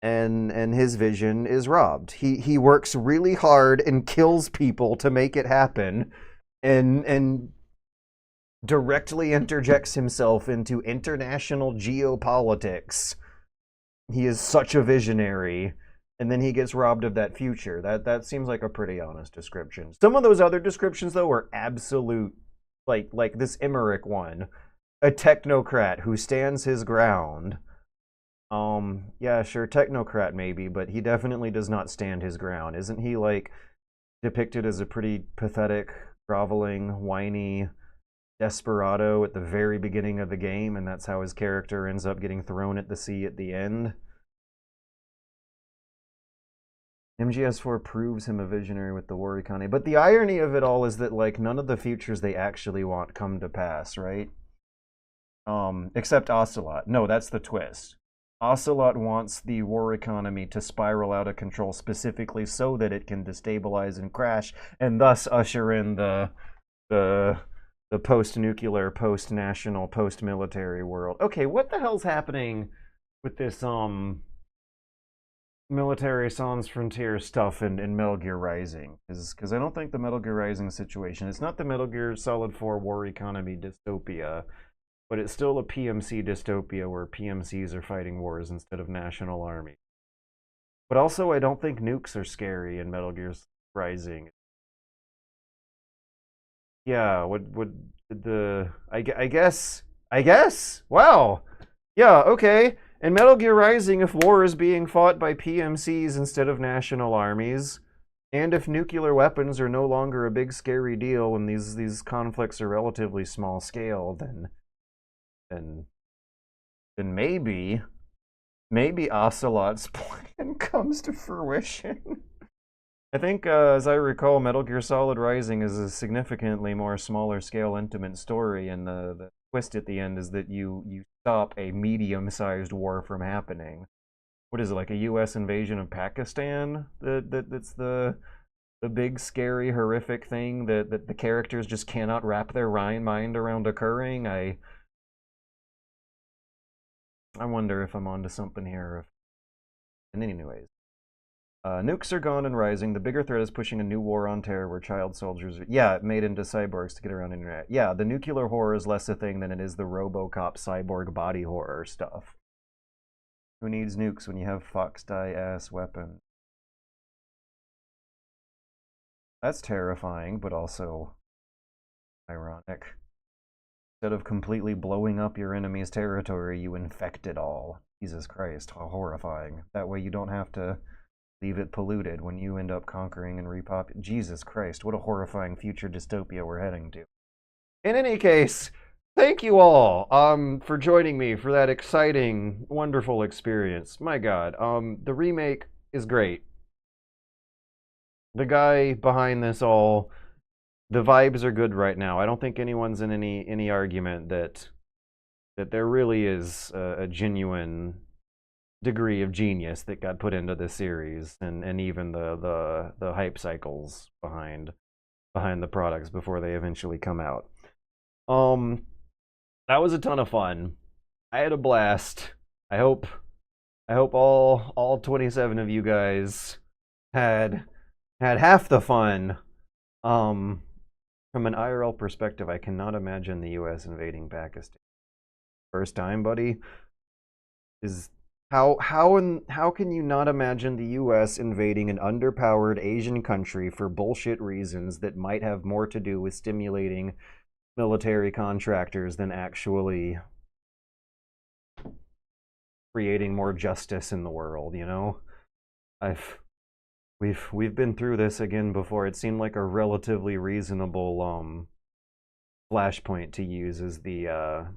and his vision is robbed. He works really hard and kills people to make it happen, and directly interjects himself into international geopolitics. He is such a visionary, and then he gets robbed of that future. That seems like a pretty honest description. Some of those other descriptions, though, are absolute, like this Emmerich one. A technocrat who stands his ground. Yeah, sure, technocrat maybe, but he definitely does not stand his ground. Isn't he, like, depicted as a pretty pathetic, groveling, whiny desperado at the very beginning of the game, and that's how his character ends up getting thrown at the sea at the end? MGS4 proves him a visionary with the war economy. But the irony of it all is that, like, none of the futures they actually want come to pass, right? Except Ocelot. No, that's the twist. Ocelot wants the war economy to spiral out of control specifically so that it can destabilize and crash, and thus usher in the post-nuclear, post-national, post-military world. Okay, what the hell's happening with this military sans frontier stuff in Metal Gear Rising? Because I don't think the Metal Gear Rising situation, it's not the Metal Gear Solid 4 war economy dystopia, but it's still a PMC dystopia where PMCs are fighting wars instead of national armies. But also, I don't think nukes are scary in Metal Gear Rising. Yeah, I guess? Wow. Yeah, okay. In Metal Gear Rising, if war is being fought by PMCs instead of national armies, and if nuclear weapons are no longer a big scary deal and these conflicts are relatively small scale, then then maybe Ocelot's plan comes to fruition. I think, as I recall, Metal Gear Solid Rising is a significantly more smaller scale, intimate story, and the twist at the end is that you stop a medium-sized war from happening. What is it, like a U.S. invasion of Pakistan? That's the big, scary, horrific thing that the characters just cannot wrap their mind around occurring. I wonder if I'm onto something here. And anyways. Nukes are gone and rising. The bigger threat is pushing a new war on terror where child soldiers are, made into cyborgs to get around the internet. Yeah, the nuclear horror is less a thing than it is the RoboCop cyborg body horror stuff. Who needs nukes when you have fox die ass weapon? That's terrifying, but also ironic. Instead of completely blowing up your enemy's territory, you infect it all. Jesus Christ, how horrifying. That way you don't have to leave it polluted when you end up conquering and repopulating. Jesus Christ, what a horrifying future dystopia we're heading to. In any case, thank you all for joining me for that exciting, wonderful experience. My God, the remake is great. The guy behind this all, the vibes are good right now. I don't think anyone's in any argument that there really is a genuine degree of genius that got put into this series, and even the hype cycles behind the products before they eventually come out. That was a ton of fun. I had a blast. I hope all 27 of you guys had half the fun. From an IRL perspective, I cannot imagine the US invading Pakistan. First time, buddy. How can you not imagine the US invading an underpowered Asian country for bullshit reasons that might have more to do with stimulating military contractors than actually creating more justice in the world, you know? We've been through this again before. It seemed like a relatively reasonable flashpoint to use as the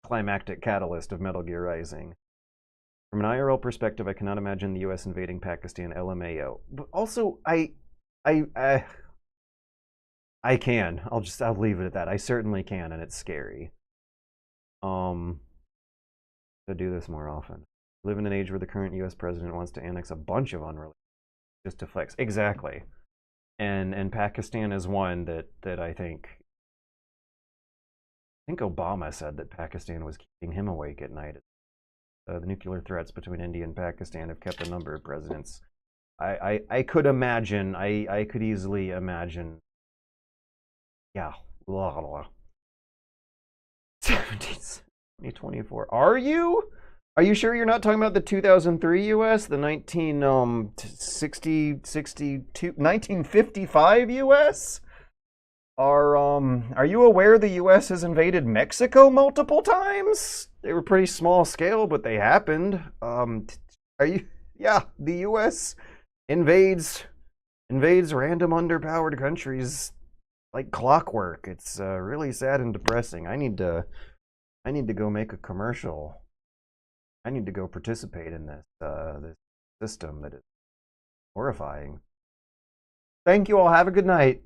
climactic catalyst of Metal Gear Rising. From an IRL perspective, I cannot imagine the US invading Pakistan, LMAO. But also, I can. I'll leave it at that. I certainly can, and it's scary. To do this more often. We live in an age where the current US president wants to annex a bunch of unrelated just to flex. Exactly. And Pakistan is one that I think Obama said that Pakistan was keeping him awake at night. The nuclear threats between India and Pakistan have kept a number of presidents. I could imagine, I could easily imagine, yeah, 2024. Are you sure you're not talking about the 2003 US, the 1955 US? Are you aware the US has invaded Mexico multiple times? They were pretty small scale, but they happened. Yeah, the US invades random underpowered countries like clockwork. It's really sad and depressing. I need to go make a commercial. I need to go participate in this system that is horrifying. Thank you all. Have a good night.